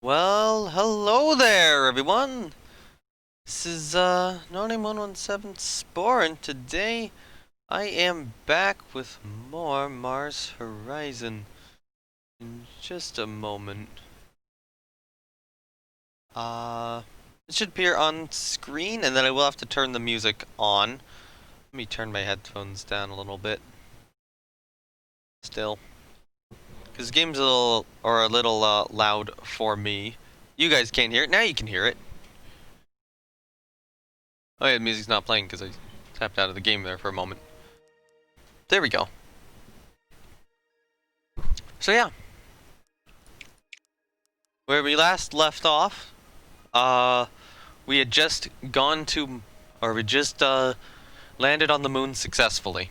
Well, hello there, everyone. This is No Name 117 Spore, and today I am back with more Mars Horizon. In just a moment. Uh, it should appear on screen, and then I will have to turn the music on. Let me turn my headphones down a little bit. Still, because the game's a little loud for me. You guys can't hear it. Now you can hear it. Oh yeah, the music's not playing because I tapped out of the game there for a moment. There we go. So yeah, where we last left off, uh, we had just gone to, or we just landed on the moon successfully.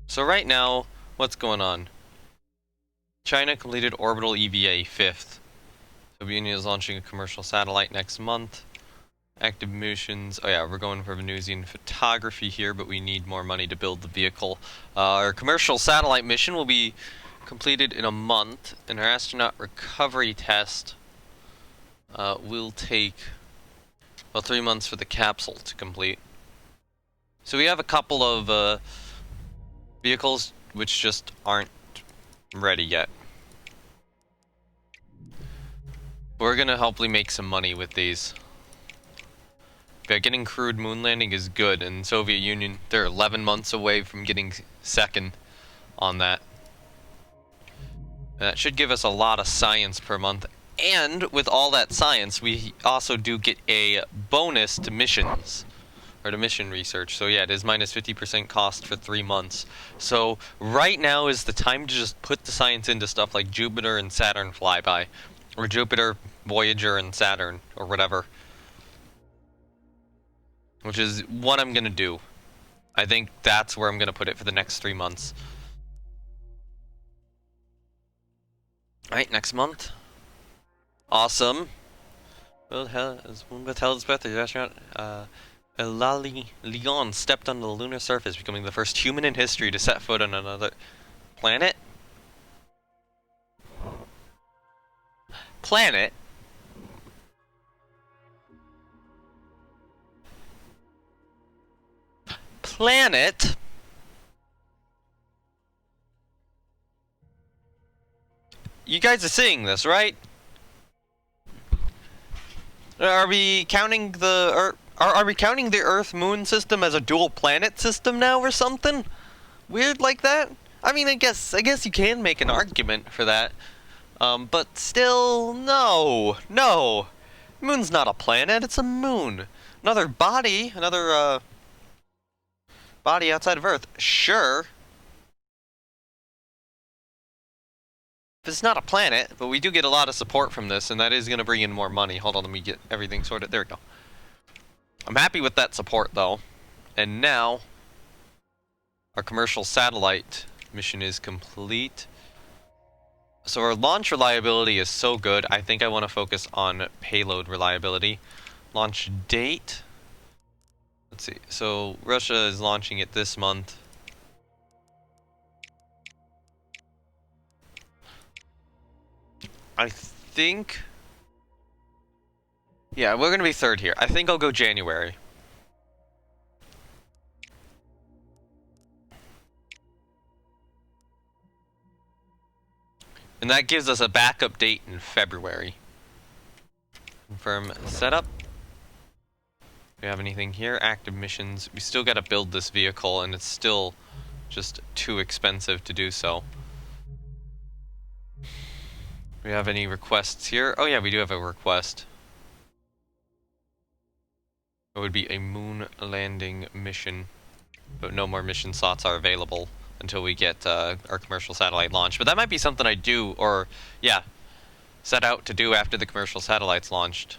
So right now, what's going on? China completed orbital EVA 5th. Soviet Union is launching a commercial satellite next month. Active missions. Oh yeah, we're going for Venusian photography here, but we need more money to build the vehicle. Our commercial satellite mission will be completed in a month, and our astronaut recovery test will take, well, 3 months for the capsule to complete. So we have a couple of vehicles which just aren't ready yet. We're gonna hopefully make some money with these. Yeah, getting crewed moon landing is good, and Soviet Union, they're 11 months away from getting second on that. That should give us a lot of science per month. And with all that science, we also do get a bonus to missions, or to mission research. So yeah, it is minus 50% cost for 3 months. So right now is the time to just put the science into stuff like Jupiter and Saturn flyby, or Jupiter, Voyager, and Saturn, or whatever. Which is what I'm gonna do. I think that's where I'm gonna put it for the next 3 months. Alright, next month. Awesome. Well, hell, as Moonbeth held its breath, the astronaut, Eulalie Leon stepped on the lunar surface, becoming the first human in history to set foot on another planet. Planet? Planet? You guys are seeing this, right? Are we counting the are we counting the Earth-Moon system as a dual planet system now or something? Weird like that? I mean, I guess you can make an argument for that. But still, no. Moon's not a planet, it's a moon. Another body, body outside of Earth, sure. If it's not a planet, but we do get a lot of support from this, and that is going to bring in more money. Hold on, let me get everything sorted. There we go. I'm happy with that support, though. And now, our commercial satellite mission is complete. So our launch reliability is so good, I think I want to focus on payload reliability. Launch date. Let's see. So Russia is launching it this month. I think... yeah, we're going to be third here. I think I'll go January. And that gives us a backup date in February. Confirm setup. Do we have anything here? Active missions. We still gotta build this vehicle, and it's still just too expensive to do so. Do we have any requests here? Oh yeah, we do have a request. It would be a moon landing mission, but no more mission slots are available until we get our commercial satellite launch. But that might be something I do, or yeah, set out to do after the commercial satellite's launched.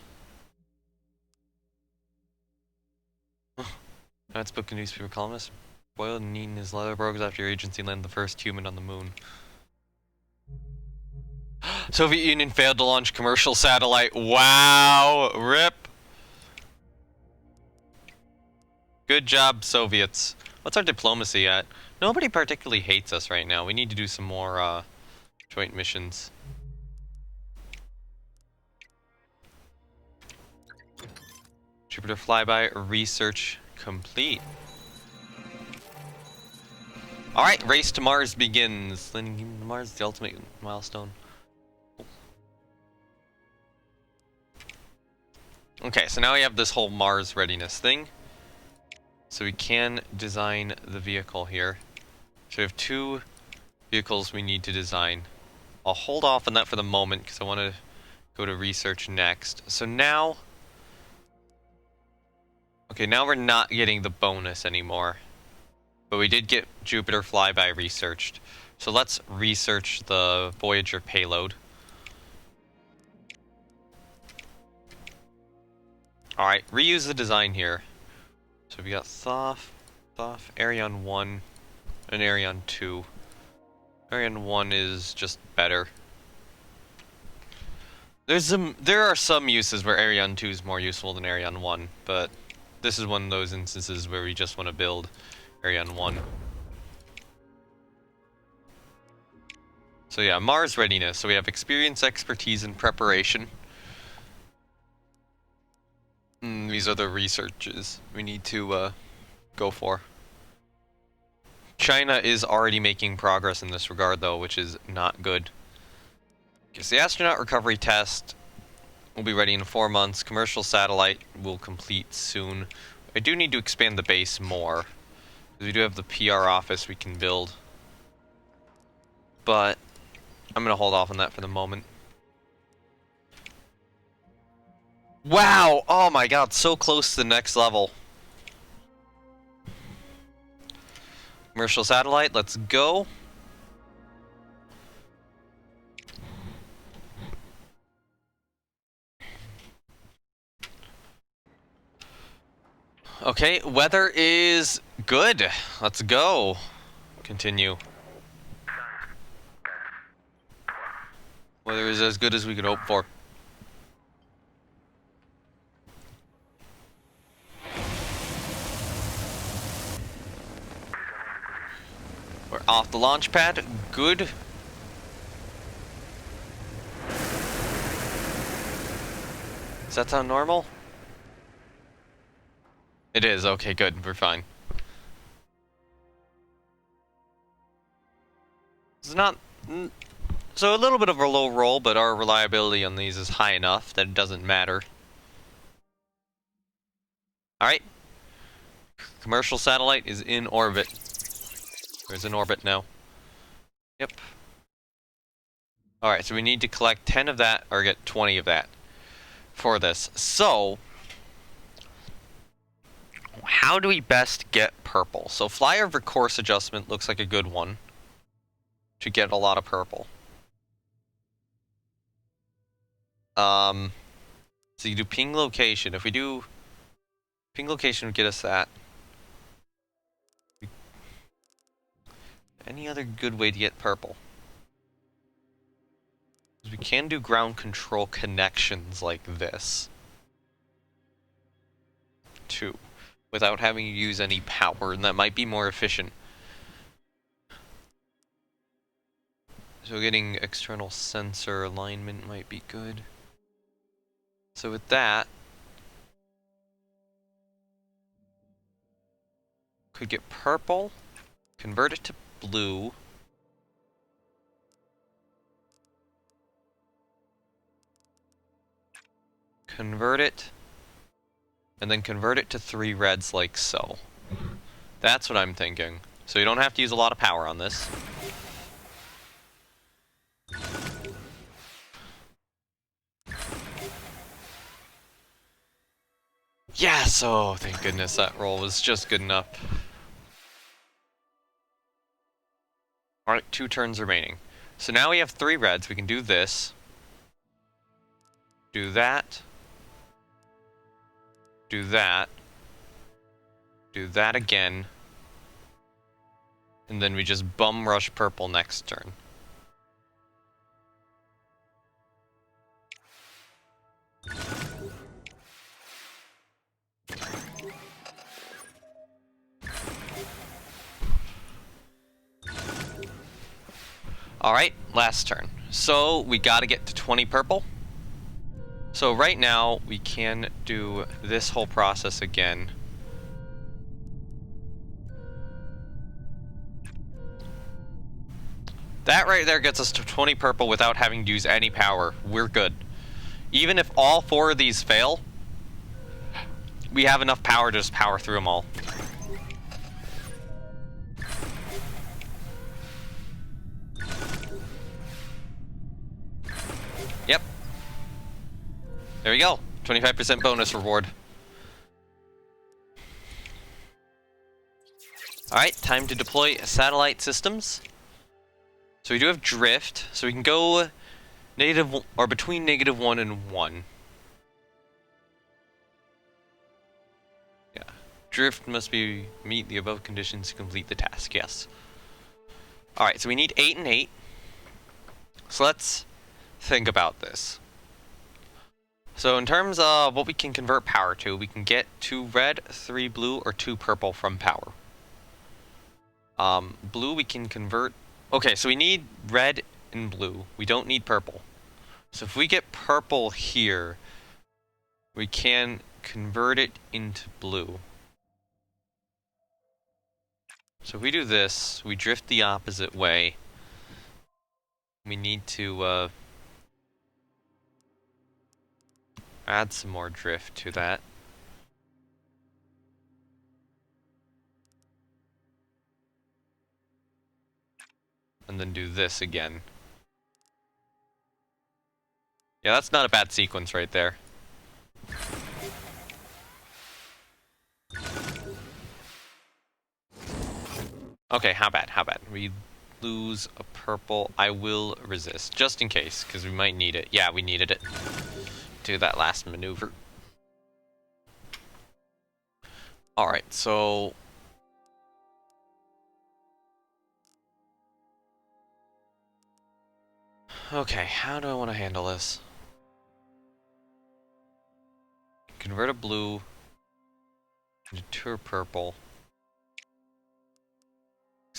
Let's book a newspaper columnist. Boiled and eaten his leather brogues after your agency landed the first human on the moon. Soviet Union failed to launch commercial satellite. Wow, rip. Good job, Soviets. What's our diplomacy at? Nobody particularly hates us right now. We need to do some more Joint missions. Jupiter flyby research complete. Alright, race to Mars begins. Landing Mars, the ultimate milestone. Okay, so now we have this whole Mars readiness thing. So we can design the vehicle here. So we have 2 vehicles we need to design. I'll hold off on that for the moment because I want to go to research next. So now... Okay, now we're not getting the bonus anymore. But we did get Jupiter flyby researched. So let's research the Voyager payload. Alright, reuse the design here. So we got Thoth, Arion 1, and Arion 2. Arion 1 is just better. There are some uses where Arion 2 is more useful than Arion 1, but this is one of those instances where we just want to build Arion 1. So yeah, Mars readiness. So we have experience, expertise, and preparation. These are the researches we need to go for. China is already making progress in this regard, though, which is not good. Because the astronaut recovery test will be ready in 4 months. Commercial satellite will complete soon. I do need to expand the base more. Because we do have the PR office we can build. But I'm going to hold off on that for the moment. Wow! Oh my god, so close to the next level. Commercial satellite, let's go. Okay, weather is good. Let's go. Continue. Weather is as good as we could hope for. We're off the launch pad. Good. Does that sound normal? It is. Okay, good. We're fine. It's not... So a little bit of a low roll, but our reliability on these is high enough that it doesn't matter. Alright. Commercial satellite is in orbit. Or is in orbit now. Yep. Alright, so we need to collect 10 of that, or get 20 of that for this. So, how do we best get purple? So flyover course adjustment looks like a good one to get a lot of purple. So you do ping location. If we do ping location would get us that. Any other good way to get purple? We can do ground control connections like this. Too. Without having to use any power, and that might be more efficient. So getting external sensor alignment might be good. So with that, could get purple, convert it to blue. Convert it, and then convert it to 3 reds like so. That's what I'm thinking. So you don't have to use a lot of power on this. Yes! Oh, thank goodness that roll was just good enough. Alright, 2 turns remaining. So now we have 3 reds. We can do this. Do that. Do that. Do that again. And then we just bum rush purple next turn. Alright, last turn. So we gotta get to 20 purple. So right now we can do this whole process again. That right there gets us to 20 purple without having to use any power. We're good. Even if all 4 of these fail, we have enough power to just power through them all. Yep. There we go. 25% bonus reward. Alright, time to deploy satellite systems. So we do have drift, so we can go negative or between -1 and 1. Yeah. Drift must meet the above conditions to complete the task, yes. Alright, so we need 8 and 8. So let's think about this. So in terms of what we can convert power to, we can get 2 red, 3 blue, or 2 purple from power. Blue we can convert... Okay, so we need red and blue. We don't need purple. So if we get purple here, we can convert it into blue. So if we do this, we drift the opposite way. We need to add some more drift to that. And then do this again. Yeah, that's not a bad sequence right there. Okay, how bad, how bad? We lose a purple. I will resist, just in case, because we might need it. Yeah, we needed it. Do that last maneuver. Alright, so... Okay, how do I want to handle this? Convert a blue into 2 purple.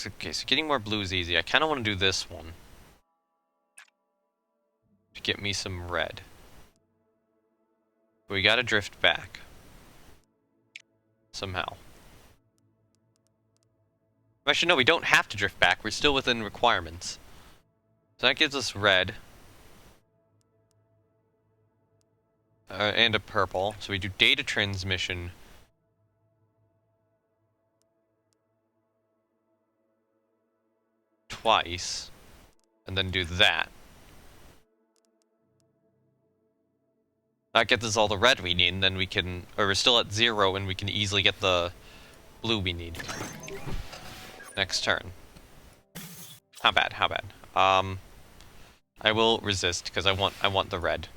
Okay, so getting more blue is easy. I kind of want to do this one to get me some red. But we gotta drift back. Somehow. Actually, no, we don't have to drift back. We're still within requirements. So that gives us red. And a purple. So we do data transmission. Twice. And then do that. That gets us all the red we need, and then we can... Or we're still at 0, and we can easily get the blue we need. Next turn. How bad, how bad? I will resist, because I want the red.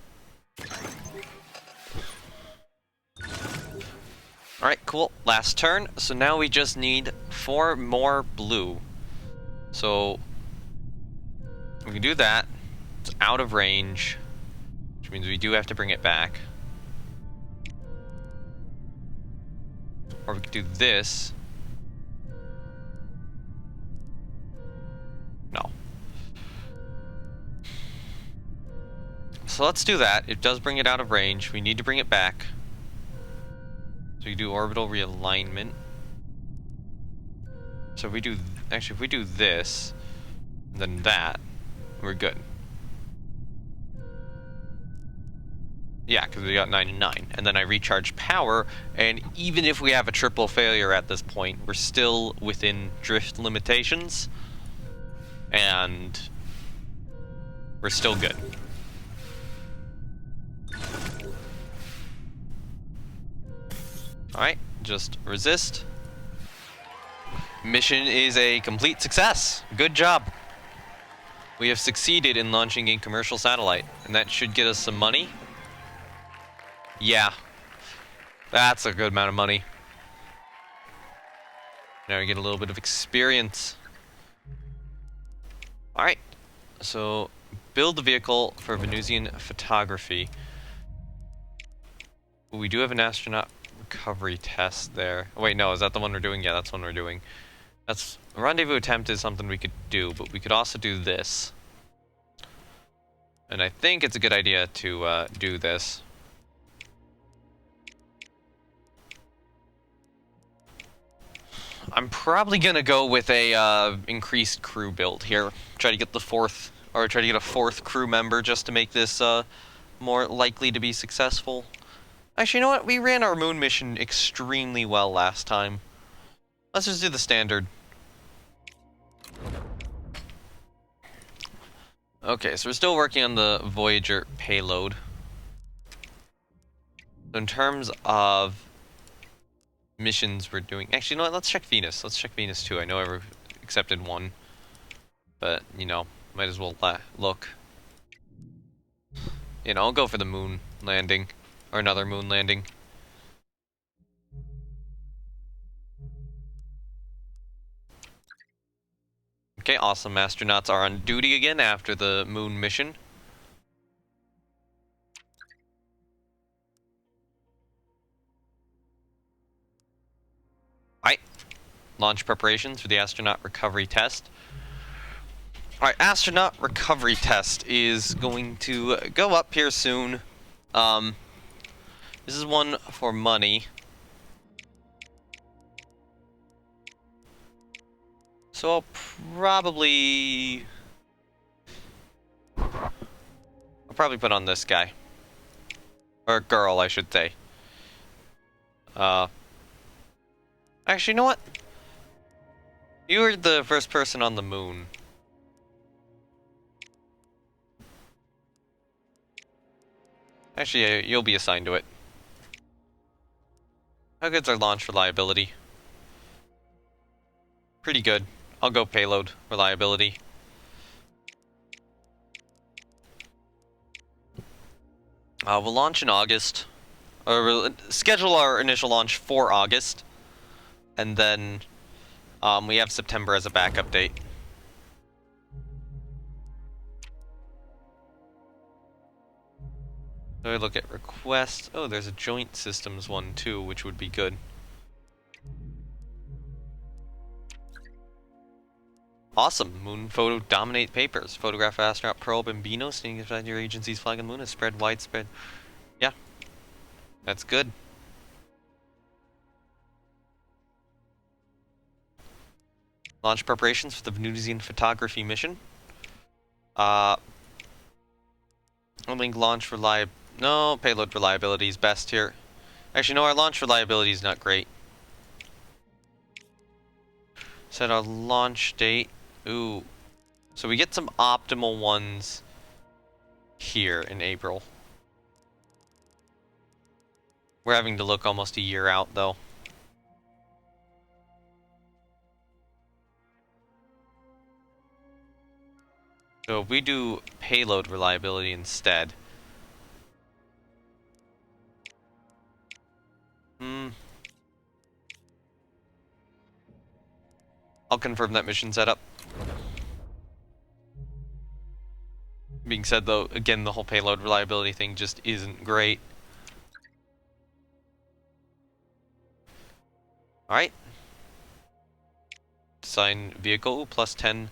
Alright, cool. Last turn. So now we just need 4 more blue. So we can do that. It's out of range, which means we do have to bring it back. Or we could do this. No. So let's do that. It does bring it out of range. We need to bring it back. So we do orbital realignment. So if we do... Actually, if we do this, then that, we're good. Yeah, because we got 99. And then I recharge power, and even if we have a triple failure at this point, we're still within drift limitations. And we're still good. Alright, just resist. Mission is a complete success. Good job. We have succeeded in launching a commercial satellite, and that should get us some money. Yeah, that's a good amount of money. Now we get a little bit of experience. Alright, so build the vehicle for Venusian photography. We do have an astronaut recovery test there. Oh, wait, no, is that the one we're doing? Yeah, that's the one we're doing. That's a rendezvous attempt is something we could do, but we could also do this. And I think it's a good idea to do this. I'm probably gonna go with a increased crew build here. Try to get the fourth, or try to get a fourth crew member just to make this more likely to be successful. Actually, you know what? We ran our moon mission extremely well last time. Let's just do the standard. Okay, so we're still working on the Voyager payload. So in terms of missions we're doing... Actually, you know what? Let's check Venus. Let's check Venus too. I know I've accepted one. But, you know, might as well look. You know, I'll go for the moon landing. Or another moon landing. Okay, awesome. Astronauts are on duty again after the moon mission. Alright. Launch preparations for the astronaut recovery test. Alright, astronaut recovery test is going to go up here soon. This is one for money. So I'll probably put on this guy. Or girl, I should say. Actually, you know what? You were the first person on the moon. Actually, you'll be assigned to it. How good's our launch reliability? Pretty good. I'll go payload reliability. We'll launch in August. Or we'll schedule our initial launch for August. And then we have September as a backup date. So we look at requests. Oh, there's a joint systems one too, which would be good. Awesome. Moon photo dominate papers. Photograph astronaut Pearl Bambino standing inside your agency's flag on the moon has spread widespread. Yeah. That's good. Launch preparations for the Venusian photography mission. Link launch no, payload reliability is best here. Actually, no, our launch reliability is not great. Set our launch date. Ooh. So we get some optimal ones here in April. We're having to look almost a year out, though. So if we do payload reliability instead. I'll confirm that mission setup. Being said, though, again, the whole payload reliability thing just isn't great. Alright. Design vehicle plus 10%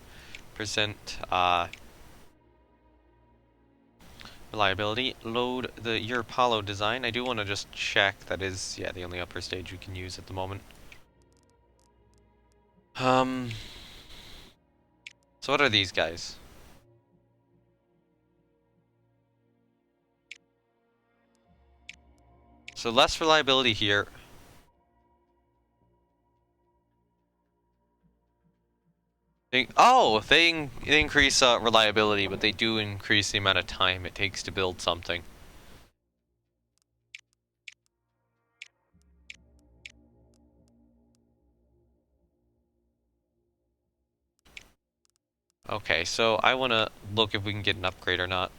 reliability. Load your Apollo design. I do want to just check. That is, yeah, the only upper stage we can use at the moment. So what are these guys? So less reliability here. They increase reliability, but they do increase the amount of time it takes to build something. Okay, so I want to look if we can get an upgrade or not.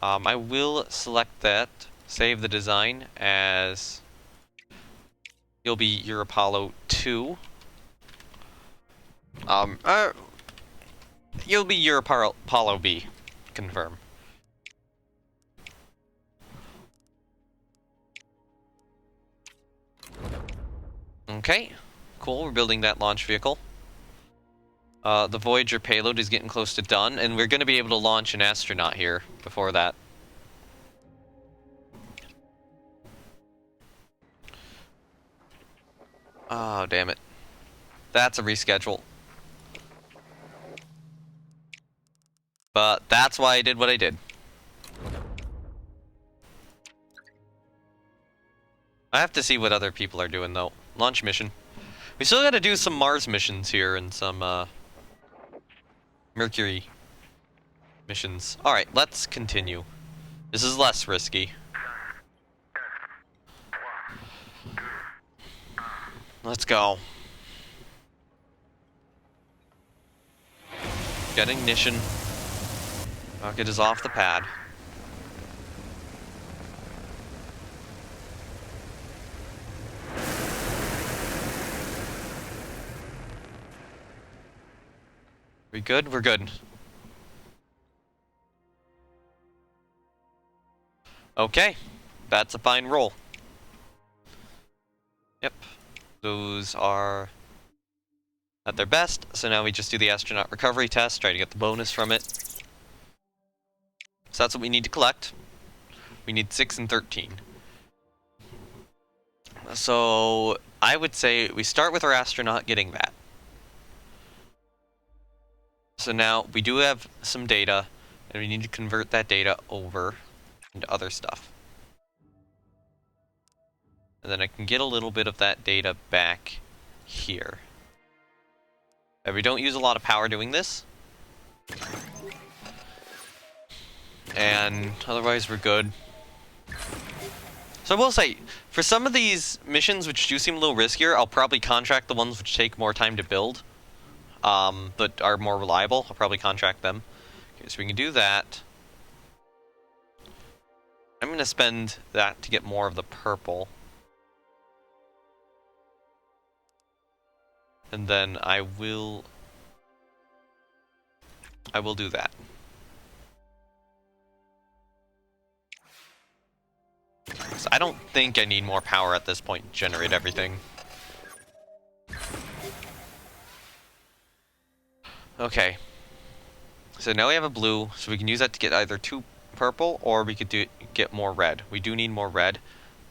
I will select that, save the design as you'll be your Apollo 2. You'll be your Apollo B. Confirm. Okay, cool. We're building that launch vehicle. The Voyager payload is getting close to done, and we're going to be able to launch an astronaut here before that. Oh, damn it. That's a reschedule. But that's why I did what I did. I have to see what other people are doing, though. Launch mission. We still gotta do some Mars missions here and some, Mercury missions. Alright, let's continue. This is less risky. Let's go. Get ignition. Rocket is off the pad. We good? We're good. Okay. That's a fine roll. Yep. Those are at their best, so now we just do the astronaut recovery test, try to get the bonus from it. So that's what we need to collect. We need 6 and 13. So I would say we start with our astronaut getting that. So now we do have some data, and we need to convert that data over into other stuff. And then I can get a little bit of that data back here. And we don't use a lot of power doing this. And otherwise we're good. So I will say, for some of these missions which do seem a little riskier, I'll probably contract the ones which take more time to build. But are more reliable. I'll probably contract them. Okay, so we can do that. I'm going to spend that to get more of the purple. And then I will do that. So I don't think I need more power at this point to generate everything. Okay. So now we have a blue, so we can use that to get either 2 purple, or we could get more red. We do need more red.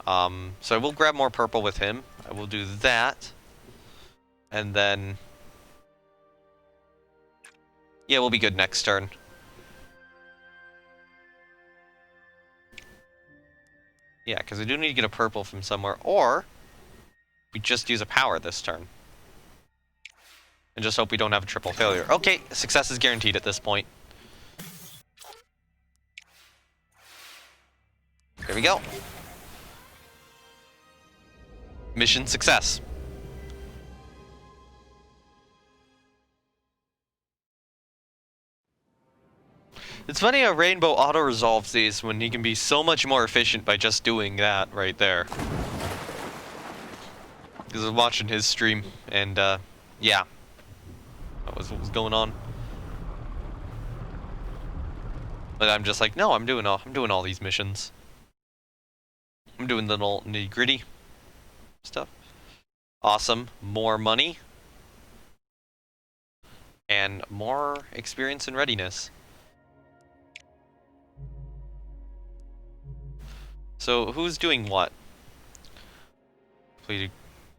So I will grab more purple with him. I will do that. And then... yeah, we'll be good next turn. Yeah, because we do need to get a purple from somewhere, or we just use a power this turn. And just hope we don't have a triple failure. Okay, success is guaranteed at this point. Here we go. Mission success. It's funny how Rainbow auto-resolves these when he can be so much more efficient by just doing that right there. Because I was watching his stream, and, yeah. That was what was going on. But I'm just like, no, I'm doing all these missions. I'm doing the little nitty-gritty stuff. Awesome. More money. And more experience and readiness. So, who's doing what? Completed.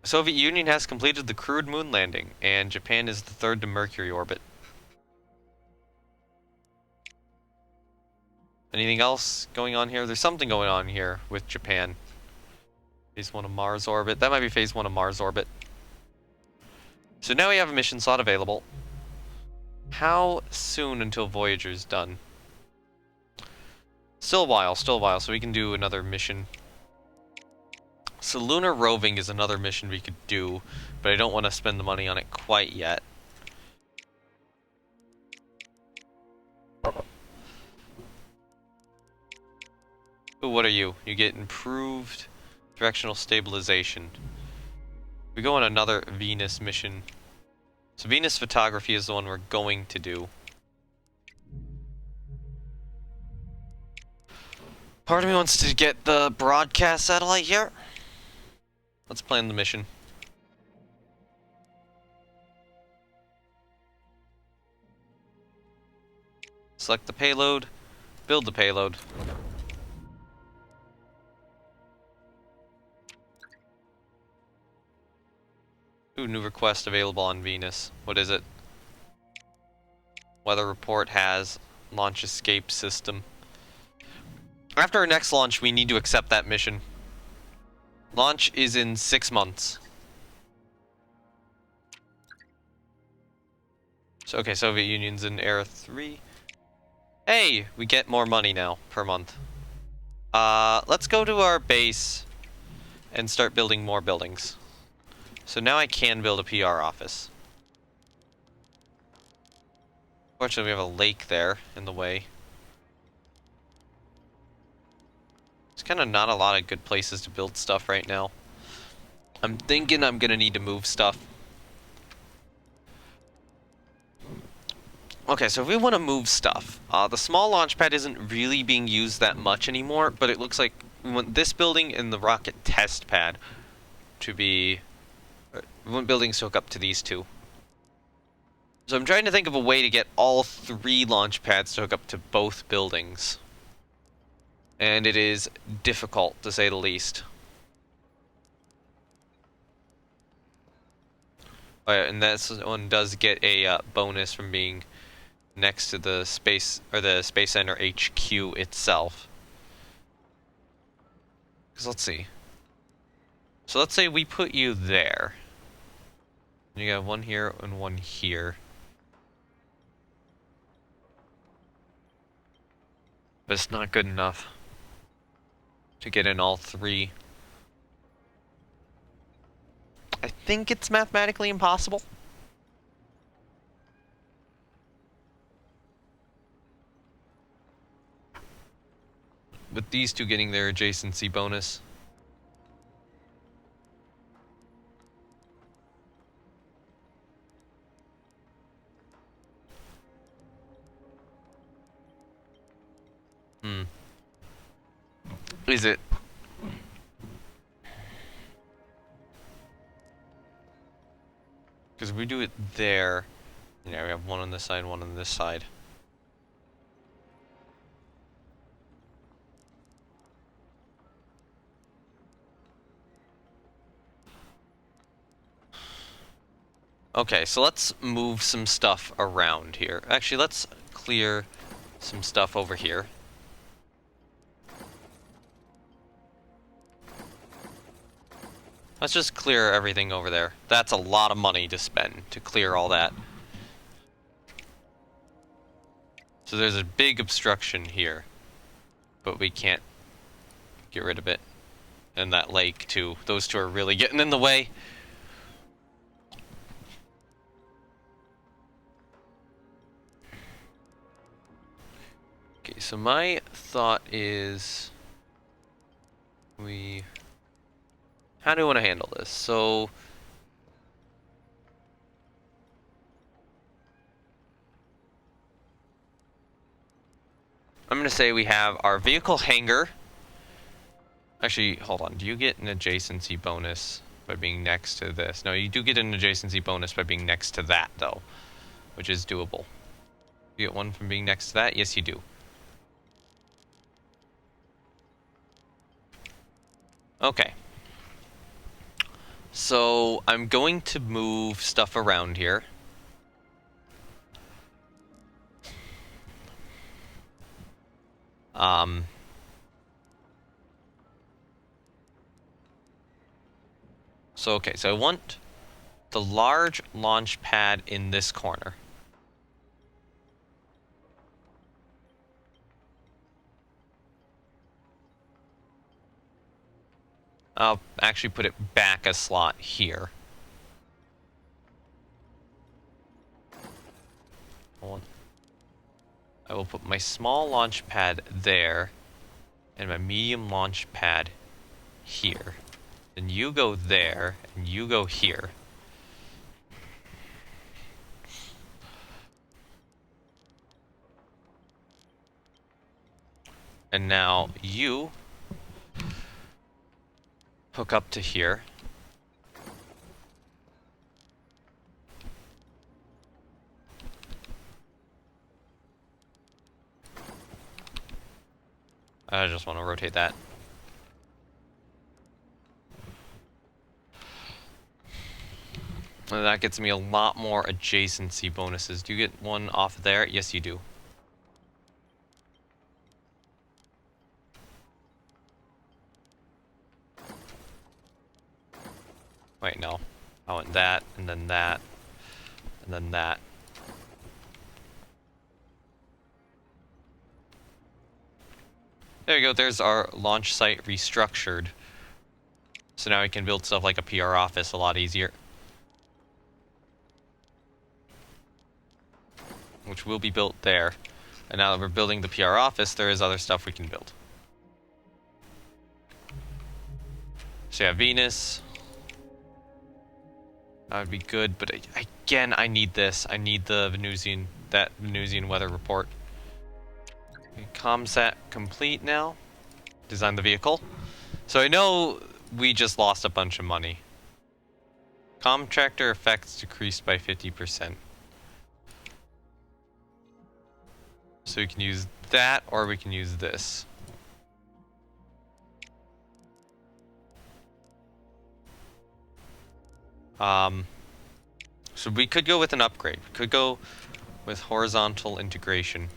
Soviet Union has completed the crewed moon landing, and Japan is the 3rd to Mercury orbit. Anything else going on here? There's something going on here with Japan. Phase 1 of Mars orbit. That might be Phase 1 of Mars orbit. So now we have a mission slot available. How soon until Voyager's done? Still a while, so we can do another mission. So lunar roving is another mission we could do, but I don't want to spend the money on it quite yet. Ooh, what are you? You get improved directional stabilization. We go on another Venus mission. So Venus photography is the one we're going to do. Part of me wants to get the broadcast satellite here. Let's plan the mission. Select the payload, build the payload. Ooh, new request available on Venus. What is it? Weather report has launch escape system. After our next launch, we need to accept that mission. Launch is in 6 months. So, okay, Soviet Union's in Era 3. Hey, we get more money now per month. Let's go to our base and start building more buildings. So now I can build a PR office. Fortunately, we have a lake there in the way. There's kind of not a lot of good places to build stuff right now. I'm thinking I'm gonna need to move stuff. Okay, so if we want to move stuff, the small launch pad isn't really being used that much anymore, but it looks like we want this building and the rocket test pad to be... We want buildings to hook up to these two. So I'm trying to think of a way to get all 3 launch pads to hook up to both buildings. And it is difficult, to say the least. Oh, yeah, and this one does get a bonus from being next to the space center HQ itself. Because let's see. So let's say we put you there. You got one here and one here. But it's not good enough to get in all 3. I think it's mathematically impossible. With these two getting their adjacency bonus. Is it? Because if we do it there, yeah, we have one on this side, one on this side. Okay, so let's move some stuff around here. Actually, let's clear some stuff over here. Let's just clear everything over there. That's a lot of money to spend to clear all that. So there's a big obstruction here, but we can't get rid of it. And that lake, too. Those two are really getting in the way. Okay, so my thought is... How do we want to handle this? So... I'm going to say we have our vehicle hangar. Actually, hold on. Do you get an adjacency bonus by being next to this? No, you do get an adjacency bonus by being next to that, though, which is doable. You get one from being next to that? Yes, you do. Okay. So, I'm going to move stuff around here. So, okay, so I want the large launch pad in this corner. I'll actually put it back a slot here. I will put my small launch pad there, and my medium launch pad here. Then you go there, and you go here. And now you hook up to here. I just want to rotate that. And that gets me a lot more adjacency bonuses. Do you get one off there? Yes, you do. Wait, no. I want that, and then that, and then that. There you go, there's our launch site restructured. So now we can build stuff like a PR office a lot easier. Which will be built there. And now that we're building the PR office, there is other stuff we can build. So yeah, Venus. That would be good, but again, I need this. I need the that Venusian weather report. Okay, ComSat complete now. Design the vehicle. So I know we just lost a bunch of money. Contractor effects decreased by 50%. So we can use that, or we can use this. So we could go with an upgrade. We could go with horizontal integration.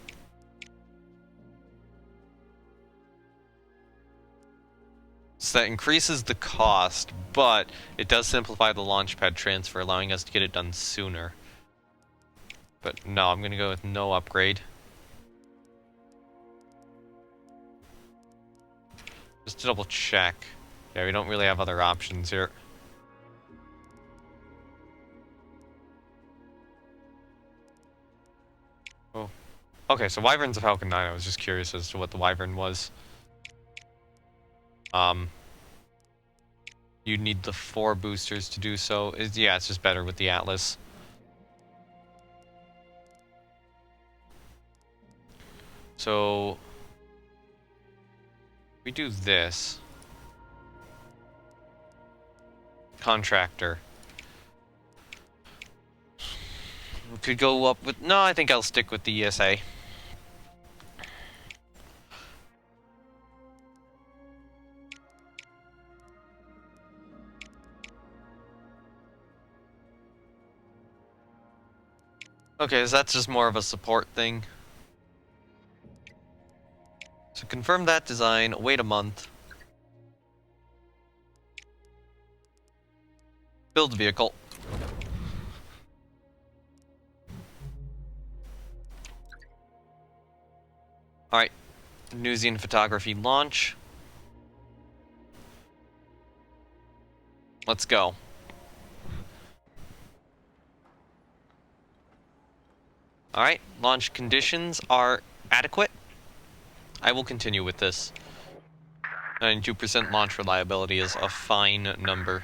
So that increases the cost, but it does simplify the launchpad transfer, allowing us to get it done sooner. But no, I'm gonna go with no upgrade. Just to double check. Yeah, we don't really have other options here. Oh. Okay, so Wyvern's a Falcon 9. I was just curious as to what the Wyvern was. You need the 4 boosters to do so. Yeah, it's just better with the Atlas. So we do this. Contractor. We could go up with... No, I think I'll stick with the ESA. Okay, so that's just more of a support thing. So confirm that design, wait a month. Build the vehicle. Alright, Venusian photography launch. Let's go. Alright, launch conditions are adequate. I will continue with this. 92% launch reliability is a fine number.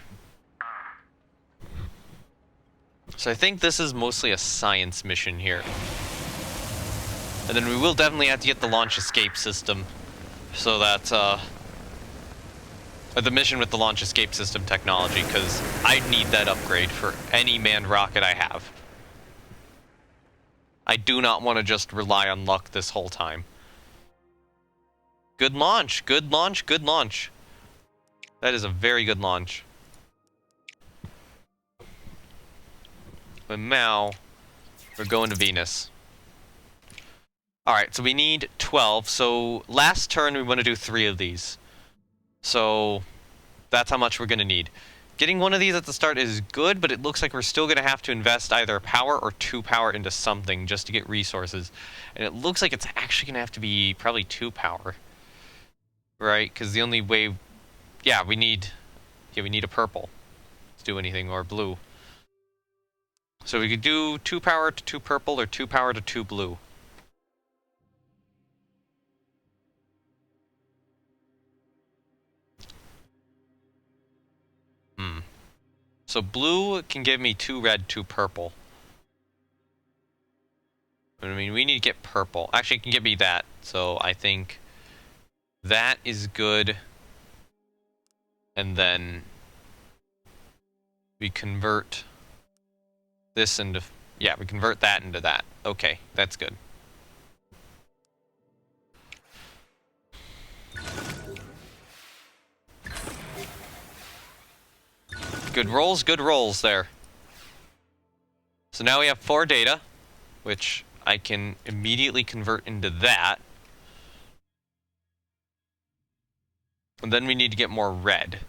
So I think this is mostly a science mission here. And then we will definitely have to get the launch escape system. So that, the mission with the launch escape system technology, because I need that upgrade for any manned rocket I have. I do not want to just rely on luck this whole time. Good launch, good launch, good launch. That is a very good launch. But now, we're going to Venus. Alright, so we need 12. So last turn we want to do 3 of these. So that's how much we're going to need. Getting one of these at the start is good, but it looks like we're still going to have to invest either power or 2 power into something just to get resources. And it looks like it's actually going to have to be probably 2 power. Right? Because the only way... Yeah, we need a purple to do anything, or blue. So we could do 2 power to 2 purple, or 2 power to 2 blue. So blue can give me 2 red, 2 purple. I mean, we need to get purple. Actually, it can give me that. So I think that is good. And then we convert this into... Yeah, we convert that into that. Okay, that's good. Good rolls there. So now we have 4 data, which I can immediately convert into that. And then we need to get more red.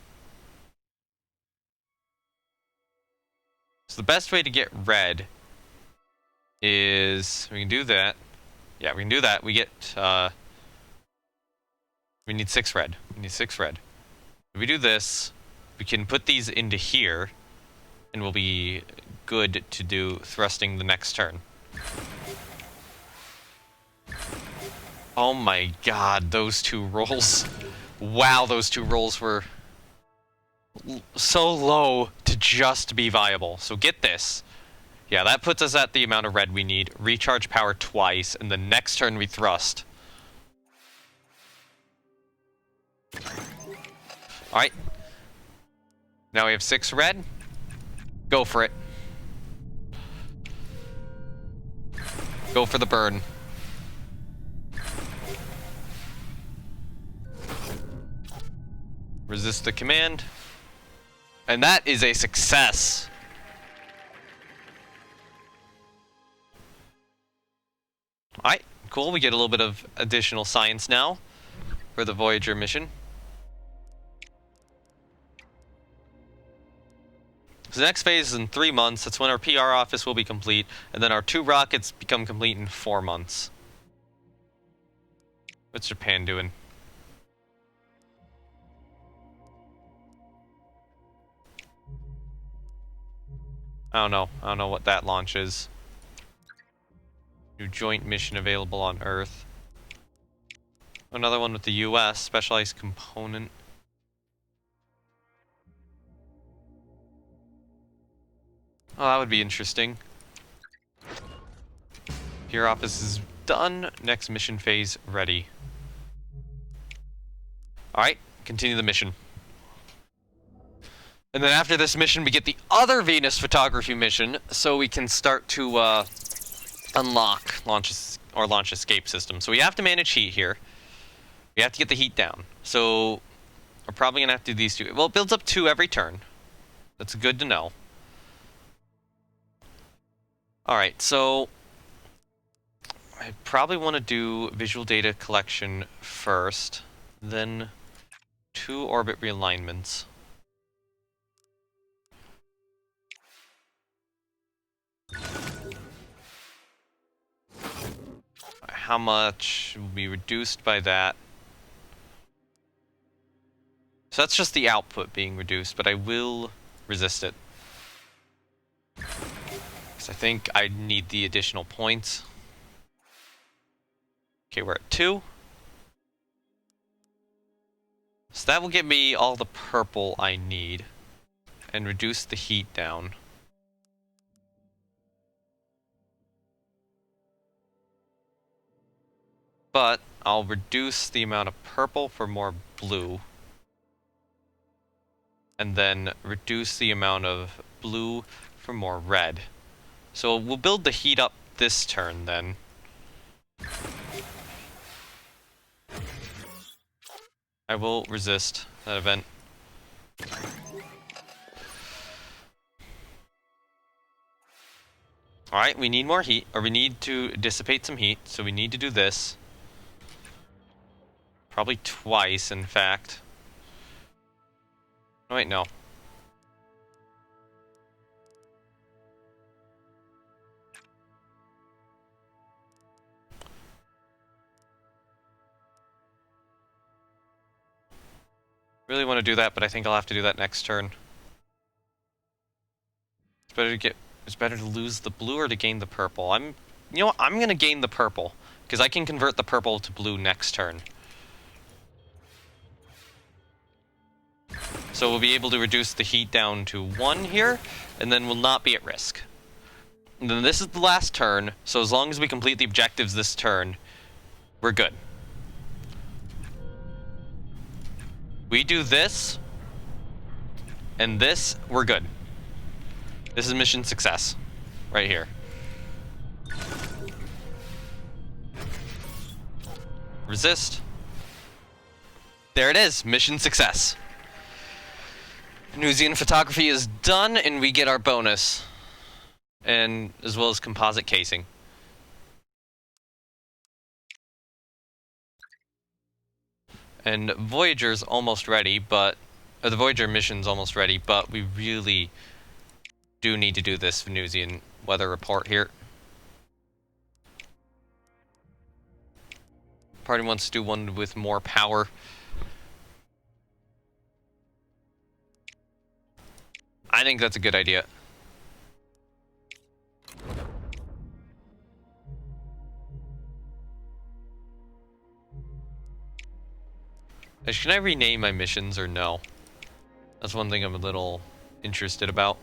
So the best way to get red is, we can do that. Yeah, we can do that. We get, we need 6 red. We need 6 red. If we do this, we can put these into here, and we'll be good to do thrusting the next turn. Oh my god, those 2 rolls. Wow, those 2 rolls were so low to just be viable. So get this. Yeah, that puts us at the amount of red we need. Recharge power twice, and the next turn we thrust. Alright. Now we have 6 red. Go for it. Go for the burn. Resist the command. And that is a success. Alright, cool. We get a little bit of additional science now for the Voyager mission. So the next phase is in 3 months. That's when our PR office will be complete. And then our 2 rockets become complete in 4 months. What's Japan doing? I don't know. I don't know what that launch is. New joint mission available on Earth. Another one with the US, specialized component. Oh, that would be interesting. Peer office is done. Next mission phase ready. Alright, continue the mission. And then after this mission, we get the other Venus photography mission, so we can start to unlock launch escape system. So we have to manage heat here. We have to get the heat down. So we're probably gonna have to do these 2. Well, it builds up 2 every turn. That's good to know. Alright, so I probably want to do visual data collection first, then 2 orbit realignments. How much will be reduced by that? So that's just the output being reduced, but I will resist it. Because I think I need the additional points. Okay, we're at 2. So that will give me all the purple I need. And reduce the heat down. But I'll reduce the amount of purple for more blue. And then reduce the amount of blue for more red. So we'll build the heat up this turn then. I will resist that event. Alright, we need more heat, or we need to dissipate some heat, so we need to do this. Probably twice, in fact. Oh, wait, no. Really want to do that, but I think I'll have to do that next turn. It's better to lose the blue or to gain the purple. You know what? I'm gonna gain the purple, because I can convert the purple to blue next turn. So we'll be able to reduce the heat down to 1 here, and then we'll not be at risk. And then this is the last turn, so as long as we complete the objectives this turn, we're good. We do this, and this, we're good. This is mission success, right here. Resist. There it is, mission success. Venusian photography is done, and we get our bonus. And as well as composite casing. And Voyager's almost ready, but... Or the Voyager mission's almost ready, but we really do need to do this Venusian weather report here. Party wants to do one with more power. I think that's a good idea. Can I rename my missions or no? That's one thing I'm a little interested about.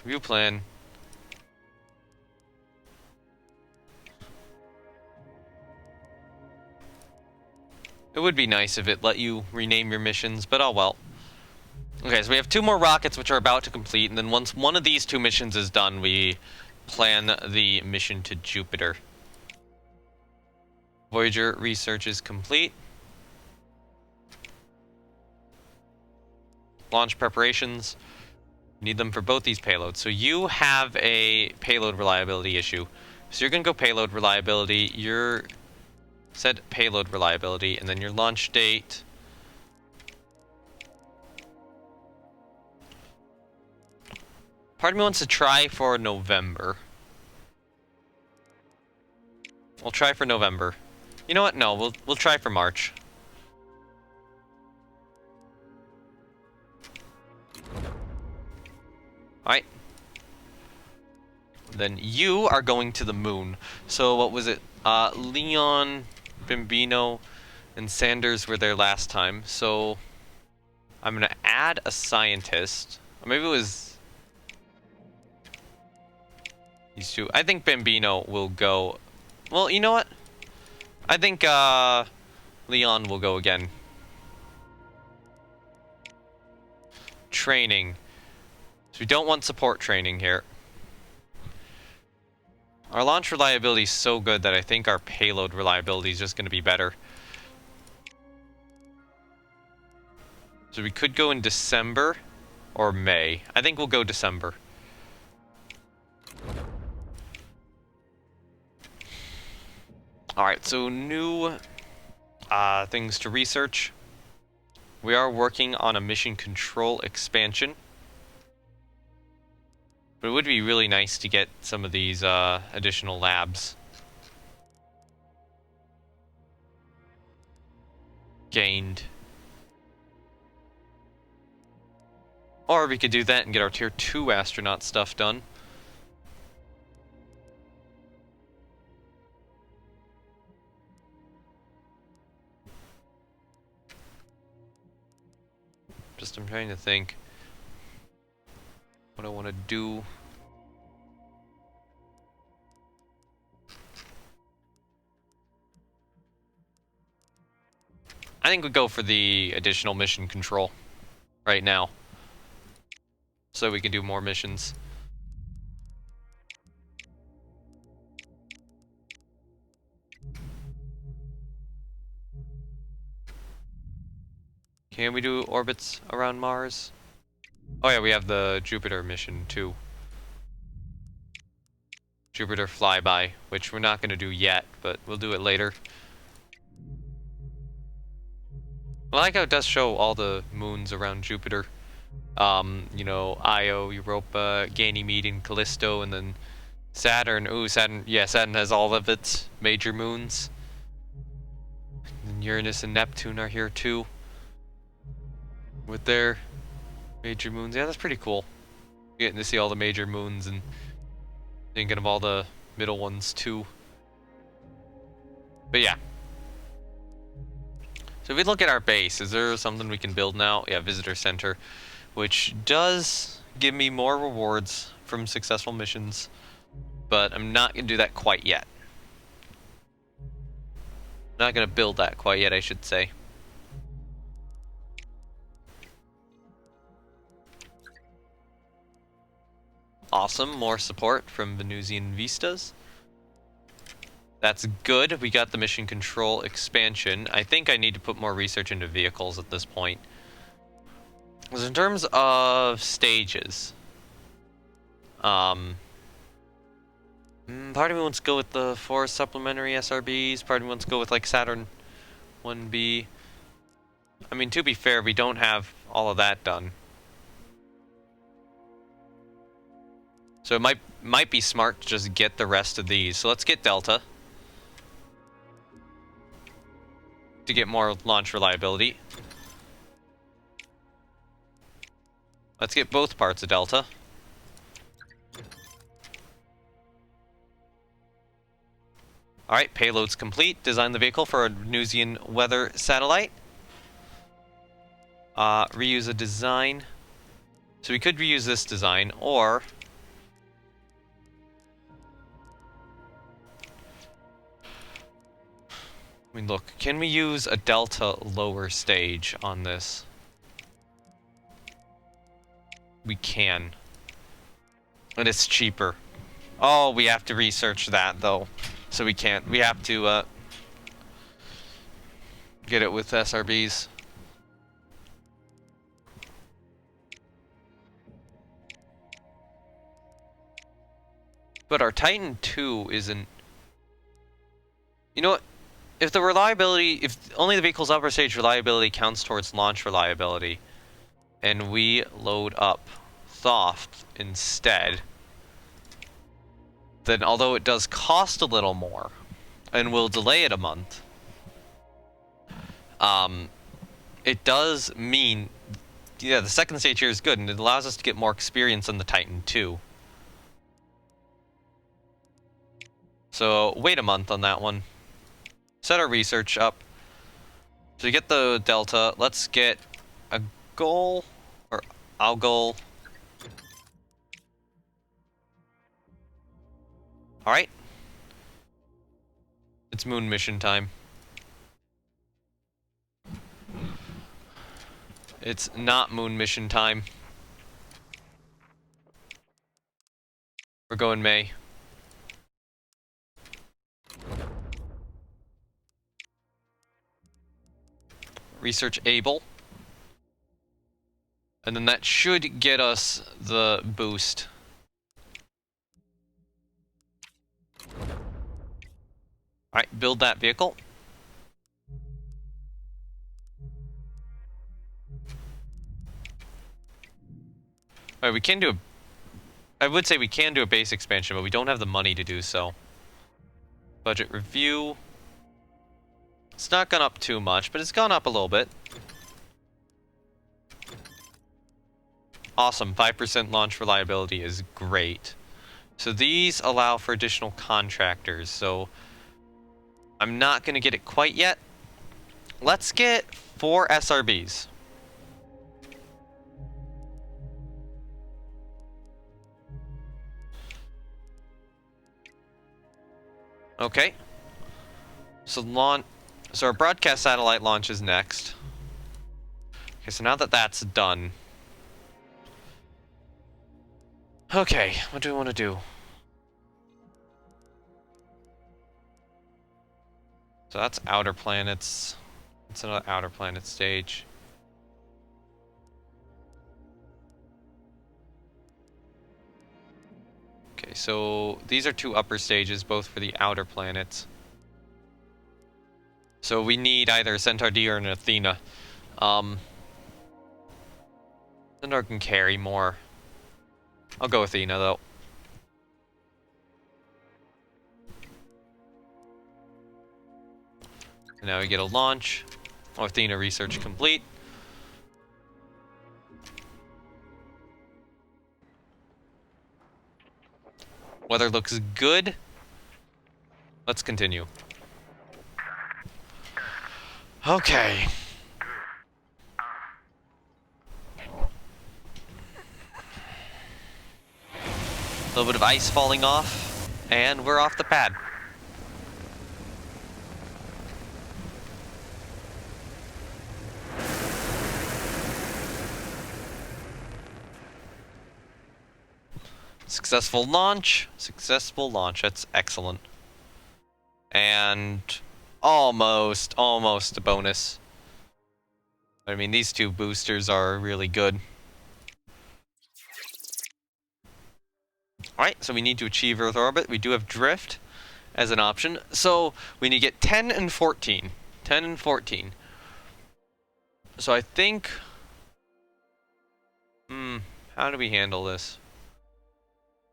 View plan. It would be nice if it let you rename your missions, but oh well. Okay, so we have 2 more rockets which are about to complete, and then once one of these 2 missions is done, we plan the mission to Jupiter. Voyager research is complete. Launch preparations. Need them for both these payloads. So you have a payload reliability issue. So you're going to go payload reliability. You're set payload reliability, and then your launch date. Part of me wants to try for November. We'll try for November. You know what? No, we'll try for March. Alright. Then you are going to the moon. So what was it? Leon, Bimbino, and Sanders were there last time. So I'm going to add a scientist. Or maybe it was these 2. I think Bambino will go. Well, you know what? I think Leon will go again. Training. So we don't want support training here. Our launch reliability is so good that I think our payload reliability is just going to be better. So we could go in December or May. I think we'll go December. Alright, so new things to research. We are working on a mission control expansion. But it would be really nice to get some of these additional labs gained. Or we could do that and get our Tier 2 astronaut stuff done. I'm trying to think what I want to do. I think we go for the additional mission control right now, so we can do more missions. Can we do orbits around Mars? Oh yeah, we have the Jupiter mission too. Jupiter flyby, which we're not going to do yet, but we'll do it later. I like how it does show all the moons around Jupiter. You know, Io, Europa, Ganymede, and Callisto, and then Saturn. Ooh, Saturn. Yeah, Saturn has all of its major moons. And Uranus and Neptune are here too, with their major moons. Yeah, that's pretty cool. Getting to see all the major moons and thinking of all the middle ones too. But yeah. So if we look at our base, is there something we can build now? Yeah, visitor center, which does give me more rewards from successful missions, but I'm not going to do that quite yet. Not going to build that quite yet, I should say. Awesome, more support from Venusian Vistas. That's good. We got the mission control expansion. I think I need to put more research into vehicles at this point. So in terms of stages, part of me wants to go with the 4 supplementary SRBs, part of me wants to go with like Saturn 1B. I mean, to be fair, we don't have all of that done. So it might be smart to just get the rest of these. So let's get Delta to get more launch reliability. Let's get both parts of Delta. Alright, payload's complete. Design the vehicle for a Venusian weather satellite. Reuse a design. So we could reuse this design, or... I mean, look, can we use a Delta lower stage on this? We can. And it's cheaper. Oh, we have to research that, though. So we can't. We have to, get it with SRBs. But our Titan II isn't... You know what? If the reliability... If only the vehicle's upper stage reliability counts towards launch reliability, and we load up Soft instead, then although it does cost a little more, and will delay it a month, it does mean... Yeah, the second stage here is good, and it allows us to get more experience on the Titan II. So, wait a month on that one. Set our research up. So we get the Delta, let's get a goal, or our goal. Alright. It's moon mission time. It's not moon mission time. We're going May. Research Able. And then that should get us the boost. Alright, build that vehicle. Alright, we can do a... I would say we can do a base expansion, but we don't have the money to do so. Budget review. It's not gone up too much, but it's gone up a little bit. Awesome, 5% launch reliability is great. So these allow for additional contractors, so I'm not going to get it quite yet. Let's get 4 SRBs. Okay. So our broadcast satellite launch is next. Okay, so now that that's done. Okay, what do we want to do? So that's outer planets. It's another outer planet stage. Okay, so these are 2 upper stages, both for the outer planets. So we need either a Centaur D or an Athena. Centaur can carry more. I'll go Athena, though. And now we get a launch. Oh, Athena research complete. Weather looks good. Let's continue. Okay. A little bit of ice falling off, and we're off the pad. Successful launch. Successful launch. That's excellent. And almost a bonus. I mean, these two boosters are really good. Alright, so we need to achieve Earth orbit. We do have drift as an option. So we need to get 10 and 14. 10 and 14. So I think... how do we handle this?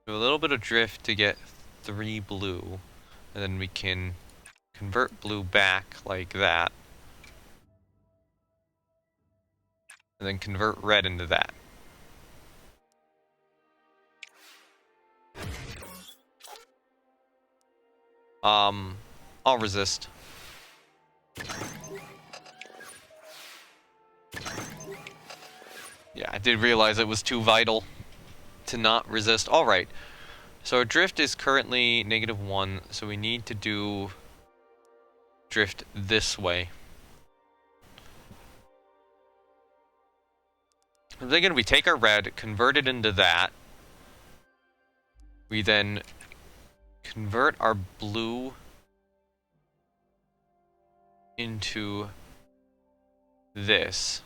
Do a little bit of drift to get 3 blue. And then we can convert blue back like that. And then convert red into that. I'll resist. Yeah, I did realize it was too vital to not resist. Alright. So our drift is currently -1, so we need to do drift this way. I'm thinking we take our red, convert it into that. We then convert our blue into this.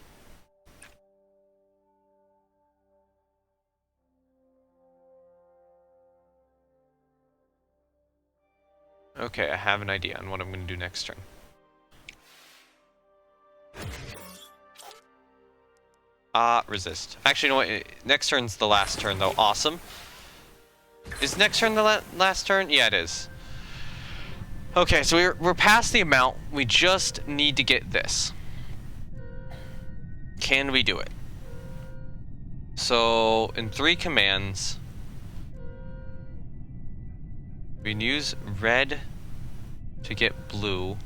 Okay, I have an idea on what I'm going to do next turn. Resist. Actually, you know what? Next turn's the last turn, though. Awesome. Is next turn the last turn? Yeah, it is. Okay, so we're past the amount. We just need to get this. Can we do it? So, in 3 commands, we can use red to get blue.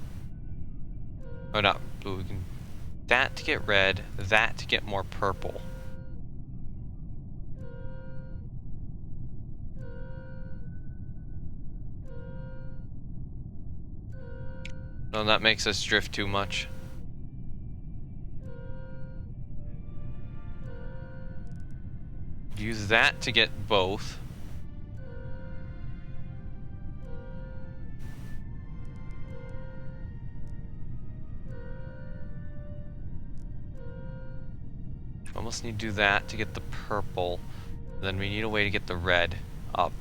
Oh, not blue. We can that to get red, that to get more purple. No, that makes us drift too much. Use that to get both. Almost need to do that to get the purple. Then we need a way to get the red up.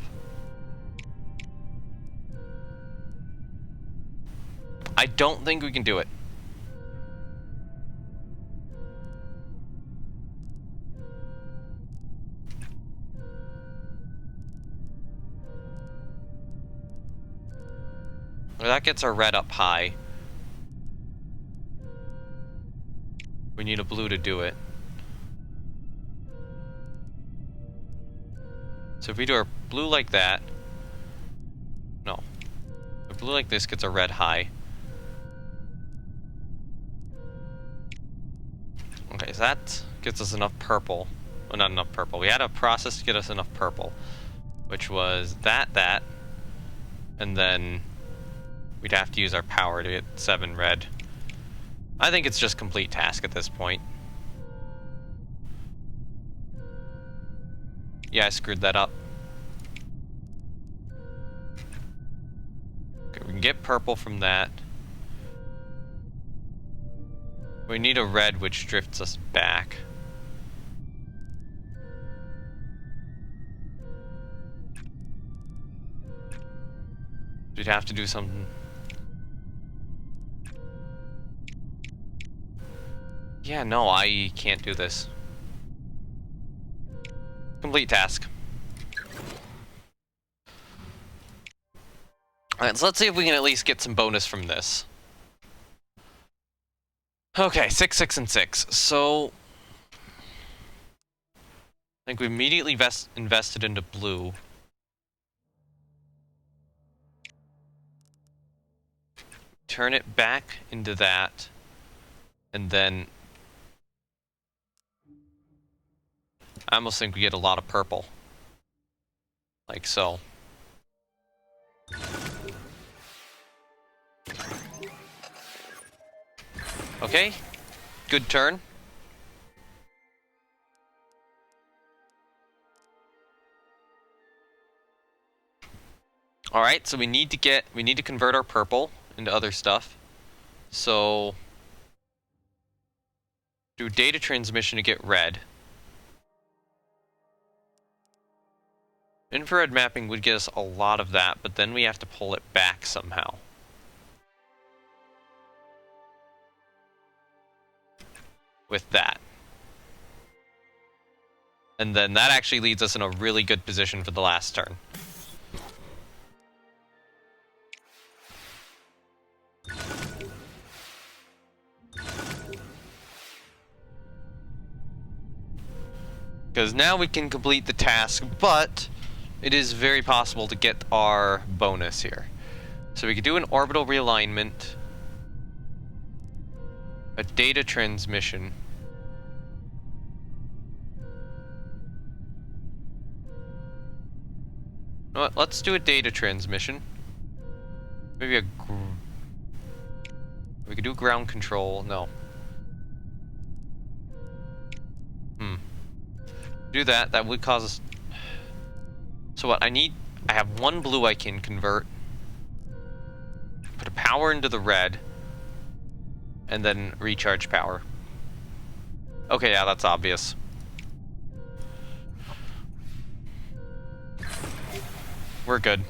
I don't think we can do it. Well, that gets our red up high. We need a blue to do it. So if we do our blue like that... No. A blue like this gets a red high. Okay, so that gets us enough purple. Well, not enough purple. We had a process to get us enough purple. Which was that, and then we'd have to use our power to get 7 red. I think it's just complete task at this point. Yeah, I screwed that up. Okay, we can get purple from that. We need a red which drifts us back. We'd have to do something. Yeah, no, I can't do this. Complete task. Alright, so let's see if we can at least get some bonus from this. Okay, 6, 6, and 6. So... I think we immediately invested into blue. Turn it back into that. And then... I almost think we get a lot of purple. Like so. Okay, good turn. Alright, so we need to convert our purple into other stuff. So Do data transmission to get red. Infrared mapping would get us a lot of that, but then we have to pull it back somehow. With that. And then that actually leads us in a really good position for the last turn. Because now we can complete the task, but it is very possible to get our bonus here. So we could do an orbital realignment, a data transmission, you know what, let's do a data transmission. Maybe we could do ground control. No. Do that. That would cause us. So what I have one blue I can convert. Put a power into the red. And then recharge power. Okay, yeah, that's obvious. We're good.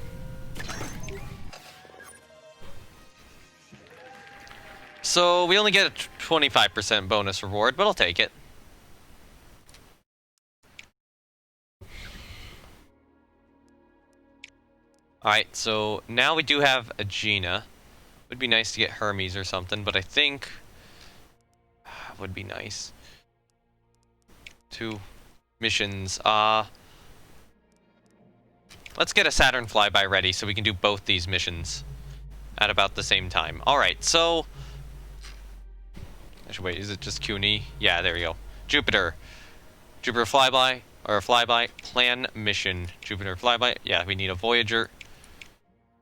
So we only get a 25% bonus reward, but I'll take it. Alright, so now we do have a Gina. Would be nice to get Hermes or something, but I think would be nice. 2 missions. Let's get a Saturn flyby ready so we can do both these missions at about the same time. Alright, so actually, wait, is it just Q and E? Yeah, there we go. Jupiter flyby, or a flyby, plan mission. Jupiter flyby, yeah, we need a Voyager.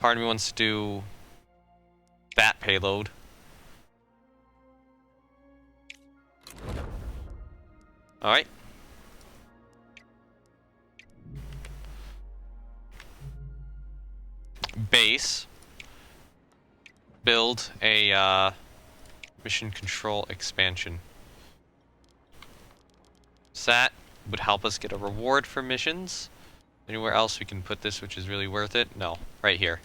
Part of me wants to do that payload. Alright. Base. Build a mission control expansion. Sat would help us get a reward for missions. Anywhere else we can put this which is really worth it? No, right here.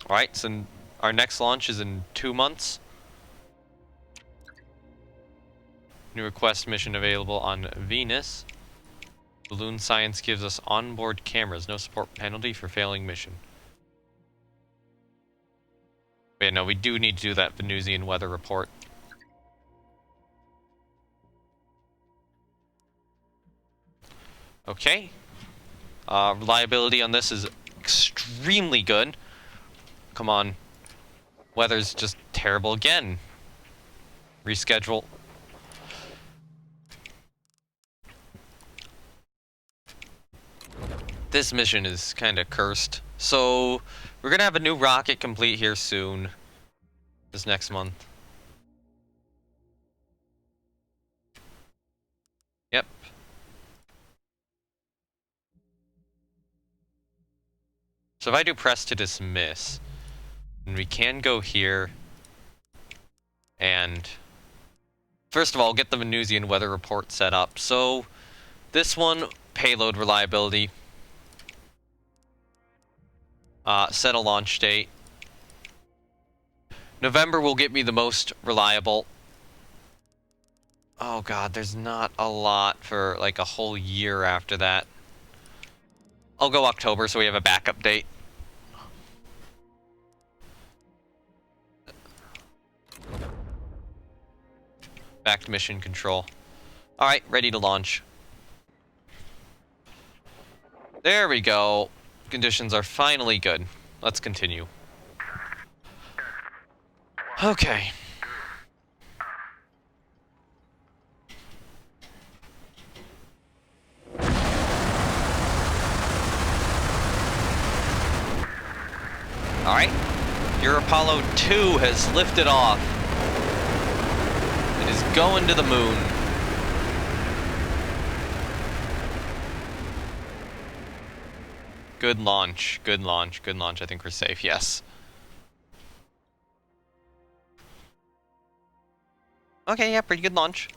Alright, so our next launch is in 2 months. New request mission available on Venus. Balloon science gives us onboard cameras. No support penalty for failing mission. Wait, no, we do need to do that Venusian weather report. Okay. Reliability on this is extremely good. Come on. Weather's just terrible again. Reschedule. This mission is kind of cursed. So, we're gonna have a new rocket complete here soon. This next month. Yep. So if I do press to dismiss, and we can go here, and first of all, get the Venusian weather report set up. So, this one, payload reliability. Set a launch date. November will get me the most reliable. Oh god, there's not a lot for like a whole year after that. I'll go October so we have a backup date. Back to mission control. Alright, ready to launch. There we go. Conditions are finally good. Let's continue. Okay. Alright. Your Apollo 2 has lifted off. It is going to the moon. Good launch. Good launch. Good launch. I think we're safe. Yes. Okay, yeah, pretty good launch.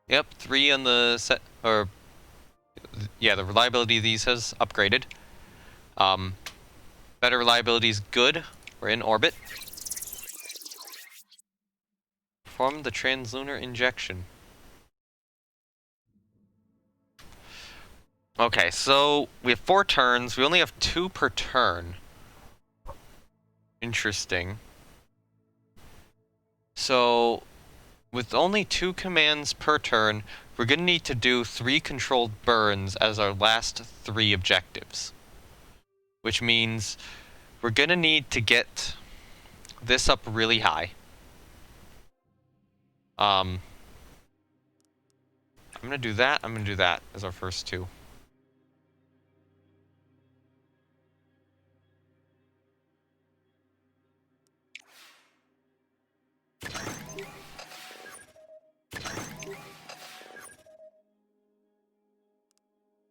Yep, 3 on the set, or yeah, the reliability of these has upgraded. Better reliability is good. We're in orbit. Perform the translunar injection. Okay, so we have 4 turns. We only have 2 per turn. Interesting. So, with only 2 commands per turn, we're going to need to do 3 controlled burns as our last 3 objectives. Which means we're going to need to get this up really high. I'm going to do that. I'm going to do that as our first 2.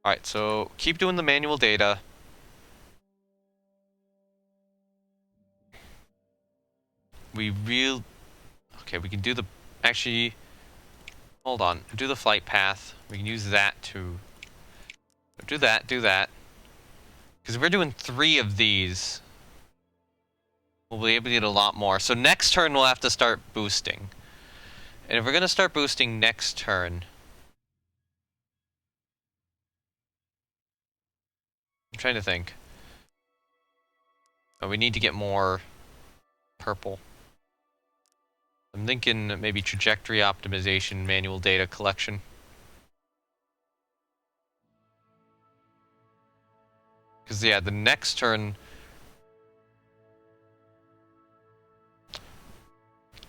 Alright, so keep doing the manual data. Okay, we can do the... Actually, hold on. Do the flight path. We can use that to... Do that. Because if we're doing 3 of these, we'll be able to get a lot more. So next turn, we'll have to start boosting. And if we're going to start boosting next turn... I'm trying to think. Oh, we need to get more purple. I'm thinking maybe trajectory optimization, manual data collection. Because, yeah, the next turn...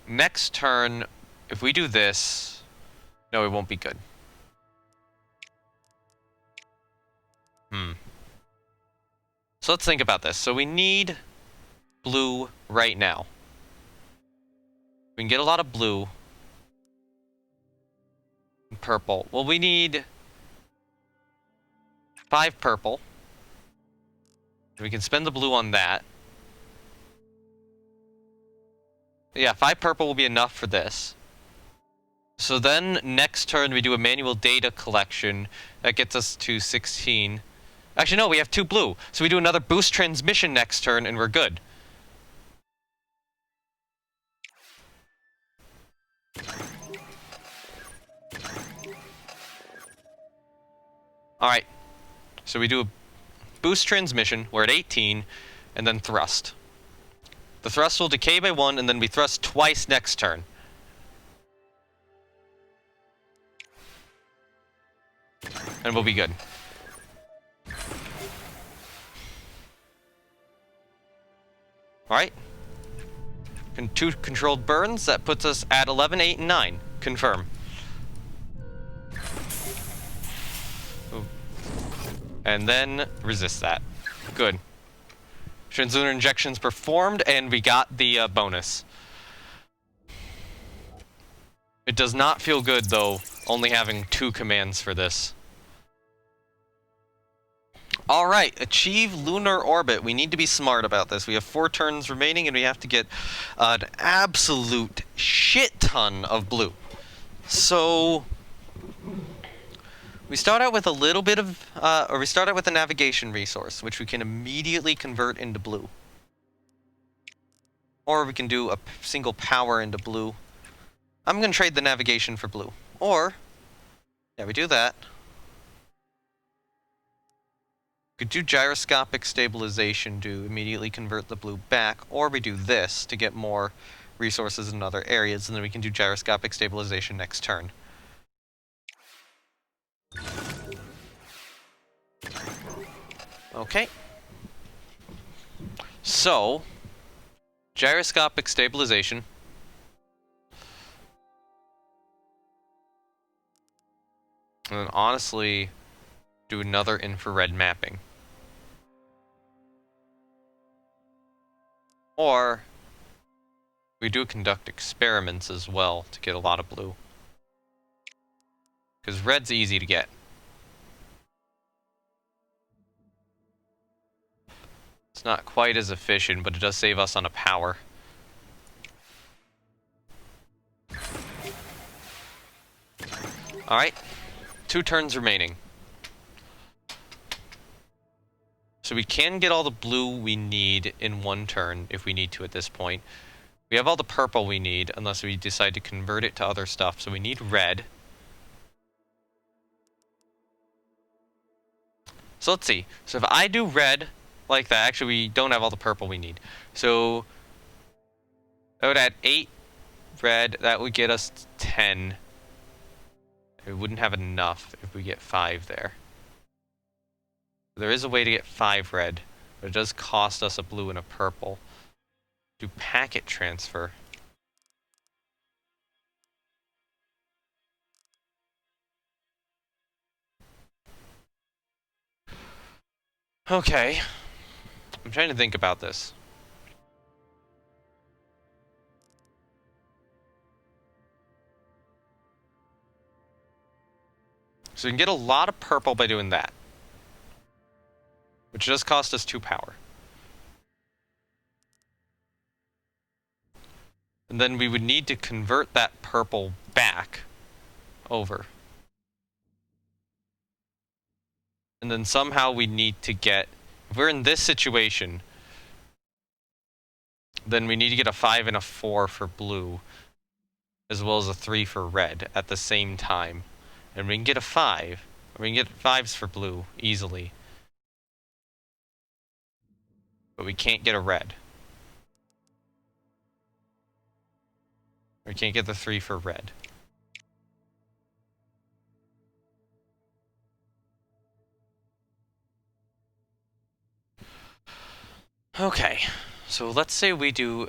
Next turn, if we do this... No, it won't be good. So let's think about this. So we need blue right now. We can get a lot of blue. And purple. Well, we need 5 purple. We can spend the blue on that. Yeah, 5 purple will be enough for this. So then, next turn, we do a manual data collection. That gets us to 16. Actually, no, we have 2 blue. So we do another boost transmission next turn, and we're good. Alright. So we do a boost transmission. We're at 18. And then thrust. The thrust will decay by 1, and then we thrust twice next turn. And we'll be good. Alright. 2 controlled burns. That puts us at 11, 8, and 9. Confirm. Ooh. And then resist that. Good. Translunar injections performed, and we got the bonus. It does not feel good, though, only having 2 commands for this. Alright, achieve lunar orbit. We need to be smart about this. We have 4 turns remaining, and we have to get an absolute shit ton of blue. So, we start out with a little bit of, we start out with a navigation resource, which we can immediately convert into blue. Or we can do a single power into blue. I'm going to trade the navigation for blue. Or, yeah, we do that. We could do gyroscopic stabilization to immediately convert the blue back, or we do this to get more resources in other areas, and then we can do gyroscopic stabilization next turn. Okay. So, gyroscopic stabilization. And then honestly, do another infrared mapping. Or, we do conduct experiments as well to get a lot of blue. Because red's easy to get. It's not quite as efficient, but it does save us on a power. Alright, 2 turns remaining. So we can get all the blue we need in 1 turn, if we need to at this point. We have all the purple we need, unless we decide to convert it to other stuff. So we need red. So let's see. So if I do red like that, actually we don't have all the purple we need. So that would add 8 red, that would get us 10. We wouldn't have enough if we get 5 there. There is a way to get 5 red, but it does cost us a blue and a purple. Do packet transfer. Okay. I'm trying to think about this. So we can get a lot of purple by doing that, which does cost us 2 power. And then we would need to convert that purple back over. And then somehow we need to get, if we're in this situation, then we need to get a 5 and a 4 for blue, as well as a 3 for red at the same time. And we can get a 5. We can get 5s for blue easily. But we can't get a red. We can't get the 3 for red. Okay, so let's say we do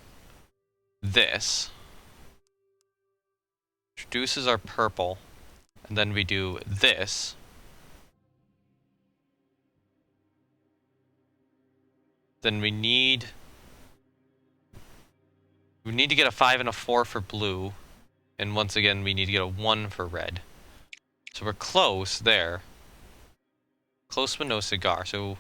this. Reduces our purple. And then we do this. Then we need to get a 5 and a 4 for blue. And once again, we need to get a 1 for red. So we're close there. Close but no cigar. So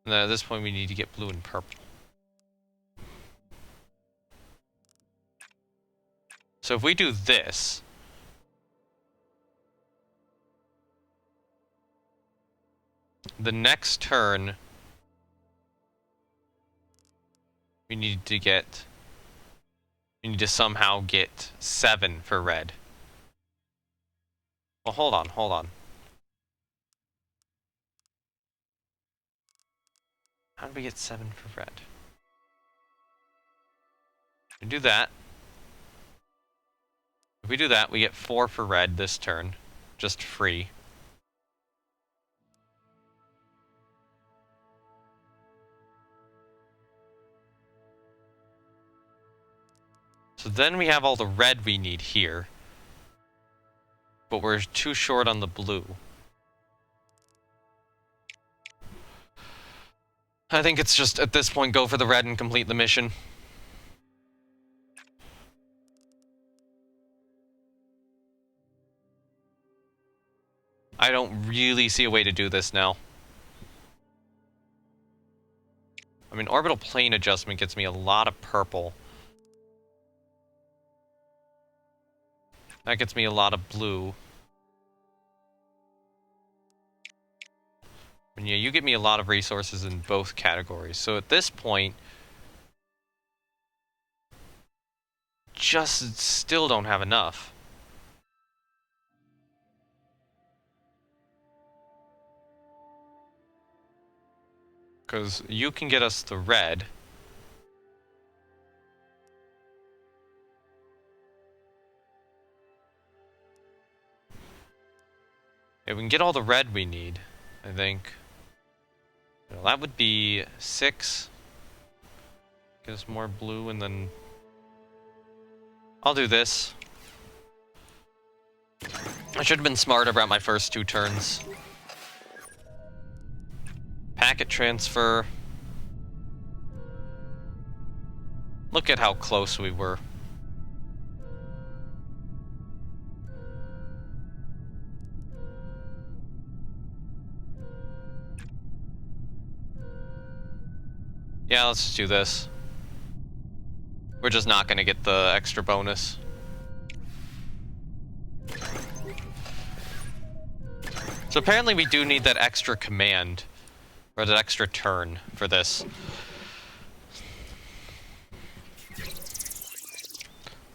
and then at this point, we need to get blue and purple. So if we do this, the next turn, we need to somehow get 7 for red. Well, hold on. How did we get 7 for red? We do that. If we do that, we get 4 for red this turn. Just free. So then we have all the red we need here. But we're too short on the blue. I think it's just, at this point, go for the red and complete the mission. I don't really see a way to do this now. I mean, orbital plane adjustment gets me a lot of purple. That gets me a lot of blue. And yeah, you get me a lot of resources in both categories. So at this point, just still don't have enough. Because you can get us the red. Yeah, we can get all the red we need, I think. Well, that would be 6. Get us more blue, and then I'll do this. I should have been smarter about my first 2 turns. Packet transfer. Look at how close we were. Yeah, let's just do this. We're just not gonna get the extra bonus. So apparently we do need that extra command, or that extra turn for this.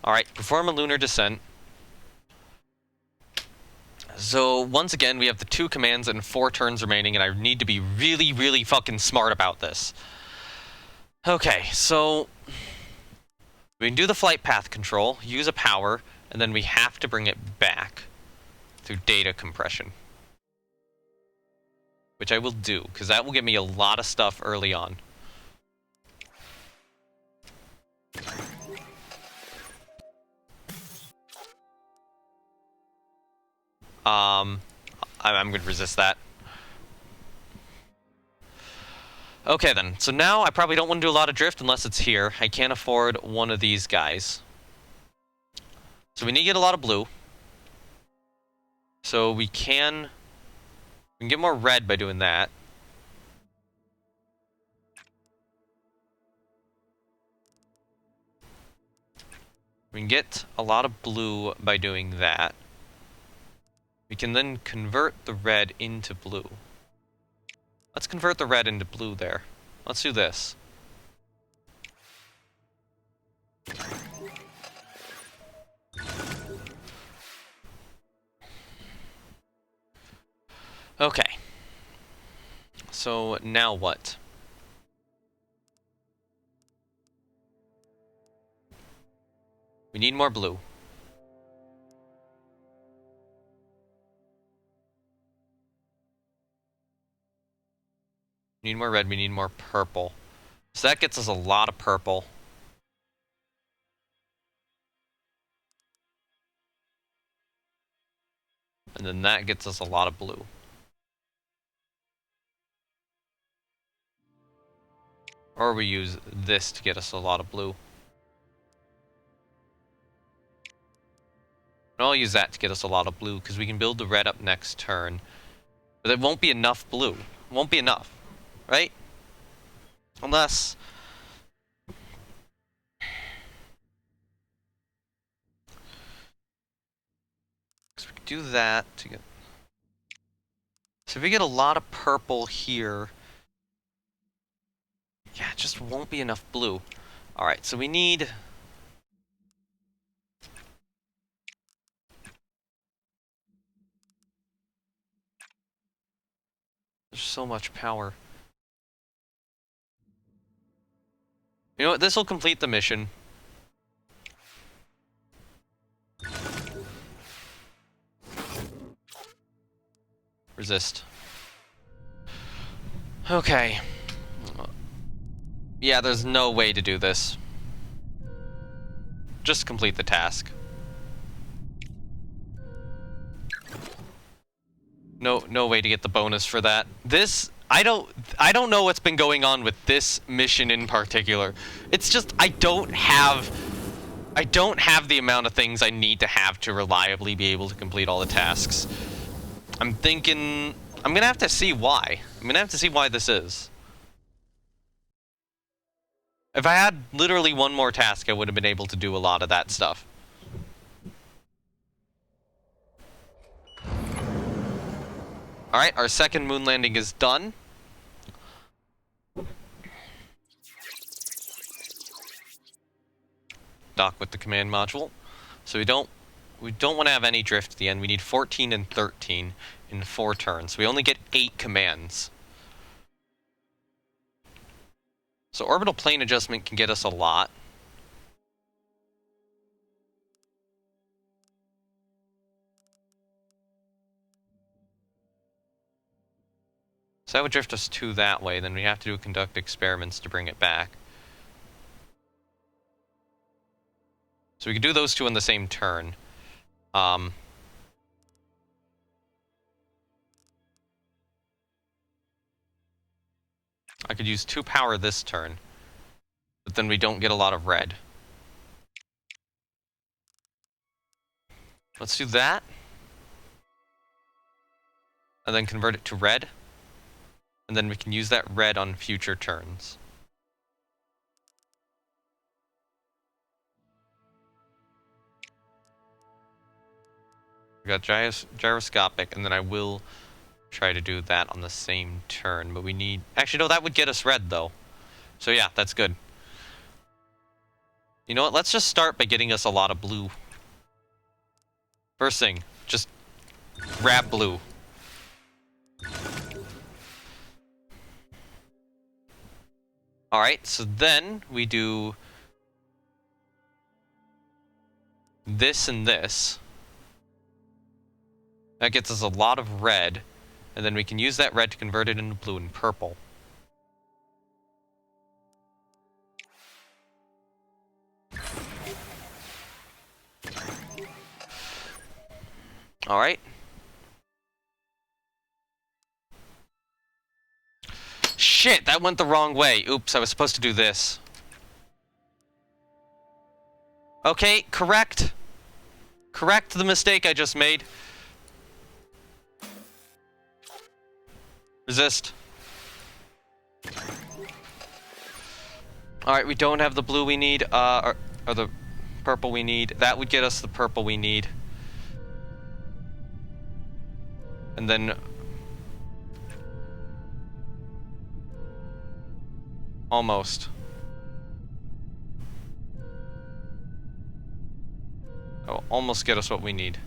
Alright, perform a lunar descent. So once again, we have the 2 commands and 4 turns remaining, and I need to be really, really fucking smart about this. Okay, so we can do the flight path control, use a power, and then we have to bring it back through data compression. Which I will do, because that will give me a lot of stuff early on. I'm going to resist that. Okay then, so now I probably don't want to do a lot of drift unless it's here. I can't afford one of these guys. So we need to get a lot of blue. So we can get more red by doing that. We can get a lot of blue by doing that. We can then convert the red into blue. Let's convert the red into blue there. Let's do this. Okay. So now what? We need more blue. We need more red, we need more purple. So that gets us a lot of purple. And then that gets us a lot of blue. Or we use this to get us a lot of blue. And I'll use that to get us a lot of blue, because we can build the red up next turn. But it won't be enough blue. It won't be enough, right? Unless... So we can do that to get... So if we get a lot of purple here... Yeah, it just won't be enough blue. Alright, so we need... There's so much power. You know what? This will complete the mission. Resist. Okay. Yeah, there's no way to do this. Just complete the task. No way to get the bonus for that. This, I don't know what's been going on with this mission in particular. It's just, I don't have the amount of things I need to have to reliably be able to complete all the tasks. I'm thinking, I'm gonna have to see why. I'm gonna have to see why this is. If I had literally one more task, I would have been able to do a lot of that stuff. Alright, our second moon landing is done. Dock with the command module. So we don't want to have any drift at the end. We need 14 and 13 in 4 turns. We only get 8 commands. So orbital plane adjustment can get us a lot. So that would drift us 2 that way. Then we have to conduct experiments to bring it back. So we could do those 2 in the same turn. I could use 2 power this turn, but then we don't get a lot of red. Let's do that. And then convert it to red. And then we can use that red on future turns. We got gyroscopic, and then I will try to do that on the same turn, but we need... Actually, no, that would get us red, though. So yeah, that's good. You know what? Let's just start by getting us a lot of blue. First thing, just grab blue. Alright, so then we do this and this. That gets us a lot of red, and then we can use that red to convert it into blue and purple. Alright. Shit, that went the wrong way. Oops, I was supposed to do this. Okay, correct. Correct the mistake I just made. Resist. Alright, we don't have the blue we need, or the purple we need. That would get us the purple we need. And then... almost. Oh, almost get us what we need.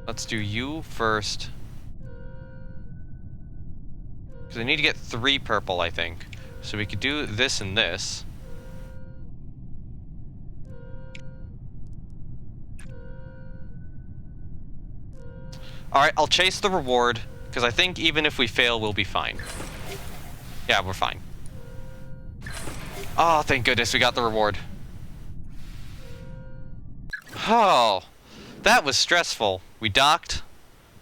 Let's do you first. Because I need to get 3 purple, I think. So we could do this and this. Alright, I'll chase the reward, because I think even if we fail, we'll be fine. Yeah, we're fine. Oh, thank goodness we got the reward. Oh, that was stressful. We docked,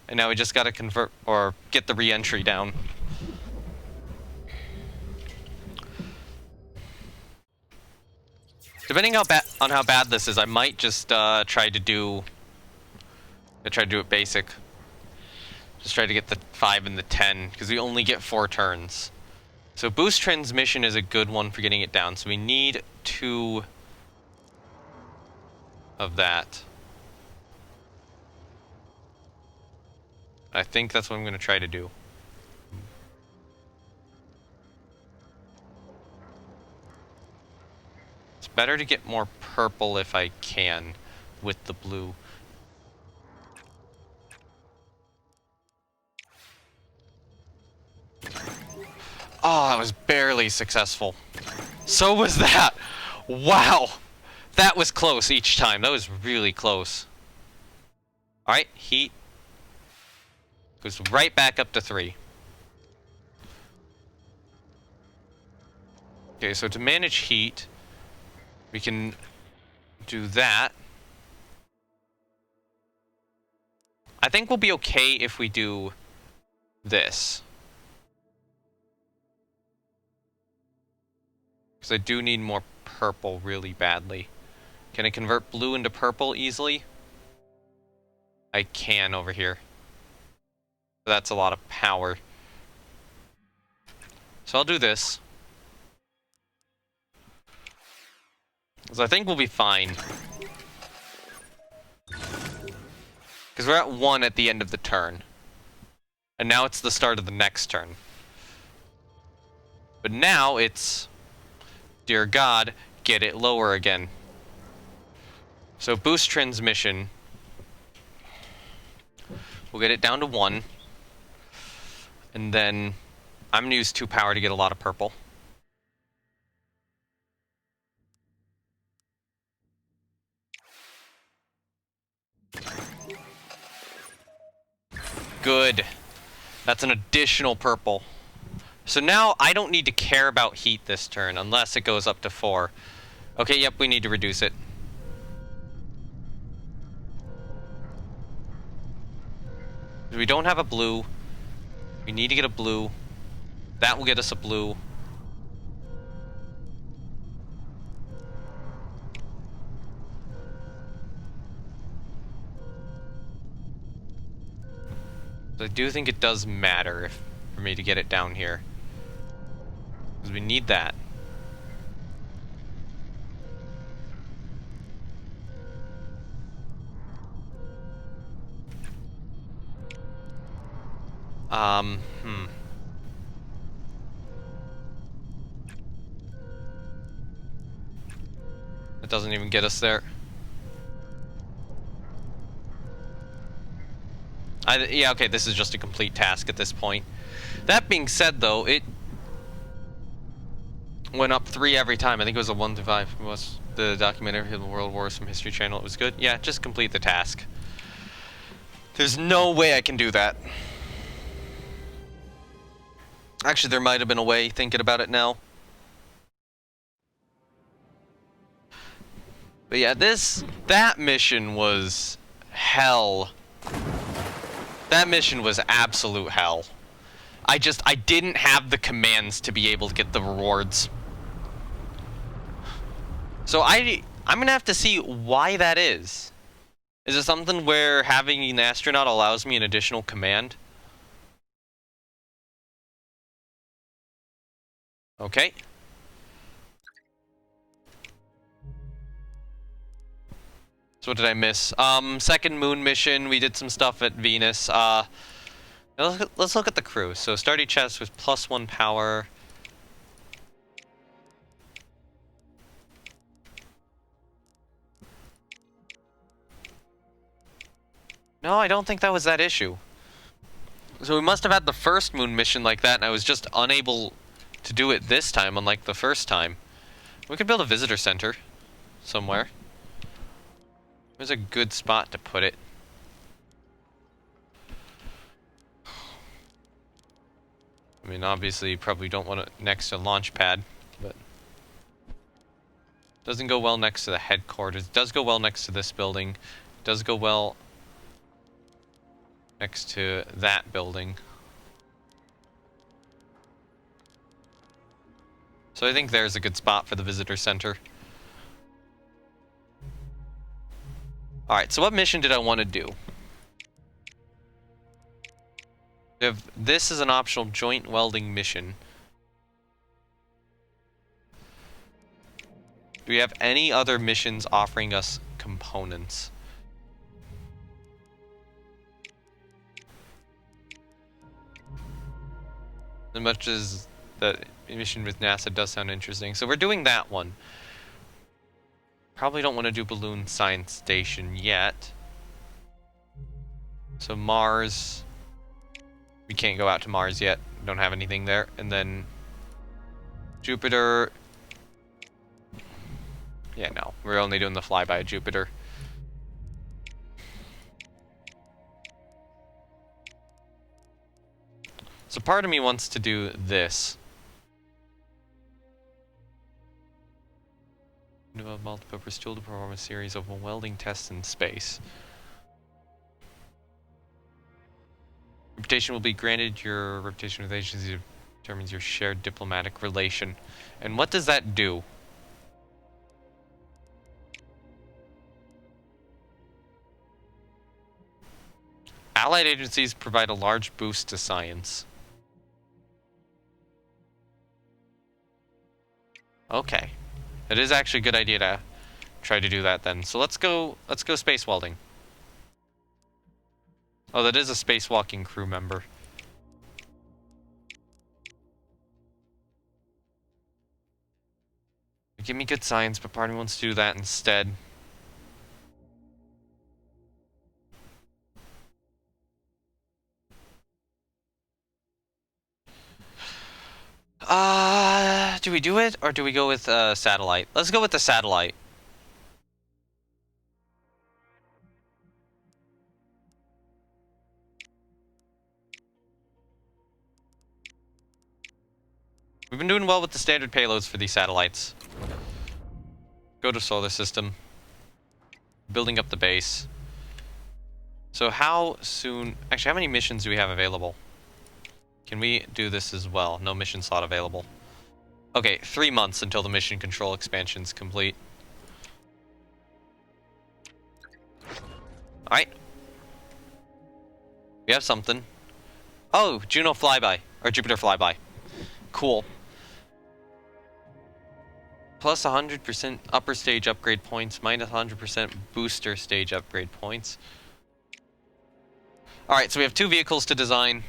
and now we just gotta convert, or get the re-entry down. Depending on how bad this is, I might just try to do it basic. Just try to get the 5 and the 10, because we only get 4 turns. So boost transmission is a good one for getting it down. So we need 2 of that. I think that's what I'm going to try to do. It's better to get more purple if I can with the blue. Oh, that was barely successful. So was that. Wow. That was close each time. That was really close. Alright, heat. Goes right back up to 3. Okay, so to manage heat, we can do that. I think we'll be okay if we do this. Because I do need more purple really badly. Can I convert blue into purple easily? I can over here. That's a lot of power. So I'll do this. Because I think we'll be fine. Because we're at 1 at the end of the turn. And now it's the start of the next turn. But now it's... dear God, get it lower again. So boost transmission. We'll get it down to 1. And then I'm going to use 2 power to get a lot of purple. Good. That's an additional purple. So now I don't need to care about heat this turn unless it goes up to 4. Okay, yep, we need to reduce it. We don't have a blue. We need to get a blue. That will get us a blue. I do think it does matter for me to get it down here. Because we need that. It doesn't even get us there. Yeah, okay, this is just a complete task at this point. That being said, though, it went up 3 every time. I think it was a 1 to 5. It was the documentary of the World Wars from History Channel. It was good. Yeah, just complete the task. There's no way I can do that. Actually, there might have been a way, thinking about it now. But yeah, that mission was hell. That mission was absolute hell. I didn't have the commands to be able to get the rewards. So I'm gonna have to see why that is. Is it something where having an astronaut allows me an additional command? Okay. So what did I miss? Second moon mission, we did some stuff at Venus. Let's look at the crew. So Stardy Chest with +1 power. No, I don't think that was that issue. So we must have had the first moon mission like that, and I was just unable to do it this time, unlike the first time. We could build a visitor center somewhere. There's a good spot to put it. I mean, obviously, you probably don't want it next to launch pad, but doesn't go well next to the headquarters. It does go well next to this building. It does go well next to that building. So I think there's a good spot for the visitor center. Alright, so what mission did I want to do? This is an optional joint welding mission. Do we have any other missions offering us components? As much as the mission with NASA does sound interesting. So we're doing that one. Probably don't want to do Balloon Science Station yet. So Mars. We can't go out to Mars yet. Don't have anything there. And then Jupiter. Yeah, no. We're only doing the flyby of Jupiter. So part of me wants to do this. Develop multi-purpose tool to perform a series of welding tests in space. Reputation will be granted. Your reputation with agency determines your shared diplomatic relation. And what does that do? Allied agencies provide a large boost to science. Okay. It is actually a good idea to try to do that then. So let's go space welding. Oh, that is a spacewalking crew member. Give me good science, but part of me wants to do that instead. Do we do it, or do we go with satellite? Let's go with the satellite. We've been doing well with the standard payloads for these satellites. Go to solar system. Building up the base. So how soon... Actually, how many missions do we have available? Can we do this as well? No mission slot available. Okay, 3 months until the mission control expansion's complete. Alright. We have something. Oh, Juno flyby. Or Jupiter flyby. Cool. Plus 100% upper stage upgrade points, minus 100% booster stage upgrade points. Alright, so we have 2 vehicles to design.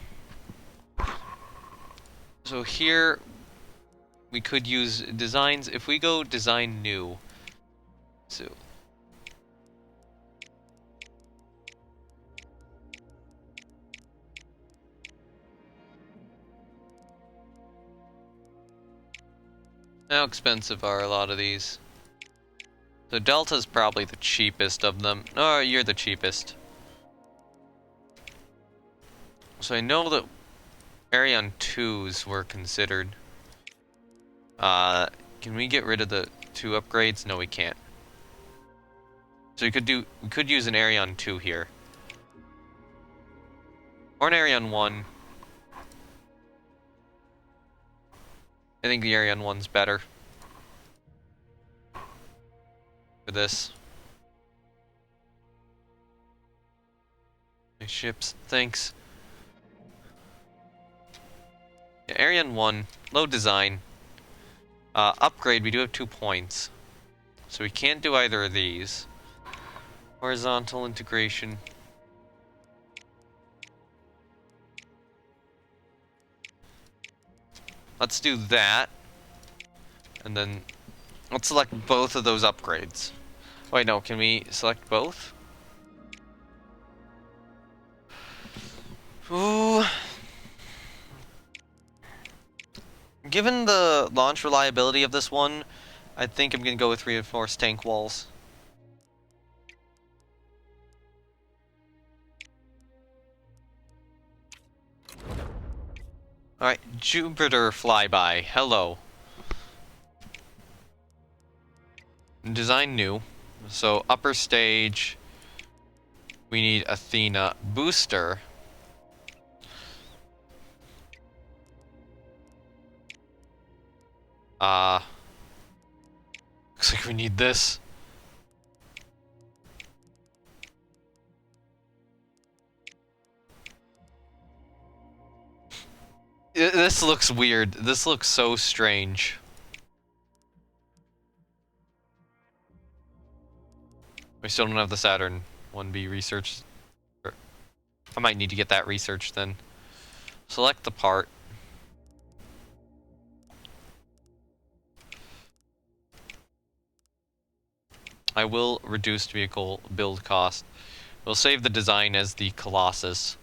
So here, we could use designs. If we go design new, so how expensive are a lot of these? So Delta's probably the cheapest of them. Oh, you're the cheapest. So I know that Arion 2s were considered. Can we get rid of the 2 upgrades? No, we can't. So we could use an Arion 2 here. Or an Arion 1. I think the Arion 1's better. For this. My ships, thanks. Yeah, Arion 1, low design. Upgrade, we do have 2 points. So we can't do either of these. Horizontal integration. Let's do that. And then let's select both of those upgrades. Wait, no, can we select both? Ooh. Given the launch reliability of this one, I think I'm gonna go with reinforced tank walls. Alright, Jupiter flyby. Hello. Design new. So upper stage, we need Athena booster. Looks like we need this. This looks weird. This looks so strange. We still don't have the Saturn 1B research. I might need to get that research then. Select the part. I will reduce vehicle build cost. We'll save the design as the Colossus.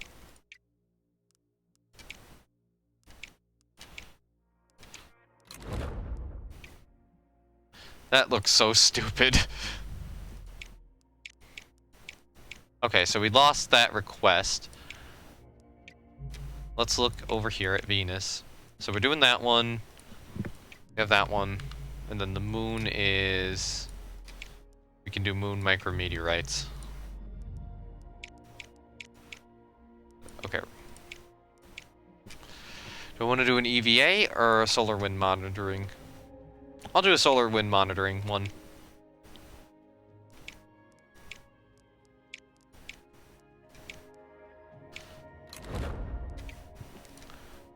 That looks so stupid. Okay, so we lost that request. Let's look over here at Venus. So we're doing that one. We have that one. And then the moon is... We can do moon micrometeorites. Okay. Do I want to do an EVA or a solar wind monitoring? I'll do a solar wind monitoring one.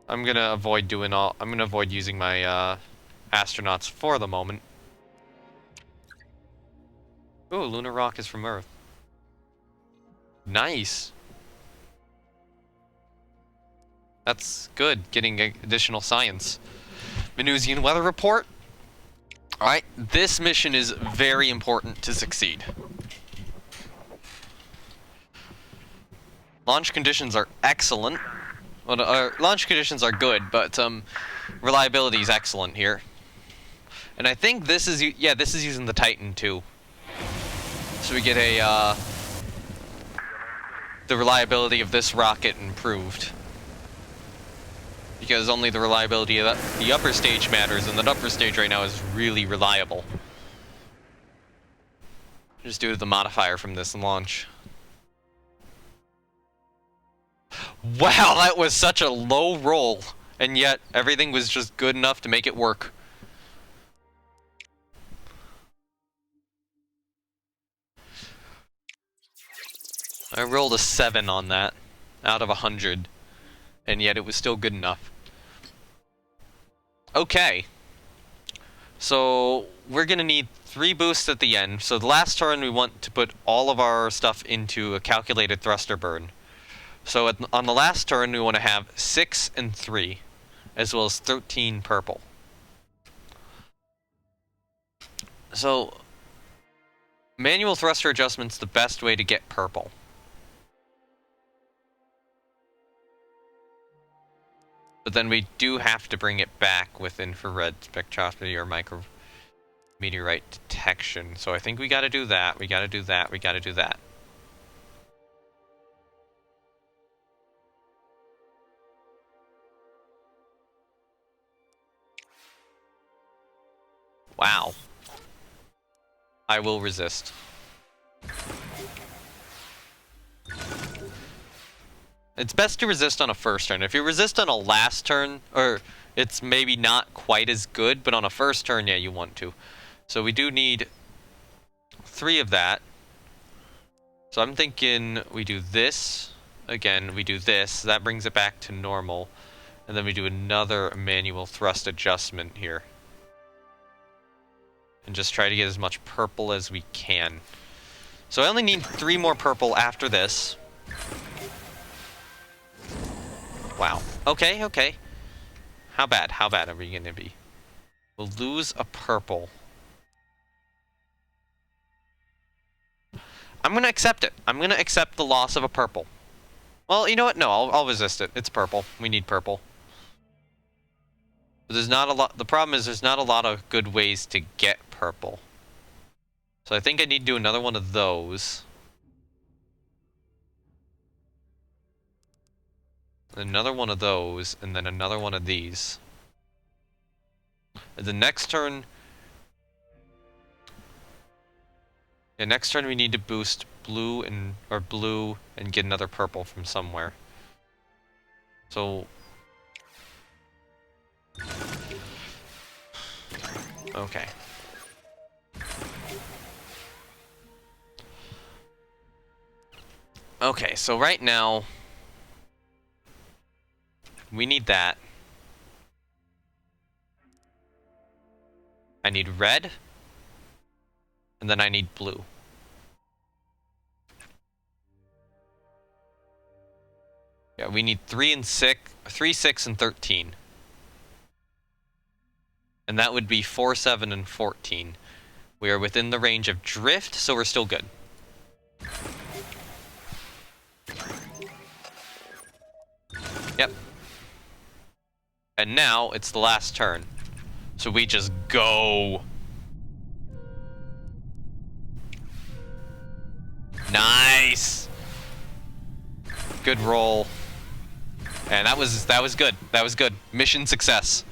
I'm gonna avoid using my astronauts for the moment. Ooh, lunar rock is from Earth. Nice. That's good, getting additional science. Venusian weather report. Alright, this mission is very important to succeed. Launch conditions are excellent. Well, launch conditions are good, but reliability is excellent here. And I think this is, yeah, this is using the Titan too. So we get a, the reliability of this rocket improved. Because only the reliability of the upper stage matters, and the upper stage right now is really reliable. Just due to the modifier from this launch. Wow, that was such a low roll, and yet everything was just good enough to make it work. I rolled a 7 on that, out of 100. and yet it was still good enough. Okay. So we're gonna need 3 boosts at the end. So the last turn we want to put all of our stuff into a calculated thruster burn. So on the last turn we want to have 6 and 3, as well as 13 purple. So manual thruster adjustment's the best way to get purple. But then we do have to bring it back with infrared spectroscopy or micrometeorite detection. So I think we gotta do that, we gotta do that, we gotta do that. Wow. I will resist. It's best to resist on a first turn. If you resist on a last turn, or it's maybe not quite as good, but on a first turn, yeah, you want to. So we do need 3 of that. So I'm thinking we do this. Again, we do this. That brings it back to normal. And then we do another manual thrust adjustment here. And just try to get as much purple as we can. So I only need 3 more purple after this. Wow. Okay, okay. How bad are we gonna be? We'll lose a purple. I'm gonna accept it. I'm gonna accept the loss of a purple. Well, you know what? No, I'll resist it. It's purple. We need purple. But there's not a lot. The problem is there's not a lot of good ways to get purple. So I think I need to do another one of those. Another one of those, and then another one of these. And the next turn... Yeah, next turn we need to boost blue and get another purple from somewhere. So... Okay. Okay, so right now... we need that. I need red. And then I need blue. Yeah, we need 3, 6, and 13. And that would be 4, 7, and 14. We are within the range of drift, so we're still good. Yep. And now it's the last turn. So we just go. Nice. Good roll. And that was good. That was good. Mission success.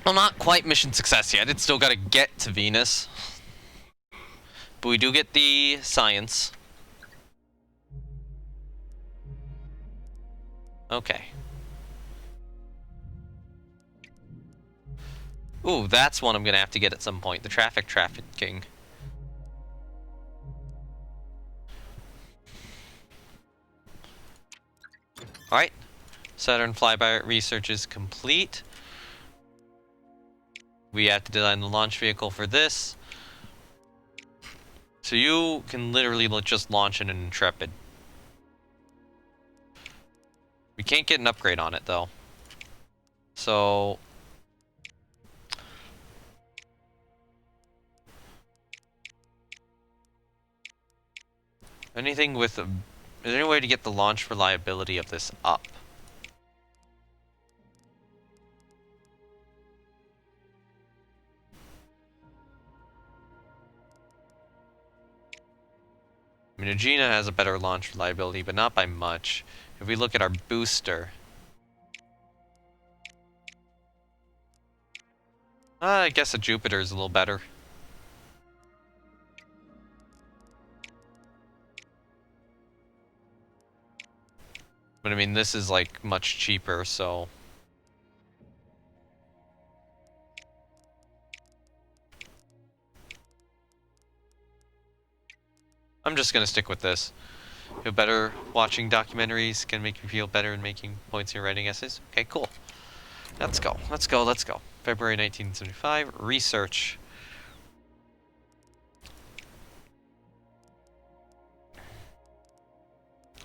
Well, not quite mission success yet. It's still got to get to Venus. But we do get the science. Okay. Ooh, that's one I'm gonna have to get at some point. The trafficking. Alright. Saturn flyby research is complete. We have to design the launch vehicle for this. So you can literally just launch an Intrepid. We can't get an upgrade on it, though. So... anything with... is there any way to get the launch reliability of this up? I mean, Agena has a better launch reliability, but not by much. If we look at our booster... I guess a Jupiter is a little better. But I mean, this is like much cheaper, so... I'm just gonna stick with this. Feel better watching documentaries can make you feel better in making points in your writing essays. Okay, cool. Let's go. Let's go. Let's go. February 1975. Research.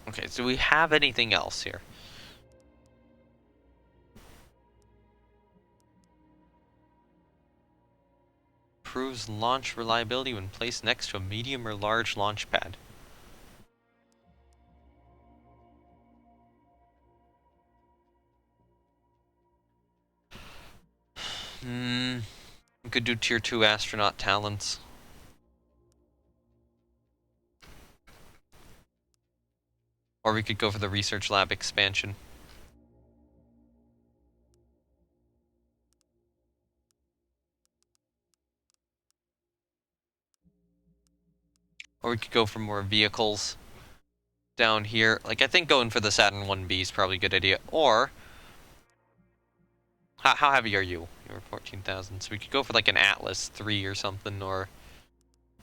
Okay, so we have anything else here? Improves launch reliability when placed next to a medium or large launch pad. We could do tier 2 astronaut talents. Or we could go for the research lab expansion. Or we could go for more vehicles down here. Like, I think going for the Saturn 1B is probably a good idea. Or, how heavy are you? You're 14,000. So we could go for like an Atlas 3 or something, or...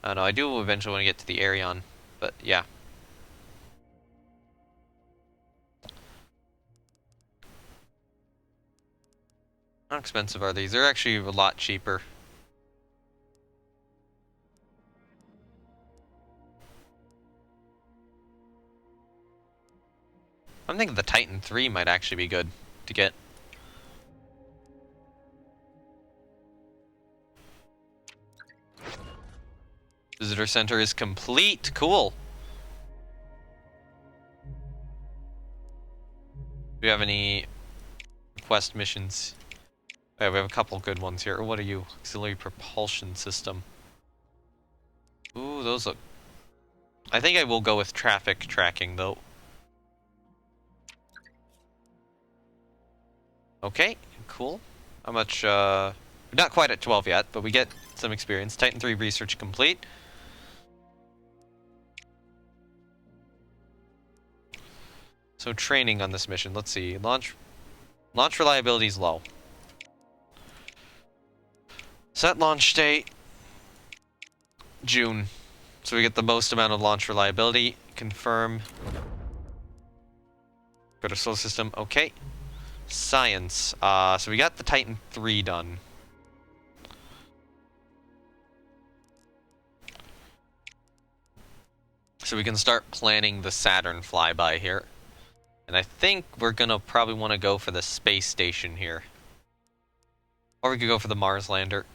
I don't know, I do eventually want to get to the Arion. But, yeah. How expensive are these? They're actually a lot cheaper. I'm thinking the Titan 3 might actually be good to get. Visitor center is complete. Cool. Do we have any quest missions? Yeah, we have a couple good ones here. What are you? Auxiliary propulsion system. Ooh, those look... I think I will go with traffic tracking, though. Okay, cool. How much, we're not quite at 12 yet, but we get some experience. Titan 3 research complete. So training on this mission. Let's see. Launch reliability is low. Set launch date June. So we get the most amount of launch reliability. Confirm. Go to solar system. Okay. Science. So we got the Titan 3 done. So we can start planning the Saturn flyby here. And I think we're gonna probably want to go for the space station here. Or we could go for the Mars lander.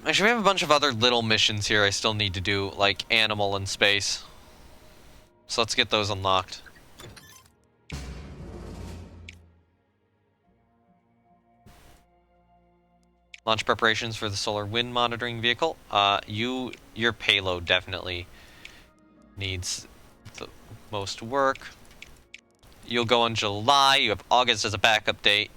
Actually, we have a bunch of other little missions here I still need to do, like animal in space. So let's get those unlocked. Launch preparations for the solar wind monitoring vehicle. Your payload definitely needs the most work. You'll go in July. You have August as a backup date.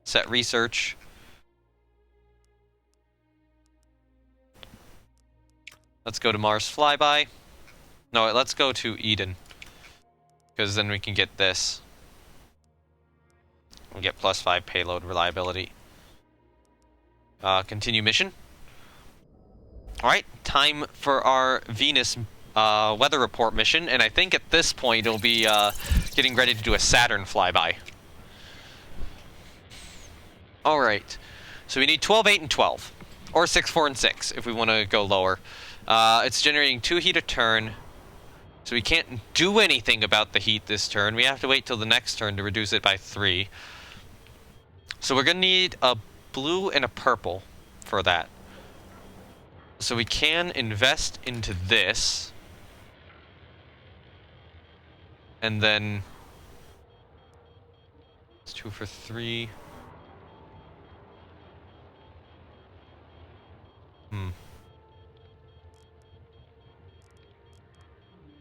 Set research. Let's go to Mars flyby. No, let's go to Eden. Because then we can get this. We'll get +5 payload reliability. Continue mission. Alright, time for our Venus weather report mission. And I think at this point it'll be getting ready to do a Saturn flyby. Alright, so we need 12, 8, and 12. Or 6, 4, and 6 if we want to go lower. It's generating 2 heat a turn. So we can't do anything about the heat this turn. We have to wait till the next turn to reduce it by 3. So we're going to need a blue and a purple for that. So we can invest into this. And then... it's 2 for 3.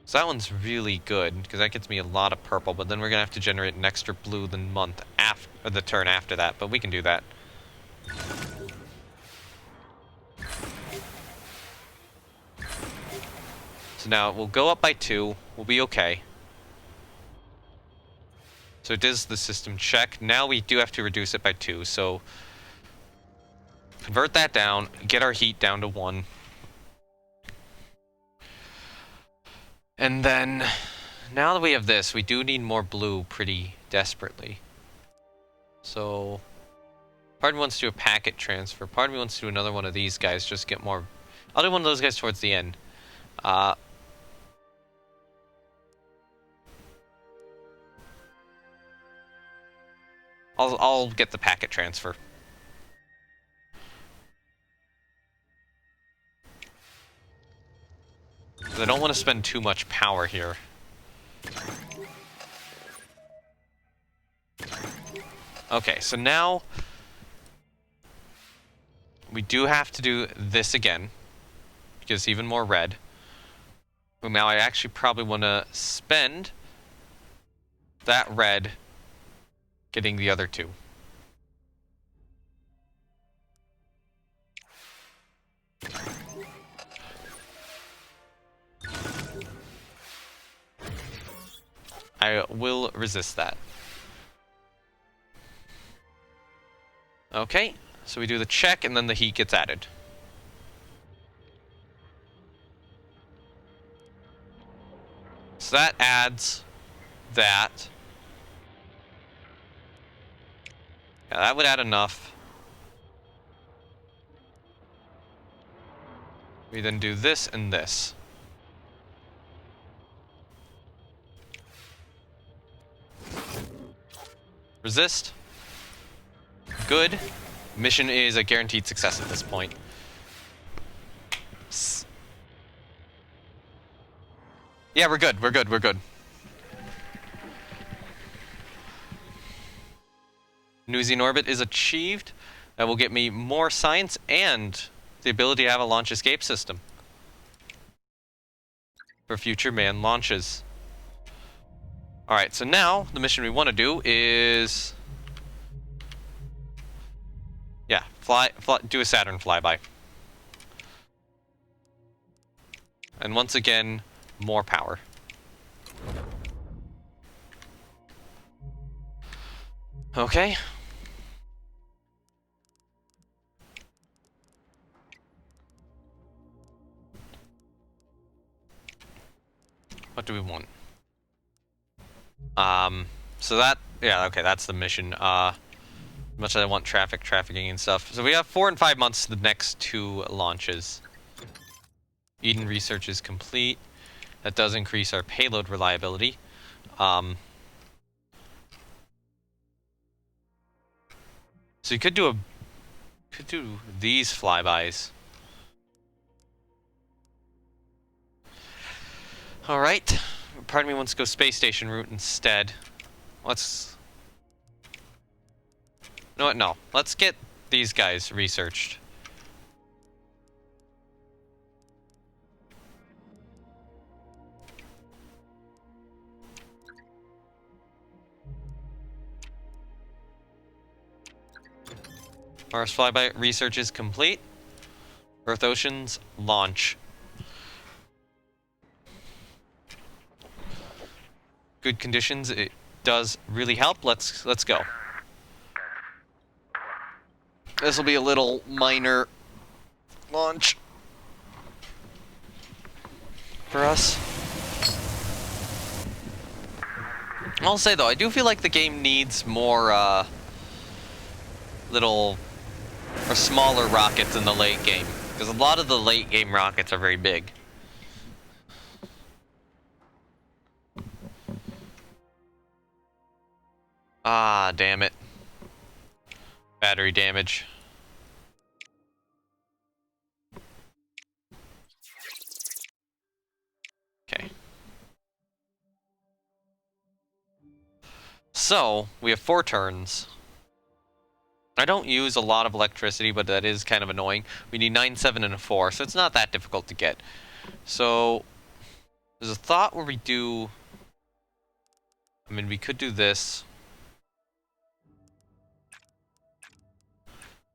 So that one's really good, because that gets me a lot of purple, but then we're going to have to generate an extra blue the month after, or the turn after that, but we can do that. So now we'll go up by 2, we'll be okay. So it is the system check. Now we do have to reduce it by 2, so convert that down, get our heat down to 1. And then, now that we have this, we do need more blue pretty desperately. So, part of me wants to do a packet transfer. Part of me wants to do another one of these guys, just get more. I'll do one of those guys towards the end. I'll get the packet transfer. I don't want to spend too much power here. Okay, so now we do have to do this again, because even more red. Well, now I actually probably want to spend that red getting the other 2. I will resist that. Okay, so we do the check and then the heat gets added. So that adds that. Yeah, that would add enough. We then do this and this. Resist. Good. Mission is a guaranteed success at this point. Yeah, we're good. We're good. We're good. Newsian orbit is achieved. That will get me more science and the ability to have a launch escape system for future manned launches. Alright, so now the mission we want to do is... yeah, do a Saturn flyby. And once again, more power. Okay. What do we want? So that, yeah, okay, that's the mission. Much as I want trafficking and stuff. So we have 4 and 5 months to the next 2 launches. Eden research is complete. That does increase our payload reliability. So you could do these flybys. All right. Part of me wants to go space station route instead. Let's... you know what? No. Let's get these guys researched. Mars flyby research is complete. Earth Oceans launch. Good conditions. It does really help. Let's go. This will be a little minor launch for us. I'll say though, I do feel like the game needs more little or smaller rockets in the late game, because a lot of the late game rockets are very big. Ah, damn it. Battery damage. Okay. So, we have 4 turns. I don't use a lot of electricity, but that is kind of annoying. We need 9, 7, and a 4, so it's not that difficult to get. So, there's a thought where we do... I mean, we could do this.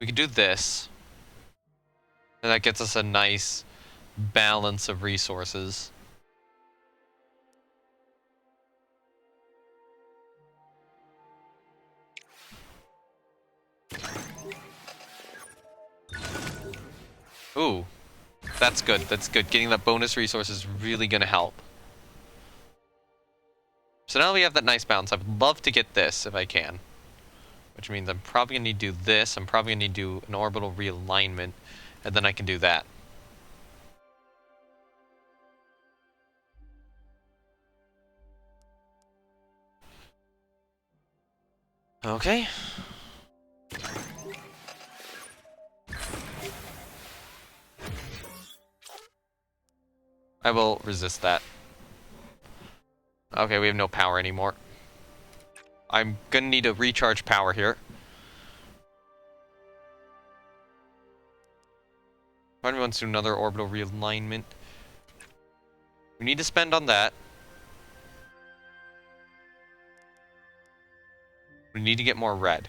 We could do this. And that gets us a nice balance of resources. Ooh, that's good. That's good. Getting that bonus resource is really gonna help. So now we have that nice balance. I would love to get this if I can. Which means I'm probably gonna need to do this. I'm probably gonna need to do an orbital realignment. And then I can do that. Okay. I will resist that. Okay, we have no power anymore. I'm gonna need to recharge power here. Probably wants to do another orbital realignment. We need to spend on that. We need to get more red.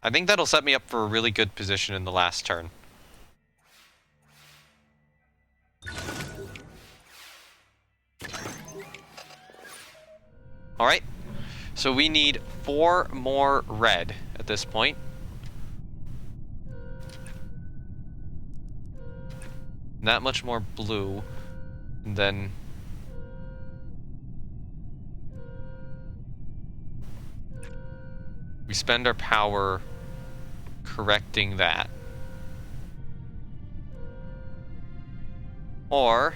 I think that'll set me up for a really good position in the last turn. Alright, so we need 4 more red at this point. That much more blue, and then we spend our power correcting that. Or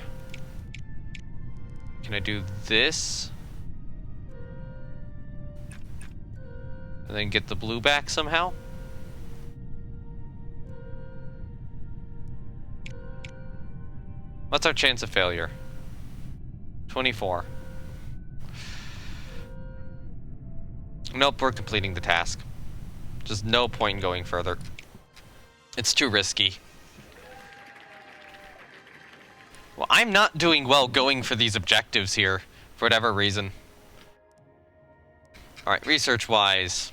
can I do this? And then get the blue back somehow? What's our chance of failure? 24. Nope, we're completing the task. Just no point in going further. It's too risky. Well, I'm not doing well going for these objectives here, for whatever reason. Alright, research-wise.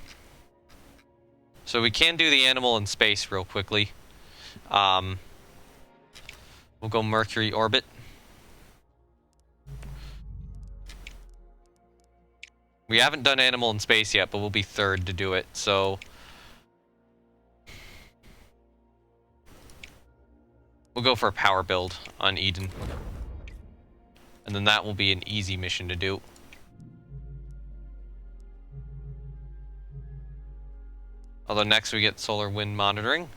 So we can do the animal in space real quickly. We'll go Mercury orbit. We haven't done animal in space yet, but we'll be third to do it, so... we'll go for a power build on Eden. And then that will be an easy mission to do. Although next we get solar wind monitoring.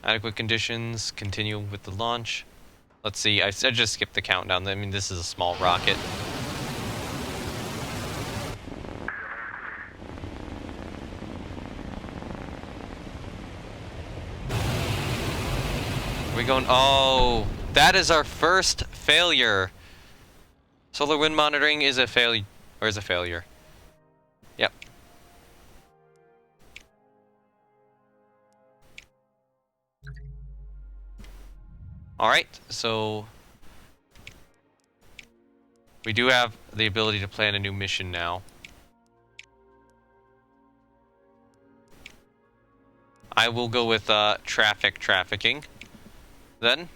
Adequate conditions, continue with the launch. Let's see, I just skipped the countdown. I mean, this is a small rocket. Are we going? Oh, that is our first failure. Solar wind monitoring is a failure, or is a failure. Yep. Alright, so we do have the ability to plan a new mission now. I will go with trafficking. Then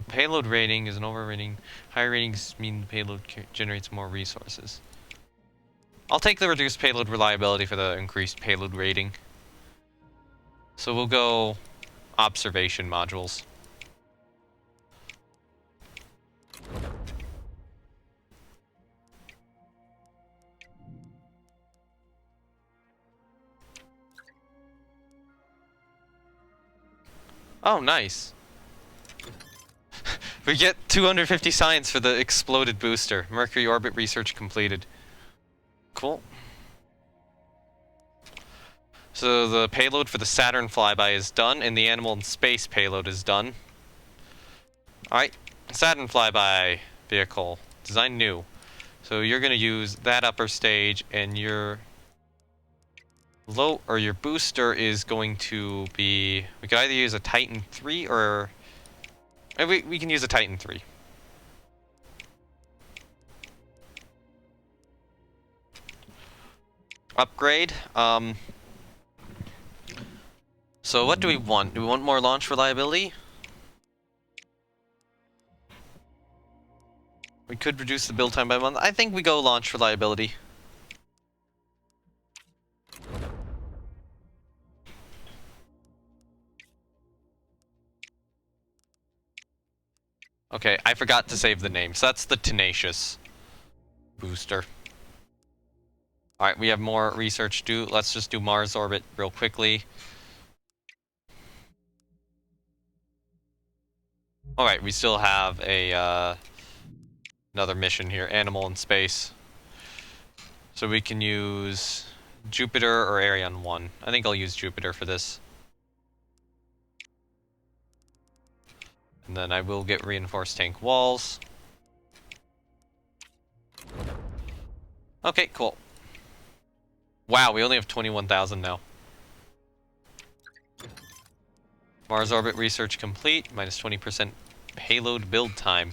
payload rating is an overrating. Higher ratings mean the payload generates more resources. I'll take the reduced payload reliability for the increased payload rating. So we'll go observation modules. Oh, nice. We get 250 science for the exploded booster. Mercury orbit research completed. Cool. So the payload for the Saturn flyby is done, and the animal in space payload is done. Alright, Saturn flyby vehicle. Design new. So you're going to use that upper stage, and your your booster is going to be... we could either use a Titan 3 or... we can use a Titan 3. upgrade. So what do we want? Do we want more launch reliability? We could reduce the build time by a month. I think we go launch reliability. Okay, I forgot to save the name. So that's the Tenacious booster. Alright, we have more research to do. Let's just do Mars orbit real quickly. Alright, we still have a another mission here, Animal in Space. So we can use Jupiter or Ariane 1. I think I'll use Jupiter for this. And then I will get reinforced tank walls. Okay, cool. Wow, we only have 21,000 now. Mars orbit research complete, minus 20% payload build time.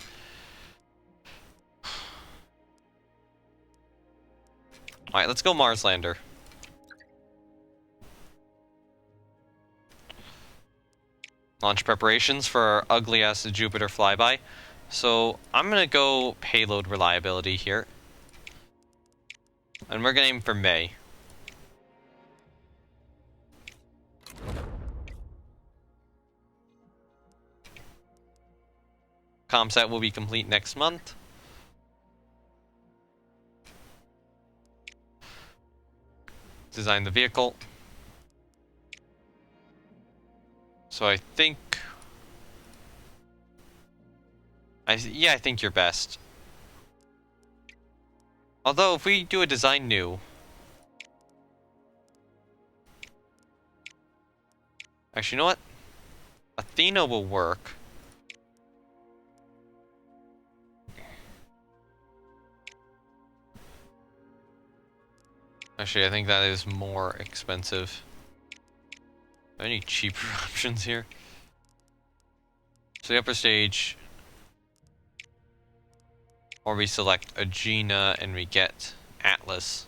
Alright, let's go Mars lander. Launch preparations for our ugly-ass Jupiter flyby. So, I'm gonna go payload reliability here. And we're gonna aim for May. Comsat will be complete next month. Design the vehicle. So I think... yeah, I think you're best. Although, if we do a design new... Actually, you know what? Athena will work. Actually, I think that is more expensive. Are there any cheaper options here? So the upper stage... Or we select Aegina and we get Atlas.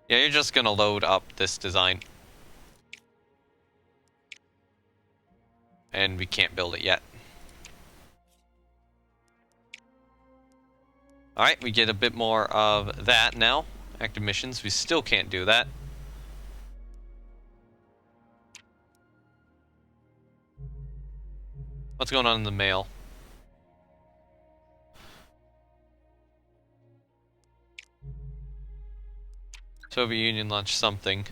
Yeah, you're just gonna load up this design. And we can't build it yet. Alright, we get a bit more of that now. Active missions, we still can't do that. What's going on in the mail? Soviet Union launched something.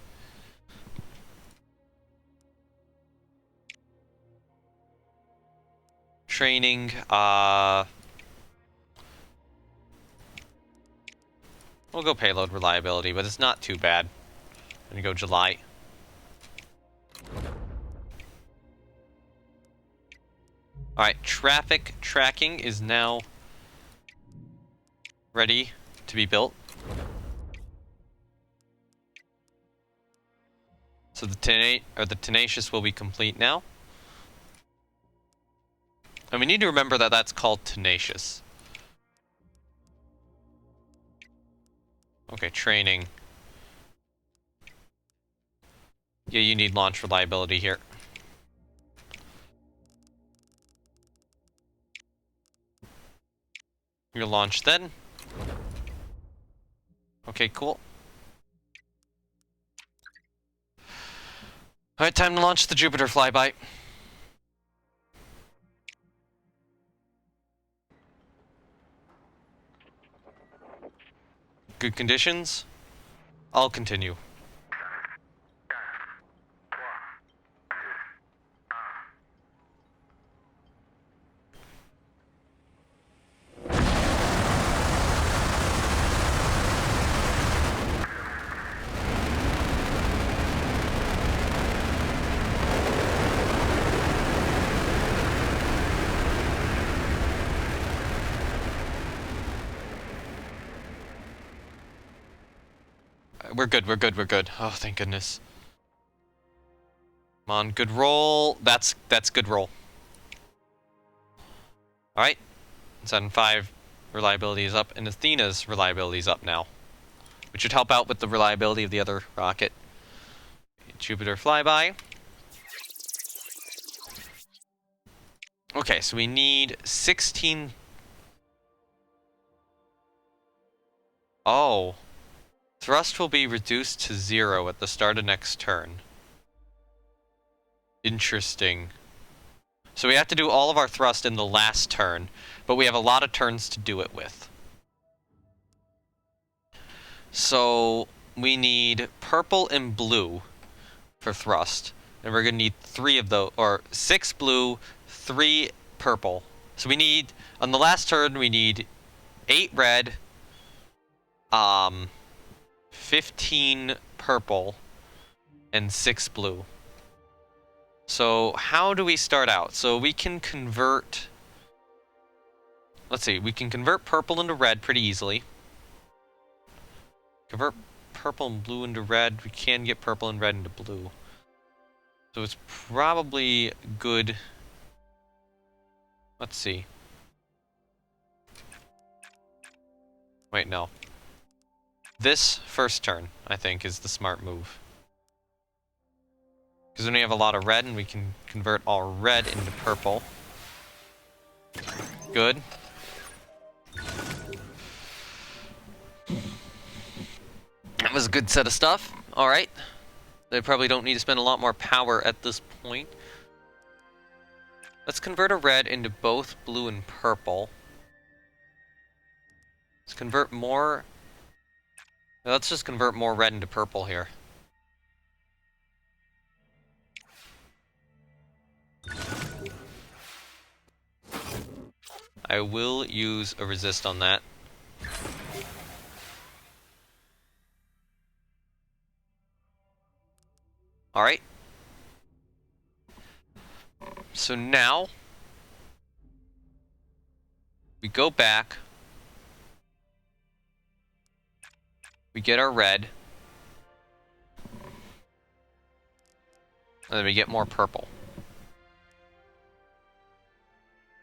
Training, we'll go payload reliability, but it's not too bad. I'm gonna go July. Alright, traffic tracking is now ready to be built. So the Tenacious will be complete now. And we need to remember that that's called Tenacious. Okay, training. Yeah, you need launch reliability here. You'll launch then. Okay, cool. Alright, time to launch the Jupiter flyby. Good conditions. I'll continue. we're good, we're good, we're good. Oh, thank goodness. Come on, good roll. That's good roll. Alright. Saturn 5 reliability is up, and Athena's reliability is up now. Which should help out with the reliability of the other rocket. Jupiter flyby. Okay, so we need 16... Oh. Thrust will be reduced to 0 at the start of next turn. Interesting. So we have to do all of our thrust in the last turn, but we have a lot of turns to do it with. So we need purple and blue for thrust, and we're gonna need 3 of those, or 6 blue, 3 purple. So we need, on the last turn, we need 8 red, 15 purple, and 6 blue. So how do we start out? So we can convert... Let's see, we can convert purple into red pretty easily. Convert purple and blue into red. We can get purple and red into blue. So it's probably good... Let's see. Wait, no. This first turn, I think, is the smart move. Because then we have a lot of red, and we can convert all red into purple. Good. That was a good set of stuff. Alright. They probably don't need to spend a lot more power at this point. Let's convert a red into both blue and purple. Let's convert more... Let's just convert more red into purple here. I will use a resist on that. Alright. So now, we go back. We get our red. And then we get more purple.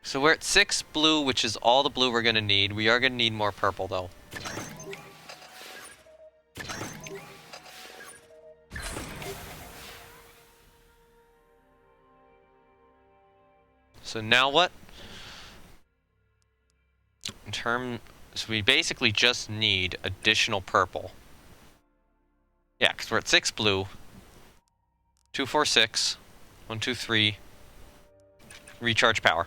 So we're at 6 blue, which is all the blue we're going to need. We are going to need more purple, though. So now what? So we basically just need additional purple. Yeah, because we're at 6 blue. 2, 4, 6. 1, 2, 3. Recharge power.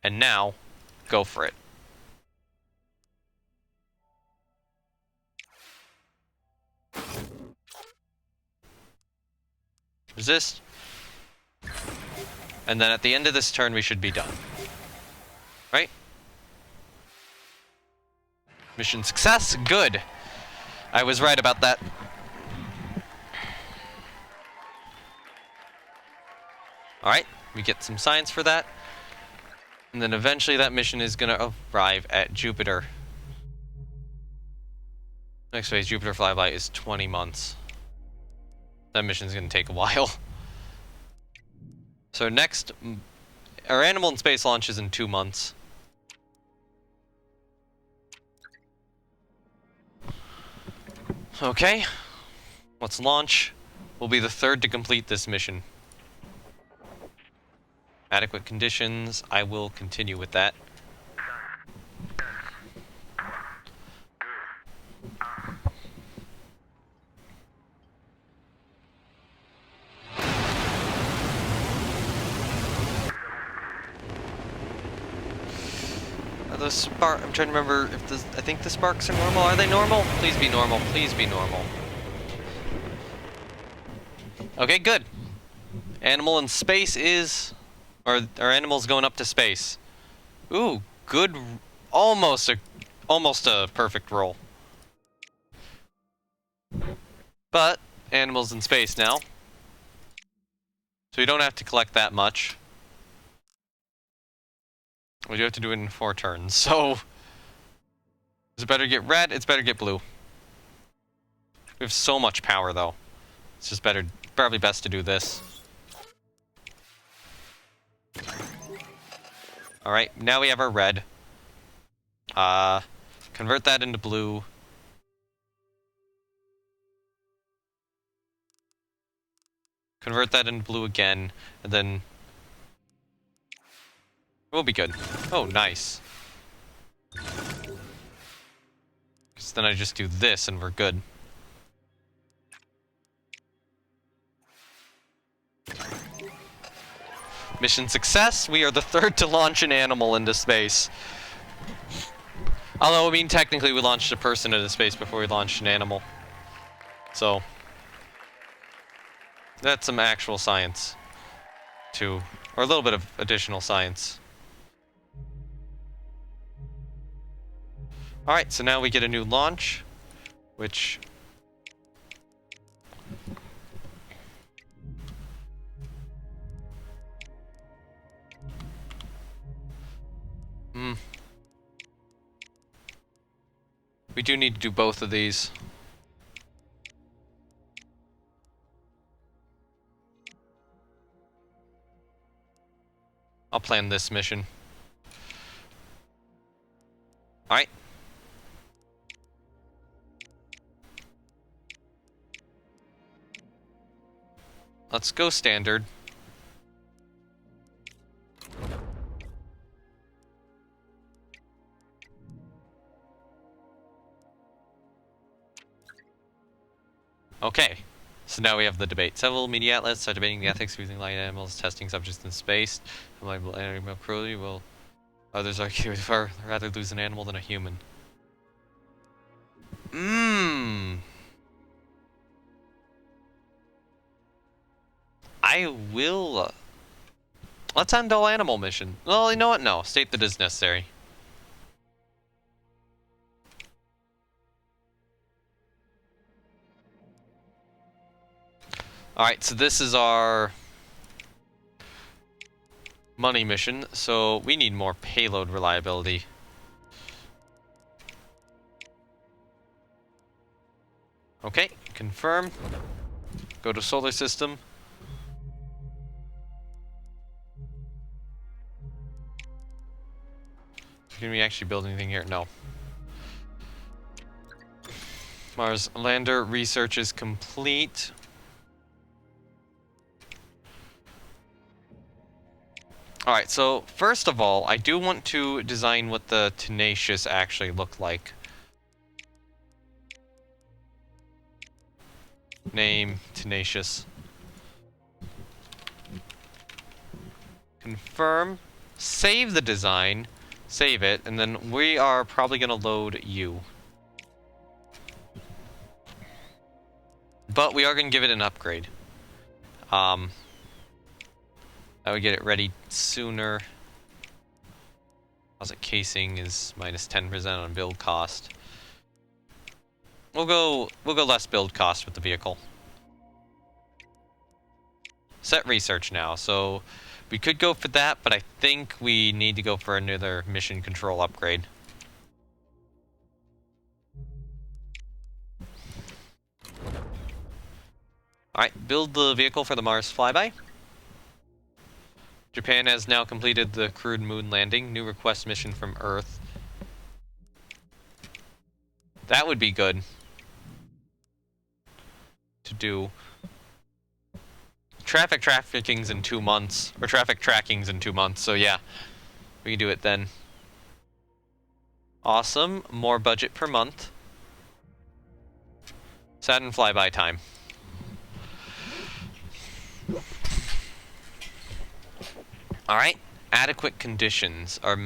And now, go for it. Resist. And then at the end of this turn, we should be done. Right? Mission success. Good. I was right about that. Alright, we get some science for that. And then eventually that mission is going to arrive at Jupiter. Next phase, Jupiter flyby is 20 months. That mission is going to take a while. So next, our Animal in Space launch is in 2 months. Okay, let's launch. We'll be the 3rd to complete this mission. Adequate conditions, I will continue with that. The spark, I'm trying to remember if the, I think the sparks are normal. Are they normal? Please be normal. Please be normal. Okay, good. Animal in space is, or our animal's going up to space. Ooh, good. Almost a perfect roll. But animals in space now. So you don't have to collect that much. We do have to do it in 4 turns, so... Is it better to get red? It's better to get blue. We have so much power, though. It's just better, probably best to do this. Alright, now we have our red. Convert that into blue. Convert that into blue again, and then... We'll be good. Oh, nice. Because then I just do this and we're good. Mission success! We are the 3rd to launch an animal into space. Although, I mean, technically we launched a person into space before we launched an animal. So... That's some actual science. Too. Or a little bit of additional science. Alright, so now we get a new launch, which... We do need to do both of these. I'll plan this mission. Alright. Let's go standard. Okay, so now we have the debate. Several media outlets are debating the ethics of using light animals testing subjects in space. Unlike animal cruelty, well, others argue we'd far rather lose an animal than a human. I will... Let's end all animal mission. Well, you know what? No. State that is necessary. Alright, so this is our... money mission, so we need more payload reliability. Okay, confirm. Go to solar system. Can we actually build anything here? No. Mars lander research is complete. Alright, so first of all, I do want to design what the Tenacious actually look like. Name, Tenacious. Confirm. Save the design. Save it, and then we are probably going to load you. But we are going to give it an upgrade. That would get it ready sooner. Composite casing is minus 10% on build cost. We'll go less build cost with the vehicle. Set research now, so we could go for that, but I think we need to go for another mission control upgrade. Alright, build the vehicle for the Mars flyby. Japan has now completed the crewed moon landing. New request mission from Earth. That would be good to do. Traffic tracking's in 2 months. Or traffic tracking's in 2 months, so yeah. We can do it then. Awesome. More budget per month. Saturn flyby time. Alright. Adequate conditions are...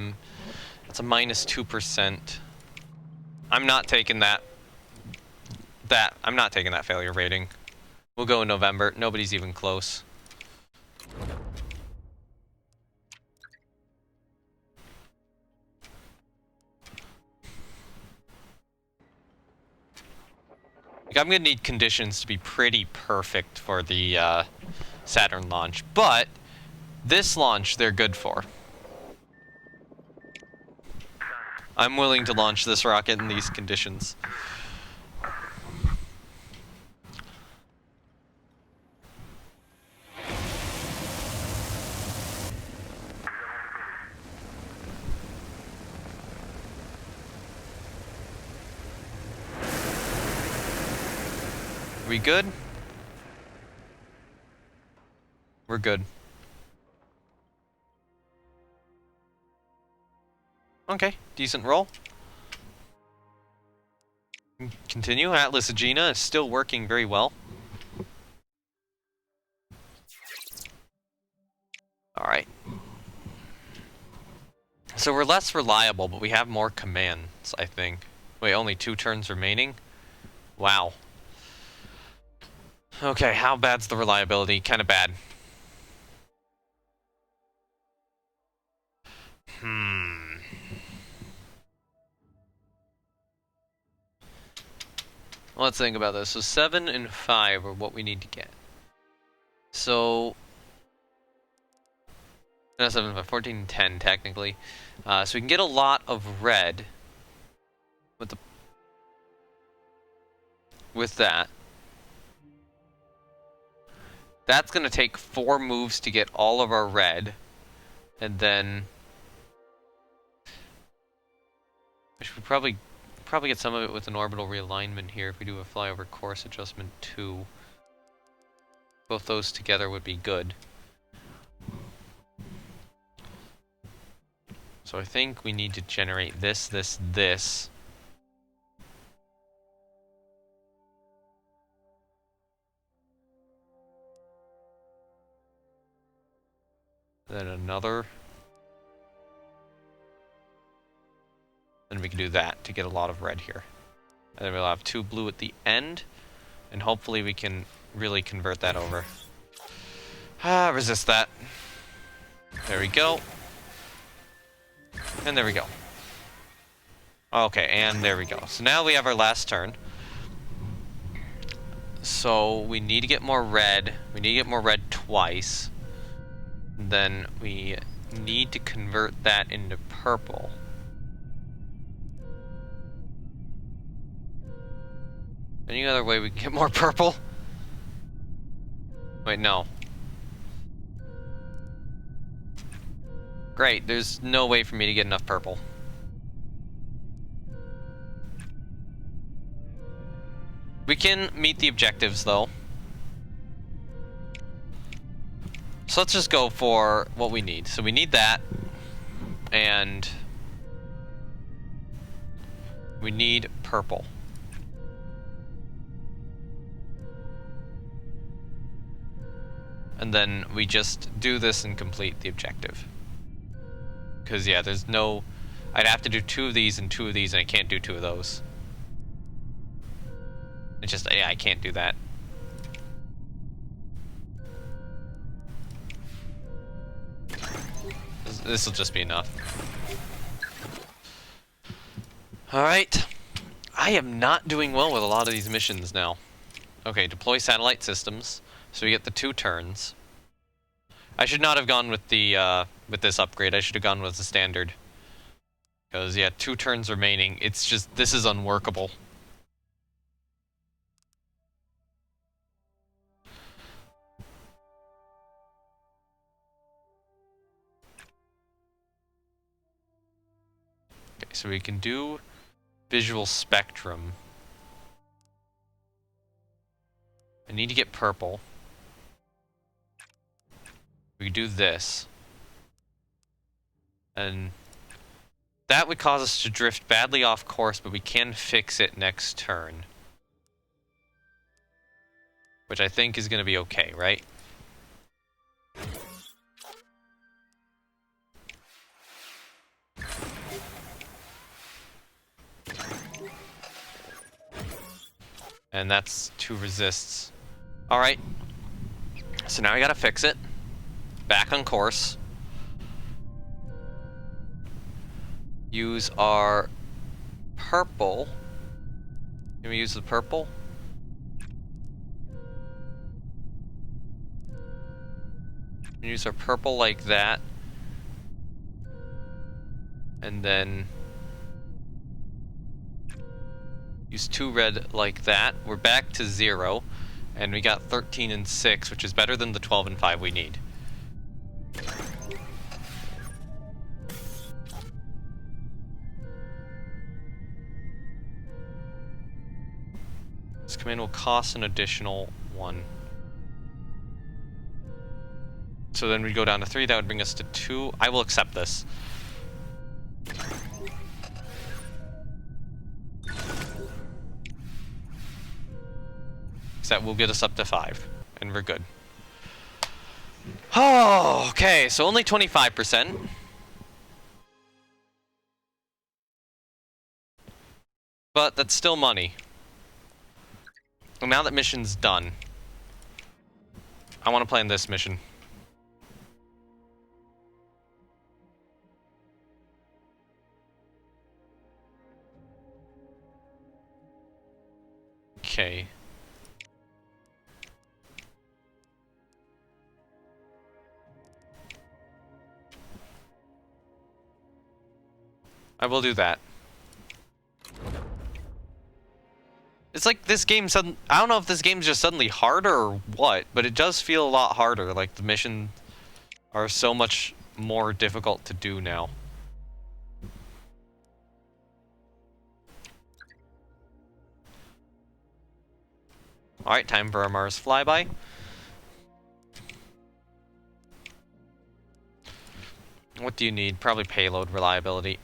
That's a minus 2%. I'm not taking that. I'm not taking that failure rating. We'll go in November. Nobody's even close. Like, I'm gonna need conditions to be pretty perfect for the Saturn launch, but this launch they're good for. I'm willing to launch this rocket in these conditions. We good? We're good. Okay, decent roll. Continue. Atlas Aegina is still working very well. Alright. So we're less reliable, but we have more commands, I think. Wait, only 2 turns remaining? Wow. Okay, how bad's the reliability? Kinda bad. Let's think about this. So 7 and 5 are what we need to get. So... No, 7 and 5, 14 and 10, technically. So we can get a lot of red with that. That's going to take 4 moves to get all of our red. And then... we should probably get some of it with an orbital realignment here if we do a flyover course adjustment 2. Both those together would be good. So I think we need to generate this. Then another. Then we can do that to get a lot of red here. And then we'll have 2 blue at the end. And hopefully we can really convert that over. Resist that. There we go. And there we go. Okay, and there we go. So now we have our last turn. So we need to get more red. We need to get more red twice. Then we need to convert that into purple. Any other way we can get more purple? Wait, no. Great, there's no way for me to get enough purple. We can meet the objectives, though. So let's just go for what we need. So we need that, and we need purple. And then we just do this and complete the objective. Because, yeah, there's no... I'd have to do 2 of these and 2 of these, and I can't do 2 of those. It's just, yeah, I can't do that. This will just be enough. Alright. I am not doing well with a lot of these missions now. Okay, deploy satellite systems. So we get the 2 turns. I should not have gone with the with this upgrade. I should have gone with the standard. Because, yeah, 2 turns remaining. It's just, this is unworkable. Okay, so we can do visual spectrum. I need to get purple. We do this. And that would cause us to drift badly off course, but we can fix it next turn. Which I think is going to be okay, right? And that's 2 resists. Alright. So now we gotta fix it. Back on course. Use our purple. Can we use the purple? Use our purple like that. And then use 2 red like that. We're back to 0. And we got 13 and 6, which is better than the 12 and 5 we need. This command will cost an additional 1. So then we go down to 3, that would bring us to 2. I will accept this. That will get us up to 5, and we're good. Oh, okay, so only 25%. But that's still money. And now that mission's done, I want to plan this mission. Okay. I will do that. It's like this game suddenly... I don't know if this game's just suddenly harder or what, but it does feel a lot harder. Like, the missions are so much more difficult to do now. Alright, time for a Mars flyby. What do you need? Probably payload reliability.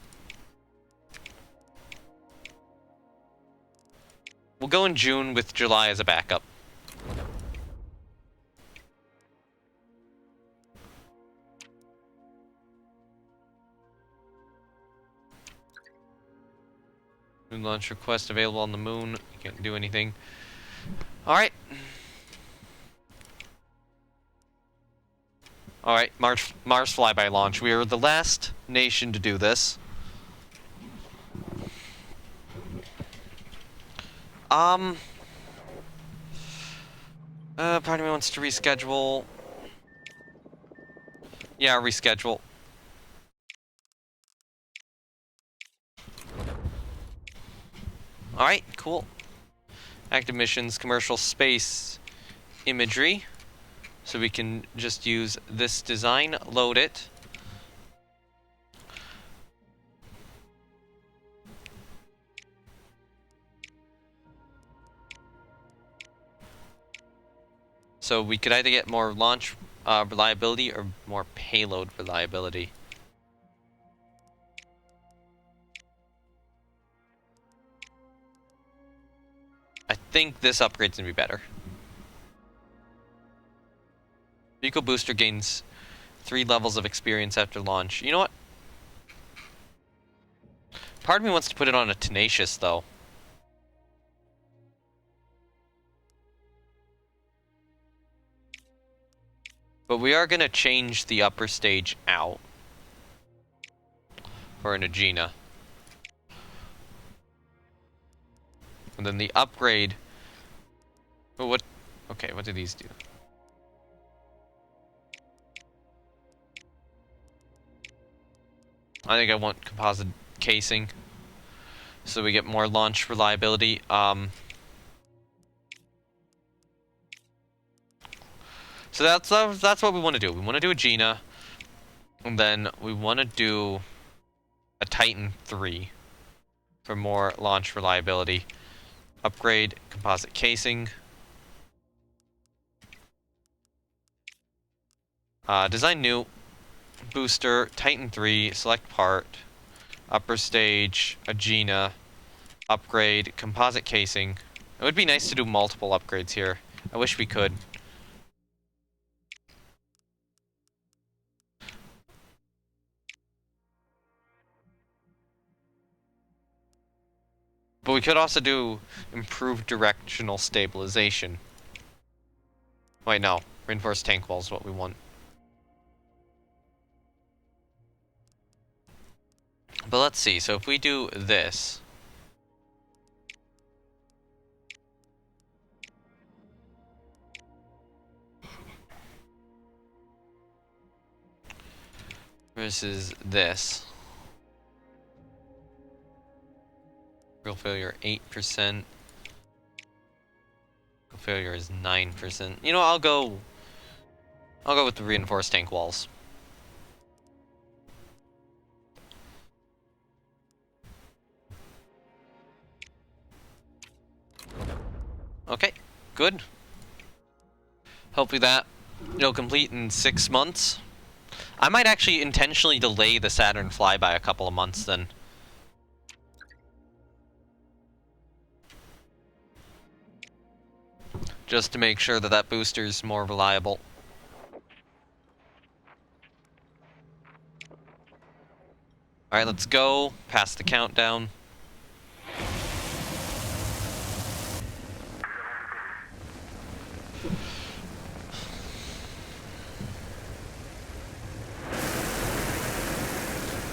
We'll go in June with July as a backup. Moon launch request available on the moon. You can't do anything. Alright. Alright, Mars flyby launch. We are the last nation to do this. Part of me wants to reschedule. Yeah, reschedule. Alright, cool. Active missions, commercial space imagery. So we can just use this design, load it. So we could either get more launch reliability or more payload reliability. I think this upgrade's gonna be better. Vehicle booster gains 3 levels of experience after launch. You know what? Part of me wants to put it on a Tenacious, though. But we are gonna change the upper stage out for an Agena. And then the upgrade... Oh, what... Okay, what do these do? I think I want composite casing, so we get more launch reliability. So that's what we want to do. We want to do a Agena, and then we want to do a Titan 3 for more launch reliability. Upgrade composite casing. Design new. Booster, Titan 3, select part. Upper stage, Agena. Upgrade, composite casing. It would be nice to do multiple upgrades here. I wish we could. But we could also do improved directional stabilization. Wait, no. Reinforced tank wall is what we want. But let's see. So if we do this... versus this. Real failure 8%. Real failure is 9%. You know, I'll go with the reinforced tank walls. Okay, good. Hopefully that it'll complete in 6 months. I might actually intentionally delay the Saturn flyby a couple of months then. Just to make sure that that booster's more reliable. Alright, let's go. Past the countdown.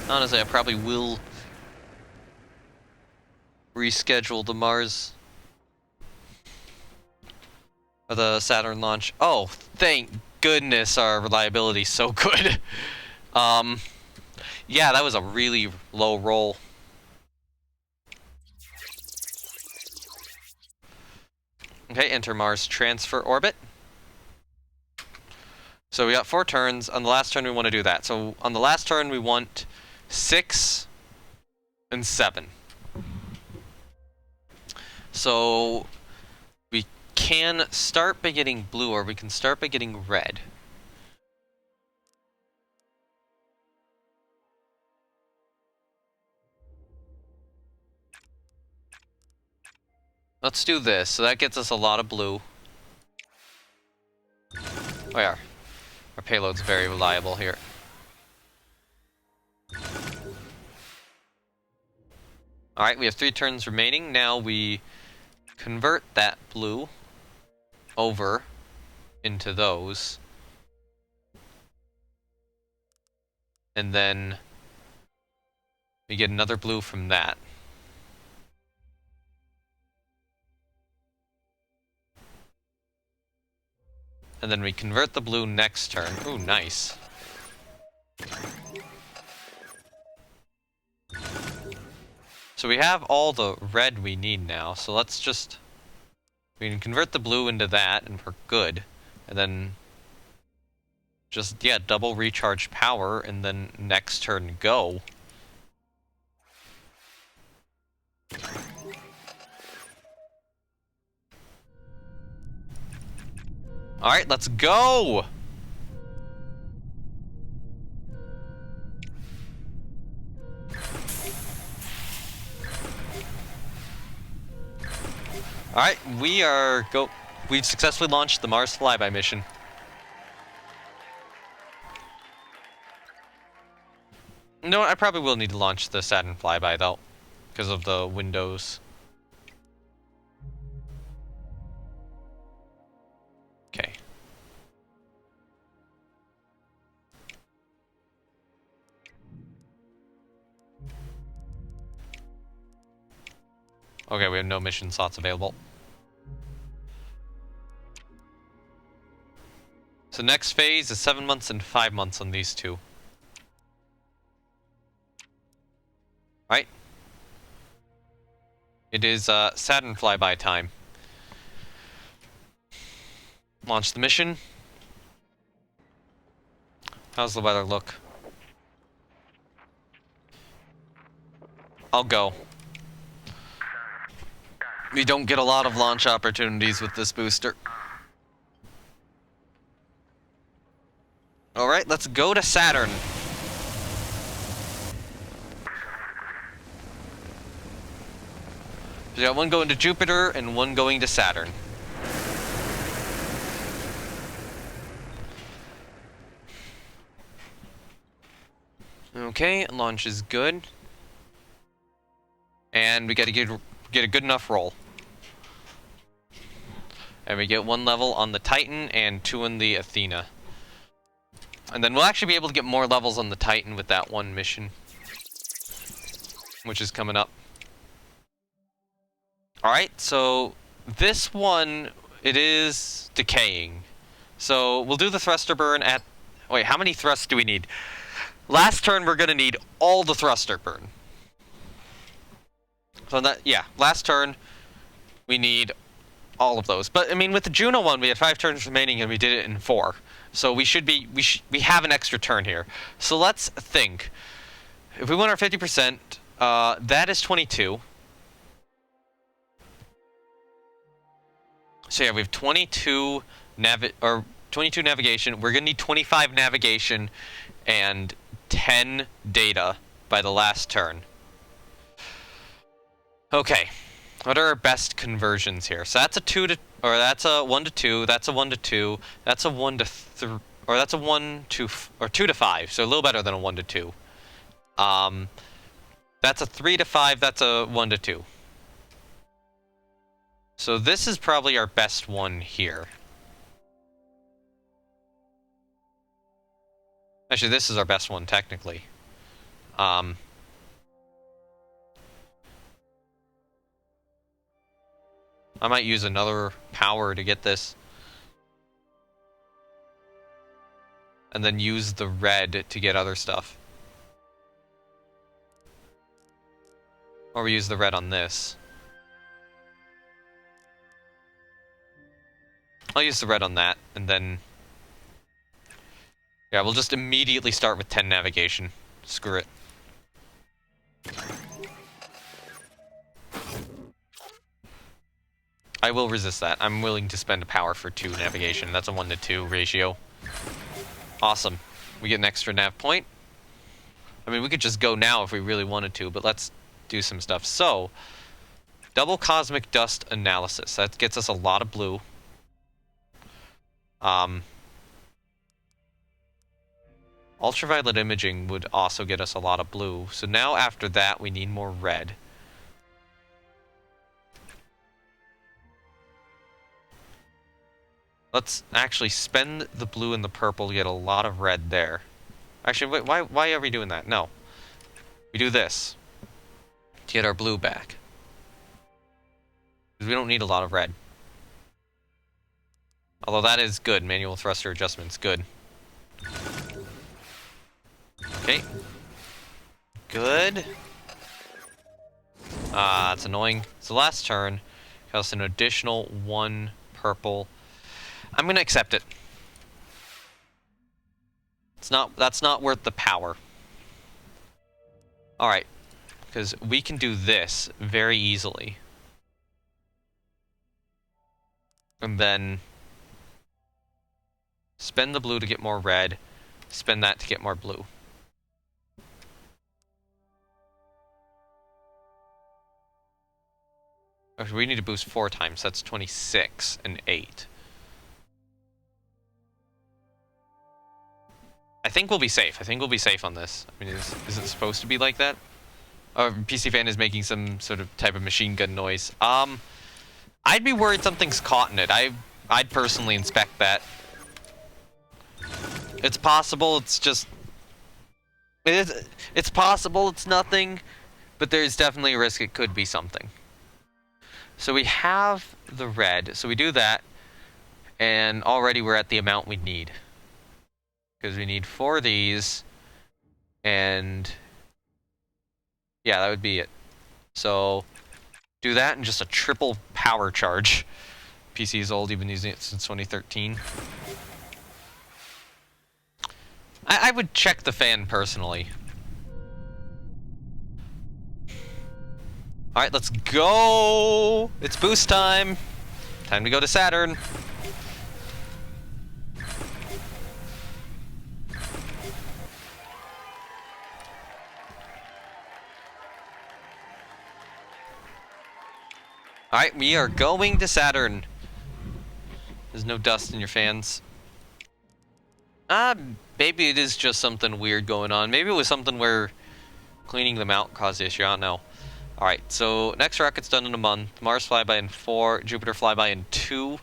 Honestly, I probably will reschedule the Mars or the Saturn launch. Oh, thank goodness our reliability's so good. Yeah, that was a really low roll. Okay, enter Mars transfer orbit. So we got 4 turns. On the last turn, we want to do that. So on the last turn, we want 6 and 7. So we can start by getting blue, or we can start by getting red. Let's do this. So that gets us a lot of blue. Oh yeah, our payload's very reliable here. Alright, we have 3 turns remaining. Now we convert that blue over into those. And then we get another blue from that. And then we convert the blue next turn. Ooh, nice. So we have all the red we need now, so let's just... We can convert the blue into that, and we're good. And then... Just, yeah, double recharge power, and then next turn go. Alright, let's go! Alright, we've successfully launched the Mars flyby mission. No, I probably will need to launch the Saturn flyby though, because of the windows. Okay. Okay, we have no mission slots available. So next phase is 7 months and 5 months on these two. Right? It is Saturn flyby time. Launch the mission. How's the weather look? I'll go. We don't get a lot of launch opportunities with this booster. Alright, let's go to Saturn. We got one going to Jupiter and one going to Saturn. Okay, launch is good. And we gotta get a good enough roll. And we get 1 level on the Titan and 2 on the Athena. And then we'll actually be able to get more levels on the Titan with that one mission, which is coming up. Alright, so this one, it is decaying. So we'll do the thruster burn at... Wait, how many thrusts do we need? Last turn, we're gonna need all the thruster burn. So that, yeah, last turn, we need all of those. But I mean, with the Juno one, we had 5 turns remaining, and we did it in 4. So we have an extra turn here. So let's think. If we want our 50%, that is 22. So yeah, we have 22 navigation. We're gonna need 25 navigation and 10 data by the last turn. Okay, what are our best conversions here? So that's a 2 to, or that's a 1 to 2. That's a 1 to 2. That's a 1 to 3, or that's a 1 to, or 2 to 5. So a little better than a 1 to 2. That's a 3 to 5. That's a 1 to 2. So this is probably our best one here. Actually, this is our best one, technically. I might use another power to get this. And then use the red to get other stuff. Or we use the red on this. I'll use the red on that, and then... yeah, we'll just immediately start with 10 navigation. Screw it. I will resist that. I'm willing to spend a power for 2 navigation. That's a 1 to 2 ratio. Awesome. We get an extra nav point. I mean, we could just go now if we really wanted to, but let's do some stuff. So, double cosmic dust analysis. That gets us a lot of blue. Ultraviolet imaging would also get us a lot of blue. So now after that, we need more red. Let's actually spend the blue and the purple to get a lot of red there. Actually, wait, why are we doing that? No. We do this to get our blue back. Because we don't need a lot of red. Although that is good. Manual thruster adjustment's good. Okay. Good. That's annoying. So last turn, costs an additional 1 purple. I'm gonna accept it. That's not worth the power. Alright. Because we can do this very easily. And then spend the blue to get more red. Spend that to get more blue. Okay, we need to boost 4 times. That's 26 and 8. I think we'll be safe. I think we'll be safe on this. I mean, is it supposed to be like that? Oh, PC fan is making some sort of type of machine gun noise. I'd be worried something's caught in it. I'd personally inspect that. It's possible it's just... It's possible it's nothing, but there's definitely a risk it could be something. So we have the red, so we do that, and already we're at the amount we need. Because we need 4 of these, and... yeah, that would be it. So, do that and just a triple power charge. PC is old, you've been using it since 2013. I would check the fan personally. Alright, let's go! It's boost time! Time to go to Saturn. Alright, we are going to Saturn. There's no dust in your fans. Maybe it is just something weird going on. Maybe it was something where cleaning them out caused the issue. I don't know. Alright, so next rocket's done in a month. Mars flyby in 4. Jupiter flyby in 2.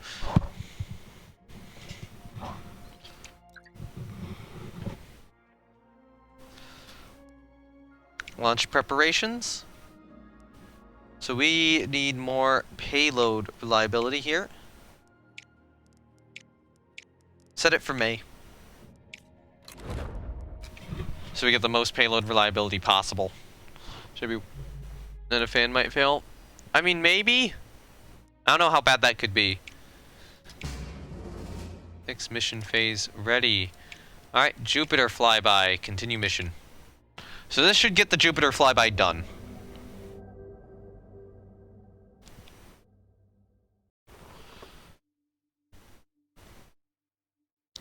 Launch preparations. So we need more payload reliability here. Set it for May. so we get the most payload reliability possible. Should be. Then a fan might fail. I mean, maybe. I don't know how bad that could be. Next mission phase ready. Alright, Jupiter flyby. Continue mission. So this should get the Jupiter flyby done.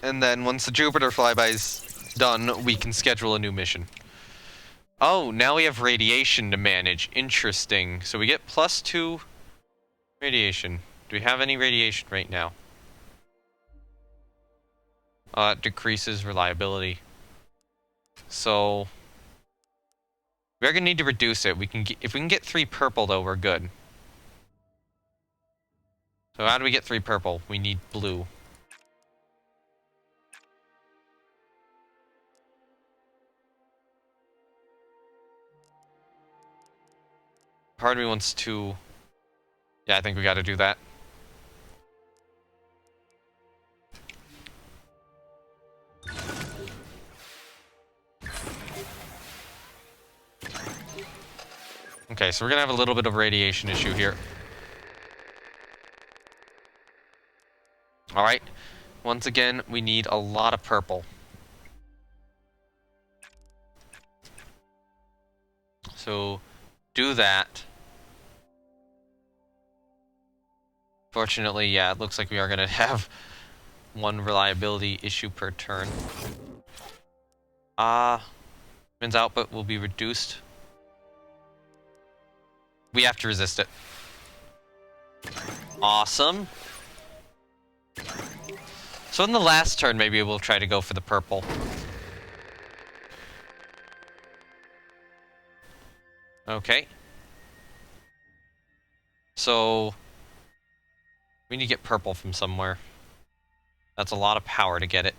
And then once the Jupiter flyby's done, we can schedule a new mission. Oh, now we have radiation to manage. Interesting. So we get +2 radiation. Do we have any radiation right now? It decreases reliability. So we're gonna need to reduce it. If we can get 3 purple though, we're good. So how do we get 3 purple? We need blue. Part of me wants to... Yeah, I think we gotta do that. Okay, so we're gonna have a little bit of radiation issue here. Alright. Once again, we need a lot of purple. So, do that. Fortunately, yeah, it looks like we are gonna have 1 reliability issue per turn. Min's output will be reduced. We have to resist it. Awesome. So in the last turn, maybe we'll try to go for the purple. Okay. So we need to get purple from somewhere. That's a lot of power to get it.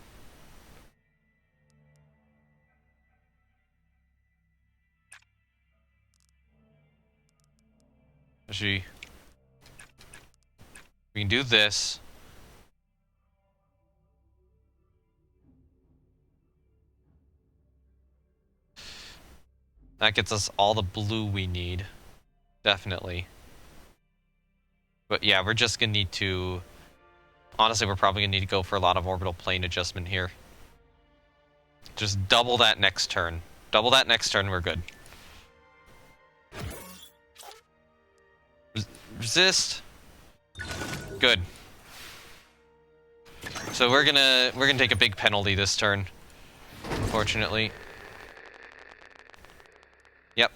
Actually, we can do this. That gets us all the blue we need. Definitely. But yeah, we're just gonna need to... Honestly, we're probably gonna need to go for a lot of orbital plane adjustment here. Just double that next turn. Double that next turn, we're good. Resist. Good. So we're gonna take a big penalty this turn, unfortunately. Yep.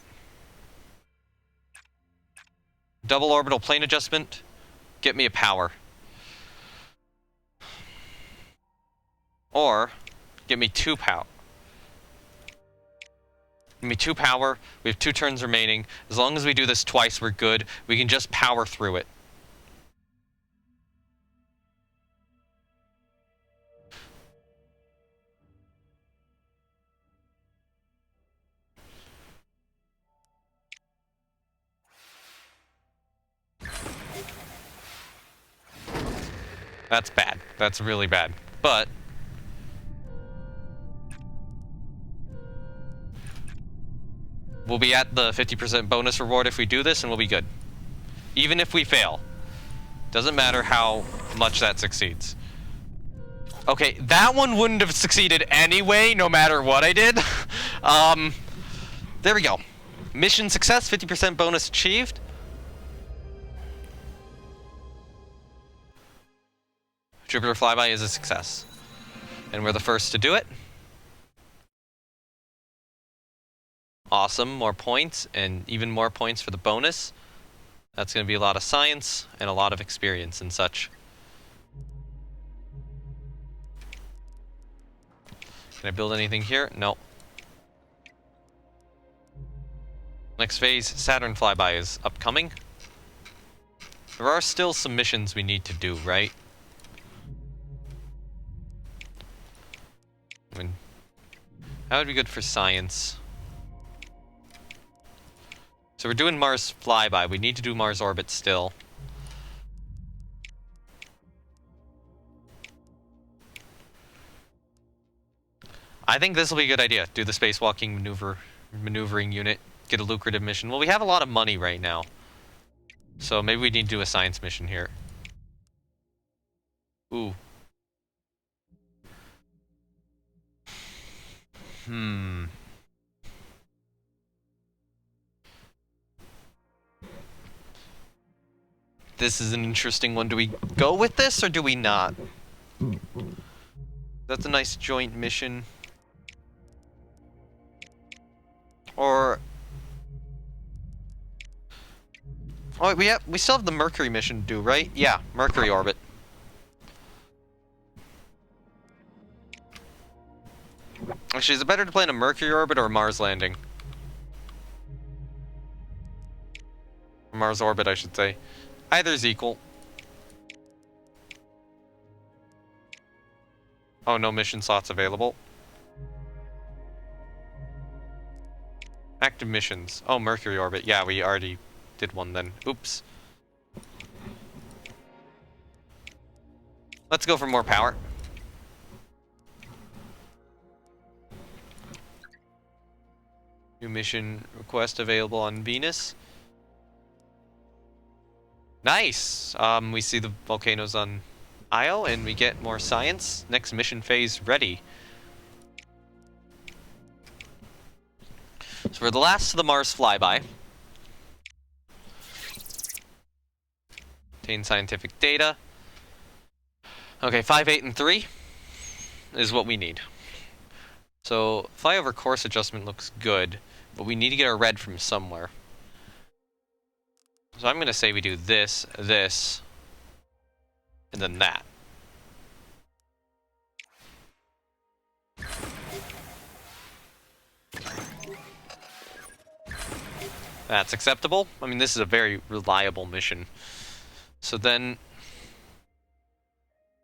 Double orbital plane adjustment. Get me a power. Or get me 2 power. Give me 2 power. We have 2 turns remaining. As long as we do this twice, we're good. We can just power through it. That's bad. That's really bad. But we'll be at the 50% bonus reward if we do this, and we'll be good. Even if we fail. Doesn't matter how much that succeeds. Okay, that one wouldn't have succeeded anyway, no matter what I did. There we go. Mission success, 50% bonus achieved. Jupiter flyby is a success. And we're the first to do it. Awesome, more points, and even more points for the bonus. That's going to be a lot of science, and a lot of experience and such. Can I build anything here? No. Next phase, Saturn flyby is upcoming. There are still some missions we need to do, right? I mean, that would be good for science. So we're doing Mars flyby. We need to do Mars orbit still. I think this will be a good idea. Do the spacewalking maneuvering unit. Get a lucrative mission. Well, we have a lot of money right now. So maybe we need to do a science mission here. Ooh. This is an interesting one. Do we go with this or do we not? That's a nice joint mission. Or... oh, we still have the Mercury mission to do, right? Yeah, Mercury orbit. Actually, is it better to plan a Mercury orbit or a Mars landing? Mars orbit, I should say. Either's equal. Oh, no mission slots available. Active missions. Oh, Mercury orbit. Yeah, we already did one then. Oops. Let's go for more power. New mission request available on Venus. Nice! We see the volcanoes on Io, and we get more science. Next mission phase ready. So we're the last of the Mars flyby. Obtain scientific data. Okay, 5, 8, and 3 is what we need. So, flyover course adjustment looks good, but we need to get our red from somewhere. So I'm going to say we do this, this, and then that. That's acceptable. I mean, this is a very reliable mission. So then...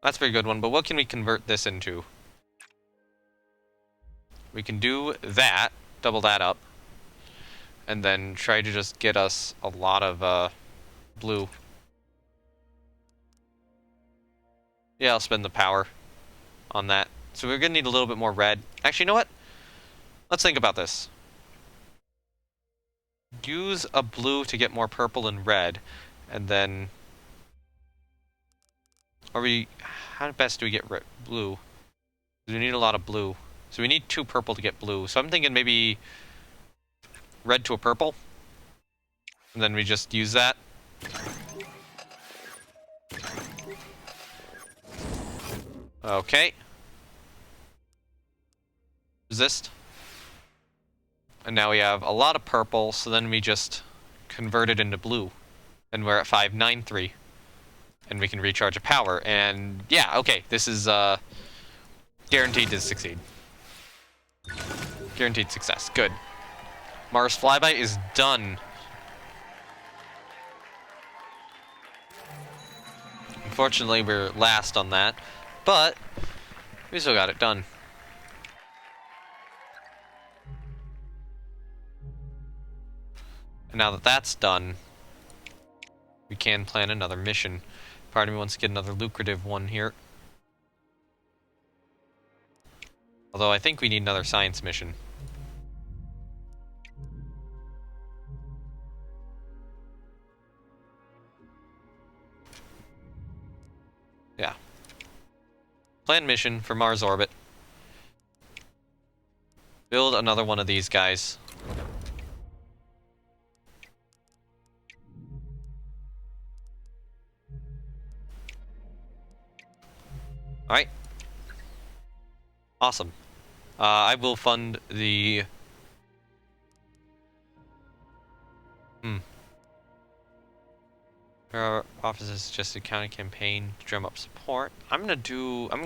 that's a very good one, but what can we convert this into? We can do that, double that up, and then try to just get us a lot of blue. Yeah, I'll spend the power on that. So we're going to need a little bit more red. Actually, you know what? Let's think about this. Use a blue to get more purple and red, and then... how best do we get blue? We need a lot of blue. So we need 2 purple to get blue. So I'm thinking maybe red to a purple. And then we just use that. Okay. Resist. And now we have a lot of purple, so then we just convert it into blue. And we're at 593. And we can recharge a power. And yeah, okay, this is guaranteed to succeed. Guaranteed success. Good. Mars flyby is done. Unfortunately, we're last on that, but we still got it done. And now that that's done, we can plan another mission. Part of me wants to get another lucrative one here. Although I think we need another science mission. Yeah. Plan mission for Mars orbit. Build another one of these guys. Alright. Awesome. I will fund the... Our offices suggested county campaign to drum up support. I'm gonna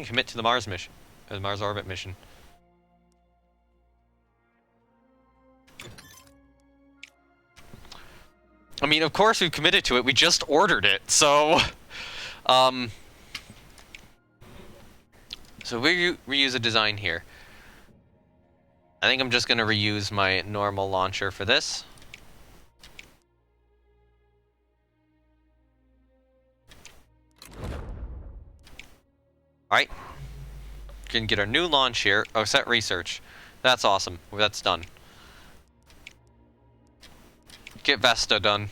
commit to the Mars mission. The Mars orbit mission. I mean, of course we've committed to it. We just ordered it, so... So we reuse a design here. I think I'm just going to reuse my normal launcher for this. Alright. can get our new launch here. Oh, set research. That's awesome. That's done. Get Vesta done.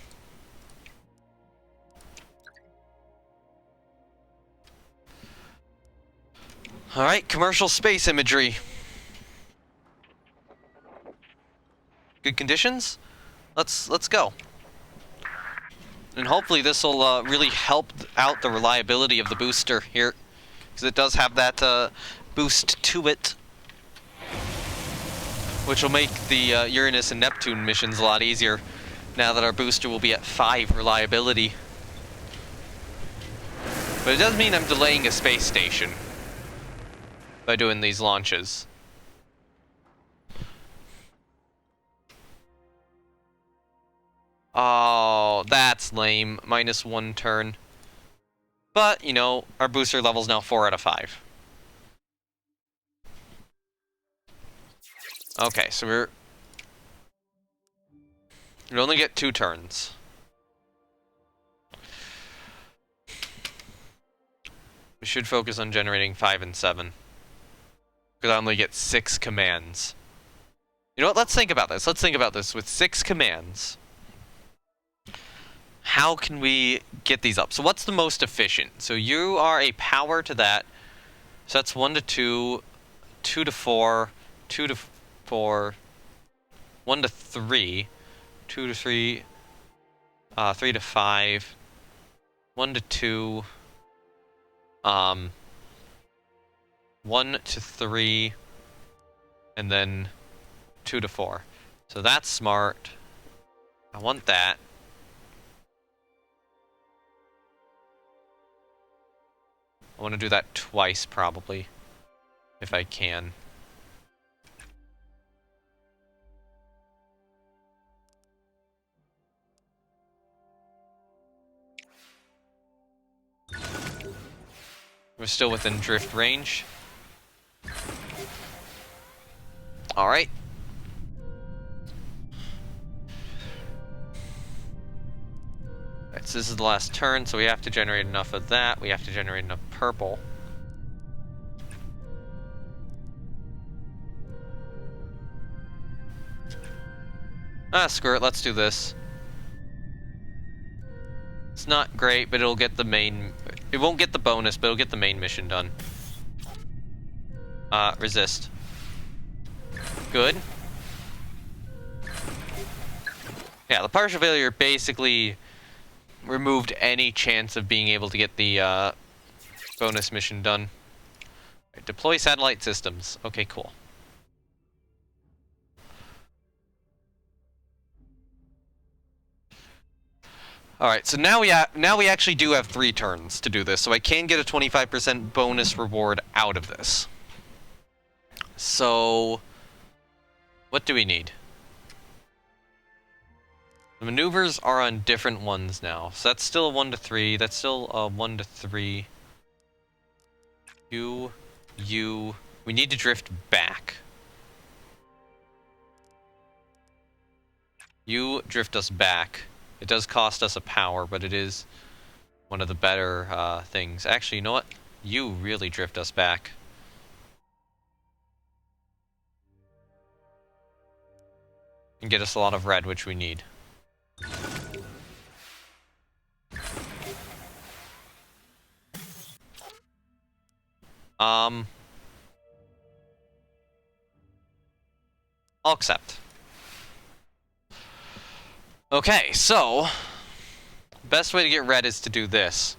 Alright, commercial space imagery. Good conditions? Let's go. And hopefully this will really help out the reliability of the booster here, because it does have that boost to it, which will make the Uranus and Neptune missions a lot easier now that our booster will be at 5 reliability. But it does mean I'm delaying a space station by doing these launches. Oh, that's lame. -1 turn. But, you know, our booster level's now 4 out of 5. Okay, so we only get 2 turns. We should focus on generating 5 and 7. Because I only get 6 commands. You know what, let's think about this. Let's think about this. With 6 commands, how can we get these up? So what's the most efficient? So you are a power to that. So that's 1 to 2, 2 to 4, 2 to 4, 1 to 3, 2 to 3, 3 to 5, 1 to 2, 1 to 3, and then 2 to 4. So that's smart. I want that. I want to do that twice, probably, if I can. We're still within drift range. Alright. Alright, so this is the last turn, so we have to generate enough of that. We have to generate enough purple. Screw it, let's do this. It's not great, but it'll get the main... It won't get the bonus, but it'll get the main mission done. Resist. Good. Yeah, the partial failure basically removed any chance of being able to get the bonus mission done. Right, deploy satellite systems. Okay, cool. Alright, so now we actually do have 3 turns to do this, so I can get a 25% bonus reward out of this. So, what do we need? The maneuvers are on different ones now, so that's still a 1 to 3, that's still a 1 to 3. We need to drift back. You drift us back. It does cost us a power, but it is one of the better things. Actually, you know what? You really drift us back. And get us a lot of red, which we need. I'll accept. Okay, so best way to get red is to do this.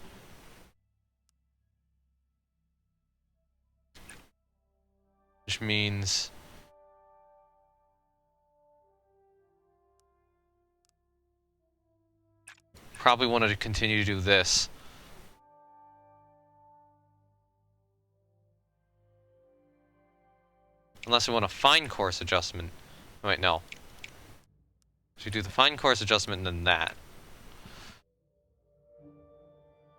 Which means probably wanted to continue to do this. Unless we want a fine course adjustment. Oh, wait, no. So we do the fine course adjustment and then that.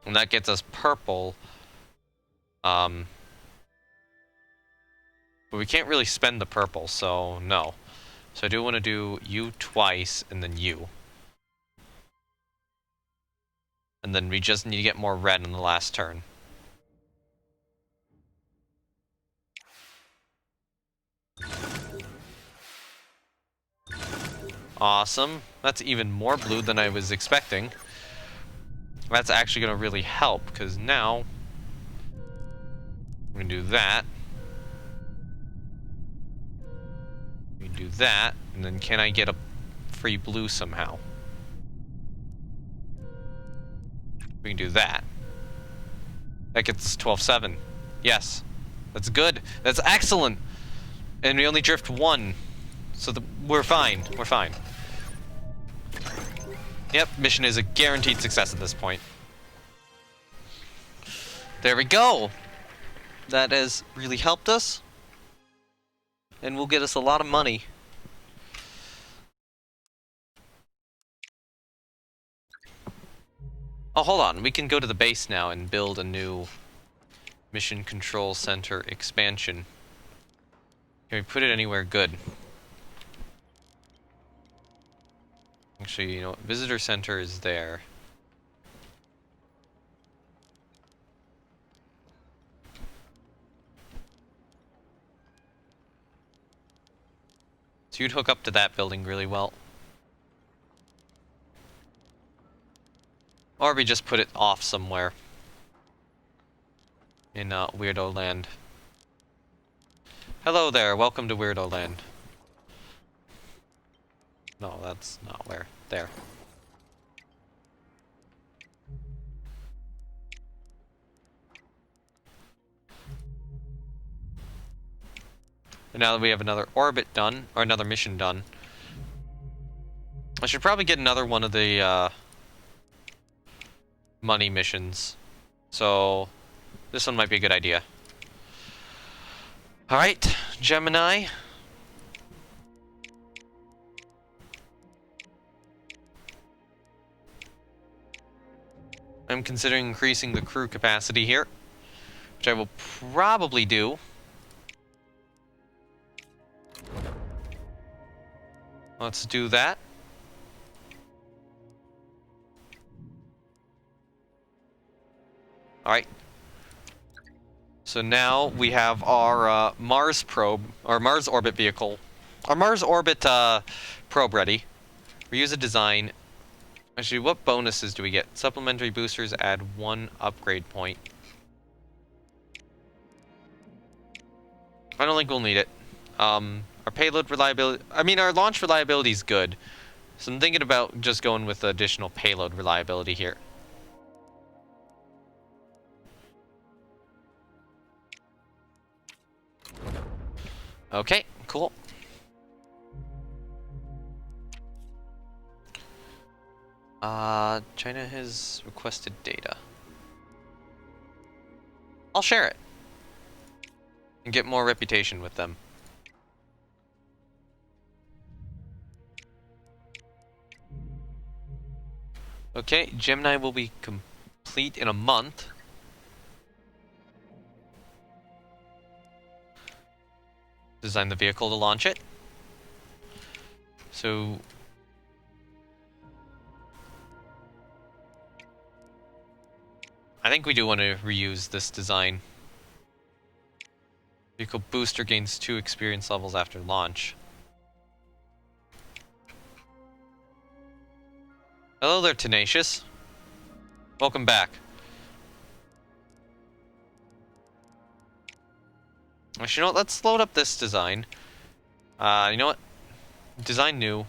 And that gets us purple. But we can't really spend the purple, so no. So I do want to do you twice and then you. And then we just need to get more red in the last turn. Awesome. That's even more blue than I was expecting. That's actually going to really help, because now we're going to do that. We can do that, and then can I get a free blue somehow? We can do that. That gets 12-7. Yes. That's good. That's excellent. And we only drift one. So we're fine. We're fine. Yep, mission is a guaranteed success at this point. There we go. That has really helped us. And will get us a lot of money. Oh, hold on. We can go to the base now and build a new Mission Control Center expansion. Can we put it anywhere good? Actually, you know what? Visitor Center is there. So you'd hook up to that building really well. Or we just put it off somewhere. In Weirdo Land. Hello there, welcome to Weirdo Land. No, that's not where. There. And now that we have another orbit done, or another mission done, I should probably get another one of the money missions. So this one might be a good idea. Alright, Gemini. I'm considering increasing the crew capacity here, which I will probably do. Let's do that. Alright. So now we have our Mars probe, or Mars orbit vehicle, our Mars orbit probe ready. Reuse a design. Actually, what bonuses do we get? Supplementary boosters add 1 upgrade point. I don't think we'll need it. Our payload reliability, I mean, our launch reliability is good. So I'm thinking about just going with additional payload reliability here. Okay, cool. China has requested data. I'll share it. And get more reputation with them. Okay, Gemini will be complete in a month. Design the vehicle to launch it. So I think we do want to reuse this design. Vehicle booster gains 2 experience levels after launch. Hello there, Tenacious. Welcome back. Actually, you know what? Let's load up this design. You know what? Design new.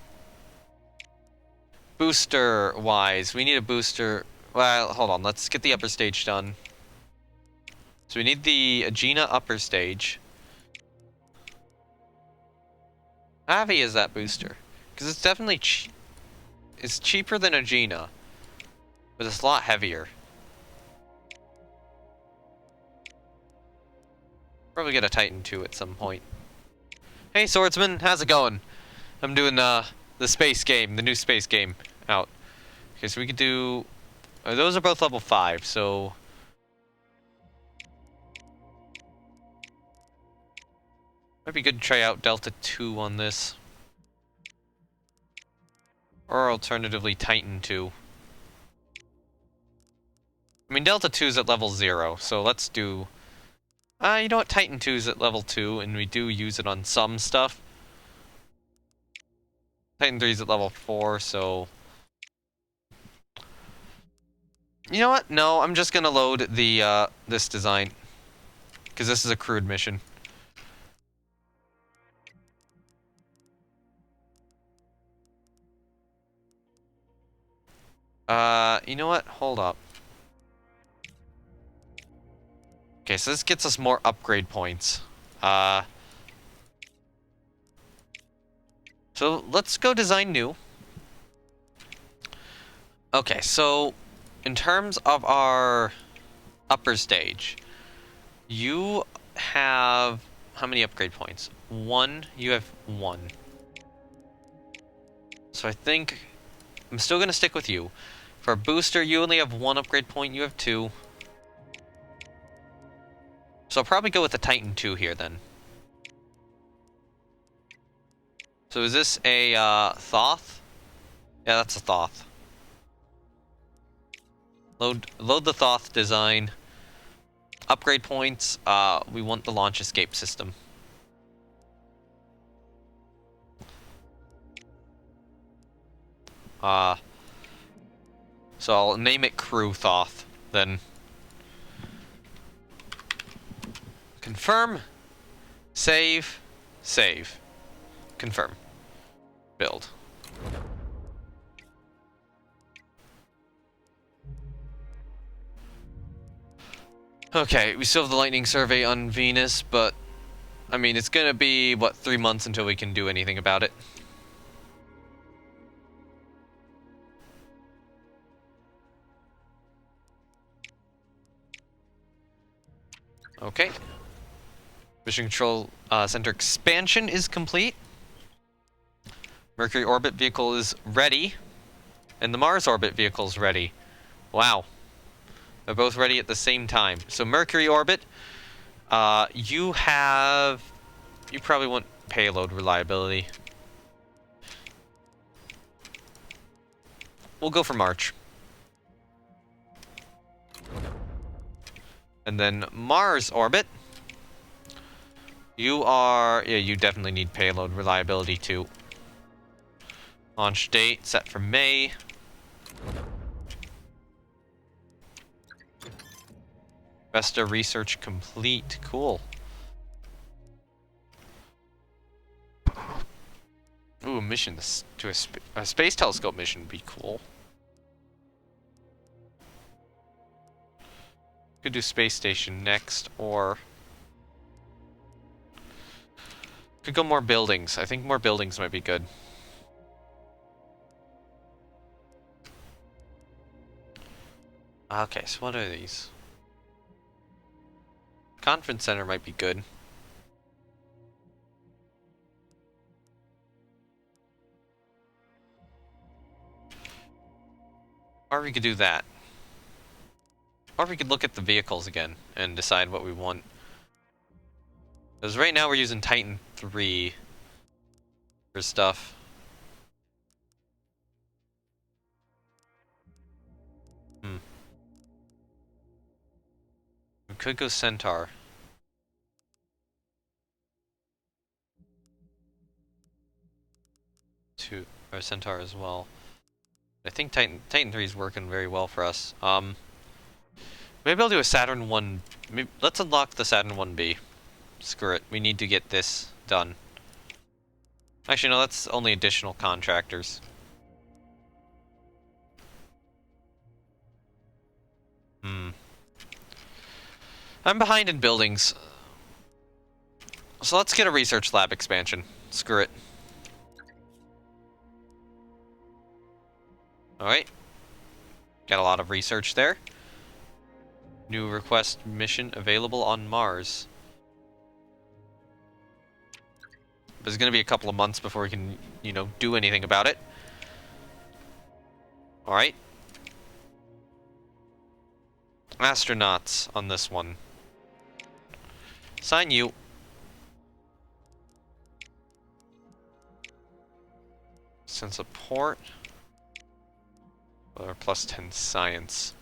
Booster-wise, we need a booster. Well, hold on. Let's get the upper stage done. So we need the Agena upper stage. How heavy is that booster? Because it's definitely it's cheaper than Agena, but it's a lot heavier. Probably get a Titan 2 at some point. Hey Swordsman, how's it going? I'm doing the space game, the new space game out. Okay, so we could do... those are both level 5, so... might be good to try out Delta 2 on this. Or alternatively Titan 2. I mean, Delta 2 is at level 0, so let's do... you know what? Titan 2 is at level 2, and we do use it on some stuff. Titan 3 is at level 4, so... You know what? No, I'm just gonna load the, this design. Because this is a crewed mission. You know what? Hold up. Okay, so this gets us more upgrade points. So let's go design new. Okay, so in terms of our upper stage, you have how many upgrade points? 1. You have 1. So I think I'm still gonna stick with you. For a booster, you only have 1 upgrade point. You have 2. So I'll probably go with the Titan 2 here then. So is this a Thoth? Yeah, that's a Thoth. Load the Thoth design. Upgrade points. We want the launch escape system. So I'll name it Crew Thoth then. Confirm. Save. Save. Confirm. Build. Okay, we still have the lightning survey on Venus, but I mean, it's gonna be, what, 3 months until we can do anything about it. Okay. Mission Control Center expansion is complete. Mercury orbit vehicle is ready. And the Mars orbit vehicle is ready. Wow. They're both ready at the same time. So Mercury orbit, you probably want payload reliability. We'll go for March. And then Mars orbit, yeah, you definitely need payload reliability too. Launch date set for May. Vesta research complete. Cool. Ooh, a mission to a space telescope mission would be cool. Could do space station next, or could go more buildings. I think more buildings might be good. Okay, so what are these? Conference center might be good. Or we could do that. Or we could look at the vehicles again and decide what we want. Because right now we're using Titan 3 for stuff. We could go Centaur. Or Centaur as well. I think Titan 3 is working very well for us. Maybe I'll do a Saturn 1. Let's unlock the Saturn 1B. Screw it. We need to get this done. Actually, no, that's only additional contractors. I'm behind in buildings. So let's get a research lab expansion. Screw it. Alright. Got a lot of research there. New request mission available on Mars. But it's gonna be a couple of months before we can, you know, do anything about it. Alright. Astronauts on this one. Sign you. Send support. Or plus 10 science.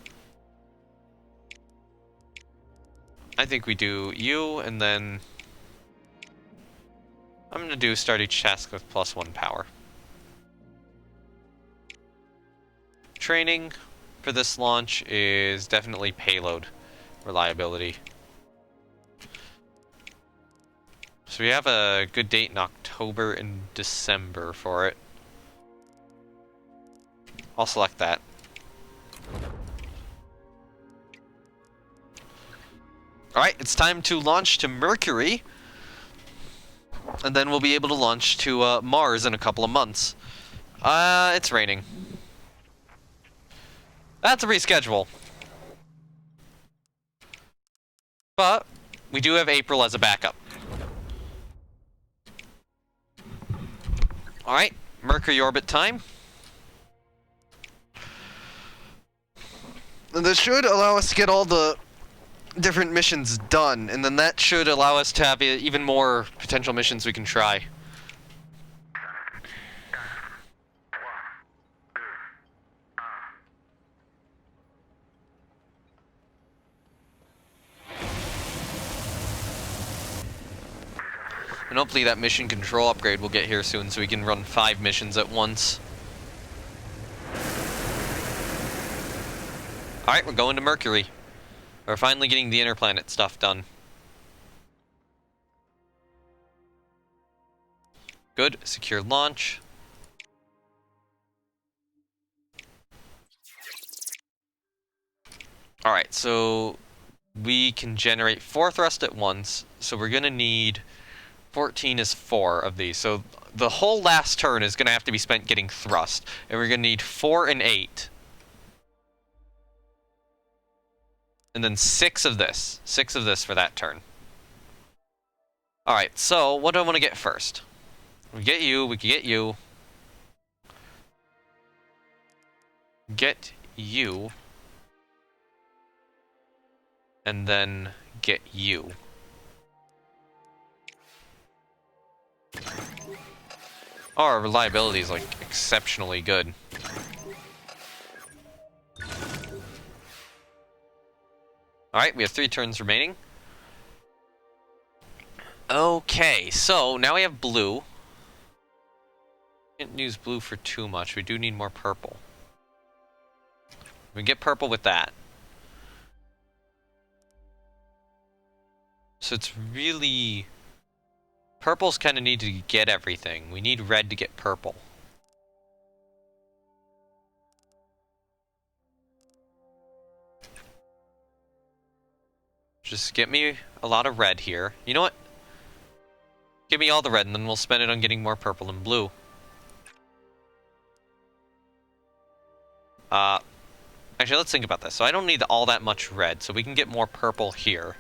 I think we do you, and then I'm gonna do start each task with plus 1 power. training for this launch is definitely payload reliability. So we have a good date in October and December for it. I'll select that. Alright, it's time to launch to Mercury. And then we'll be able to launch to Mars in a couple of months. It's raining. That's a reschedule. But we do have April as a backup. Alright, Mercury orbit time. And this should allow us to get all the different missions done, and then that should allow us to have even more potential missions we can try. And hopefully that mission control upgrade will get here soon so we can run 5 missions at once. Alright, we're going to Mercury. We're finally getting the interplanet stuff done. Good, secure launch. Alright, so we can generate 4 thrust at once, so we're gonna need 14 is 4 of these. So the whole last turn is gonna have to be spent getting thrust, and we're gonna need 4 and 8. And then 6 of this. 6 of this for that turn. Alright, so what do I want to get first? We get you, we can get you. Get you. And then get you. Oh, our reliability is like exceptionally good. Alright, we have 3 turns remaining. Okay, so now we have blue. Can't use blue for too much. We do need more purple. We can get purple with that. So it's really... Purple's kind of need to get everything. We need red to get purple. Just get me a lot of red here. You know what? Give me all the red and then we'll spend it on getting more purple and blue. Actually, let's think about this. So I don't need all that much red, so we can get more purple here.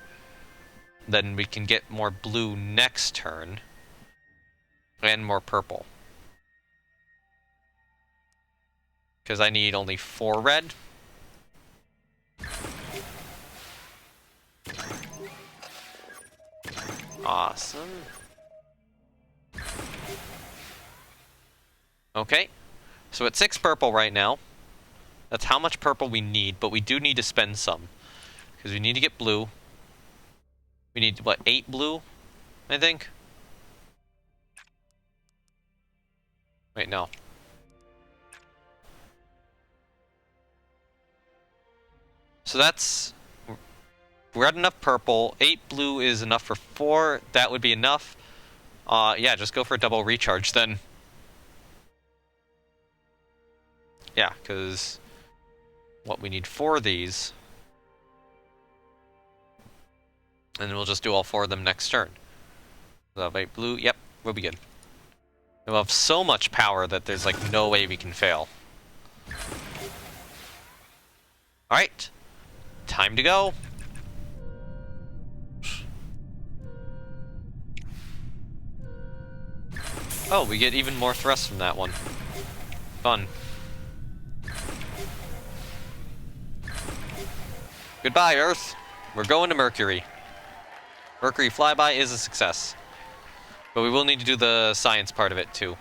Then we can get more blue next turn. And more purple. Because I need only 4 red. Awesome. Okay. So at 6 purple right now. That's how much purple we need, but we do need to spend some. Because we need to get blue. We need, what, 8 blue? I think? Wait, no. So that's... We're at enough purple. 8 blue is enough for 4. That would be enough. Yeah, just go for a double recharge then. Yeah, because... What, we need 4 of these. And then we'll just do all 4 of them next turn. So 8 blue, yep, we'll be good. We'll have so much power that there's like no way we can fail. Alright. Time to go. Oh, we get even more thrust from that one. Fun. Goodbye, Earth. We're going to Mercury. Mercury flyby is a success. But we will need to do the science part of it, too.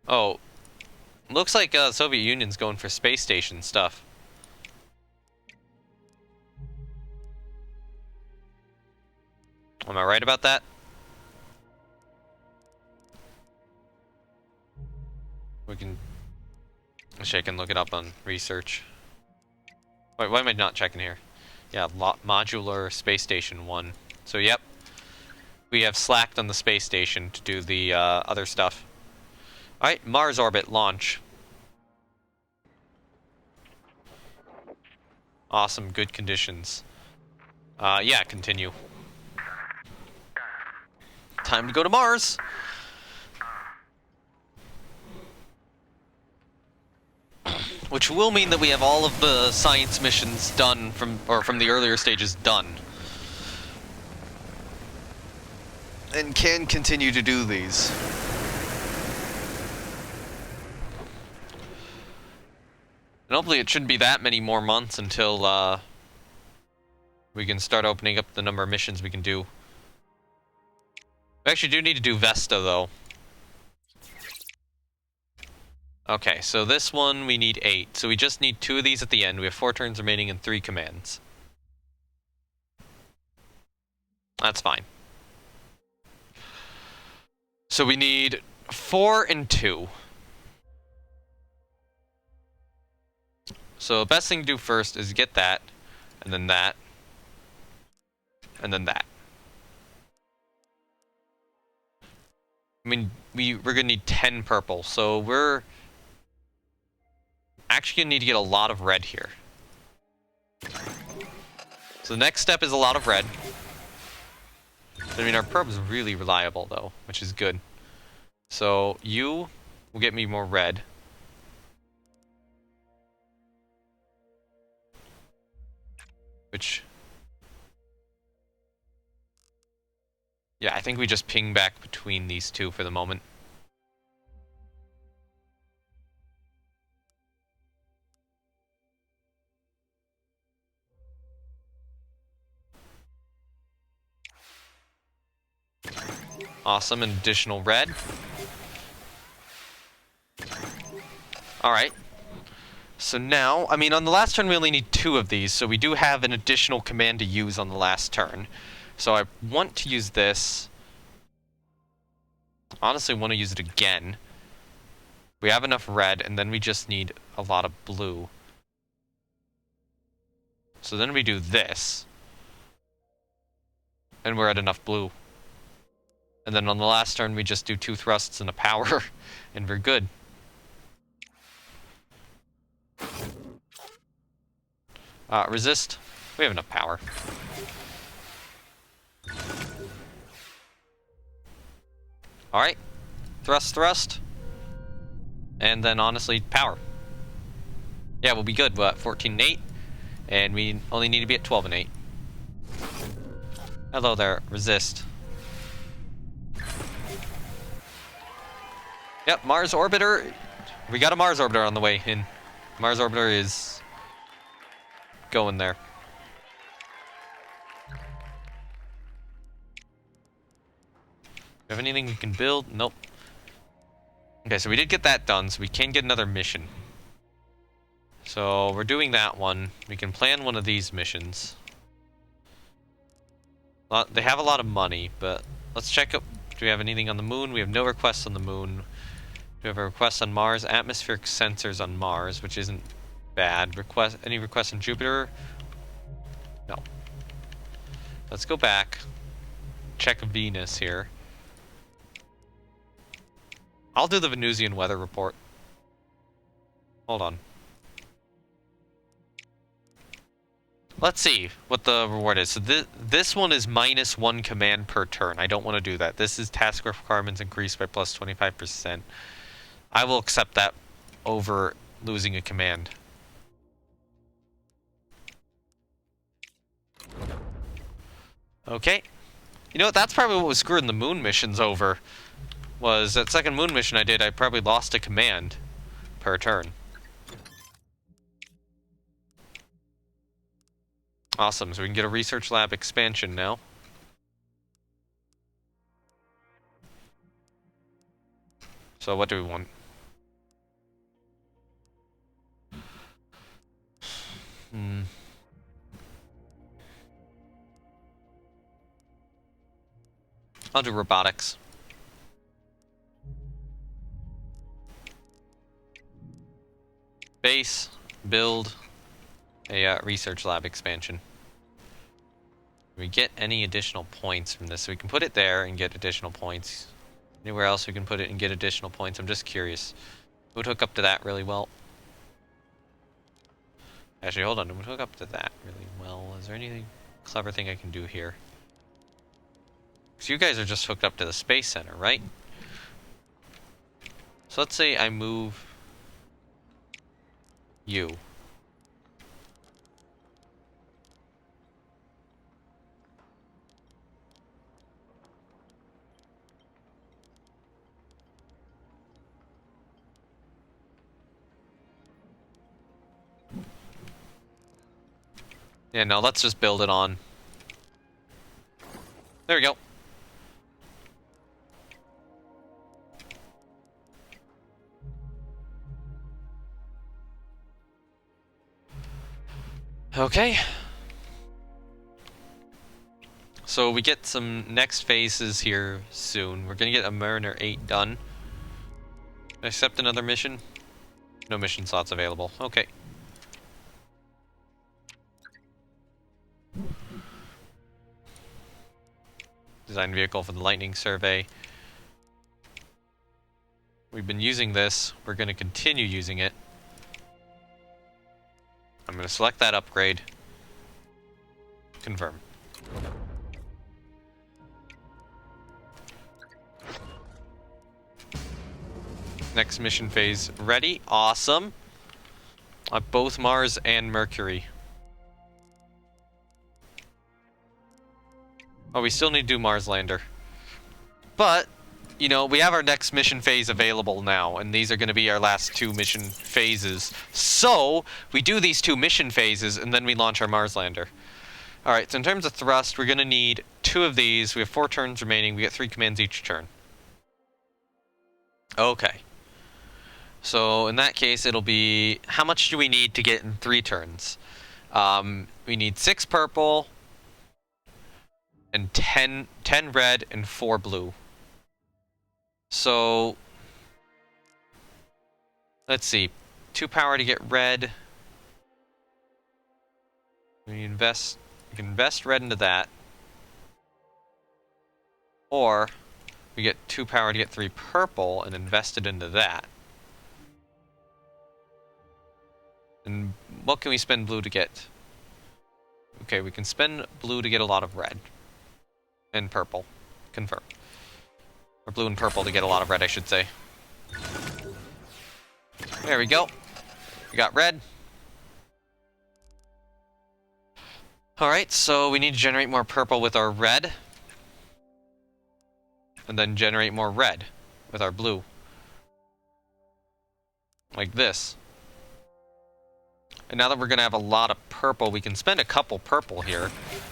Oh. Looks like Soviet Union's going for space station stuff. Am I right about that? We can... Actually, I can look it up on research. Wait, why am I not checking here? Yeah, modular space station 1. So, yep. We have slacked on the space station to do the other stuff. Alright, Mars orbit launch. Awesome, good conditions. Yeah, continue. Time to go to Mars! Which will mean that we have all of the science missions done from the earlier stages done. And can continue to do these. And hopefully it shouldn't be that many more months until we can start opening up the number of missions we can do. We actually do need to do Vesta, though. Okay, so this one we need 8. So we just need 2 of these at the end. We have 4 turns remaining and 3 commands. That's fine. So we need 4 and 2. So the best thing to do first is get that, and then that, and then that. I mean, we're gonna need 10 purple, so we're actually gonna need to get a lot of red here. So the next step is a lot of red. I mean, our purple is really reliable, though, which is good. So you will get me more red. Which... yeah, I think we just ping back between these two for the moment. Awesome, an additional red. Alright. So now, I mean, on the last turn we only need 2 of these, so we do have an additional command to use on the last turn. So I want to use this. Honestly, I want to use it again. We have enough red, and then we just need a lot of blue. So then we do this. And we're at enough blue. And then on the last turn we just do 2 thrusts and a power, and we're good. Resist. We have enough power. Alright. Thrust, thrust. And then, honestly, power. Yeah, we'll be good. We're at 14 and 8. And we only need to be at 12 and 8. Hello there. Resist. Yep, Mars Orbiter. We got a Mars Orbiter on the way in. Mars Orbiter is going there. Do we have anything we can build? Nope. Okay, so we did get that done, so we can get another mission. So we're doing that one. We can plan one of these missions. They have a lot of money, but let's check up. Do we have anything on the moon? We have no requests on the moon. Do we have a request on Mars? Atmospheric sensors on Mars, which isn't bad. Any requests on Jupiter? No. Let's go back. Check Venus here. I'll do the Venusian weather report. Hold on. Let's see what the reward is. So this one is -1 command per turn. I don't want to do that. This is task requirements increased by plus 25%. I will accept that over losing a command. Okay. You know what? That's probably what was screwing the moon missions over. Was that second moon mission I did, I probably lost a command per turn. Awesome, so we can get a research lab expansion now. So what do we want? I'll do robotics. Base, build a research lab expansion. Do we get any additional points from this? So we can put it there and get additional points. Anywhere else we can put it and get additional points? I'm just curious. It would hook up to that really well. Actually, hold on. It would hook up to that really well. Is there anything clever thing I can do here? Because you guys are just hooked up to the space center, right? So let's say I move you. Yeah, no, let's just build it on. There we go. Okay. So we get some next phases here soon. We're gonna get a Mariner 8 done. Accept another mission? No mission slots available. Okay. Design vehicle for the lightning survey. We've been using this. We're going to continue using it. I'm going to select that upgrade. Confirm. Next mission phase ready. Awesome. Both Mars and Mercury. Oh, we still need to do Mars lander. But, you know, we have our next mission phase available now, and these are going to be our last 2 mission phases. So, we do these 2 mission phases, and then we launch our Mars lander. Alright, so in terms of thrust, we're going to need 2 of these. We have 4 turns remaining. We get 3 commands each turn. Okay. So, in that case, it'll be... How much do we need to get in 3 turns? We need 6 purple... and 10 red and 4 blue. So let's see. 2 power to get red. We can invest red into that. Or we get 2 power to get 3 purple and invest it into that. And what can we spend blue to get? Okay, we can spend blue to get a lot of red. And purple. Confirm. Or blue and purple to get a lot of red, I should say. There we go. We got red. Alright, so we need to generate more purple with our red. And then generate more red with our blue. Like this. And now that we're going to have a lot of purple, we can spend a couple purple here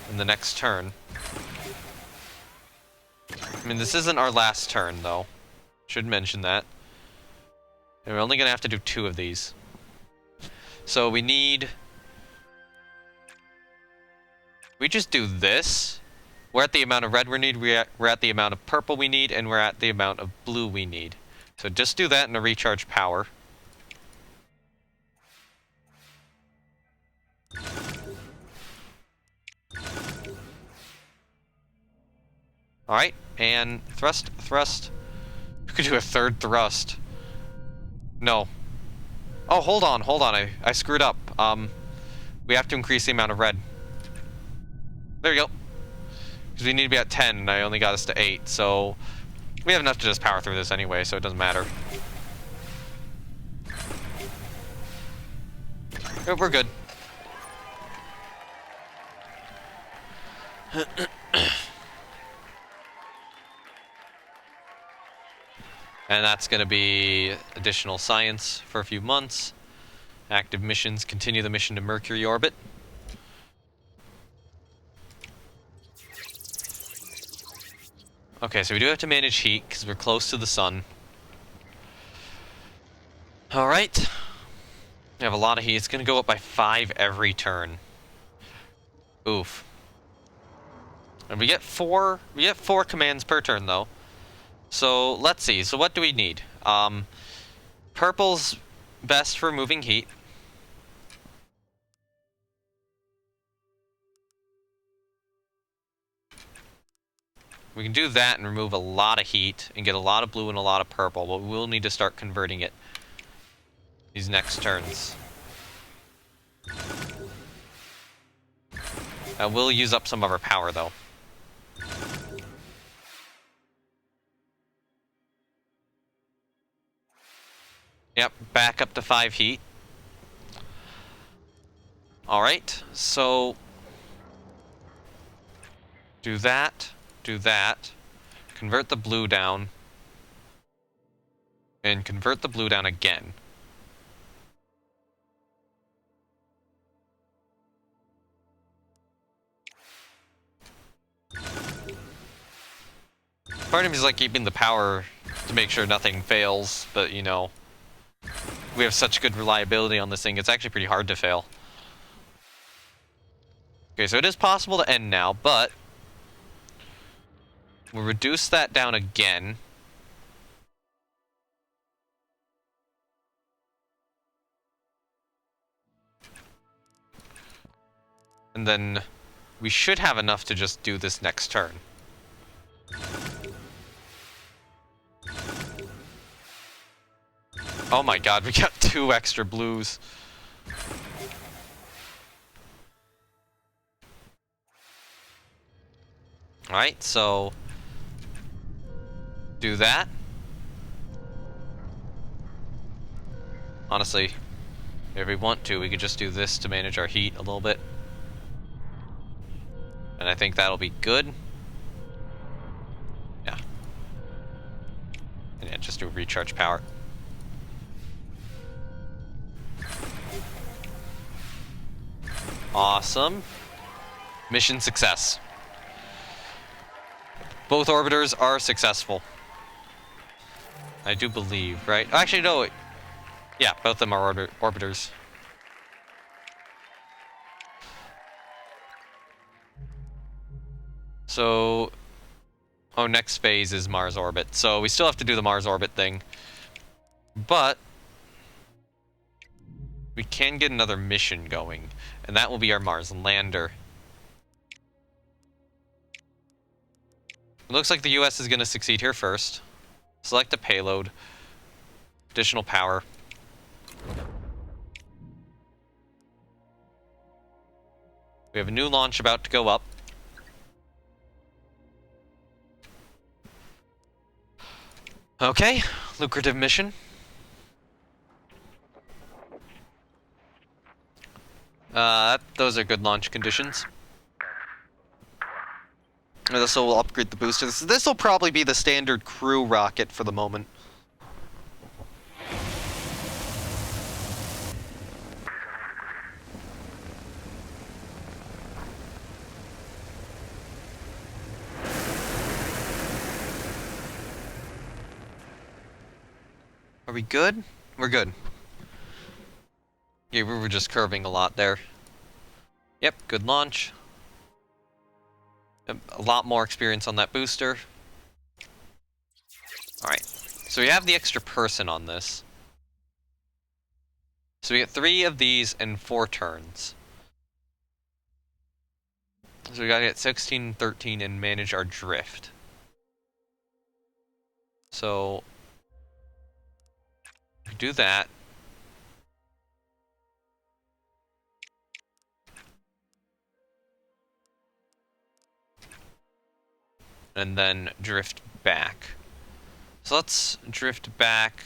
in the next turn. I mean, this isn't our last turn, though. Should mention that. And we're only going to have to do 2 of these. So we need... We just do this. We're at the amount of red we need, we're at the amount of purple we need, and we're at the amount of blue we need. So just do that and a recharge power. Alright, and thrust. We could do a 3rd thrust. No. Oh, hold on. I screwed up. We have to increase the amount of red. There we go. Because we need to be at 10, and I only got us to 8, so... We have enough to just power through this anyway, so it doesn't matter. We're good. And that's going to be additional science for a few months. Active missions, continue the mission to Mercury orbit. Okay, so we do have to manage heat because we're close to the sun. Alright. We have a lot of heat. It's going to go up by 5 every turn. Oof. And we get 4 commands per turn, though. So, let's see. So, what do we need? Purple's best for moving heat. We can do that and remove a lot of heat and get a lot of blue and a lot of purple, but we will need to start converting it these next turns. We'll use up some of our power, though. Yep, back up to 5 heat. Alright, so... do that, convert the blue down, and convert the blue down again. Part of me is like keeping the power to make sure nothing fails, but you know, we have such good reliability on this thing, it's actually pretty hard to fail. Okay, so it is possible to end now, but we'll reduce that down again. And then we should have enough to just do this next turn. Oh my god, we got 2 extra blues. Alright, so... do that. Honestly, if we want to, we could just do this to manage our heat a little bit. And I think that'll be good. Yeah. And yeah, just do recharge power. Awesome. Mission success. Both orbiters are successful. I do believe, right? Actually, no. Yeah, both of them are orbiters. So... oh, next phase is Mars orbit. So we still have to do the Mars orbit thing. But... we can get another mission going. And that will be our Mars lander. It looks like the US is going to succeed here first. Select a payload. Additional power. We have a new launch about to go up. Okay, lucrative mission. Those are good launch conditions. This will upgrade the booster. This will probably be the standard crew rocket for the moment. Are we good? We're good. Yeah, we were just curving a lot there. Yep, good launch. A lot more experience on that booster. Alright, so we have the extra person on this. So we get 3 of these in 4 turns. So we gotta get 16, 13, and manage our drift. So... we do that. And then drift back. So let's drift back.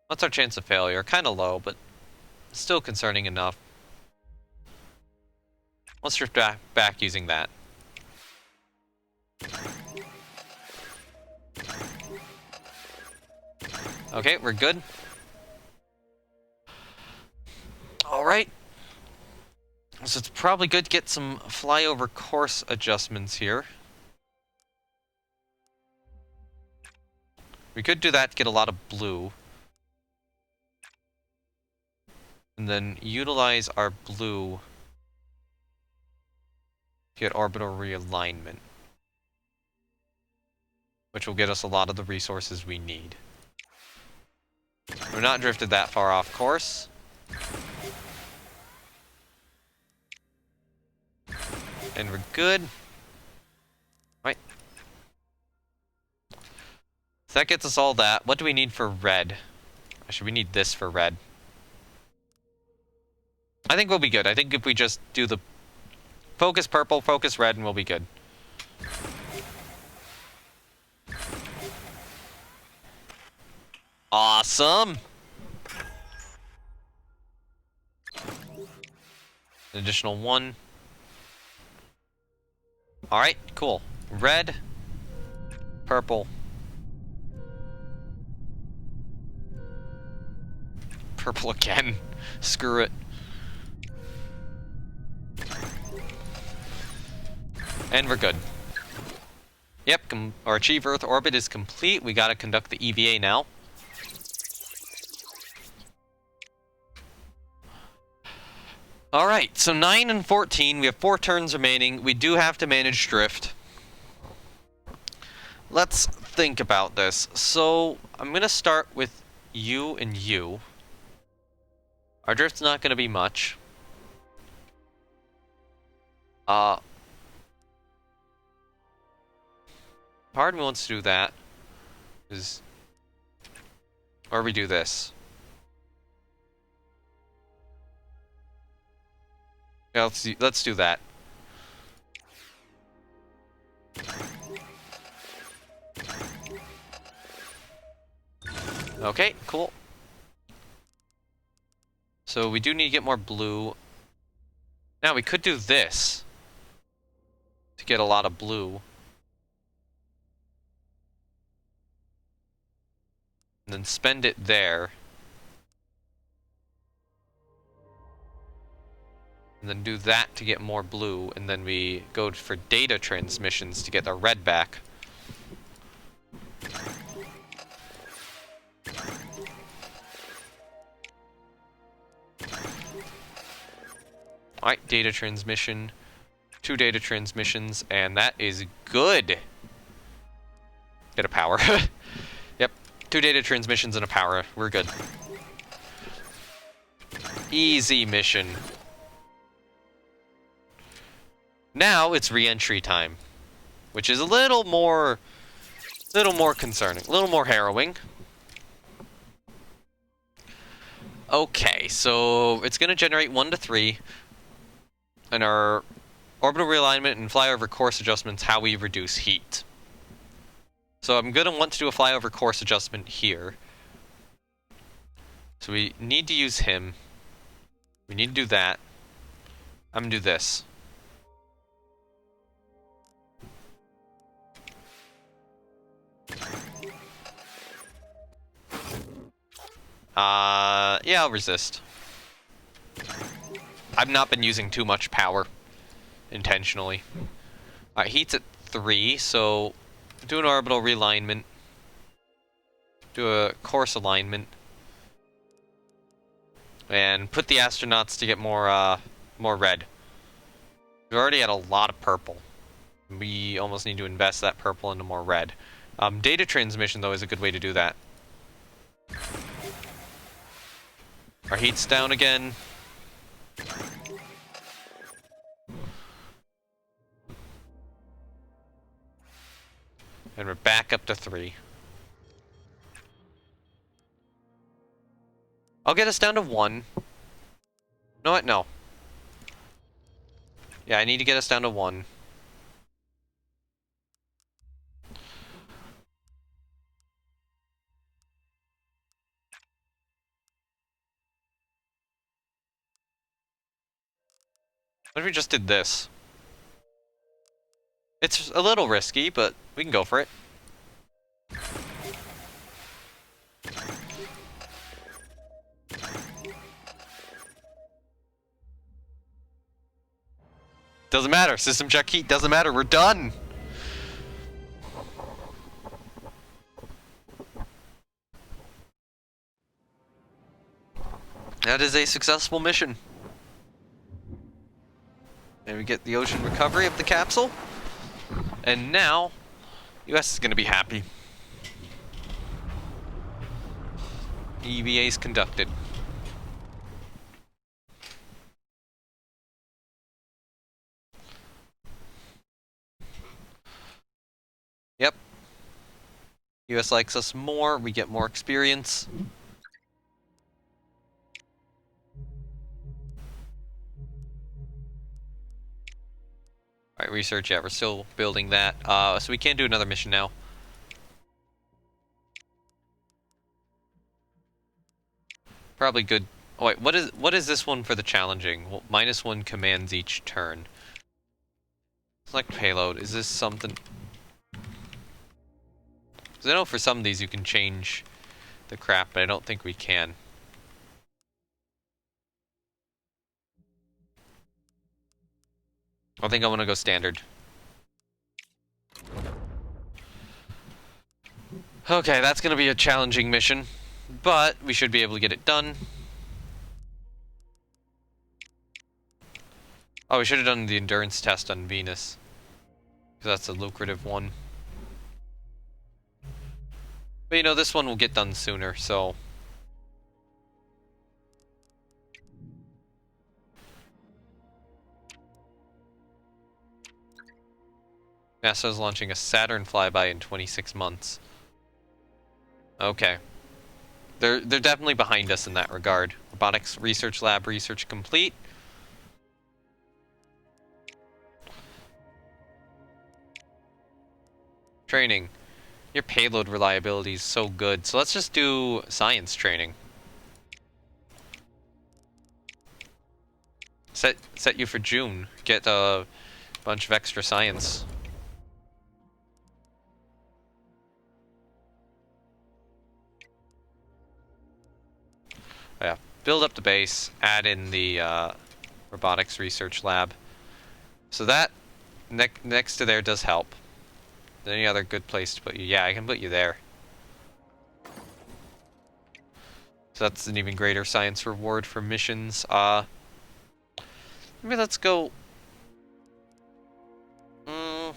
What's our chance of failure? Kind of low, but still concerning enough. Let's drift back using that. Okay, we're good. Alright. So it's probably good to get some flyover course adjustments here. We could do that to get a lot of blue. And then utilize our blue to get orbital realignment. Which will get us a lot of the resources we need. We're not drifted that far off course. And we're good. Right. So that gets us all that. What do we need for red? Actually, we need this for red. I think we'll be good. I think if we just do the focus purple, focus red, and we'll be good. Awesome! An additional one. Alright, cool. Red, purple. Purple again. Screw it. And we're good. Yep, our Achieve Earth orbit is complete. We gotta conduct the EVA now. Alright, so 9 and 14, we have 4 turns remaining. We do have to manage drift. Let's think about this. So, I'm gonna start with you and you. Our drift's not gonna be much. Part of me wants to do that. Or we do this. Yeah, let's do that. Okay, cool. So we do need to get more blue. Now we could do this to get a lot of blue. And then spend it there. And then do that to get more blue, and then we go for data transmissions to get our red back. Alright, data transmission. 2 data transmissions, and that is good. Get a power. Yep, 2 data transmissions and a power. We're good. Easy mission. Now it's re-entry time, which is a little more concerning, a little more harrowing. Okay, so it's going to generate 1 to 3, and our orbital realignment and flyover course adjustments, how we reduce heat. So I'm going to want to do a flyover course adjustment here. So we need to use him. We need to do that. I'm going to do this. Yeah, I'll resist. I've not been using too much power intentionally. Alright, heat's at 3, so do an orbital realignment. Do a course alignment. And put the astronauts to get more red. We've already had a lot of purple. We almost need to invest that purple into more red. Data transmission, though, is a good way to do that. Our heat's down again. And we're back up to 3. I'll get us down to 1. No, what? No. Yeah, I need to get us down to 1. What if we just did this? It's a little risky, but we can go for it. Doesn't matter. System check heat doesn't matter. We're done. That is a successful mission. And we get the ocean recovery of the capsule. And now, US is going to be happy. EVA's conducted. Yep. US likes us more, we get more experience. Alright, research, yeah, we're still building that. So we can't do another mission now. Probably good. Oh wait, what is this one for the challenging? Well, -1 commands each turn. Select payload. Is this something? Because I know for some of these you can change the crap, but I don't think we can. I think I want to go standard. Okay, that's going to be a challenging mission, but we should be able to get it done. Oh, we should have done the endurance test on Venus, because that's a lucrative one. But you know, this one will get done sooner, so... NASA's launching a Saturn flyby in 26 months. Okay. They're definitely behind us in that regard. Robotics Research Lab research complete. Training. Your payload reliability is so good, so let's just do science training. Set you for June. Get a bunch of extra science. Yeah, build up the base, add in the robotics research lab. So that next to there does help. Any other good place to put you? Yeah, I can put you there. So that's an even greater science reward for missions. Maybe let's go... Part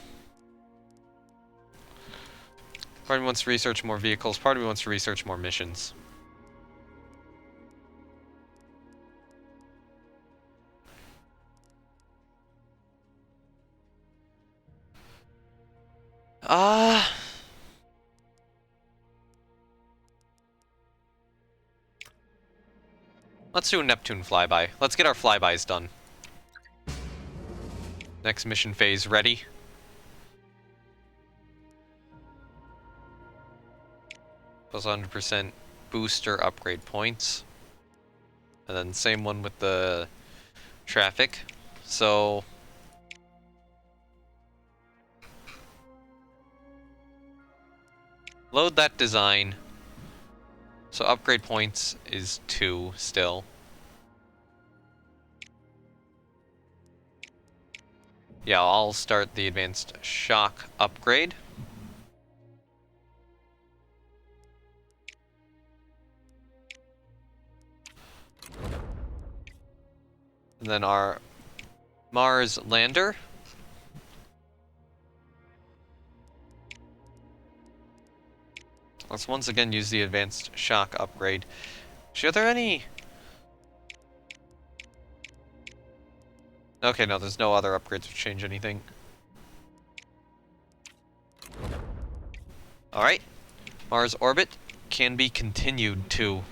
of me wants to research more vehicles, part of me wants to research more missions. Let's do a Neptune flyby. Let's get our flybys done. Next mission phase ready. Plus 100% booster upgrade points. And then same one with the traffic. So... load that design. So upgrade points is 2 still. Yeah, I'll start the advanced shock upgrade. And then our Mars lander. Let's once again use the advanced shock upgrade. Actually, are there any... Okay, no, there's no other upgrades to change anything. Alright. Mars orbit can be continued to.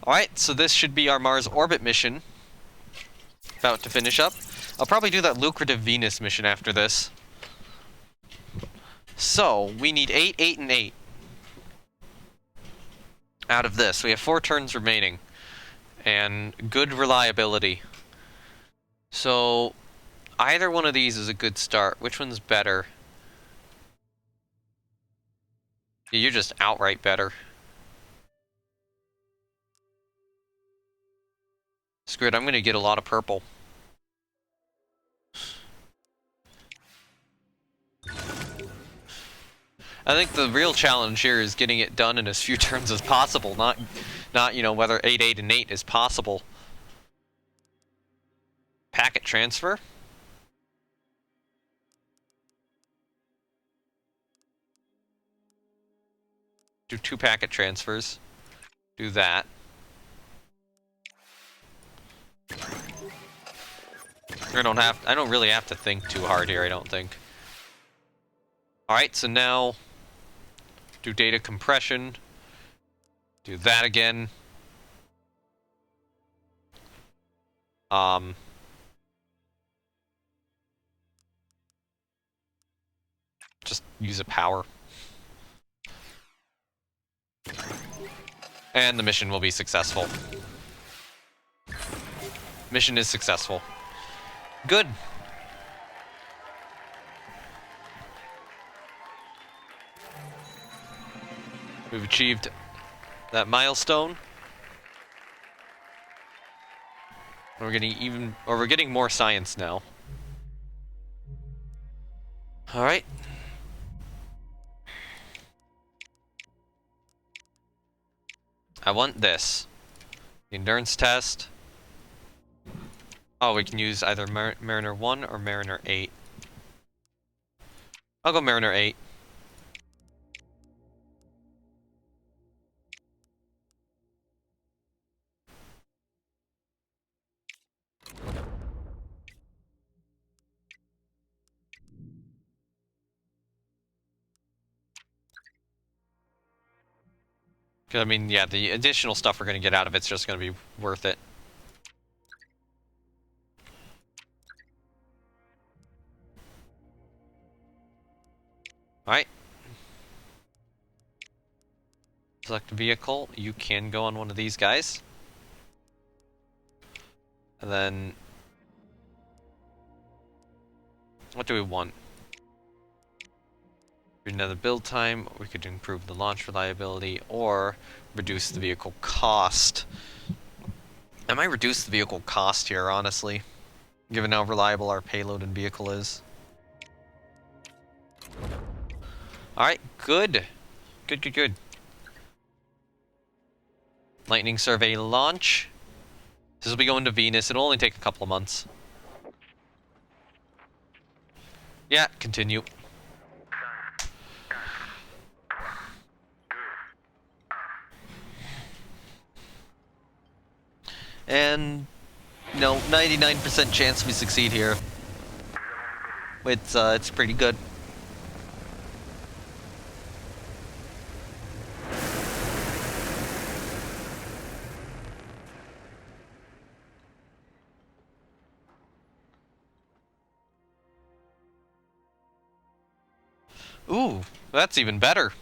Alright, so this should be our Mars orbit mission. About to finish up. I'll probably do that lucrative Venus mission after this. So, we need 8, 8, and 8. Out of this. We have 4 turns remaining. And good reliability. So, either one of these is a good start. Which one's better? Yeah, you're just outright better. Screw it, I'm gonna get a lot of purple. I think the real challenge here is getting it done in as few turns as possible, not you know, whether 8, 8, and 8 is possible. Packet transfer. Do 2 packet transfers. Do that. I don't really have to think too hard here, I don't think. Alright, so now do data compression. Do that again. Just use a power. And the mission will be successful. Mission is successful. Good. We've achieved that milestone. We're getting more science now. All right. I want this. The endurance test. Oh, we can use either Mariner 1 or Mariner 8. I'll go Mariner 8. I mean, yeah, the additional stuff we're going to get out of it's just going to be worth it. Alright. Select vehicle. You can go on one of these guys. And then... what do we want? Another build time. We could improve the launch reliability or reduce the vehicle cost. I might reduce the vehicle cost here, honestly, given how reliable our payload and vehicle is. Alright, good. Good. Lightning survey launch. This will be going to Venus. It'll only take a couple of months. Yeah, continue. And, 99% chance we succeed here. It's pretty good. Ooh, that's even better.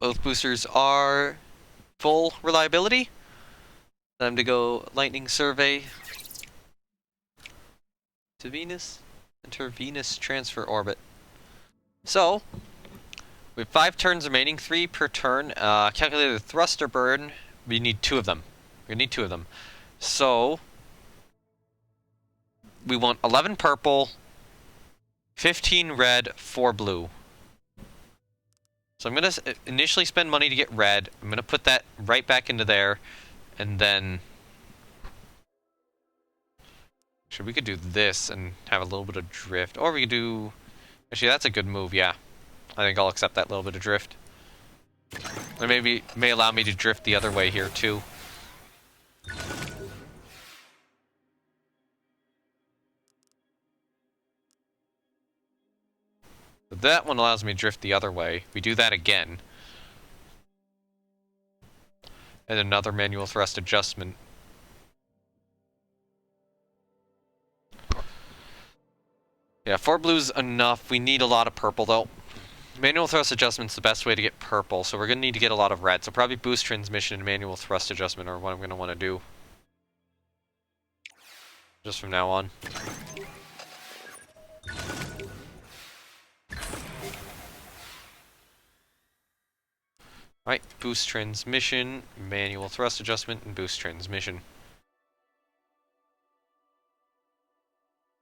Both boosters are full reliability. Time to go lightning survey to Venus. Enter Venus transfer orbit. So, we have 5 turns remaining, 3 per turn. Calculated thruster burn. We need 2 of them. We need 2 of them. So, we want 11 purple, 15 red, 4 blue. So I'm going to initially spend money to get red. I'm going to put that right back into there. And then... actually, we could do this and have a little bit of drift. Or we could do... actually, that's a good move, yeah. I think I'll accept that little bit of drift. Or maybe may allow me to drift the other way here, too. But that one allows me to drift the other way. We do that again. And another manual thrust adjustment. Yeah, 4 blue's enough. We need a lot of purple, though. Manual thrust adjustment's the best way to get purple, so we're going to need to get a lot of red. So probably boost transmission and manual thrust adjustment are what I'm going to want to do. Just from now on. Alright, boost transmission, manual thrust adjustment, and boost transmission.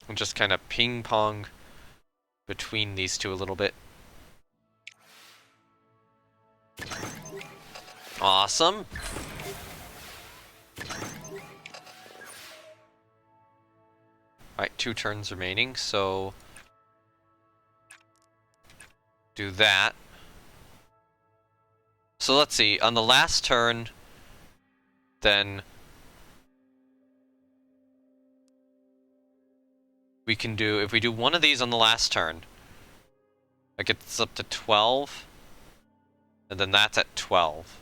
And just kind of ping-pong between these two a little bit. Awesome. Alright, 2 turns remaining, so... do that. So let's see, on the last turn, then we can do, if we do one of these on the last turn, that gets up to 12, and then that's at 12.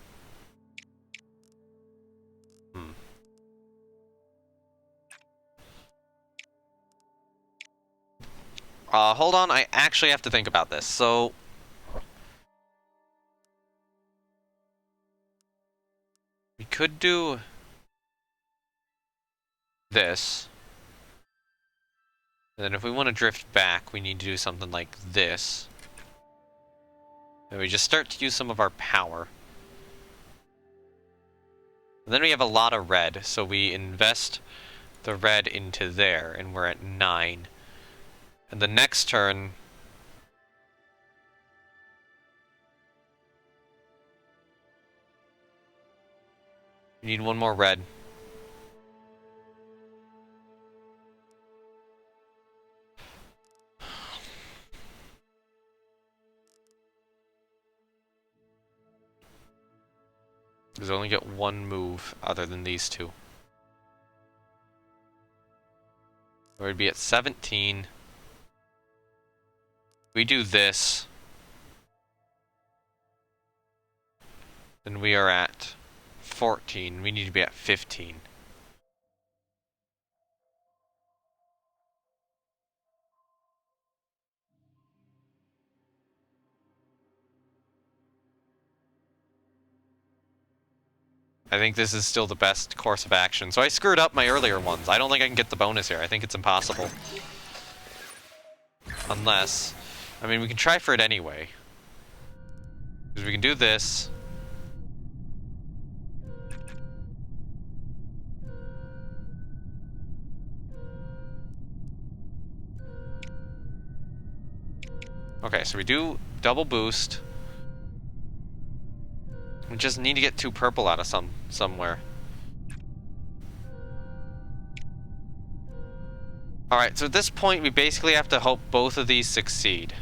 Hold on, I actually have to think about this. So, we could do this. And then if we want to drift back, we need to do something like this. And we just start to use some of our power. And then we have a lot of red, so we invest the red into there, and we're at 9. And the next turn, we need one more red. Because we only get one move other than these two. We'd be at 17. We do this. Then we are at 14. We need to be at 15. I think this is still the best course of action. So I screwed up my earlier ones. I don't think I can get the bonus here. I think it's impossible. Unless... I mean, we can try for it anyway. Because we can do this. Okay, so we do double boost. We just need to get 2 purple out of somewhere. Alright, so at this point we basically have to hope both of these succeed.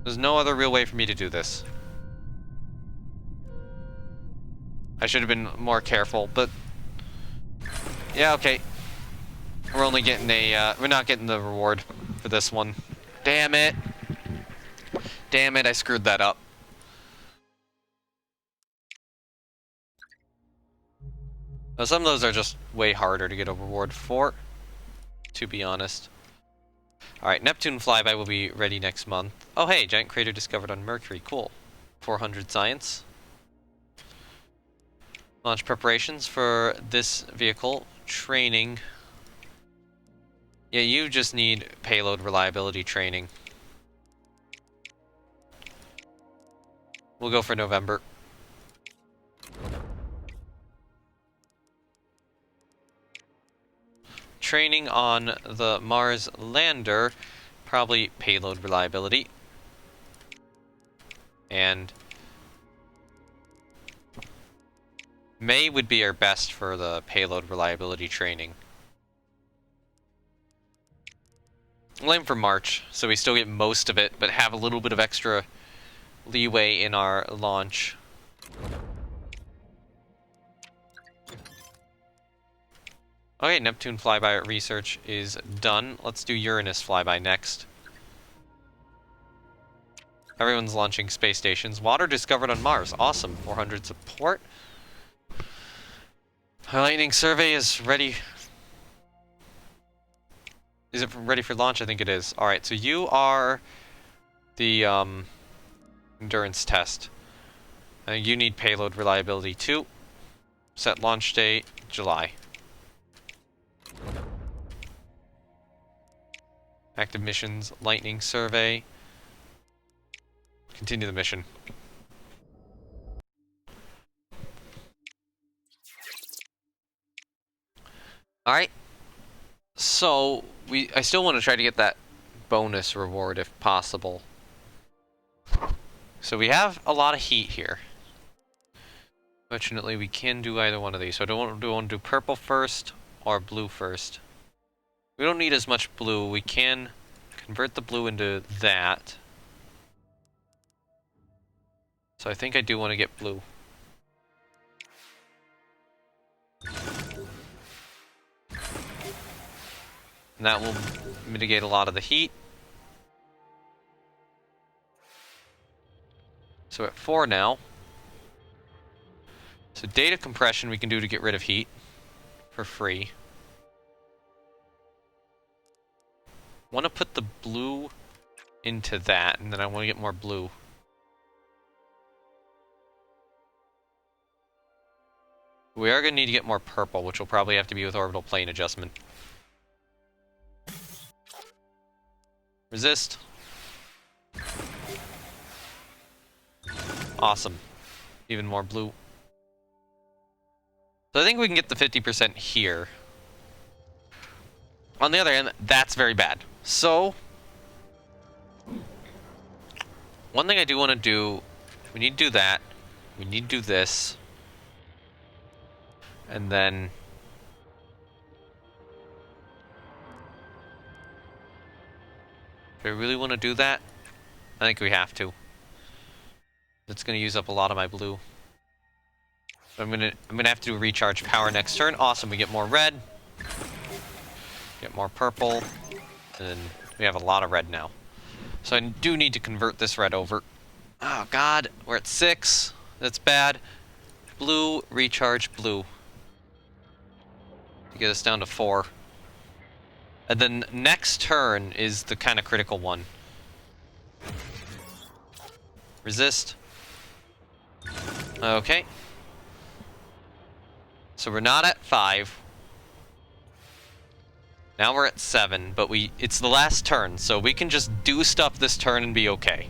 There's no other real way for me to do this. I should have been more careful, but... yeah, okay. We're only getting a, we're not getting the reward for this one. Damn it! Damn it, I screwed that up. Now, some of those are just way harder to get a reward for, to be honest. Alright, Neptune flyby will be ready next month. Oh hey, giant crater discovered on Mercury, cool. 400 science. Launch preparations for this vehicle. Training. Yeah, you just need payload reliability training. We'll go for November. Training on the Mars lander, probably payload reliability. And May would be our best for the payload reliability training. We'll aim for March, so we still get most of it, but have a little bit of extra leeway in our launch. Okay, Neptune flyby research is done. Let's do Uranus flyby next. Everyone's launching space stations. Water discovered on Mars. Awesome. 400 support. Lightning survey is ready. Is it ready for launch? I think it is. Alright, so you are the endurance test. You need payload reliability too. Set launch date, July. Active missions, lightning survey. Continue the mission. Alright. So, I still want to try to get that bonus reward if possible. So we have a lot of heat here. Fortunately, we can do either one of these. So do I want to do purple first or blue first? We don't need as much blue. We can convert the blue into that. So I think I do want to get blue. And that will mitigate a lot of the heat. So at 4 now. So data compression we can do to get rid of heat for free. Want to put the blue into that, and then I want to get more blue. We are going to need to get more purple, which will probably have to be with orbital plane adjustment. Resist. Awesome. Even more blue. So I think we can get the 50% here. On the other hand, that's very bad. So, one thing I do want to do, we need to do that. We need to do this. And then... do I really want to do that? I think we have to. That's going to use up a lot of my blue. I'm gonna have to do recharge power next turn. Awesome, we get more red. Get more purple. And then we have a lot of red now. So I do need to convert this red over. Oh god, we're at 6. That's bad. Blue, recharge, blue. To get us down to 4. And then next turn is the kind of critical one. Resist. Okay. So we're not at 5. Now we're at 7, but it's the last turn, so we can just do stuff this turn and be okay.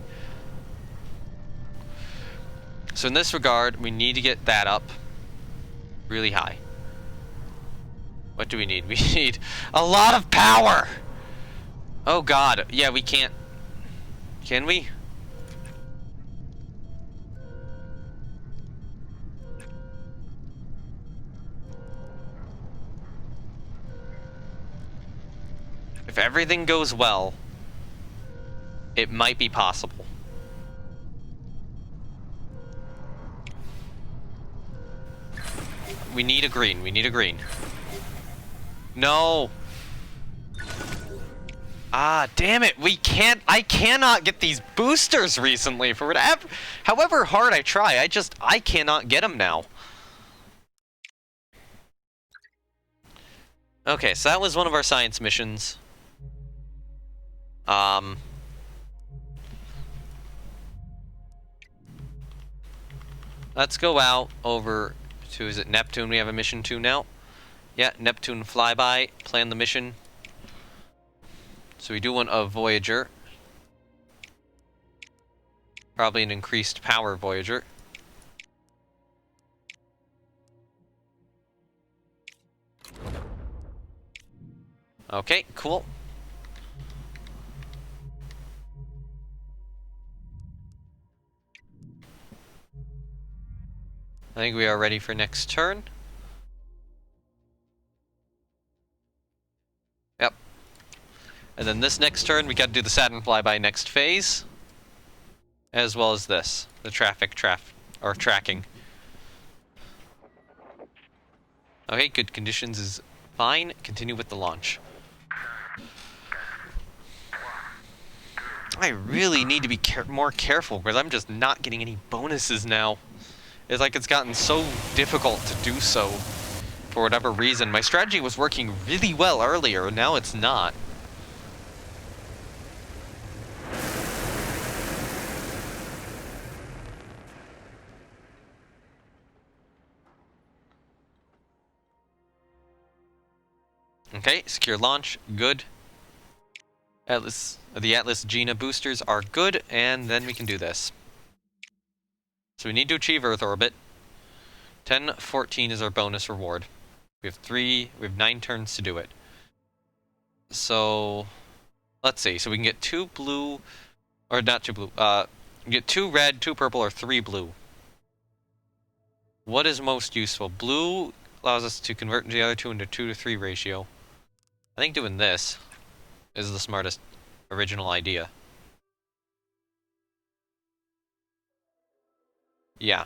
So in this regard, we need to get that up really high. What do we need? We need a lot of power! Oh god, yeah, we can't... Can we? If everything goes well, it might be possible. We need a green. We need a green. No! Ah, damn it! We can't... I cannot get these boosters recently for whatever... However hard I try, I cannot get them now. Okay, so that was one of our science missions. Let's go out over to, is it Neptune we have a mission to now? Yeah, Neptune flyby, plan the mission. So we do want a Voyager. Probably an increased power Voyager. Okay, cool. I think we are ready for next turn. Yep. And then this next turn, we got to do the Saturn flyby next phase. As well as this, the tracking. Okay, good conditions is fine. Continue with the launch. I really need to be more careful because I'm just not getting any bonuses now. It's like it's gotten so difficult to do so for whatever reason. My strategy was working really well earlier, and now it's not. Okay, secure launch, good. The Atlas Gina boosters are good, and then we can do this. So we need to achieve Earth orbit. 10-14 is our bonus reward. We have 9 turns to do it. So, let's see. So we can get 2 blue, or not 2 blue, get 2 red, 2 purple, or 3 blue. What is most useful? Blue allows us to convert the other two into 2-to-3 ratio. I think doing this is the smartest original idea. Yeah.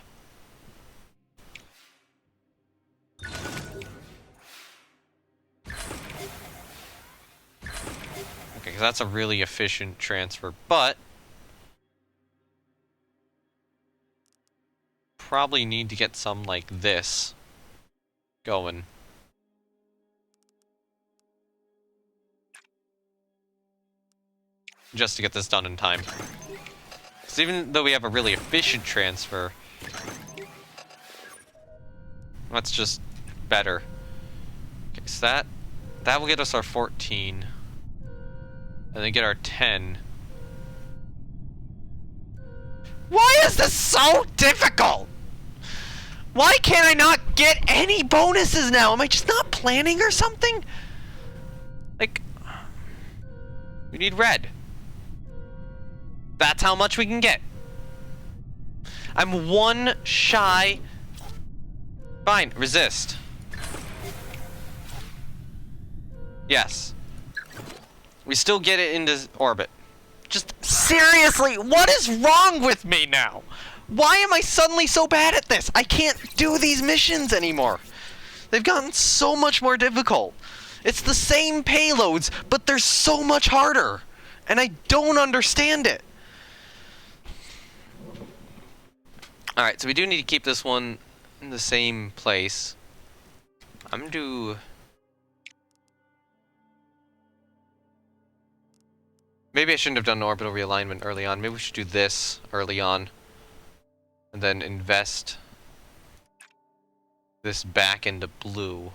Okay, because that's a really efficient transfer, but probably need to get some like this going. Just to get this done in time. Because even though we have a really efficient transfer, that's just better. Okay, so that will get us our 14. And then get our 10. Why is this so difficult? Why can't I not get any bonuses now? Am I just not planning or something? Like, we need red. That's how much we can get. I'm one shy. Fine, resist. Yes. We still get it into orbit. Just seriously, what is wrong with me now? Why am I suddenly so bad at this? I can't do these missions anymore. They've gotten so much more difficult. It's the same payloads, but they're so much harder. And I don't understand it. Alright, so we do need to keep this one in the same place. I'm gonna do... Maybe I shouldn't have done an orbital realignment early on. Maybe we should do this early on. And then invest this back into blue.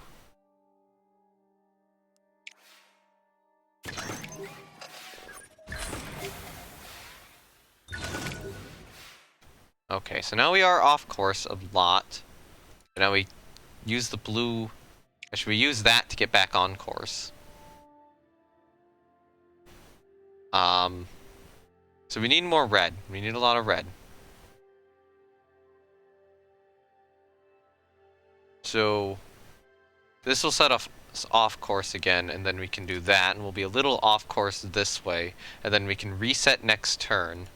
Okay, so now we are off course a lot. Now we use the blue... Should we use that to get back on course? So we need more red. We need a lot of red. So this will set us off course again, and then we can do that, and we'll be a little off course this way, and then we can reset next turn.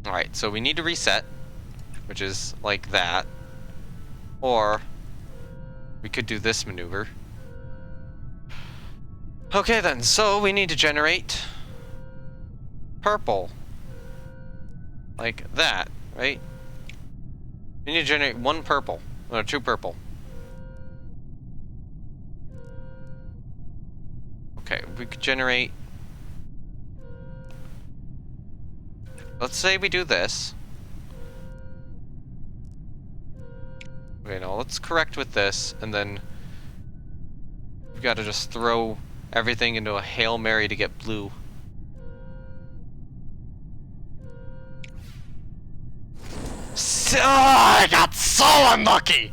Alright, so we need to reset, which is like that. Or we could do this maneuver. Okay then, so we need to generate purple. Like that, right? We need to generate one purple. Or two purple. Okay, we could generate... Let's say we do this. Okay, now let's correct with this, and then we've got to just throw everything into a Hail Mary to get blue. Oh, I got so unlucky!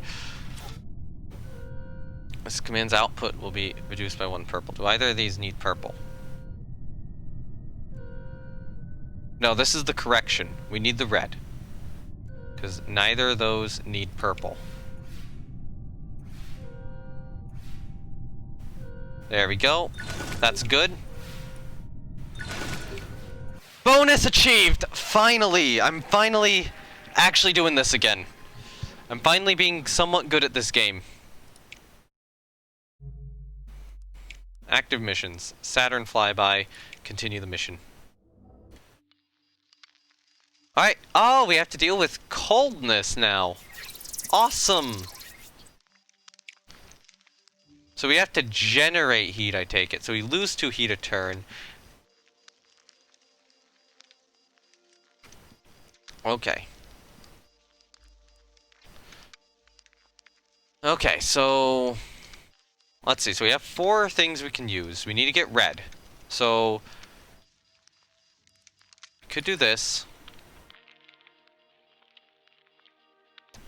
This command's output will be reduced by one purple. Do either of these need purple? No, this is the correction. We need the red. Because neither of those need purple. There we go. That's good. Bonus achieved! Finally! I'm finally actually doing this again. I'm finally being somewhat good at this game. Active missions. Saturn flyby. Continue the mission. Alright. Oh, we have to deal with coldness now. Awesome! So we have to generate heat, I take it. So we lose 2 heat a turn. Okay. Okay, so... Let's see. So we have 4 things we can use. We need to get red. So... we could do this.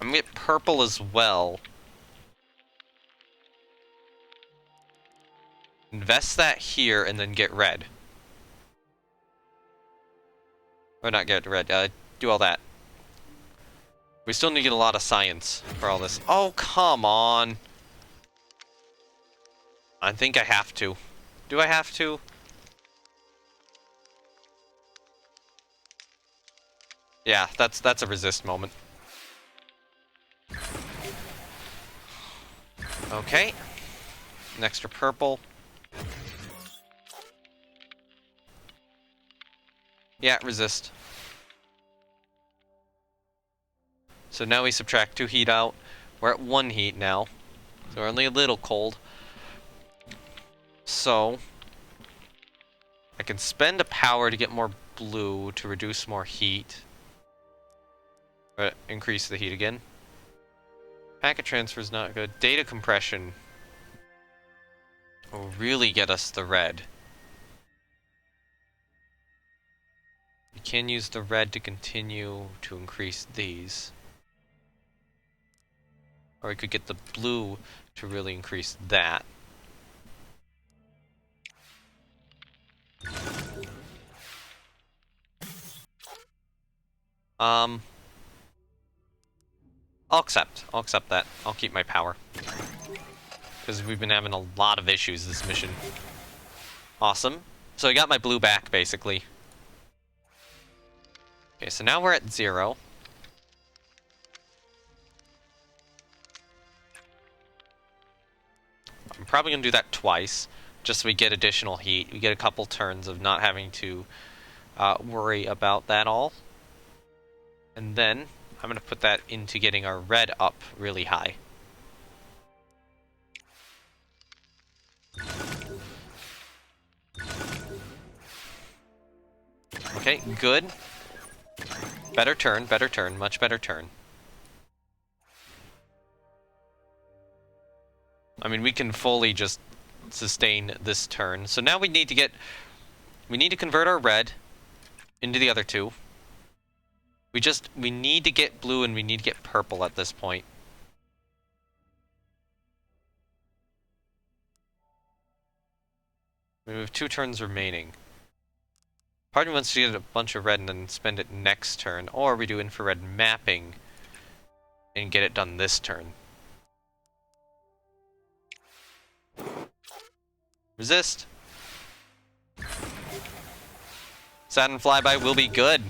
I'm gonna get purple as well. Invest that here and then get red. Or not get red, do all that. We still need to get a lot of science for all this. Oh, come on. I think I have to. Do I have to? Yeah, that's a resist moment. Okay. An extra purple. Yeah, resist. So now we subtract 2 heat out. We're at 1 heat now. So we're only a little cold. So I can spend a power to get more blue to reduce more heat. Or increase the heat again. Packet transfer is not good. Data compression will really get us the red. We can use the red to continue to increase these. Or we could get the blue to really increase that. I'll accept that. I'll keep my power. Because we've been having a lot of issues this mission. Awesome. So I got my blue back, basically. Okay, so now we're at 0. I'm probably going to do that twice, just so we get additional heat. We get a couple turns of not having to worry about that all. And then I'm going to put that into getting our red up really high. Okay, good. Better turn, much better turn. I mean, we can fully just sustain this turn. So now we need to convert our red into the other two. We need to get blue and we need to get purple at this point. We have 2 turns remaining. Part of me wants to get a bunch of red and then spend it next turn, or we do infrared mapping and get it done this turn. Resist. Saturn flyby will be good.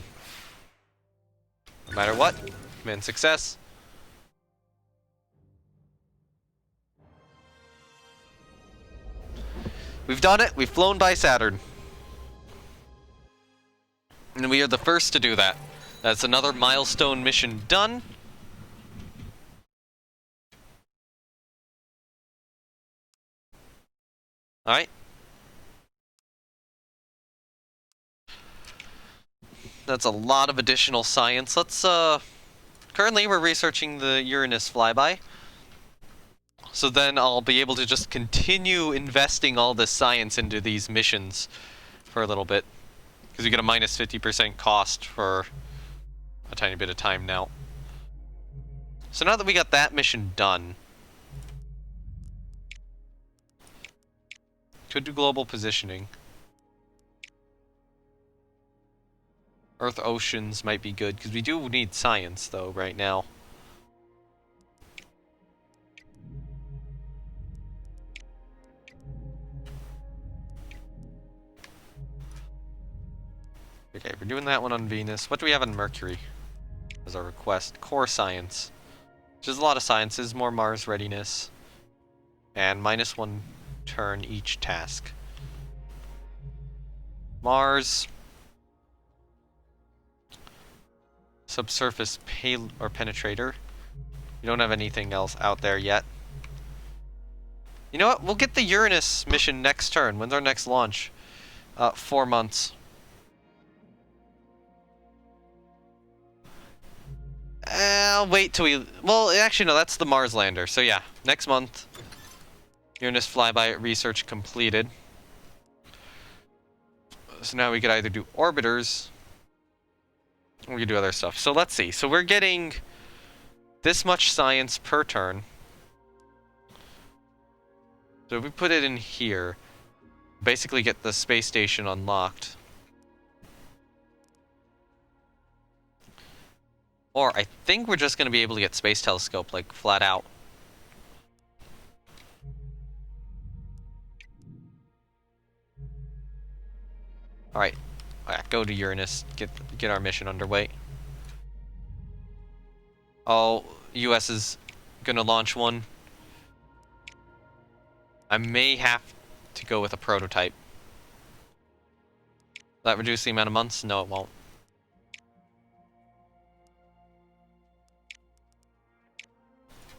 No matter what. Command success. We've done it. We've flown by Saturn. And we are the first to do that. That's another milestone mission done. Alright. That's a lot of additional science. Let's, currently we're researching the Uranus flyby. So then I'll be able to just continue investing all this science into these missions for a little bit. Because we get a minus 50% cost for a tiny bit of time now. So now that we got that mission done, could do global positioning. Earth oceans might be good, because we do need science, though, right now. Okay, we're doing that one on Venus. What do we have on Mercury as our request? Core science. Which is a lot of sciences, more Mars readiness. And -1 turn each task. Mars. Subsurface penetrator. We don't have anything else out there yet. You know what? We'll get the Uranus mission next turn. When's our next launch? 4 months. I'll wait till we... Well, actually, no, that's the Mars lander. So yeah, next month. Uranus flyby research completed. So now we could either do orbiters, or we could do other stuff. So let's see. So we're getting this much science per turn. So if we put it in here, basically get the space station unlocked. Or I think we're just going to be able to get Space Telescope, like, flat out. Alright. Go to Uranus. Get our mission underway. Oh, US is gonna launch one. I may have to go with a prototype. Will that reduce the amount of months? No, it won't.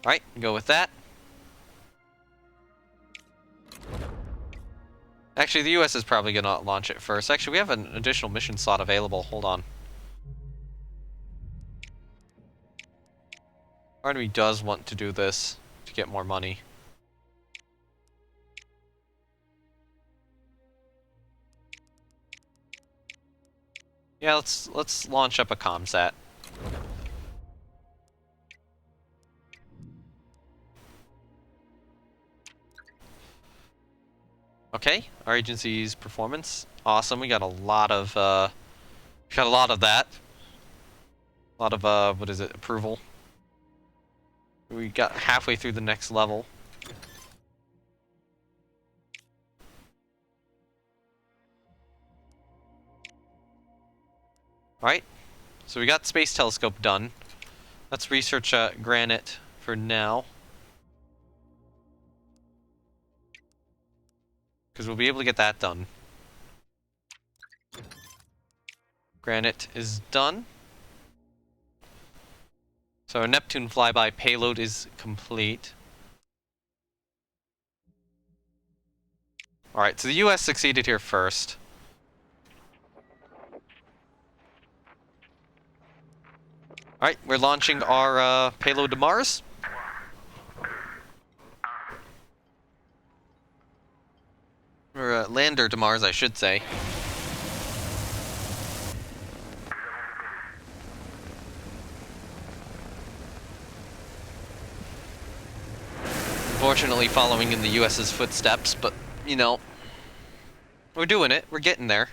Alright, go with that. Actually, the US is probably gonna launch it first. Actually, we have an additional mission slot available. Hold on. Part of me does want to do this to get more money. Yeah, let's launch up a comsat. Okay, our agency's performance. Awesome, we got a lot of that. A lot of what is it, approval. We got halfway through the next level. Alright, so we got Space Telescope done. Let's research Granite for now. Because we'll be able to get that done. Granite is done. So our Neptune flyby payload is complete. Alright, so the US succeeded here first. Alright, we're launching our payload to Mars. Or lander to Mars, I should say. Unfortunately following in the US's footsteps, but, you know, we're doing it. We're getting there.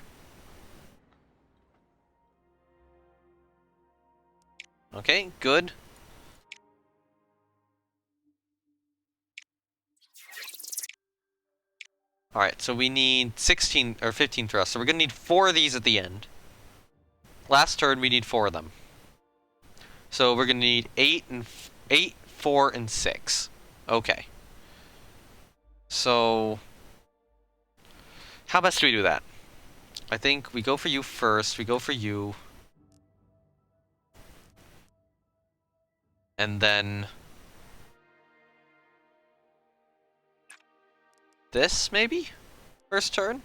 Okay, good. Alright, so we need 16 or 15 thrusts, so we're gonna need 4 of these at the end. Last turn, we need 4 of them. So we're gonna need 8, 4, and 6. Okay. So, how best do we do that? I think we go for you first, we go for you. And then this, maybe? First turn?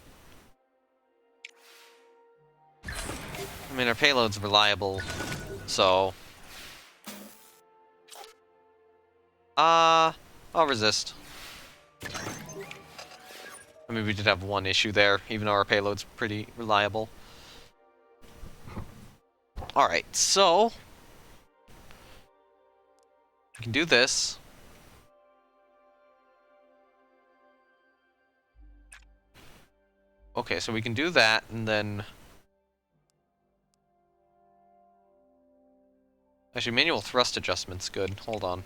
I mean, our payload's reliable, so... I'll resist. I mean, we did have one issue there, even though our payload's pretty reliable. Alright, so... we can do this. Okay, so we can do that, and then... actually, manual thrust adjustment's good. Hold on.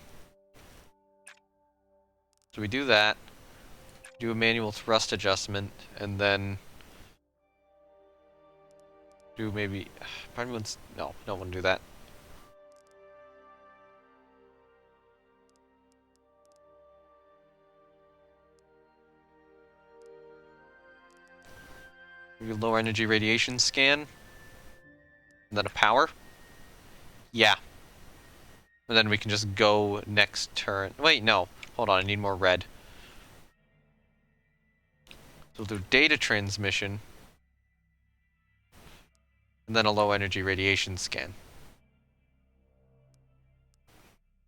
So we do that. Do a manual thrust adjustment, and then... do maybe... probably one's... no, don't want to do that. Maybe low energy radiation scan. And then a power. Yeah. And then we can just go next turn. Wait, no. Hold on, I need more red. So we'll do data transmission. And then a low energy radiation scan.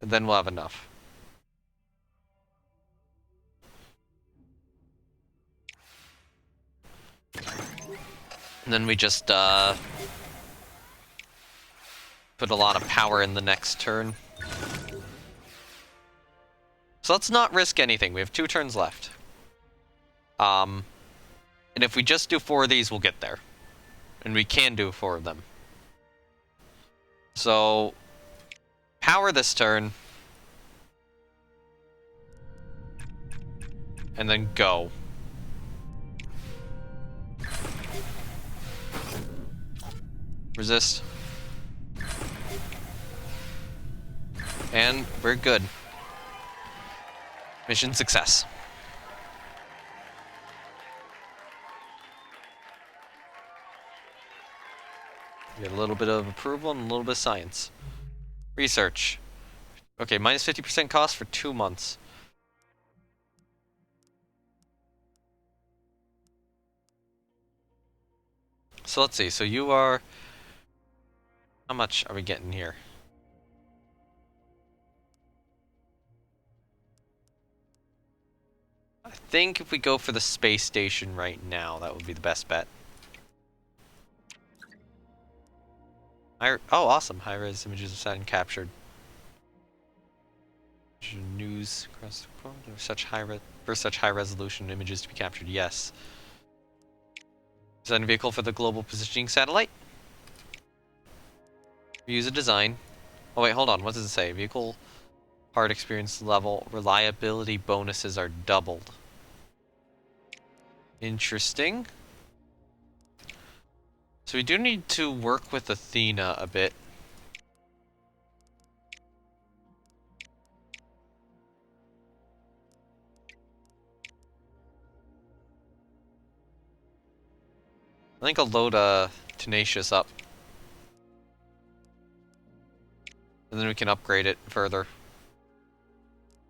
And then we'll have enough. And then we just put a lot of power in the next turn. So let's not risk anything. We have 2 turns left. And if we just do 4 of these, we'll get there. And we can do 4 of them. So, power this turn. And then go. Resist. And we're good. Mission success. We get a little bit of approval and a little bit of science. Research. Okay, minus 50% cost for 2 months. So let's see, so you are... How much are we getting here? I think if we go for the space station right now, that would be the best bet. Oh, awesome. High-res images of Saturn captured. News across the world. Such high resolution images to be captured. Yes. Design a vehicle for the global positioning satellite. Use a design. Oh wait, hold on. What does it say? Vehicle hard experience level reliability bonuses are doubled. Interesting. So we do need to work with Athena a bit. I think I'll load Tenacious up. And then we can upgrade it further.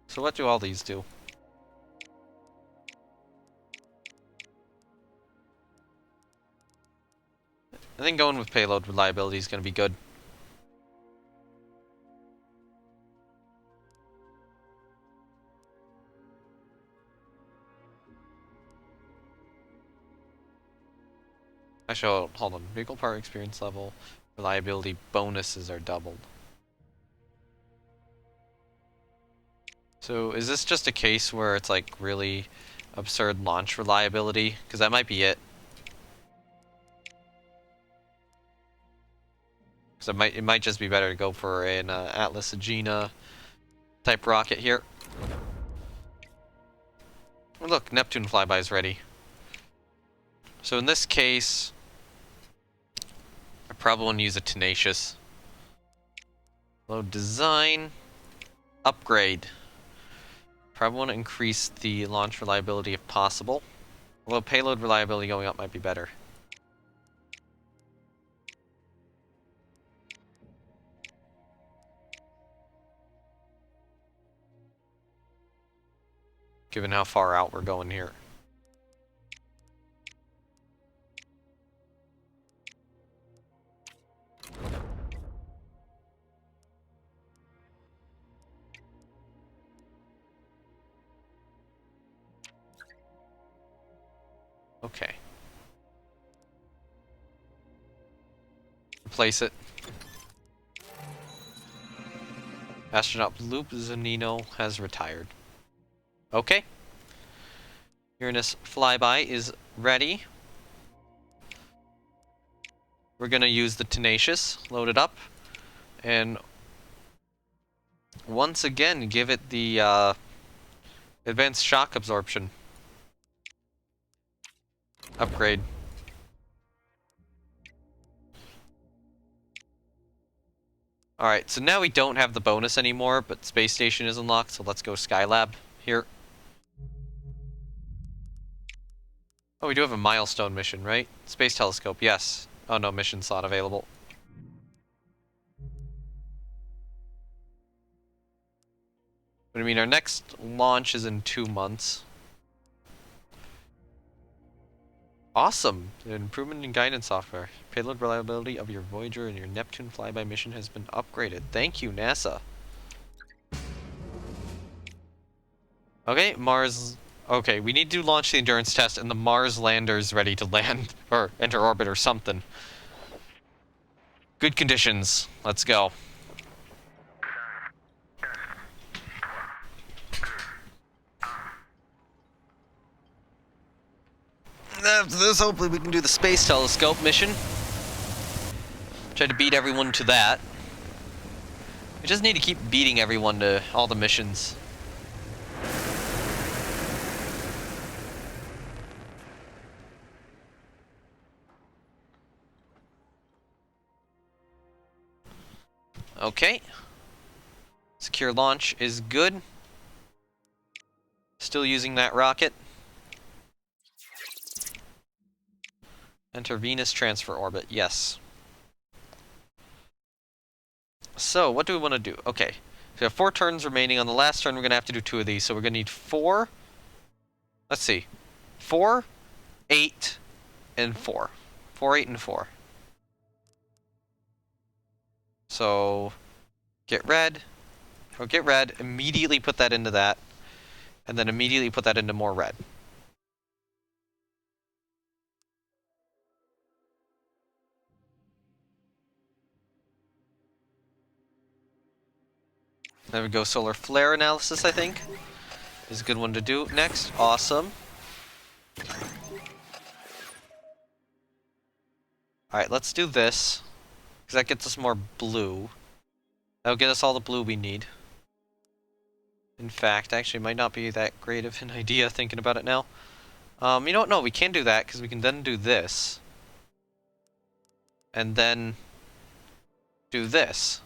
So what do all these do? I think going with payload reliability is going to be good. Actually, hold on. Vehicle part experience level reliability bonuses are doubled. So is this just a case where it's like really absurd launch reliability? Because that might be it. So it might just be better to go for an Atlas Agena type rocket here. Oh, look, Neptune flyby is ready. So in this case, I probably want to use a Tenacious. Load design, upgrade. Probably want to increase the launch reliability if possible. Although payload reliability going up might be better. Given how far out we're going here. Okay. Replace it. Astronaut Loop Zanino has retired. Okay. Uranus flyby is ready. We're gonna use the Tenacious, load it up, and once again give it the advanced shock absorption. Upgrade. Alright, so now we don't have the bonus anymore, but Space Station is unlocked, so let's go Skylab here. Oh, we do have a milestone mission, right? Space Telescope, yes. Oh no, mission slot available. But I mean, our next launch is in 2 months. Awesome! An improvement in guidance software. Payload reliability of your Voyager and your Neptune flyby mission has been upgraded. Thank you, NASA. Okay, Mars... Okay, we need to launch the endurance test and the Mars lander's ready to land, or enter orbit or something. Good conditions. Let's go. After this, hopefully we can do the Space Telescope mission. Try to beat everyone to that. We just need to keep beating everyone to all the missions. Okay. Secure launch is good. Still using that rocket. Enter Venus transfer orbit. Yes. So, what do we want to do? Okay. So we have 4 turns remaining. On the last turn, we're going to have to do 2 of these. So we're going to need 4. Let's see. 4, 8, and 4. 4, 8, and 4. So, get red. Or get red. Immediately put that into that. And then immediately put that into more red. There we go. Solar flare analysis, I think, is a good one to do next. Awesome. Alright, let's do this. Because that gets us more blue. That'll get us all the blue we need. In fact, actually, it might not be that great of an idea thinking about it now. You know what? No, we can do that, because we can then do this. And then do this.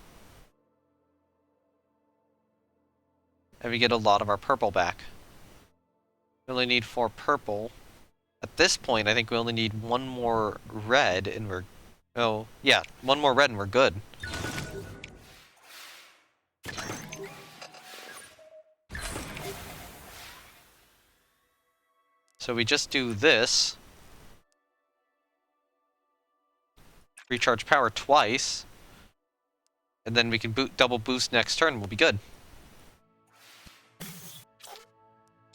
And we get a lot of our purple back. We only need 4 purple. At this point, I think we only need 1 more red, and we're... Oh, yeah, 1 more red and we're good. So we just do this. Recharge power twice. And then we can double boost next turn. We'll be good.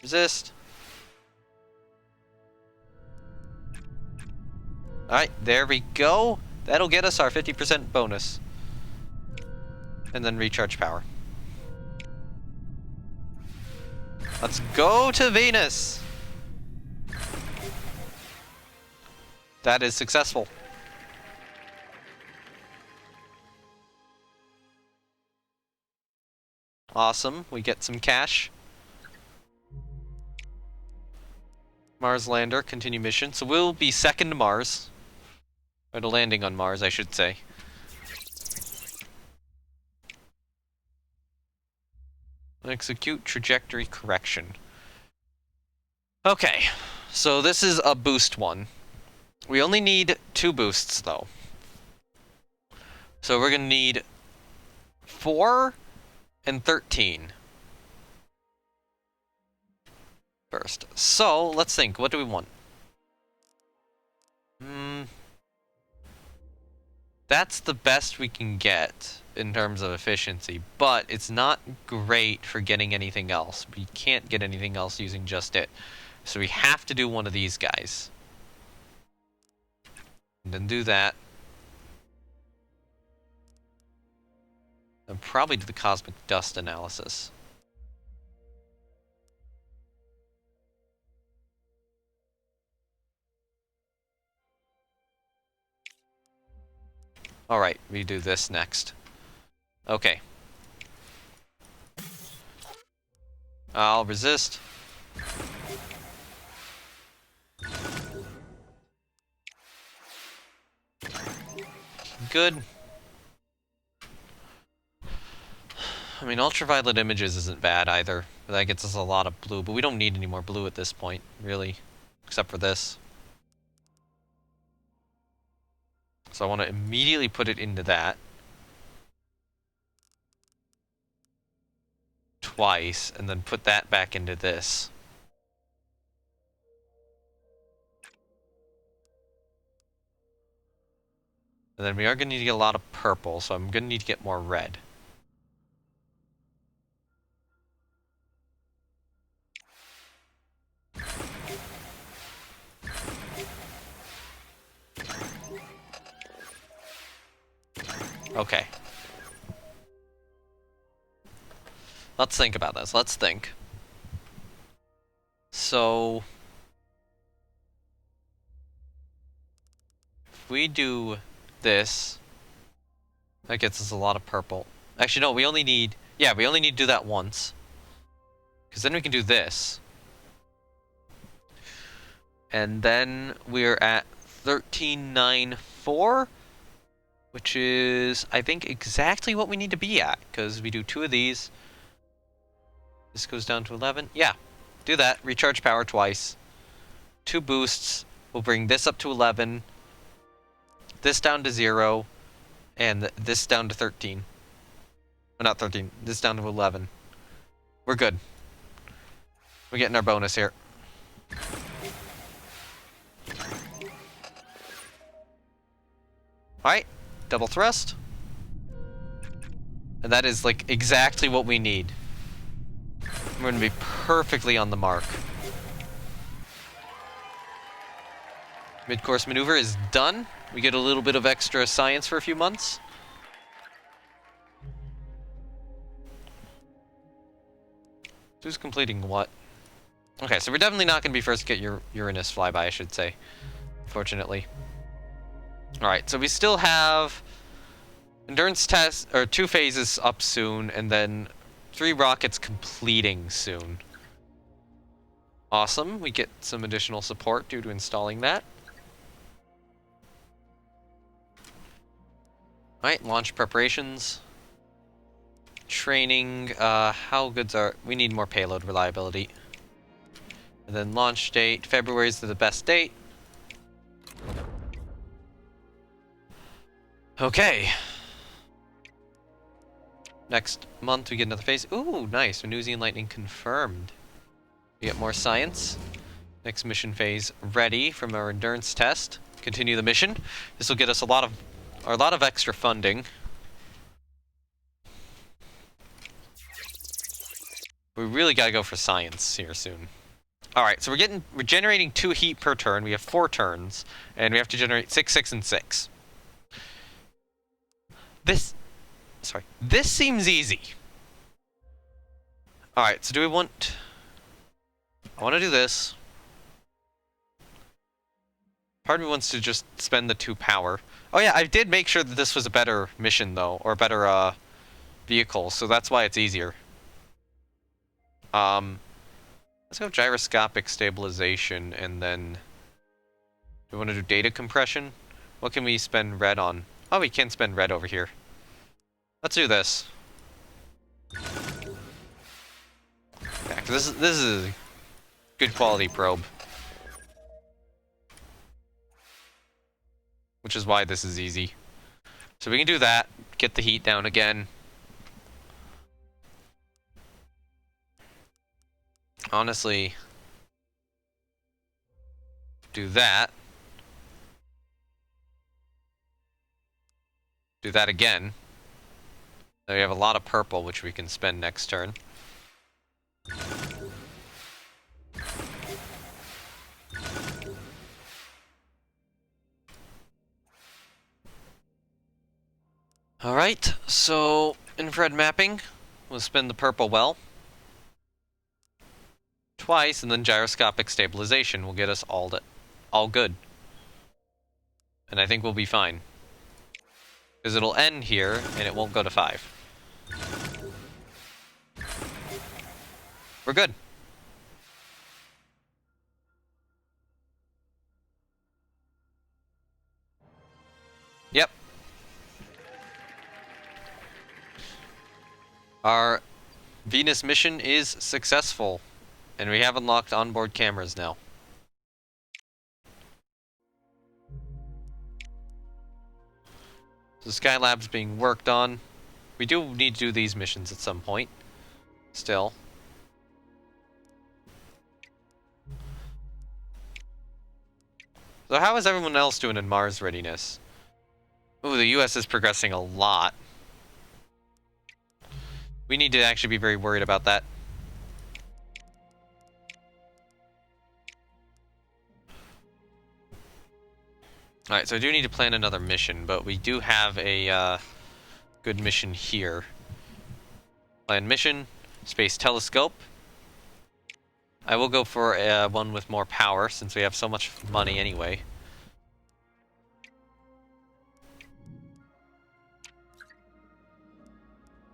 Resist. Alright, there we go. That'll get us our 50% bonus. And then recharge power. Let's go to Venus! That is successful. Awesome, we get some cash. Mars lander, continue mission. So we'll be second to Mars. Or to landing on Mars, I should say. Execute trajectory correction. Okay, so this is a boost one. We only need 2 boosts, though. So we're going to need 4 and 13. First. So, let's think. What do we want? That's the best we can get in terms of efficiency, but it's not great for getting anything else. We can't get anything else using just it. So we have to do one of these guys. And then do that. And probably do the cosmic dust analysis. Alright, we do this next. Okay. I'll resist. Good. I mean, ultraviolet images isn't bad either. That gets us a lot of blue, but we don't need any more blue at this point, really. Except for this. So I want to immediately put it into that. Twice, and then put that back into this. And then we are going to need to get a lot of purple, so I'm going to need to get more red. Okay. Let's think about this. Let's think. So... if we do this, that gets us a lot of purple. Actually, no, we only need... yeah, we only need to do that once. Because then we can do this. And then we're at 1394. which is, I think, exactly what we need to be at, because we do 2 of these. This goes down to 11. Yeah, do that. Recharge power twice. 2 boosts. We'll bring this up to 11. This down to 0. And this down to 13. Well, not 13. This down to 11. We're good. We're getting our bonus here. Alright. Double thrust. And that is, like, exactly what we need. We're going to be perfectly on the mark. Mid-course maneuver is done. We get a little bit of extra science for a few months. Who's completing what? Okay, so we're definitely not going to be first to get your Uranus flyby, I should say. Fortunately. Alright, so we still have endurance tests, or 2 phases up soon, and then 3 rockets completing soon. Awesome, we get some additional support due to installing that. Alright, launch preparations. Training, how good's our... We need more payload reliability. And then launch date, February is the best date. Okay. Next month we get another phase. Ooh, nice. Venusian lightning confirmed. We get more science. Next mission phase ready from our endurance test. Continue the mission. This will get us a lot of extra funding. We really gotta go for science here soon. Alright, so we're generating 2 heat per turn. We have 4 turns, and we have to generate 6, 6, and 6. This seems easy. Alright, so do we want... I want to do this. Part of me wants to just spend the 2 power. Oh yeah, I did make sure that this was a better mission, though, or a better, vehicle, so that's why it's easier. Let's go gyroscopic stabilization, and then... Do we want to do data compression? What can we spend red on? Oh, we can spend red over here. Let's do this. Yeah, 'cause this is a good quality probe. Which is why this is easy. So we can do that, get the heat down again. Honestly, do that. Do that again. Now we have a lot of purple, which we can spend next turn. Alright, so infrared mapping. We'll spin the purple well. Twice, and then gyroscopic stabilization will get us all good. And I think we'll be fine. Because it'll end here, and it won't go to 5. We're good. Yep. Our Venus mission is successful. And we have unlocked onboard cameras now. So Skylab's being worked on. We do need to do these missions at some point. Still. So how is everyone else doing in Mars readiness? Ooh, the US is progressing a lot. We need to actually be very worried about that. Alright, so I do need to plan another mission, but we do have a good mission here. Plan mission, space telescope. I will go for one with more power, since we have so much money anyway.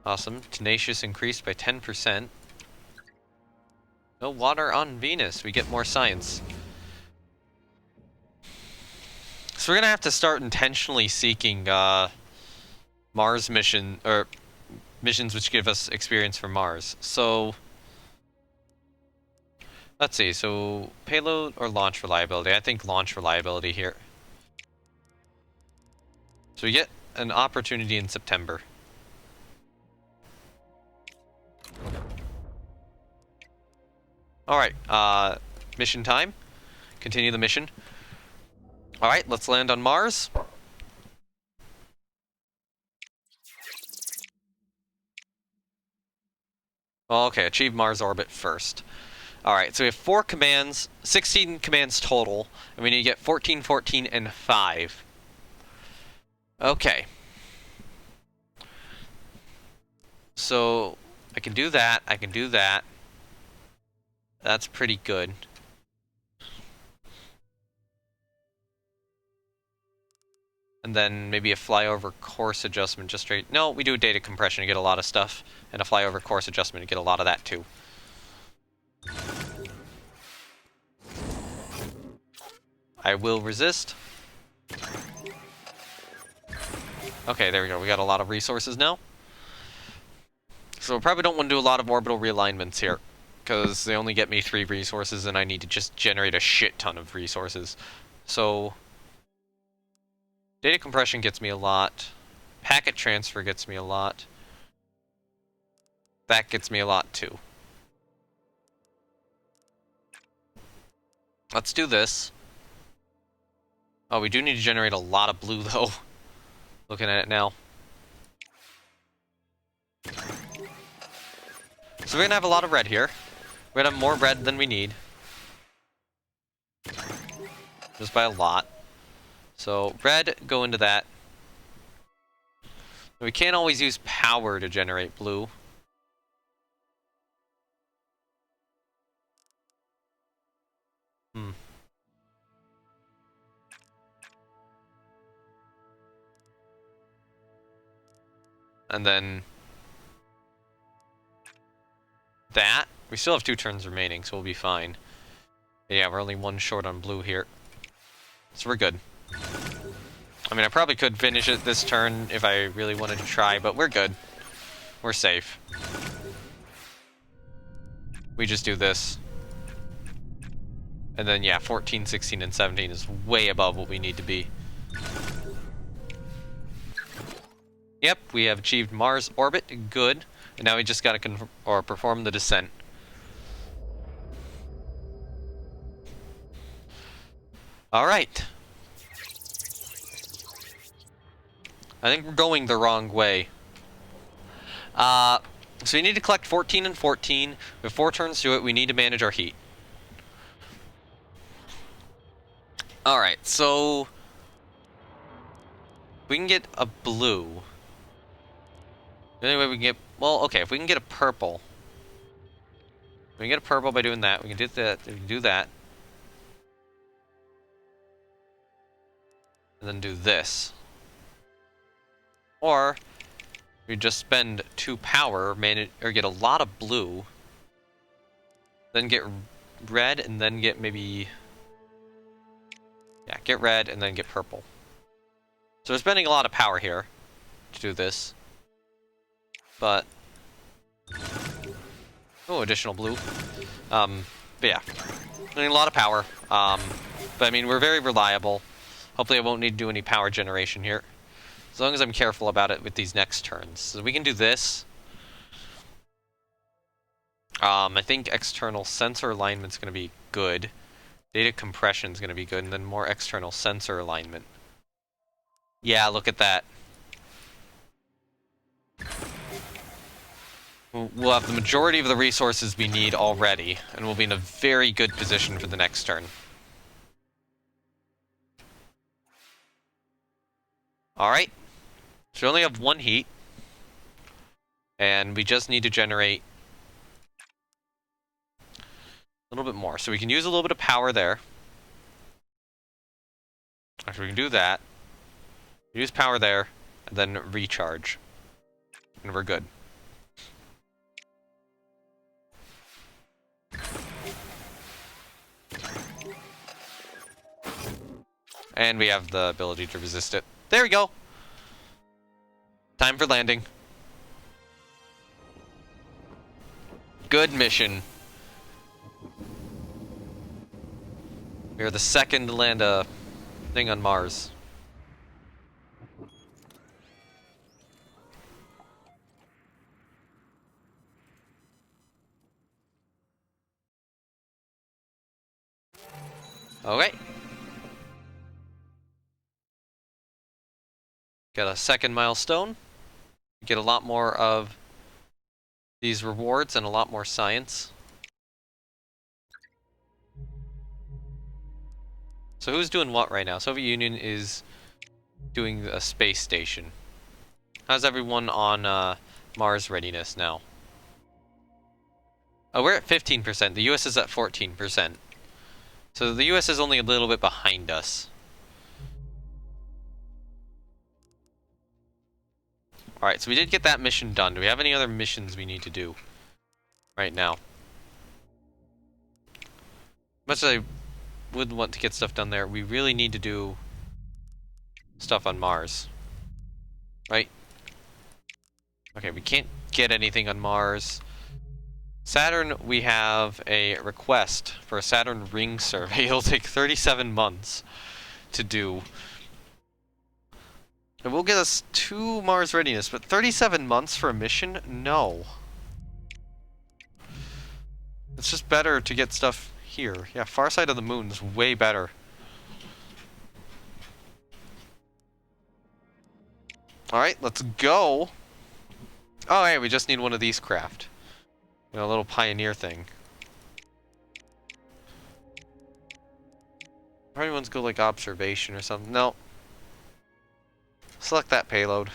Awesome. Tenacious increased by 10%. No water on Venus. We get more science. So we're gonna have to start intentionally seeking Mars mission, or missions which give us experience from Mars. So, let's see. So, payload or launch reliability? I think launch reliability here. So we get an opportunity in September. Alright, mission time. Continue the mission. Alright, let's land on Mars. Well, okay, achieve Mars orbit first. Alright, so we have 4 commands, 16 commands total, and we need to get 14, 14, and 5. Okay. So, I can do that, I can do that. That's pretty good. And then maybe a flyover course adjustment just straight... No, we do a data compression to get a lot of stuff, and a flyover course adjustment to get a lot of that too. I will resist. Okay, there we go. We got a lot of resources now. So we probably don't want to do a lot of orbital realignments here, because they only get me 3 resources, and I need to just generate a shit ton of resources. So... data compression gets me a lot. Packet transfer gets me a lot. That gets me a lot too. Let's do this. Oh, we do need to generate a lot of blue though. Looking at it now. So we're gonna have a lot of red here. We're gonna have more red than we need. Just by a lot. So red, go into that. We can't always use power to generate blue. And then... that. We still have 2 turns remaining, so we'll be fine. But yeah, we're only 1 short on blue here. So we're good. I mean, I probably could finish it this turn if I really wanted to try, but we're good. We're safe. We just do this. And then, yeah, 14, 16, and 17 is way above what we need to be. Yep, we have achieved Mars orbit. Good. And now we just gotta perform the descent. Alright. I think we're going the wrong way. So we need to collect 14 and 14. We have 4 turns to it. We need to manage our heat. Alright, so... we can get a blue. The only way we can get... well, okay, if we can get a purple. We can get a purple by doing that. We can do that. We can do that. And then do this. Or... we just spend 2 power, or get a lot of blue. Then get red, and then get maybe... yeah, get red, and then get purple. So we're spending a lot of power here to do this. But... oh, additional blue. But yeah. I mean, a lot of power. But I mean, we're very reliable. Hopefully I won't need to do any power generation here. As long as I'm careful about it with these next turns. So we can do this. I think external sensor alignment's going to be good. Data compression's going to be good, and then more external sensor alignment. Yeah, look at that. We'll have the majority of the resources we need already, and we'll be in a very good position for the next turn. Alright. So we only have 1 heat. And we just need to generate a little bit more. So we can use a little bit of power there. Actually, we can do that. Use power there, and then recharge. And we're good. And we have the ability to resist it. There we go! Time for landing. Good mission. We are the second to land a thing on Mars. Okay. Got a second milestone. Get a lot more of these rewards and a lot more science. So who's doing what right now? Soviet Union is doing a space station. How's everyone on Mars readiness now? Oh, we're at 15%. The US is at 14%. So the US is only a little bit behind us. Alright, so we did get that mission done. Do we have any other missions we need to do right now? Much as I would want to get stuff done there, we really need to do stuff on Mars. Right? Okay, we can't get anything on Mars. Saturn, we have a request for a Saturn ring survey. It'll take 37 months to do. It will get us 2 Mars readiness, but 37 months for a mission? No. It's just better to get stuff here. Yeah, far side of the moon is way better. Alright, let's go. Oh, hey, we just need one of these craft. You know, a little pioneer thing. Probably ones go like observation or something. No. Select that payload.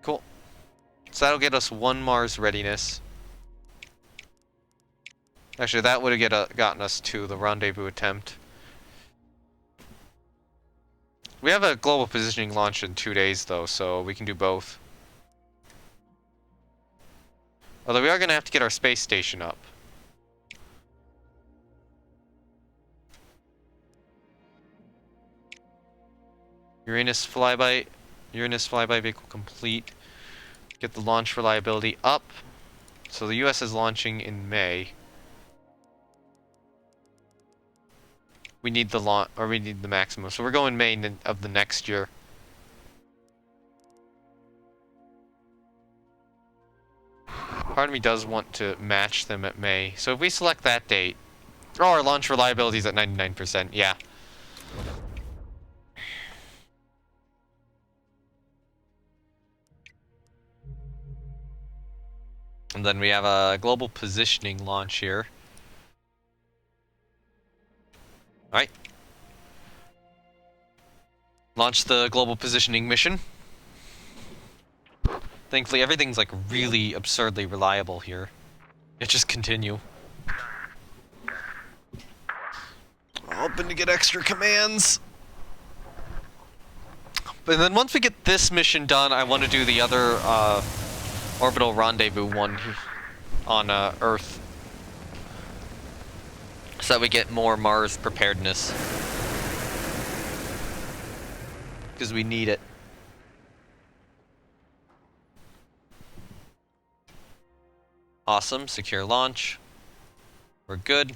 Cool. So that'll get us 1 Mars readiness. Actually, that would have gotten us to the rendezvous attempt. We have a global positioning launch in 2 days, though, so we can do both. Although we are going to have to get our space station up. Uranus flyby vehicle complete. Get the launch reliability up. So the US is launching in May. We need the we need the maximum. So we're going May of the next year. Part of me does want to match them at May. So if we select that date, oh, our launch reliability is at 99%. Yeah. And then we have a global positioning launch here. Alright. Launch the global positioning mission. Thankfully, everything's like really absurdly reliable here. It just continue. Hoping to get extra commands. But then once we get this mission done, I want to do the other orbital rendezvous one on Earth. So that we get more Mars preparedness. Because we need it. Awesome, secure launch. We're good.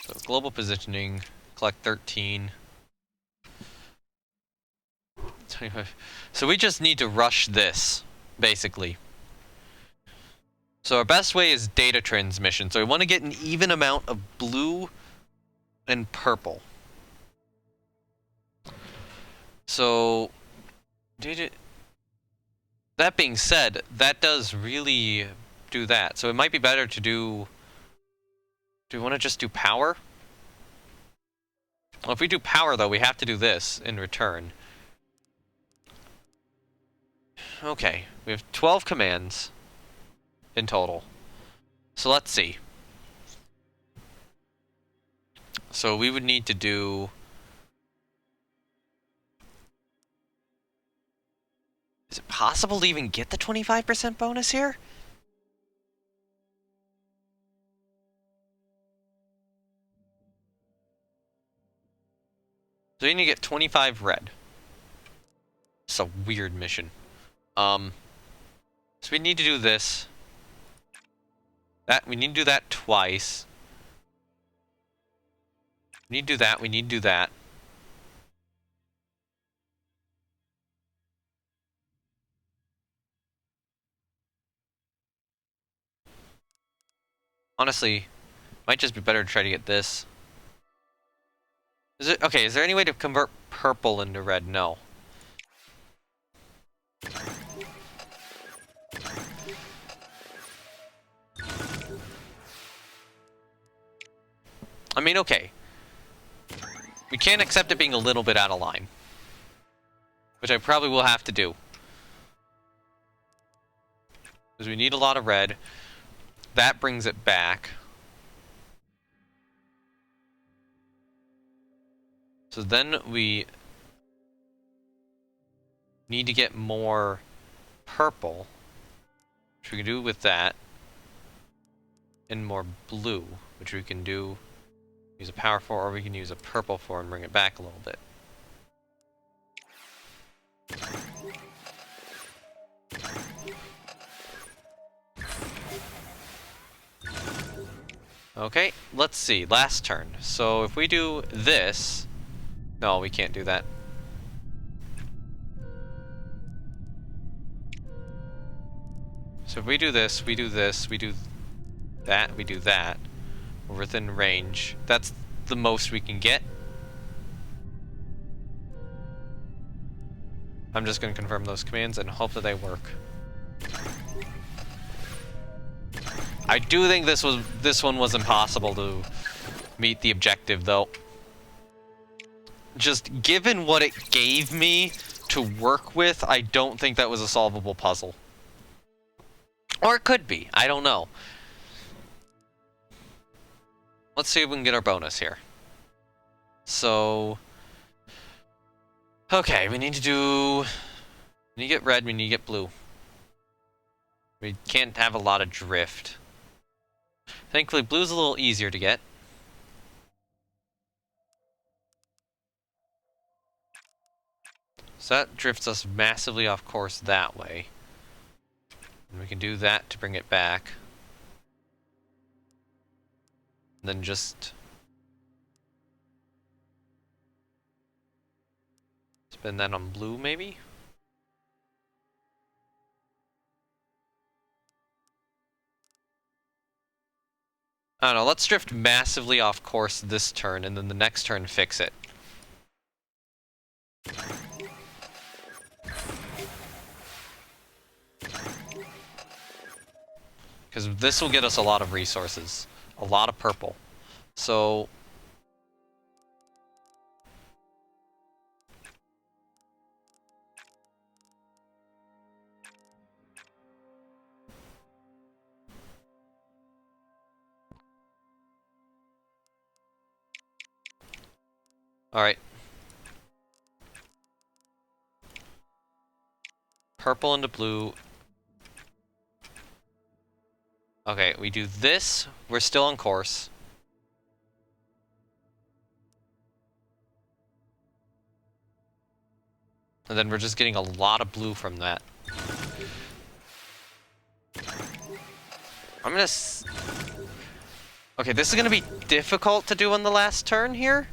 So global positioning, collect 13. 25. So we just need to rush this, basically. So our best way is data transmission. So we want to get an even amount of blue and purple. So, that being said, that does really do that. So it might be better to do we want to just do power? Well, if we do power, though, we have to do this in return. Okay, we have 12 commands in total. So let's see. So we would need to do... Is it possible to even get the 25% bonus here? So you need to get 25 red. It's a weird mission. So we need to do this. We need to do that twice. We need to do that, we need to do that. Honestly, might just be better to try to get this. Okay, is there any way to convert purple into red? No. I mean, okay. We can't accept it being a little bit out of line. Which I probably will have to do. Because we need a lot of red. That brings it back. So then we need to get more purple, which we can do with that, and more blue, which we can do, use a power for, or we can use a purple for and bring it back a little bit. Okay, let's see, last turn. So if we do this, no, we can't do that. So if we do this, we do this, we do that, we do that, we're within range. That's the most we can get. I'm just going to confirm those commands and hope that they work. I do think this one was impossible to meet the objective, though. Just given what it gave me to work with, I don't think that was a solvable puzzle. Or it could be, I don't know. Let's see if we can get our bonus here. So, okay, we need to get red, we need to get blue. We can't have a lot of drift. Thankfully, blue's a little easier to get. So that drifts us massively off course that way. And we can do that to bring it back. And then just spin that on blue, maybe? I don't know, let's drift massively off course this turn, and then the next turn fix it. Because this will get us a lot of resources. A lot of purple. So... Alright. Purple into blue. Okay, we do this. We're still on course. And then we're just getting a lot of blue from that. I'm gonna... Okay, this is gonna be difficult to do on the last turn here.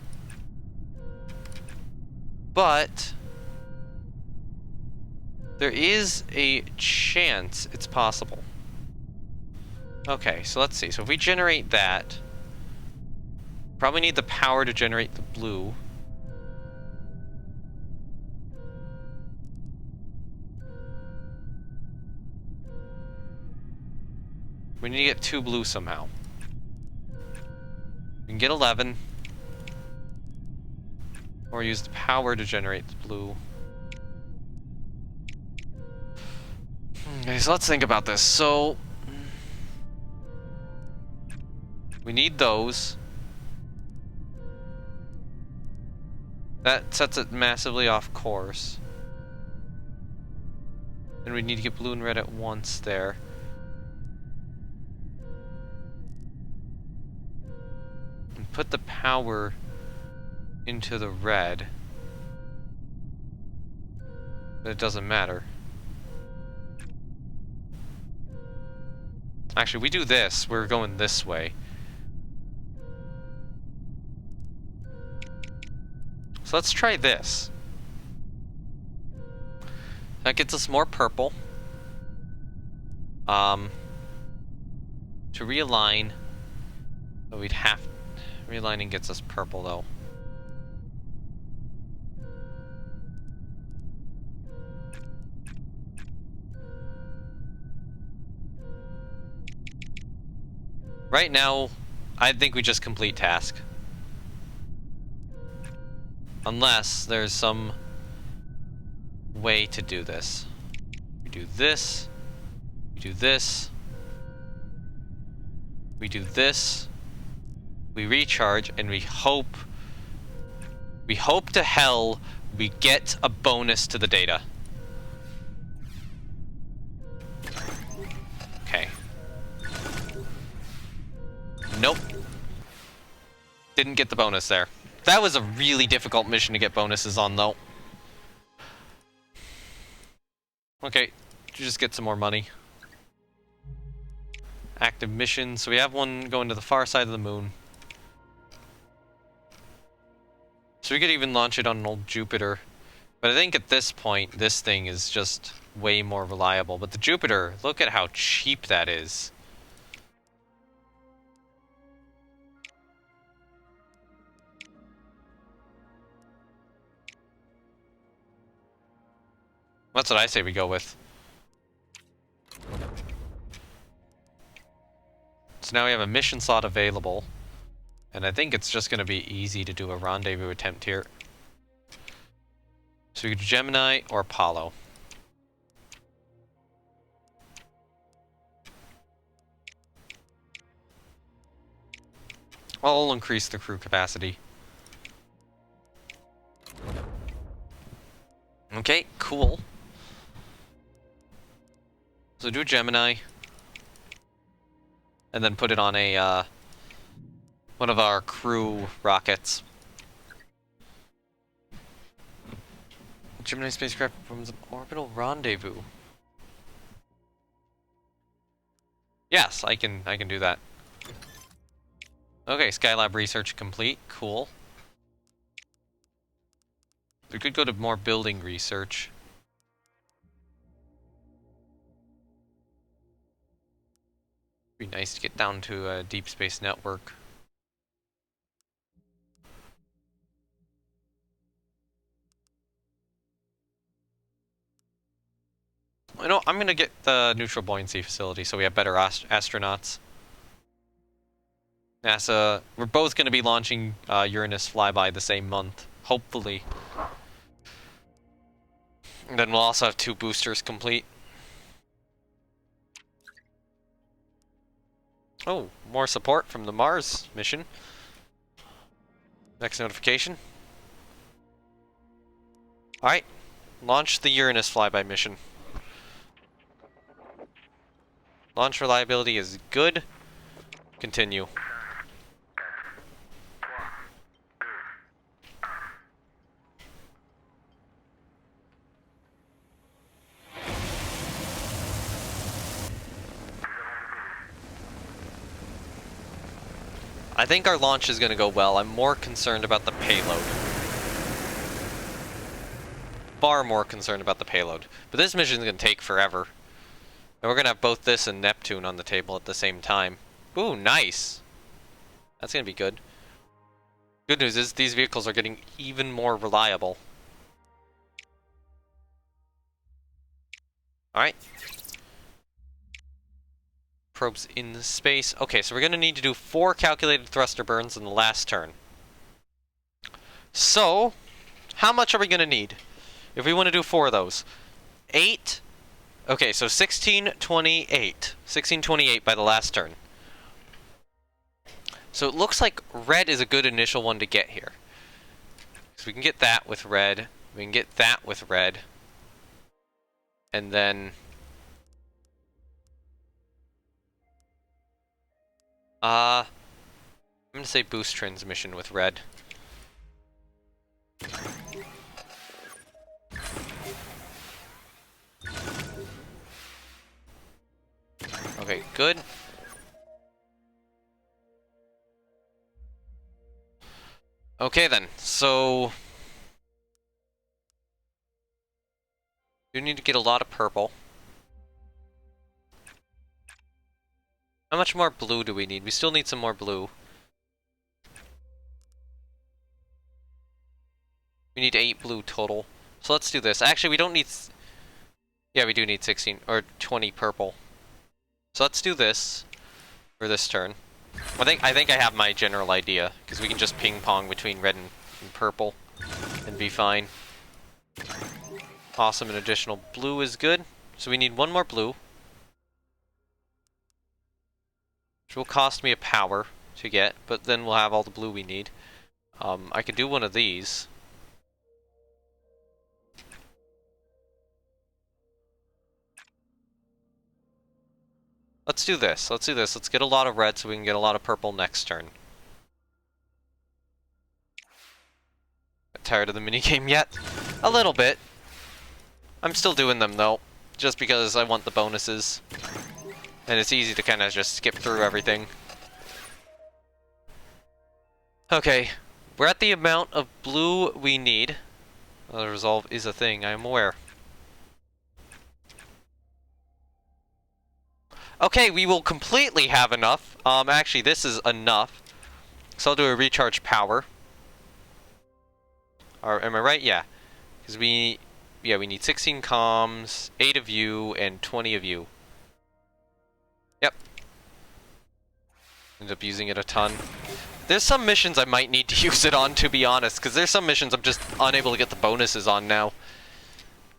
But... there is a chance it's possible. Okay, so let's see. So if we generate that... probably need the power to generate the blue. We need to get 2 blue somehow. We can get 11. Or use the power to generate the blue. Okay, so let's think about this. So... we need those. That sets it massively off course. And we need to get blue and red at once there. And put the power into the red. But it doesn't matter. Actually, we do this. We're going this way. So let's try this. That gets us more purple. To realign, but we'd have... Realigning gets us purple, though. Right now, I think we just complete task. Unless there's some way to do this. We do this. We do this. We do this. We recharge, and we hope to hell we get a bonus to the data. Okay. Nope. Didn't get the bonus there. That was a really difficult mission to get bonuses on, though. Okay, just get some more money. Active missions. So we have one going to the far side of the moon. So we could even launch it on an old Jupiter. But I think at this point, this thing is just way more reliable. But the Jupiter, look at how cheap that is. That's what I say we go with. So now we have a mission slot available. And I think it's just going to be easy to do a rendezvous attempt here. So we could do Gemini or Apollo. I'll increase the crew capacity. Okay, cool. So do a Gemini. And then put it on a, one of our crew rockets. Gemini spacecraft performs an orbital rendezvous. Yes, I can do that. Okay, Skylab research complete. Cool. We could go to more building research. Be nice to get down to a deep space network. You know, I'm gonna get the neutral buoyancy facility so we have better astronauts. NASA, we're both gonna be launching Uranus flyby the same month, hopefully. And then we'll also have 2 boosters complete. Oh, more support from the Mars mission. Next notification. Alright, launch the Uranus flyby mission. Launch reliability is good. Continue. I think our launch is going to go well. I'm more concerned about the payload. Far more concerned about the payload. But this mission is going to take forever. And we're going to have both this and Neptune on the table at the same time. Ooh, nice. That's going to be good. Good news is these vehicles are getting even more reliable. Alright. Probes in space. Okay, so we're going to need to do 4 calculated thruster burns in the last turn. So, how much are we going to need if we want to do 4 of those? 8. Okay, so 1628. 1628 by the last turn. So it looks like red is a good initial one to get here. So we can get that with red. We can get that with red. And then... I'm going to say boost transmission with red. good. Okay then, so... you need to get a lot of purple. How much more blue do we need? We still need some more blue. We need 8 blue total. So let's do this. Actually, we don't need... yeah, we do need 16 or 20 purple. So let's do this for this turn. I think I have my general idea, because we can just ping pong between red and purple and be fine. Awesome, an additional blue is good. So we need one more blue, which will cost me a power to get, but then we'll have all the blue we need. I could do one of these. Let's do this. Let's do this. Let's get a lot of red so we can get a lot of purple next turn. Tired of the minigame yet? A little bit. I'm still doing them though, just because I want the bonuses. And it's easy to kind of just skip through everything. Okay, we're at the amount of blue we need. The resolve is a thing, I am aware. Okay, we will completely have enough. Actually, this is enough. So I'll do a recharge power. Or am I right? Yeah. Because we need 16 comms, 8 of you, and 20 of you. Yep. End up using it a ton. There's some missions I might need to use it on, to be honest, because there's some missions I'm just unable to get the bonuses on now.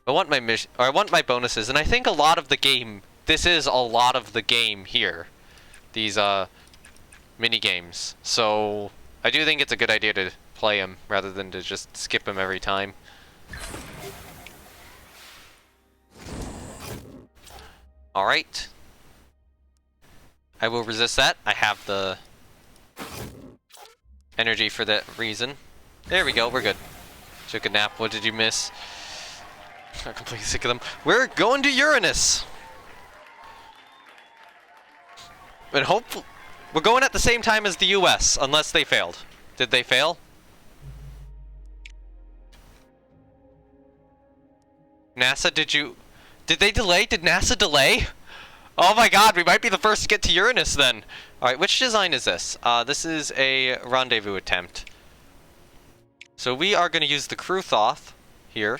I want my bonuses, and I think a lot of the game, this is a lot of the game here. These, mini games. So, I do think it's a good idea to play them, rather than to just skip them every time. Alright. I will resist that. I have the energy for that reason. There we go, we're good. Took a nap, what did you miss? I'm completely sick of them. We're going to Uranus! And hopefully, we're going at the same time as the US, unless they failed. Did they fail? NASA, did they delay? Did NASA delay? Oh my god, we might be the first to get to Uranus then. Alright, which design is this? This is a rendezvous attempt. So we are going to use the crew Thoth here.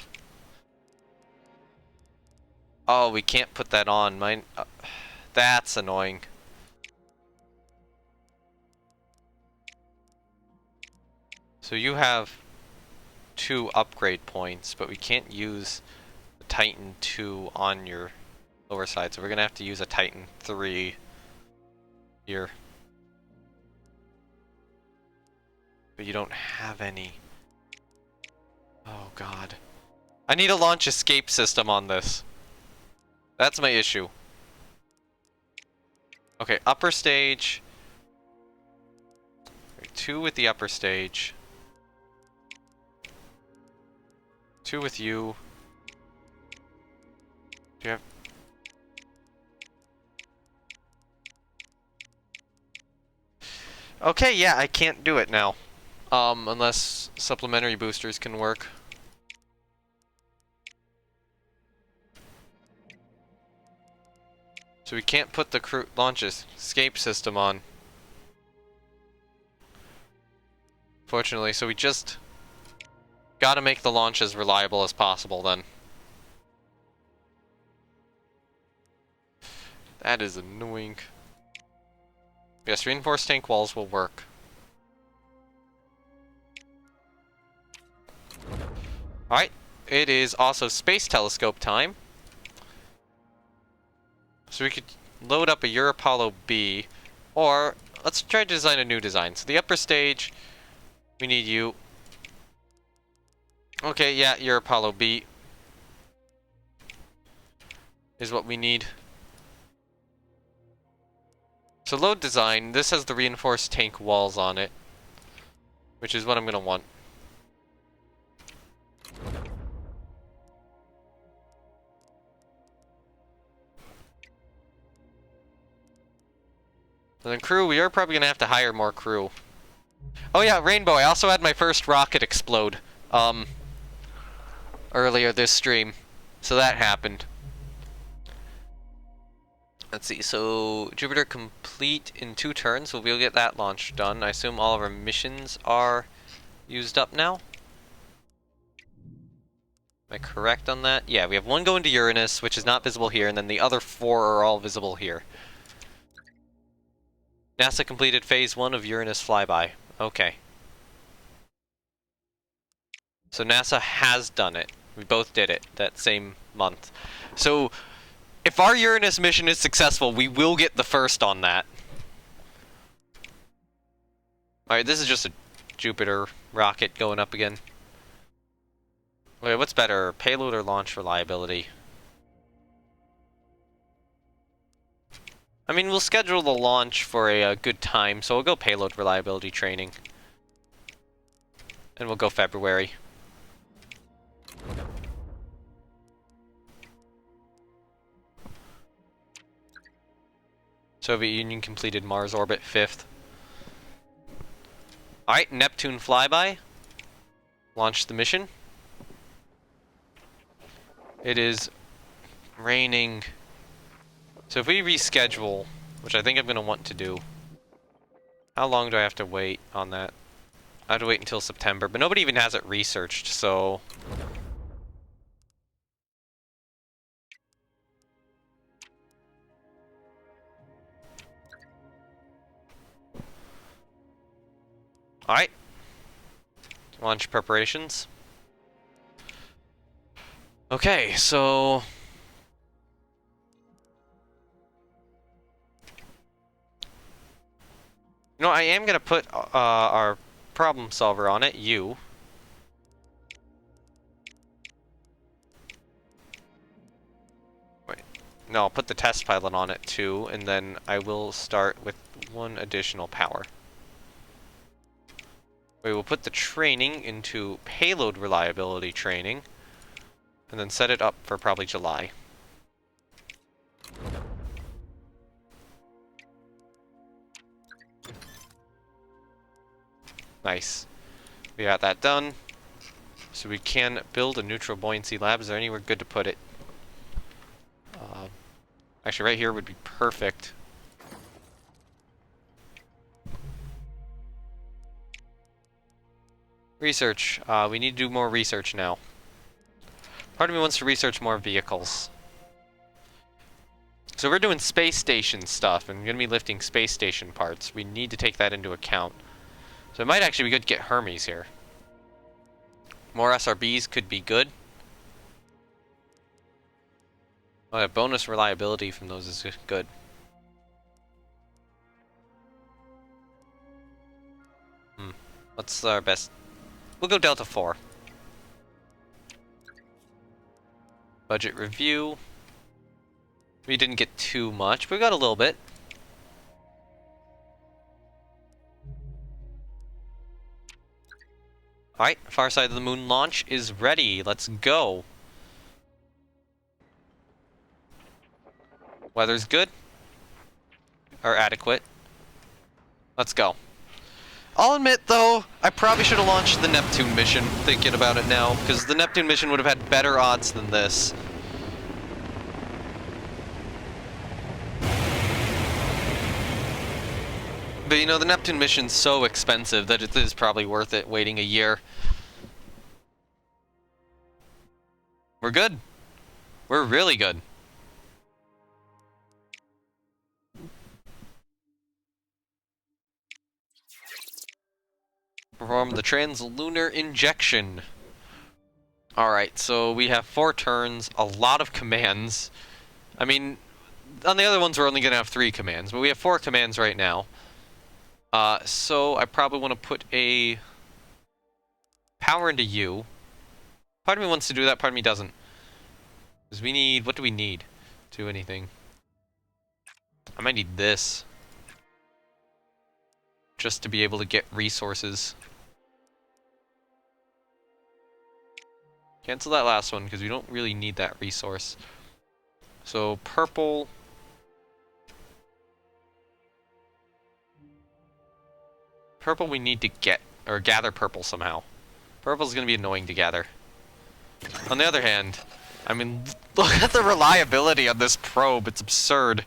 Oh, we can't put that on. Mine. That's annoying. So you have 2 upgrade points, but we can't use the Titan 2 on your lower side, so we're gonna have to use a Titan 3 here. But you don't have any. Oh god. I need a launch escape system on this. That's my issue. Okay, upper stage. 2 with the upper stage. 2 with you. Do you have... okay, yeah, I can't do it now. Unless supplementary boosters can work. So we can't put the crew launch escape system on. Fortunately, so we just gotta make the launch as reliable as possible then. That is annoying. Yes, reinforced tank walls will work. Alright, it is also space telescope time. So we could load up a Europollo B, or let's try to design a new design. So the upper stage, we need you. Okay, yeah, Europollo B is what we need. So load design, this has the reinforced tank walls on it, which is what I'm gonna want. And then crew, we are probably gonna have to hire more crew. Oh yeah, Rainbow, I also had my first rocket explode, earlier this stream. So that happened. Let's see, so Jupiter complete in 2 turns, so we'll get that launch done. I assume all of our missions are used up now? Am I correct on that? Yeah, we have 1 going to Uranus, which is not visible here, and then the other 4 are all visible here. NASA completed phase 1 of Uranus flyby. Okay. So NASA has done it. We both did it that same month. So if our Uranus mission is successful, we will get the first on that. Alright, this is just a Jupiter rocket going up again. Wait, what's better, payload or launch reliability? I mean, we'll schedule the launch for a good time, so we'll go payload reliability training. And we'll go February. Soviet Union completed Mars orbit 5th. Alright, Neptune flyby. Launch the mission. It is raining. So if we reschedule, which I think I'm going to want to do, how long do I have to wait on that? I have to wait until September, but nobody even has it researched, so... Alright. Launch preparations. Okay, so... You know, I am going to put our problem solver on it, you. Wait. No, I'll put the test pilot on it too, and then I will start with 1 additional power. We will put the training into payload reliability training, and then set it up for probably July. Nice. We got that done. So we can build a neutral buoyancy lab. Is there anywhere good to put it? Actually, right here would be perfect. Research. We need to do more research now. Part of me wants to research more vehicles. So we're doing space station stuff, and we're going to be lifting space station parts. We need to take that into account. So it might actually be good to get Hermes here. More SRBs could be good. Oh, yeah, bonus reliability from those is good. What's our best? We'll go Delta 4. Budget review. We didn't get too much, but we got a little bit. Alright, Far Side of the Moon launch is ready. Let's go. Weather's good. Or adequate. Let's go. I'll admit, though, I probably should have launched the Neptune mission, thinking about it now, because the Neptune mission would have had better odds than this. But you know, the Neptune mission's so expensive that it is probably worth it waiting a year. We're good. We're really good. Perform the translunar injection. Alright, so we have 4 turns, a lot of commands. I mean, on the other ones we're only going to have 3 commands, but we have 4 commands right now. So I probably want to put a power into you. Part of me wants to do that, part of me doesn't. Because we need, what do we need to do anything? I might need this. Just to be able to get resources. Cancel that last one, because we don't really need that resource. So, purple. purple we need to get, or gather purple somehow. Purple's gonna be annoying to gather. On the other hand, I mean, look at the reliability on this probe, it's absurd.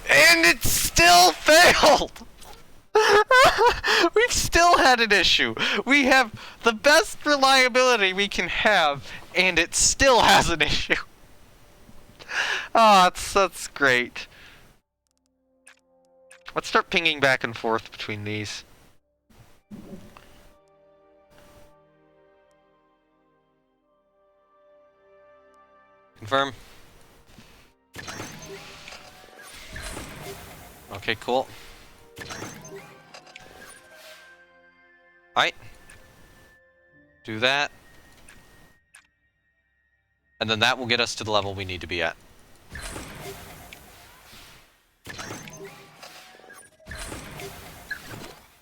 And it still failed! We've still had an issue. We have the best reliability we can have, and it still has an issue. Oh, that's great. Let's start pinging back and forth between these. Confirm. Okay, cool. Alright. Do that. And then that will get us to the level we need to be at.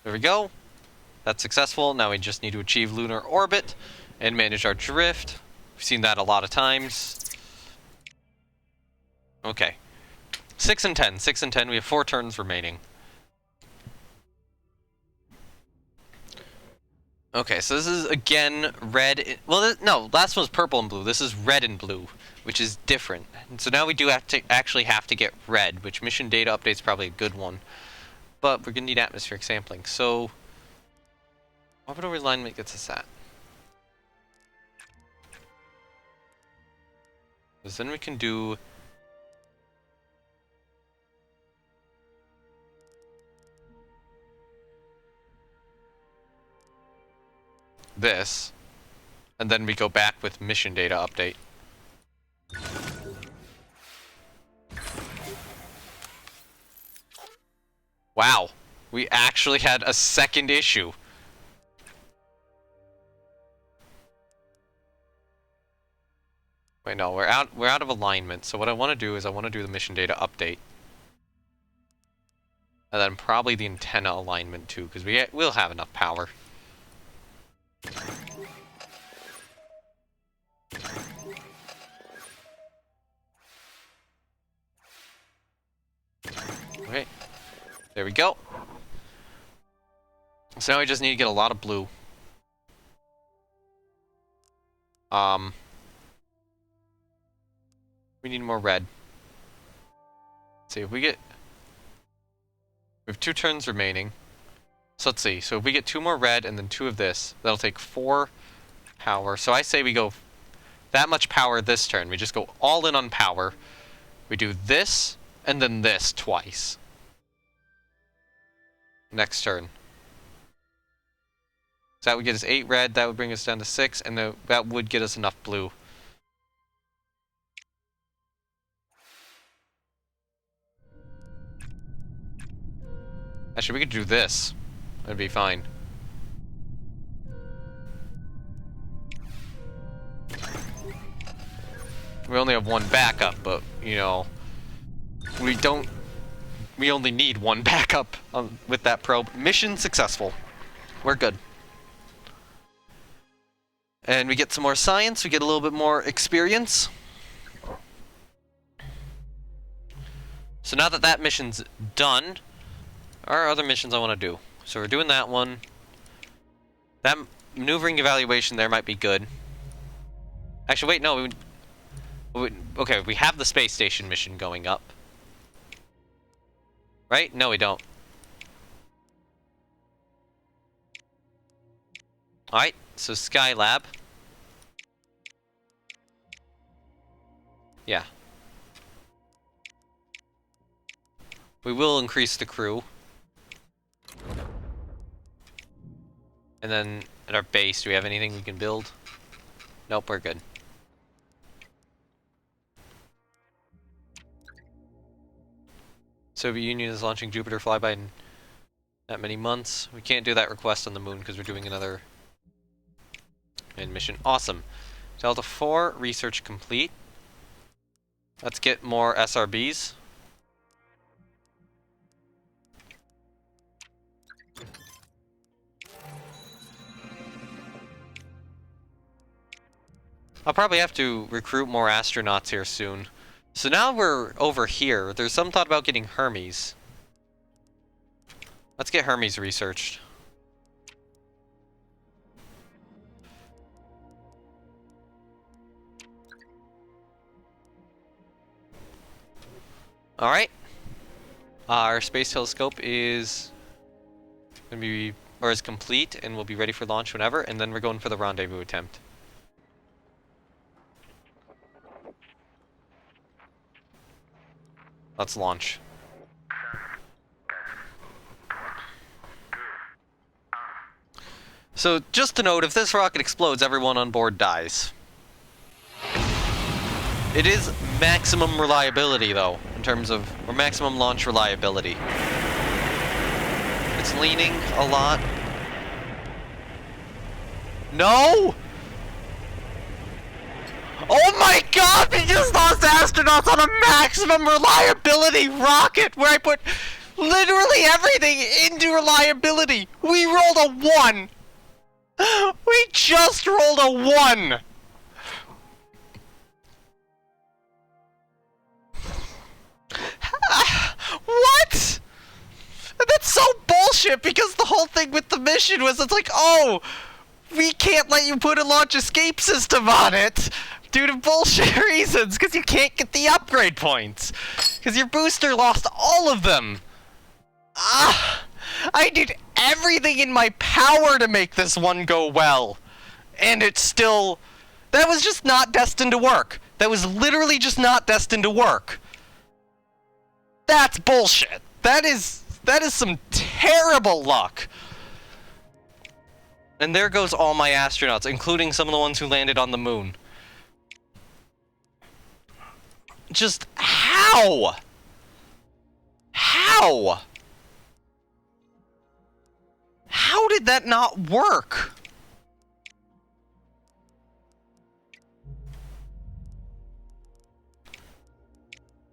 There we go. That's successful. Now we just need to achieve lunar orbit and manage our drift. We've seen that a lot of times. Okay. 6 and 10. 6 and 10. We have 4 turns remaining. Okay, so this is, again, red. Well, no, last one was purple and blue. This is red and blue, which is different. And so now we do have to actually have to get red, which mission data update's probably a good one. But we're going to need atmospheric sampling. So, orbital realignment gets us that. Because then we can do... this, and then we go back with mission data update. Wow, we actually had a second issue. Wait, no, we're out of alignment. So what I want to do is I want to do the mission data update. And then probably the antenna alignment too, because we'll have enough power. Okay, there we go. So now we just need to get a lot of blue. We need more red. Let's see if we get... We have 2 turns remaining. So let's see. So if we get 2 more red and then 2 of this, that'll take 4 power. So I say we go that much power this turn. We just go all in on power. We do this and then this twice. Next turn. So that would get us 8 red. That would bring us down to 6, and that would get us enough blue. Actually, we could do this. That'd be fine. We only have 1 backup, but, you know, we only need 1 backup with that probe. Mission successful. We're good. And we get some more science, we get a little bit more experience. So now that that mission's done, our other missions I want to do. So we're doing that one. That maneuvering evaluation there might be good. Actually, wait, no. Okay, we have the space station mission going up. Right? No, we don't. Alright, so Skylab. Yeah. We will increase the crew. And then at our base, do we have anything we can build? Nope, we're good. Soviet Union is launching Jupiter flyby in that many months. We can't do that request on the moon because we're doing another mission. Awesome. Delta 4, research complete. Let's get more SRBs. I'll probably have to recruit more astronauts here soon. So now we're over here. There's some thought about getting Hermes. Let's get Hermes researched. Alright. Our space telescope is gonna be, or is complete, and we'll be ready for launch whenever, and then we're going for the rendezvous attempt. Let's launch. So, just to note, if this rocket explodes, everyone on board dies. It is maximum reliability, though, in terms of, or maximum launch reliability. It's leaning a lot. No! Oh my god, we just lost astronauts on a maximum reliability rocket where I put literally everything into reliability. We rolled a 1. We just rolled a 1. What? That's so bullshit, because the whole thing with the mission was, it's like, oh, we can't let you put a launch escape system on it due to bullshit reasons, because you can't get the upgrade points, because your booster lost all of them. I did everything in my power to make this one go well, and it's still, that was just not destined to work. That was literally just not destined to work. That's bullshit. That is some terrible luck. And there goes all my astronauts, including some of the ones who landed on the moon. Just how? How? How did that not work?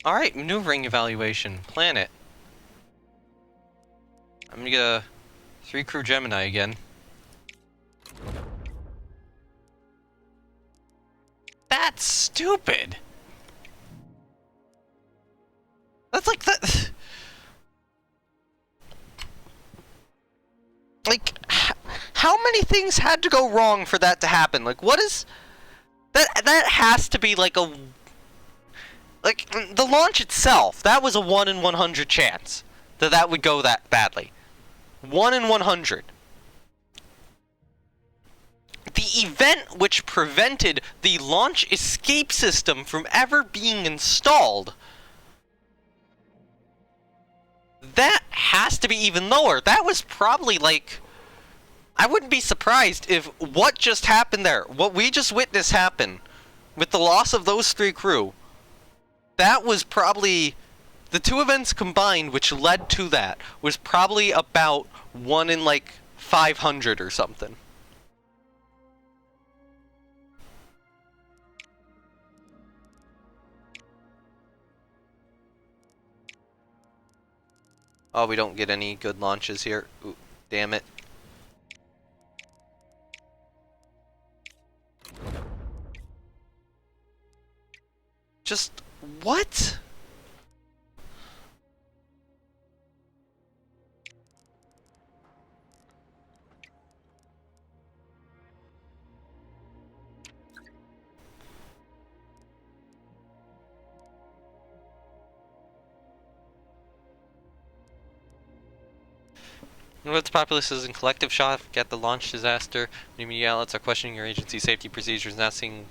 Alright, maneuvering evaluation. Planet. I'm gonna get a 3-crew Gemini again. That's stupid! That's like that. Like, how many things had to go wrong for that to happen? Like, what is that? That has to be like a, like, the launch itself. That was a 1 in 100 chance that that would go that badly. 1 in 100. The event which prevented the launch escape system from ever being installed, that has to be even lower. That was probably like, I wouldn't be surprised if what just happened there, what we just witnessed happen with the loss of those 3 crew, that was probably, the 2 events combined which led to that was probably about 1 in like 500 or something. Oh, we don't get any good launches here. Ooh, damn it. Just, what? With the populace in collective shock at the launch disaster, many media outlets are questioning your agency's safety procedures and asking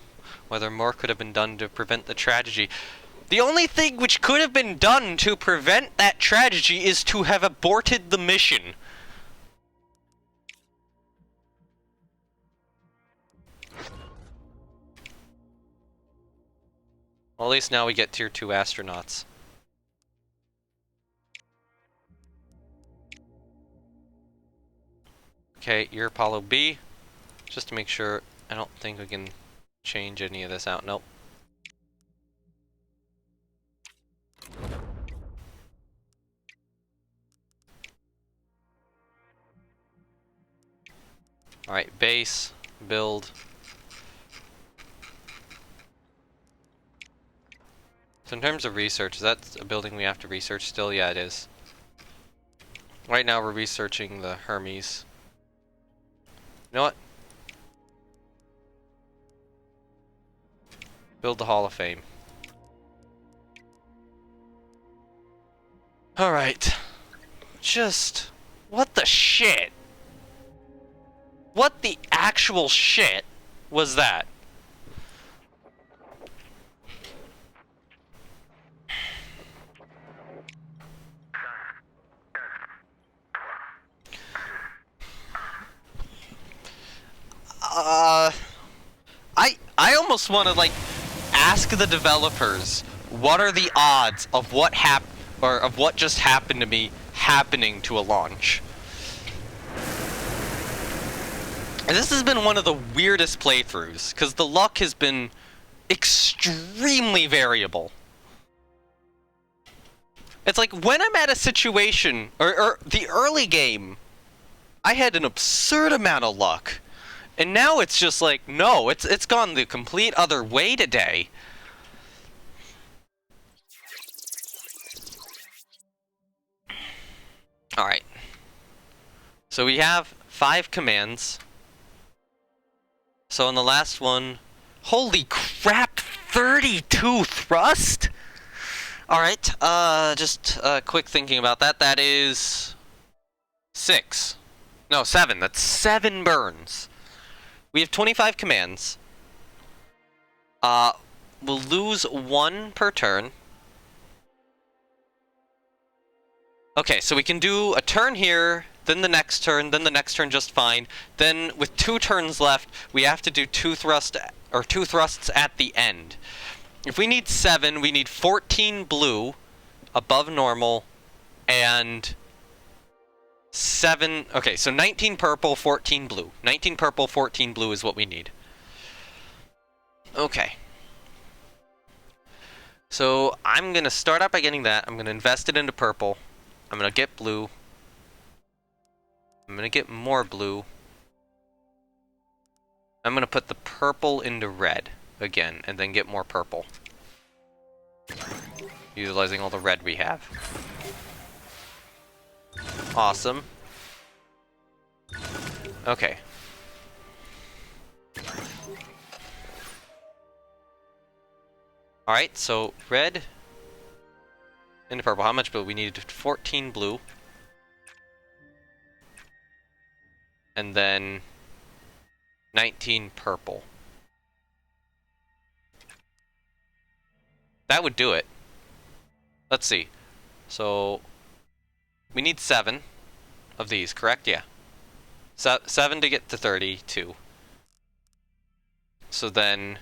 whether more could have been done to prevent the tragedy. The only thing which could have been done to prevent that tragedy is to have aborted the mission. Well, at least now we get tier 2 astronauts. Okay, you're Apollo B. Just to make sure, I don't think we can change any of this out. Nope. Alright, base, build. So in terms of research, is that a building we have to research still? Yeah, it is. Right now we're researching the Hermes. You know what? Build the Hall of Fame. Alright. Just... what the shit? What the actual shit was that? I almost want to, like, ask the developers, what are the odds of what of what just happened to me happening to a launch? And this has been one of the weirdest playthroughs, because the luck has been extremely variable. It's like, when I'm at a situation, or the early game, I had an absurd amount of luck. And now it's just like, no, it's gone the complete other way today. Alright. So we have 5 commands. So in the last one... holy crap! 32 thrust?! Alright, just quick thinking about that. That is... 6. No, 7. That's 7 burns. We have 25 commands. We'll lose 1 per turn. Okay, so we can do a turn here, then the next turn just fine. Then, with 2 turns left, we have to do 2 thrusts at the end. If we need 7, we need 14 blue, above normal, and 7... okay, so 19 purple, 14 blue. 19 purple, 14 blue is what we need. Okay. So, I'm going to start out by getting that. I'm going to invest it into purple. I'm going to get blue. I'm going to get more blue. I'm going to put the purple into red again, and then get more purple. Utilizing all the red we have. Awesome. Okay. Alright, so red into purple. How much blue? We needed 14 blue. And then 19 purple. That would do it. Let's see. So we need 7 of these, correct? Yeah. 7 to get to 32. So then,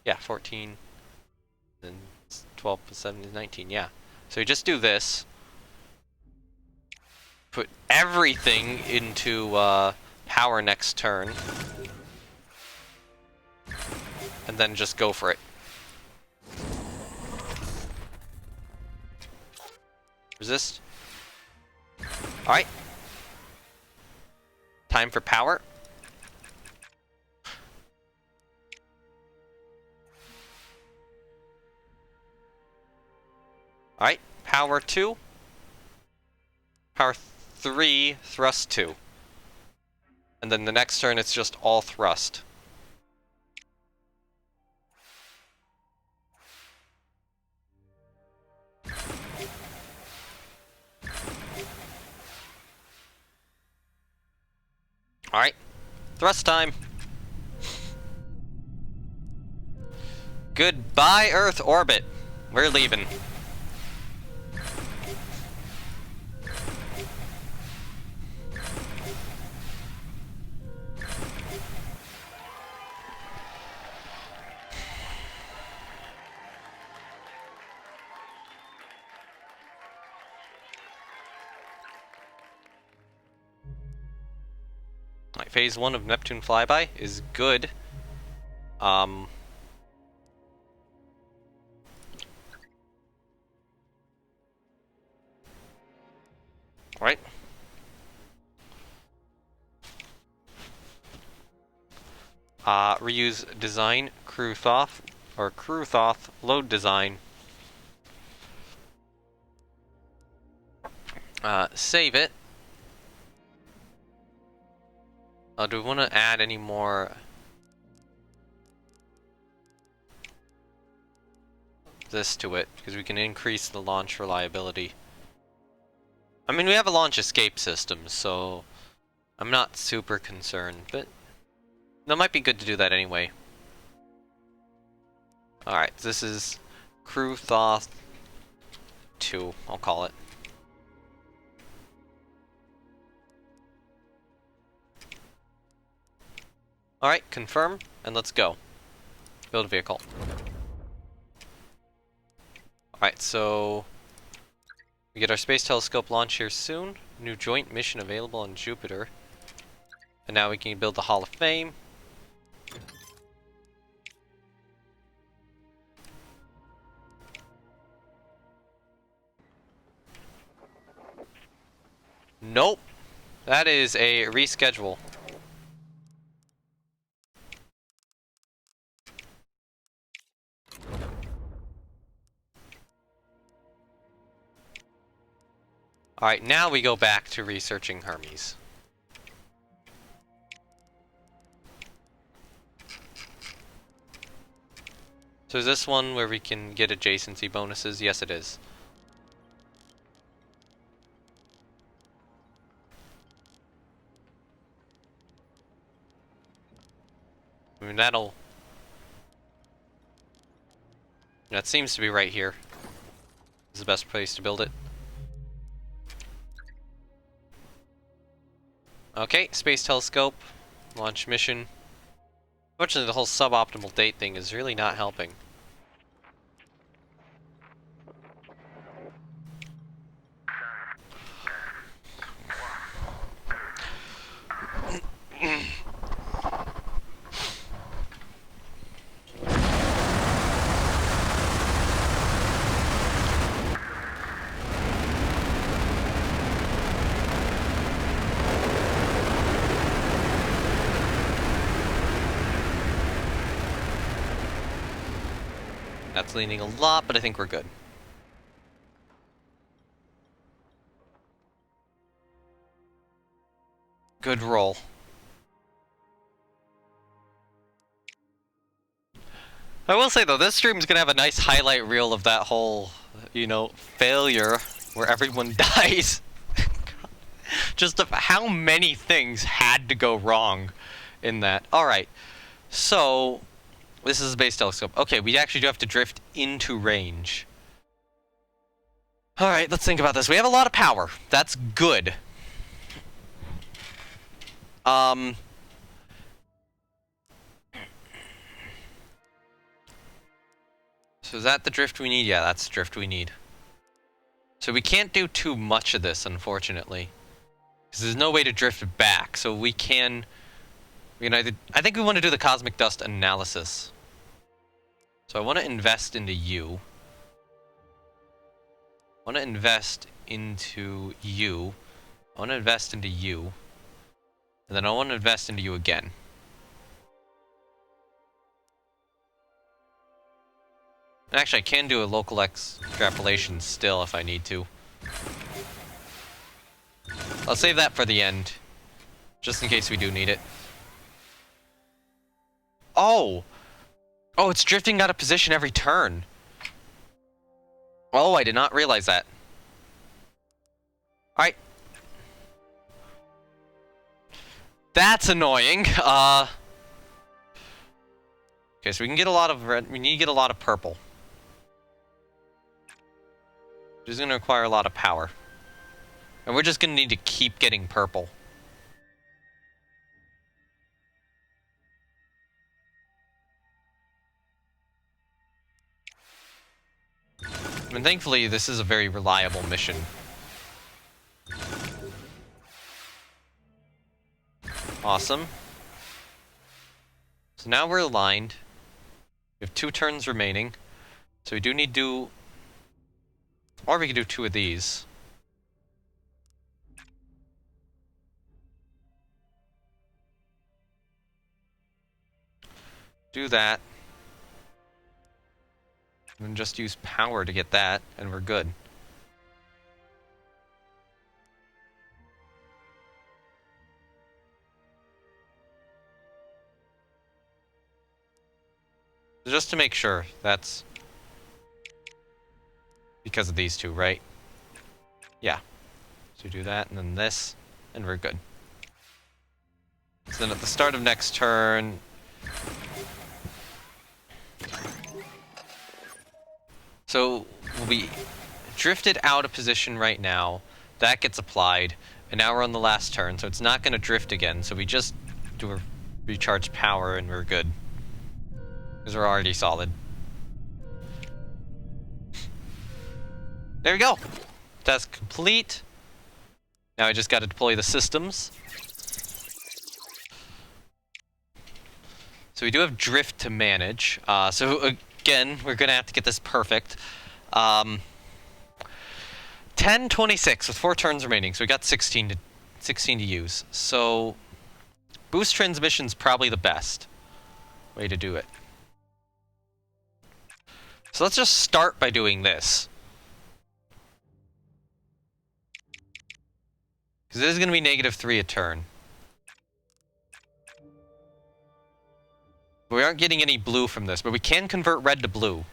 yeah, 14, then 12 plus 7 is 19, yeah. So you just do this. Put everything into power next turn. And then just go for it. Resist. Alright. Time for power. Alright, power 2. Power 3, thrust 2. And then the next turn it's just all thrust. Alright, thrust time. Goodbye, Earth orbit. We're leaving. Phase 1 of Neptune flyby is good. Right. Reuse design, crew thoth, or crew thoth, load design. Save it. Do we want to add any more this to it? Because we can increase the launch reliability. I mean, we have a launch escape system, so I'm not super concerned, but that might be good to do that anyway. Alright, this is Crew Thoth 2, I'll call it. Alright, confirm, and let's go. Build a vehicle. Alright, so we get our space telescope launch here soon. New joint mission available on Jupiter. And now we can build the Hall of Fame. Nope. That is a reschedule. Alright, now we go back to researching Hermes. So is this one where we can get adjacency bonuses? Yes, it is. I mean, that seems to be right here. This is the best place to build it. Okay, space telescope, launch mission. Unfortunately, the whole suboptimal date thing is really not helping. That's leaning a lot, but I think we're good. Good roll. I will say though, this stream's gonna have a nice highlight reel of that whole, you know, failure where everyone dies. Just of how many things had to go wrong in that. Alright, so this is a space telescope. Okay, we actually do have to drift into range. Alright, let's think about this. We have a lot of power. That's good. So is that the drift we need? Yeah, that's the drift we need. So we can't do too much of this, unfortunately. Because there's no way to drift back, so we can... I think we want to do the cosmic dust analysis. So I want to invest into you. I want to invest into you. I want to invest into you. And then I want to invest into you again. Actually, I can do a local extrapolation still if I need to. I'll save that for the end. Just in case we do need it. Oh! Oh, it's drifting out of position every turn. Oh, I did not realize that. Alright. That's annoying. Okay, so we can get a lot of red. We need to get a lot of purple. Which is going to require a lot of power. And we're just going to need to keep getting purple. And thankfully, this is a very reliable mission. Awesome. So now we're aligned. We have 2 turns remaining. So we do need to... Or we can do 2 of these. Do that. And just use power to get that, and we're good. Just to make sure, that's because of these two, right? Yeah. So do that, and then this, and we're good. So then at the start of next turn... So, we'll be drifted out of position right now. That gets applied, and now we're on the last turn, so it's not going to drift again, so we just do a recharge power, and we're good. Because we're already solid. There we go! Task complete. Now I just got to deploy the systems. So we do have drift to manage. So again, we're going to have to get this perfect. 10-26 with 4 turns remaining, so we got 16 to use. So boost transmission's probably the best way to do it. So let's just start by doing this. Because it is going to be -3 a turn. We aren't getting any blue from this, but we can convert red to blue.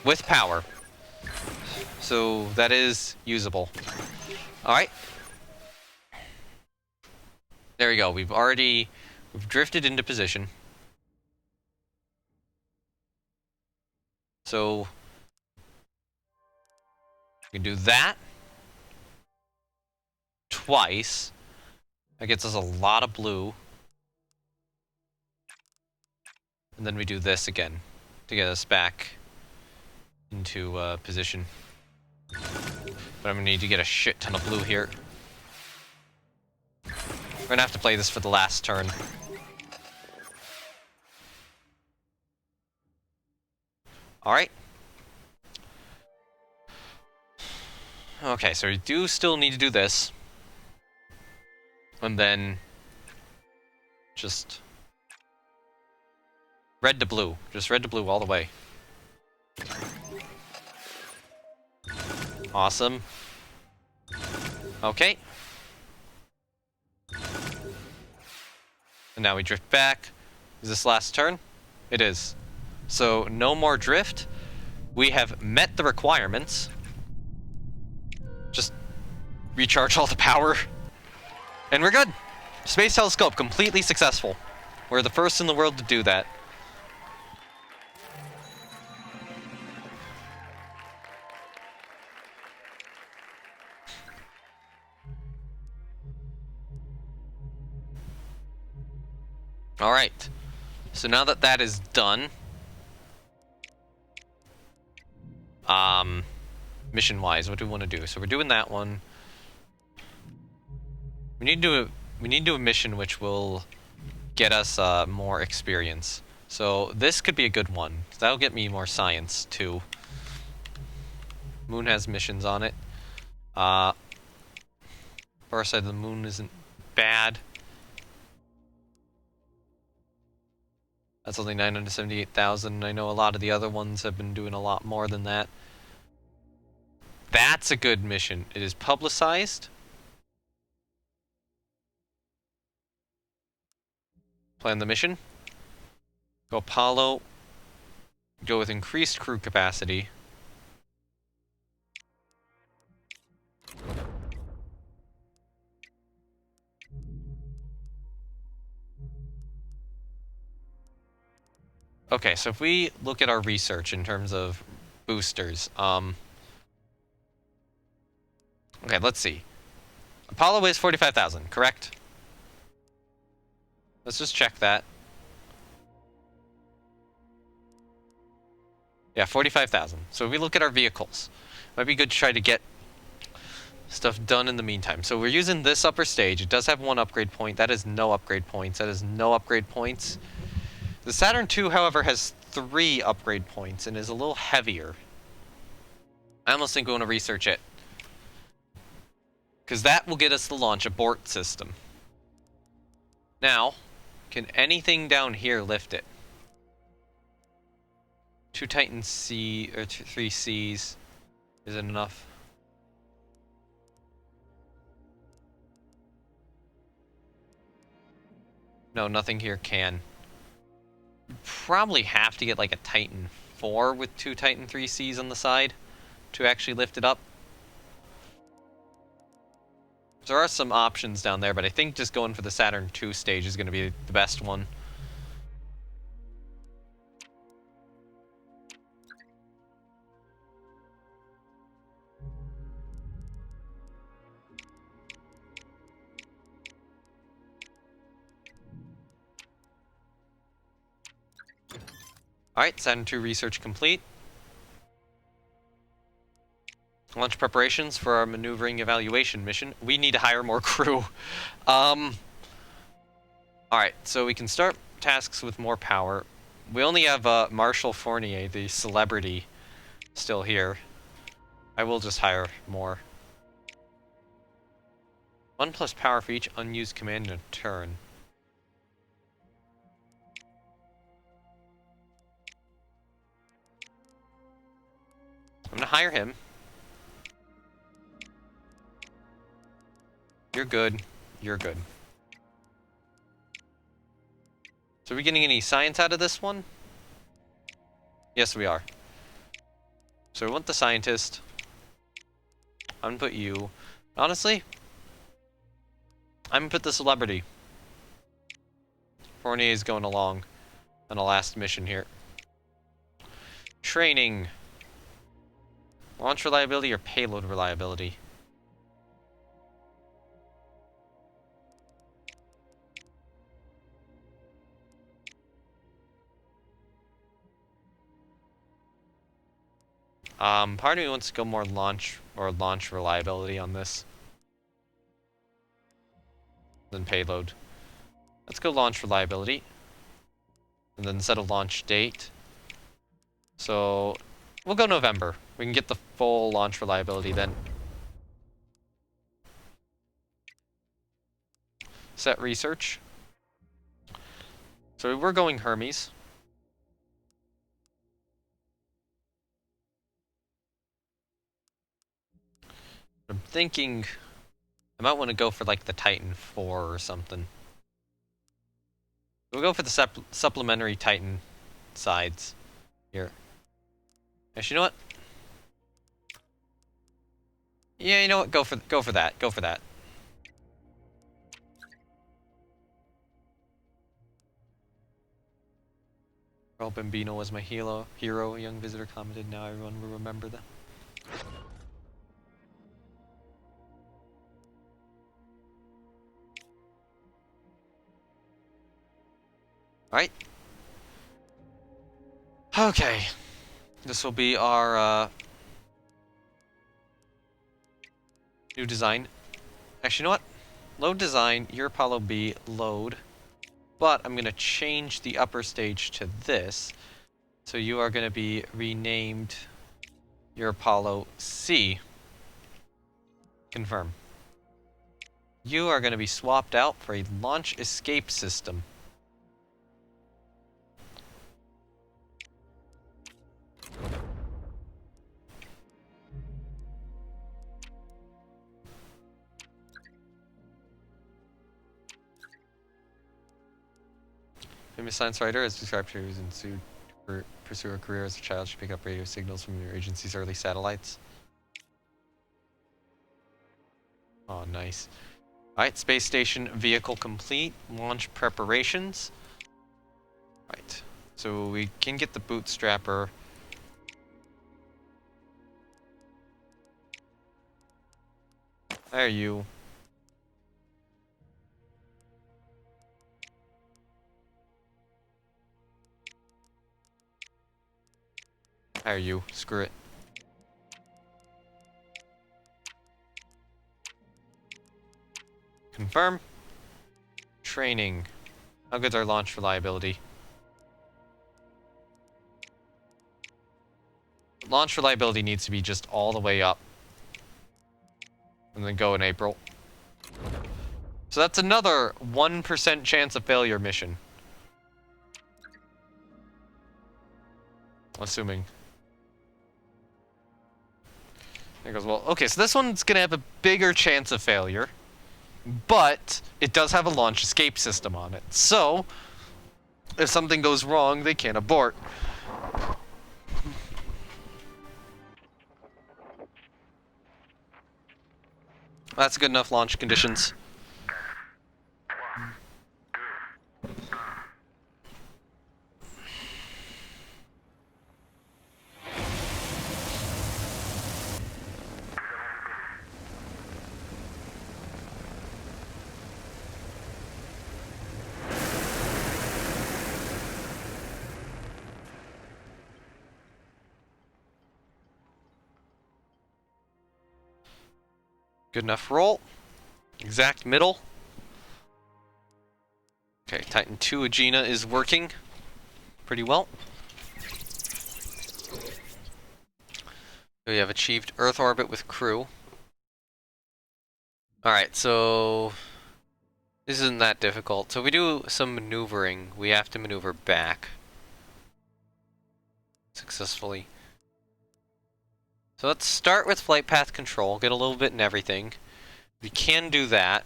With power. So that is usable. Alright. There we go. We've drifted into position. So we can do that twice. That gets us a lot of blue. And then we do this again to get us back into position. But I'm gonna need to get a shit ton of blue here. We're gonna have to play this for the last turn. Alright. Okay, so we do still need to do this. And then just red to blue. Just red to blue all the way. Awesome. Okay. And now we drift back. Is this last turn? It is. So no more drift. We have met the requirements. Just recharge all the power. And we're good. Space telescope completely successful. We're the first in the world to do that. Alright. So now that that is done, mission-wise, what do we want to do? So we're doing that one. We need to do a mission which will get us more experience. So this could be a good one. That'll get me more science too. Moon has missions on it. Far side of the moon isn't bad. That's only 978,000. I know a lot of the other ones have been doing a lot more than that. That's a good mission. It is publicized. Plan the mission. Go Apollo. Go with increased crew capacity. Okay, so if we look at our research in terms of boosters, okay, let's see. Apollo weighs 45,000, correct? Let's just check that. Yeah, 45,000. So if we look at our vehicles, it might be good to try to get stuff done in the meantime. So we're using this upper stage. It does have 1 upgrade point. That is no upgrade points. That is no upgrade points. The Saturn II, however, has 3 upgrade points and is a little heavier. I almost think we want to research it. Because that will get us the launch abort system. Now, can anything down here lift it? 2 Titan C, or 3 Cs. Is it enough? No, nothing here can. Probably have to get like a Titan 4 with 2 Titan 3Cs on the side to actually lift it up. There are some options down there, but I think just going for the Saturn II stage is going to be the best one. Alright, Saturn II research complete. Launch preparations for our maneuvering evaluation mission. We need to hire more crew. Alright, so we can start tasks with more power. We only have Marshal Fournier, the celebrity, still here. I will just hire more. 1+ power for each unused command in a turn. I'm gonna hire him. You're good. You're good. So are we getting any science out of this one? Yes, we are. So we want the scientist. I'm gonna put you. Honestly, I'm gonna put the celebrity. Fournier is going along on a last mission here. Training. Launch reliability or payload reliability? Part of me wants to go more launch reliability on this than payload. Let's go launch reliability. And then set a launch date. So we'll go November. We can get the full launch reliability then. Set research. So we're going Hermes. I'm thinking I might want to go for like the Titan 4 or something. We'll go for the supplementary Titan sides here. Actually, you know what? Yeah, you know what? Go for that. Go for that. Earl Bambino was my hero. A young visitor commented. Now everyone will remember them. Alright. Okay. This will be our new design. Actually, you know what? Load design, your Apollo B, load. But I'm going to change the upper stage to this. So you are going to be renamed your Apollo C. Confirm. You are going to be swapped out for a launch escape system. Famous science writer has described her who's ensued to pursue a career as a child. She pick up radio signals from your agency's early satellites. Oh, nice. Alright, space station vehicle complete. Launch preparations. Right. So we can get the bootstrapper. There you. There you. Screw it. Confirm. Training. How good's our launch reliability? Launch reliability needs to be just all the way up. And then go in April. So that's another 1% chance of failure mission. Assuming. There goes, well, okay, so this one's gonna have a bigger chance of failure. but it does have a launch escape system on it. So, if something goes wrong, they can't abort. That's good enough launch conditions. Good enough roll. Exact middle. Okay, Titan 2 Aegina is working pretty well. We have achieved Earth orbit with crew. Alright, so this isn't that difficult. So if we do some maneuvering, we have to maneuver back successfully. So let's start with flight path control, get a little bit in everything. We can do that.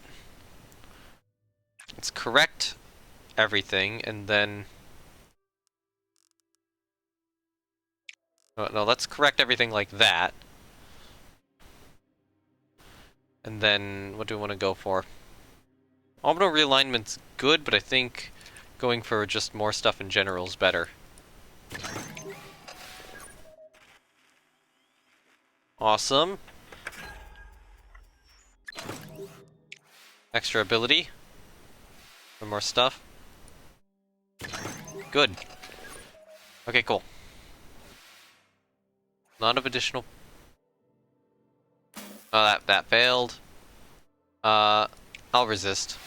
Let's correct everything, and then... no, let's correct everything like that. And then, what do we want to go for? Orbital realignment's good, but I think going for just more stuff in general is better. Awesome. Extra ability. For more stuff. Good. Okay, cool. Lot of additional... oh, that failed. I'll resist.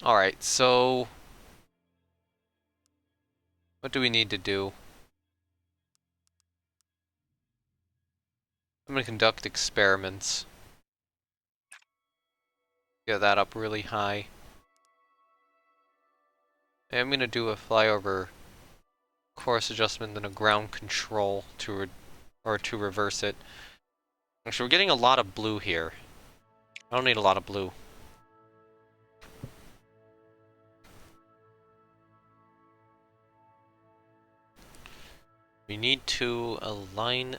Alright, so... what do we need to do? I'm gonna conduct experiments. Get that up really high. And I'm gonna do a flyover course adjustment and a ground control to reverse it. Actually, we're getting a lot of blue here. I don't need a lot of blue. We need to align...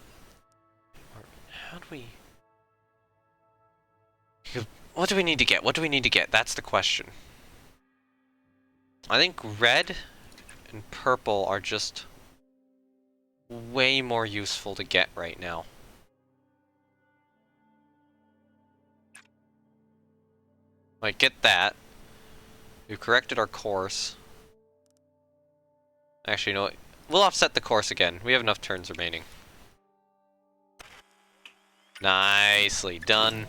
how do we... what do we need to get? What do we need to get? That's the question. I think red and purple are just way more useful to get right now. Like, get that. We've corrected our course. Actually, you know what? We'll offset the course again. We have enough turns remaining. Nicely done.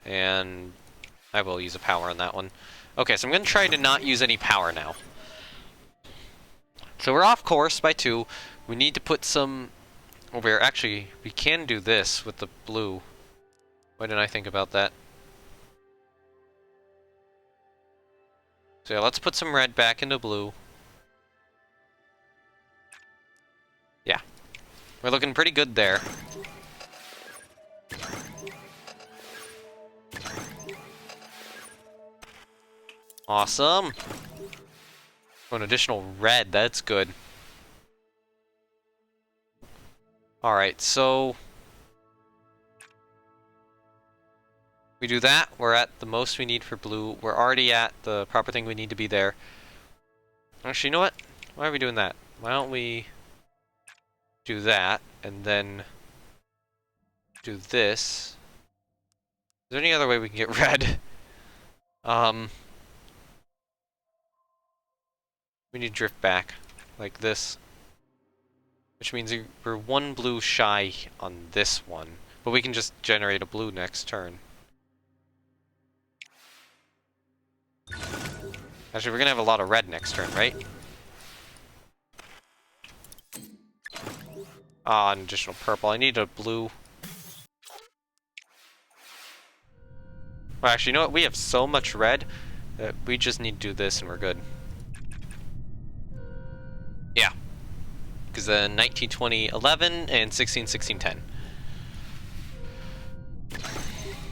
And I will use a power on that one. Okay, so I'm going to try to not use any power now. So we're off course by 2. We need to put some... oh, actually, we can do this with the blue. Why didn't I think about that? So yeah, let's put some red back into blue. Yeah. We're looking pretty good there. Awesome. Oh, an additional red, that's good. Alright, so... we do that, we're at the most we need for blue. We're already at the proper thing we need to be there. Actually, you know what? Why are we doing that? Why don't we do that, and then do this. Is there any other way we can get red? We need to drift back, like this. Which means we're 1 blue shy on this one. But we can just generate a blue next turn. Actually, we're gonna have a lot of red next turn, right? Ah, an additional purple. I need a blue. Well, actually, you know what? We have so much red that we just need to do this and we're good. Yeah. Because 19, 20, 11, and 16, 16, 10.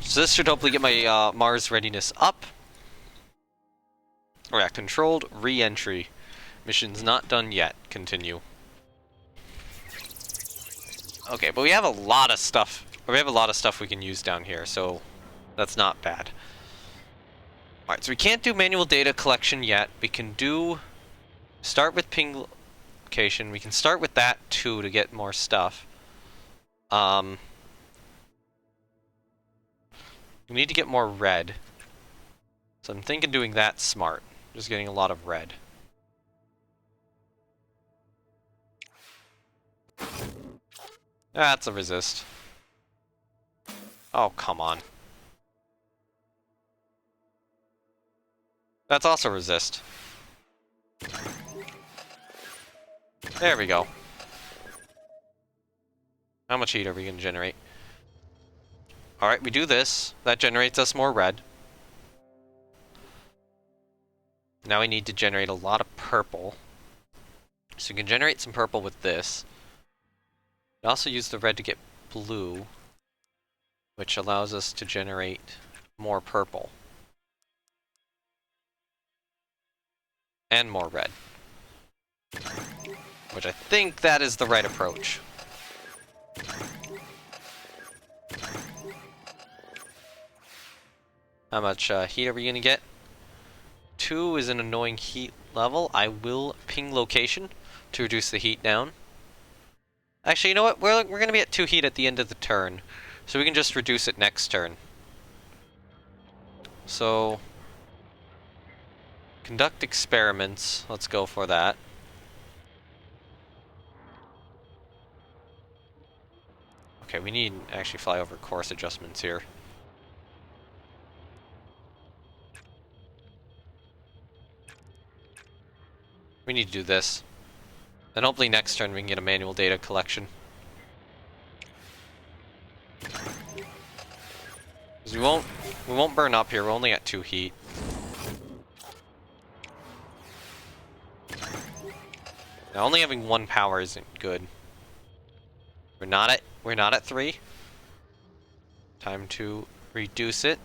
So this should hopefully get my Mars readiness up. Oh yeah, controlled re-entry. Mission's not done yet. Continue. Okay, but we have a lot of stuff. We have a lot of stuff we can use down here, so that's not bad. Alright, so we can't do manual data collection yet. We can start with ping location. We can start with that too to get more stuff. We need to get more red. So I'm thinking doing that smart. Just getting a lot of red. That's a resist. Oh, come on. That's also resist. There we go. How much heat are we going to generate? Alright, we do this. That generates us more red. Now we need to generate a lot of purple. So we can generate some purple with this. We also use the red to get blue, which allows us to generate more purple. And more red. Which I think that is the right approach. How much heat are we going to get? 2 is an annoying heat level. I will ping location to reduce the heat down. Actually, you know what? We're going to be at 2 heat at the end of the turn. So we can just reduce it next turn. So, conduct experiments. Let's go for that. Okay, we need to actually fly over course adjustments here. We need to do this. Then hopefully next turn we can get a manual data collection. Because we won't burn up here, we're only at 2 heat. Now only having 1 power isn't good. We're not at 3. Time to reduce it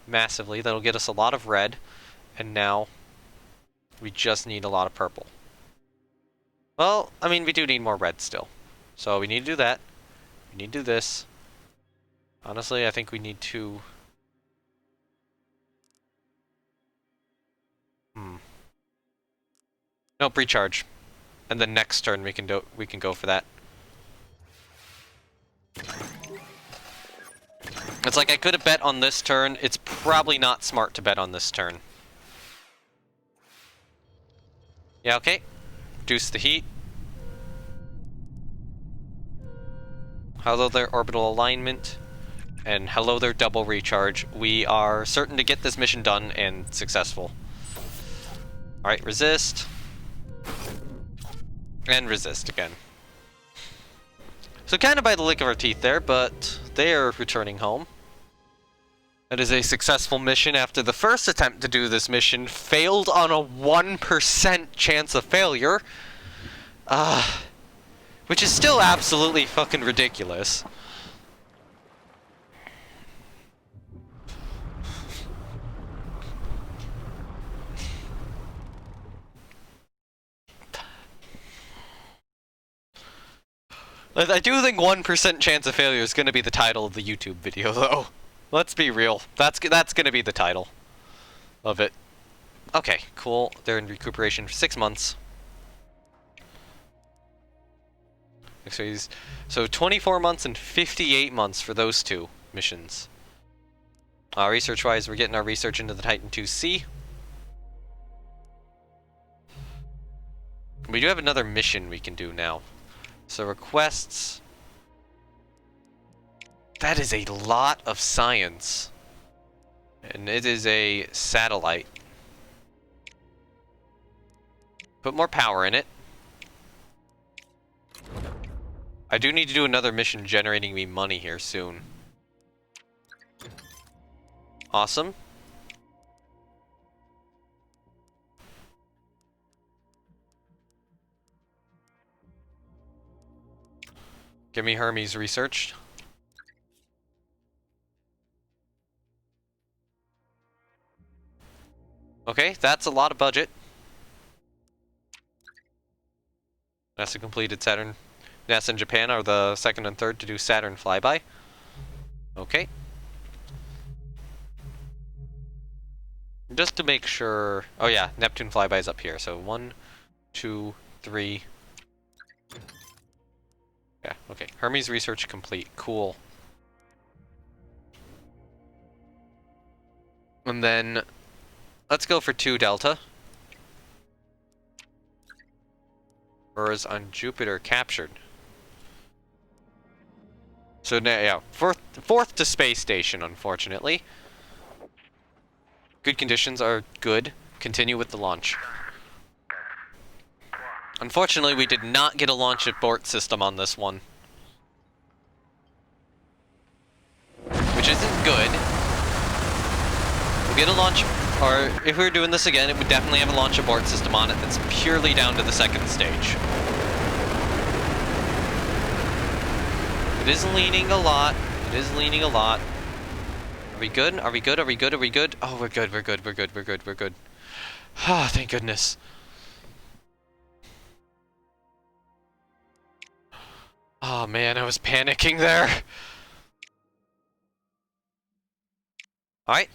massively. That'll get us a lot of red, and now we just need a lot of purple. Well, I mean, we do need more red still. So we need to do that. We need to do this. Honestly, I think we need to... Nope, recharge. And then next turn we can go for that. It's like I could have bet on this turn. It's probably not smart to bet on this turn. Yeah, okay. Reduce the heat. Hello there, orbital alignment. And hello there, double recharge. We are certain to get this mission done and successful. Alright, resist. And resist again. So kind of by the lick of our teeth there, but they are returning home. That is a successful mission after the first attempt to do this mission failed on a 1% chance of failure. Which is still absolutely fucking ridiculous. I do think 1% chance of failure is going to be the title of the YouTube video, though. Let's be real. That's going to be the title of it. Okay, cool. They're in recuperation for 6 months. So 24 months and 58 months for those 2 missions. Research-wise, we're getting our research into the Titan 2C. We do have another mission we can do now. So requests. That is a lot of science. And it is a satellite. Put more power in it. I do need to do another mission generating me money here soon. Awesome. Give me Hermes researched. Okay, that's a lot of budget. NASA completed Saturn. NASA and Japan are the second and third to do Saturn flyby. Okay. Just to make sure... Oh yeah, Neptune flyby is up here. So 1, 2, 3... Yeah, okay. Hermes research complete. Cool. And then... Let's go for 2 Delta. Whereas on Jupiter captured. So now, yeah, fourth to space station, unfortunately. Good conditions are good. Continue with the launch. Unfortunately, we did not get a launch abort system on this one. Which isn't good. We'll get a launch, or if we were doing this again, it would definitely have a launch abort system on it that's purely down to the second stage. It is leaning a lot. It is leaning a lot. Are we good? Are we good? Are we good? Are we good? Oh, we're good. We're good. We're good. We're good. We're good. Ah, thank goodness. Oh man, I was panicking there. Alright.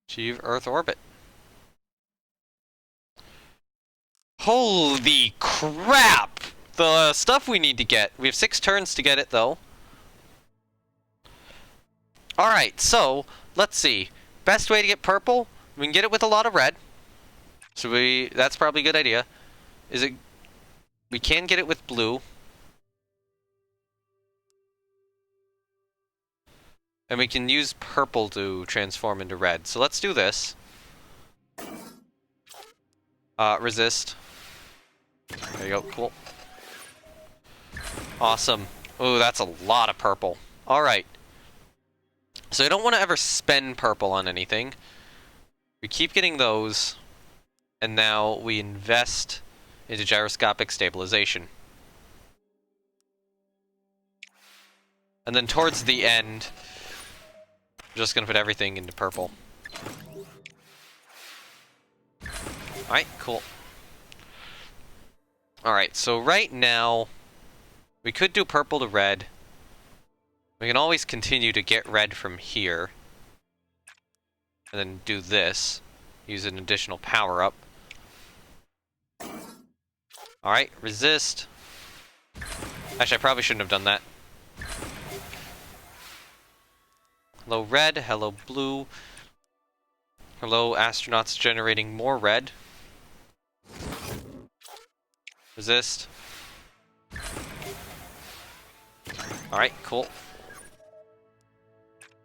Achieve Earth orbit. Holy crap! The stuff we need to get. We have 6 turns to get it, though. Alright, so, let's see. Best way to get purple? We can get it with a lot of red. So that's probably a good idea. We can get it with blue. And we can use purple to transform into red. So let's do this. Resist. There you go, cool. Awesome. Ooh, that's a lot of purple. Alright. So I don't want to ever spend purple on anything. We keep getting those. And now we invest into gyroscopic stabilization. And then towards the end, I'm just going to put everything into purple. Alright, cool. Alright, so right now, we could do purple to red. We can always continue to get red from here. And then do this. Use an additional power-up. Alright, resist. Actually, I probably shouldn't have done that. Hello, red. Hello, blue. Hello, astronauts generating more red. Resist. Alright, cool.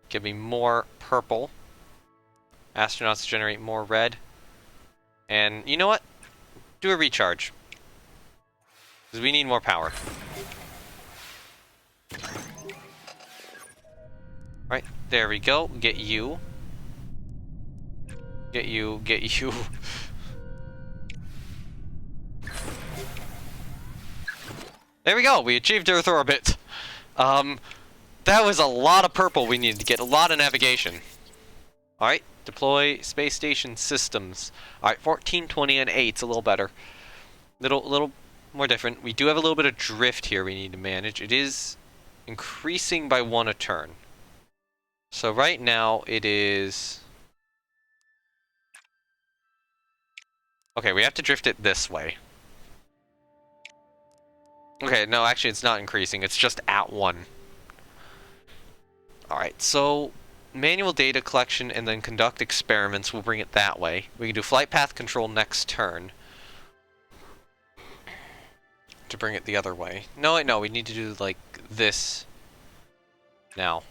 Give me more purple. Astronauts generate more red. And you know what? Do a recharge. Because we need more power. Alright, there we go. Get you. Get you, get you. There we go, we achieved Earth orbit. That was a lot of purple we needed to get, a lot of navigation. Alright, deploy space station systems. Alright, 14, 20, and 8's a little better. Little more different. We do have a little bit of drift here we need to manage. It is increasing by 1 a turn. So right now it is... Okay, we have to drift it this way. Okay, no, actually it's not increasing, it's just at 1. Alright, so manual data collection and then conduct experiments will bring it that way. We can do flight path control next turn to bring it the other way. No, wait, no, we need to do like this now.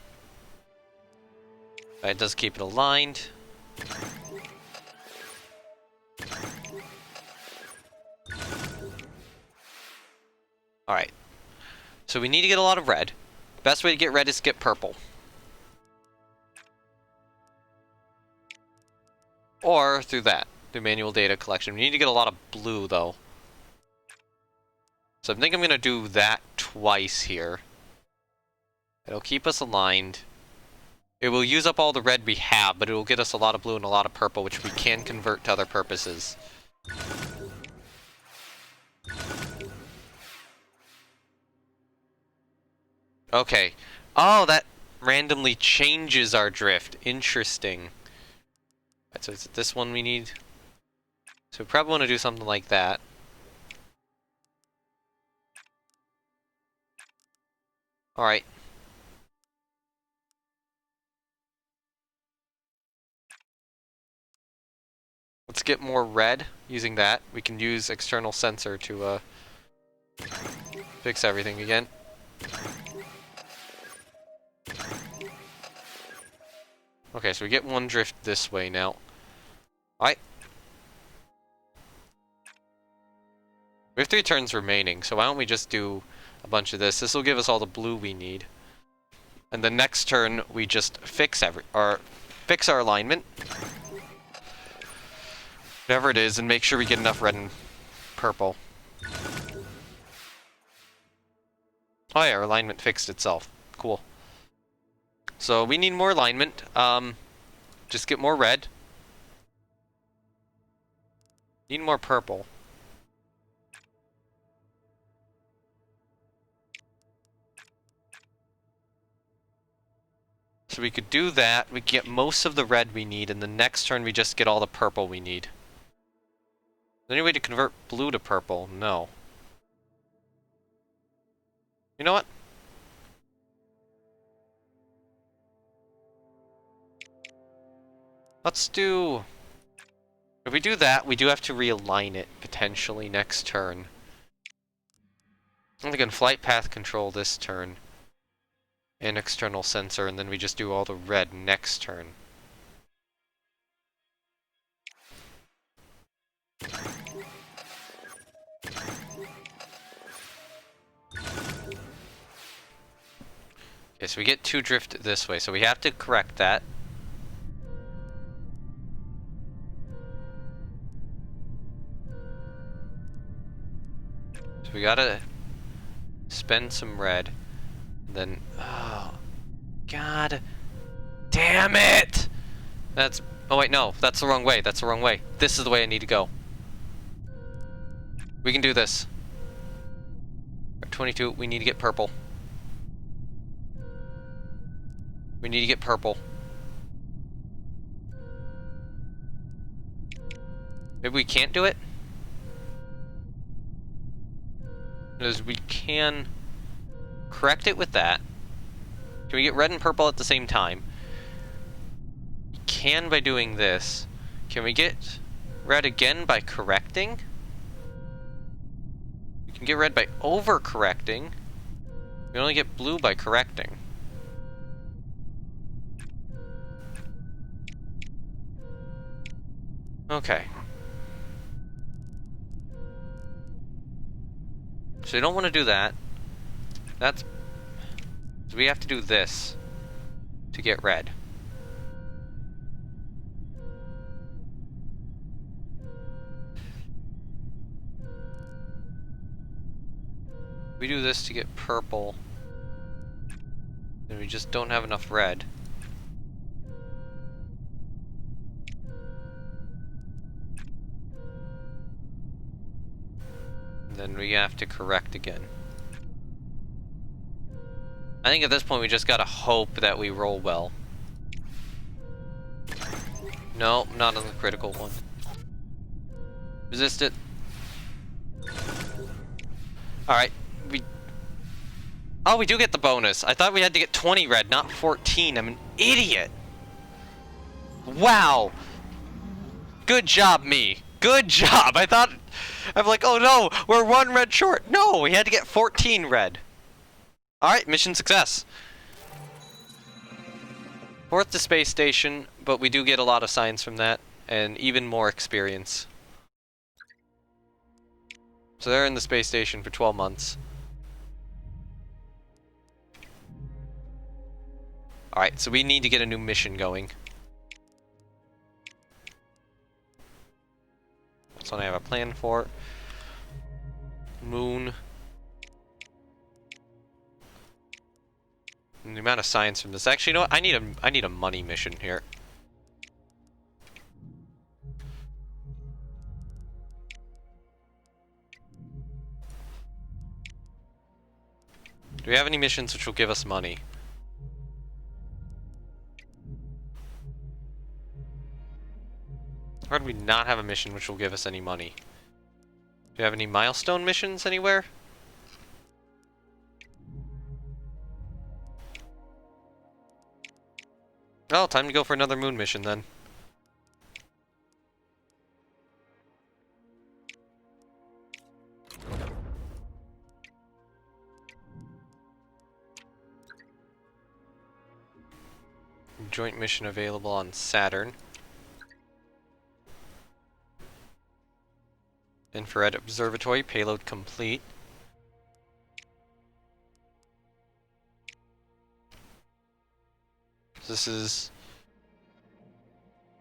It does keep it aligned. Alright. So we need to get a lot of red. Best way to get red is to get purple. Or through that, through manual data collection. We need to get a lot of blue, though. So I think I'm going to do that twice here. It'll keep us aligned. It will use up all the red we have, but it will get us a lot of blue and a lot of purple, which we can convert to other purposes. Okay. Oh, that randomly changes our drift. Interesting. Right, so is it this one we need? So we probably want to do something like that. Alright. Let's get more red using that. We can use external sensor to fix everything again. Okay, so we get one drift this way now. Alright. We have 3 turns remaining, so why don't we just do a bunch of this. This will give us all the blue we need. And the next turn, we just fix our alignment. Whatever it is, and make sure we get enough red and purple. Oh yeah, our alignment fixed itself. Cool. So we need more alignment. Just get more red. Need more purple. So we could do that. We get most of the red we need, and the next turn we just get all the purple we need. Is there any way to convert blue to purple? No. You know what? Let's do... If we do that, we do have to realign it, potentially, next turn. I'm thinking flight path control this turn. And external sensor, and then we just do all the red next turn. Okay, so we get 2 drift this way, so we have to correct that. So we gotta spend some red. Then, oh, God damn it! That's, oh wait, no, that's the wrong way, that's the wrong way. This is the way I need to go. We can do this. 22, we need to get purple. We need to get purple. Maybe we can't do it? Because we can correct it with that. Can we get red and purple at the same time? We can by doing this. Can we get red again by correcting? We can get red by overcorrecting. We only get blue by correcting. Okay. So we don't want to do that. That's... So we have to do this to get red. We do this to get purple. Then we just don't have enough red. Then we have to correct again. I think at this point we just gotta hope that we roll well. No, not on the critical one. Resist it. Alright, oh, we do get the bonus. I thought we had to get 20 red, not 14. I'm an idiot. Wow. Good job, me. Good job. I'm like, oh no, we're 1 red short. No, we had to get 14 red. Alright, mission success. 4th to space station, but we do get a lot of science from that, and even more experience. So they're in the space station for 12 months. Alright, so we need to get a new mission going. That's what I have a plan for. Moon. And the amount of science from this. Actually, you know what? I need a money mission here. Do we have any missions which will give us money? Or do we not have a mission which will give us any money? Do you have any milestone missions anywhere? Oh, time to go for another moon mission then. Joint mission available on Saturn. Infrared Observatory, payload complete. This is...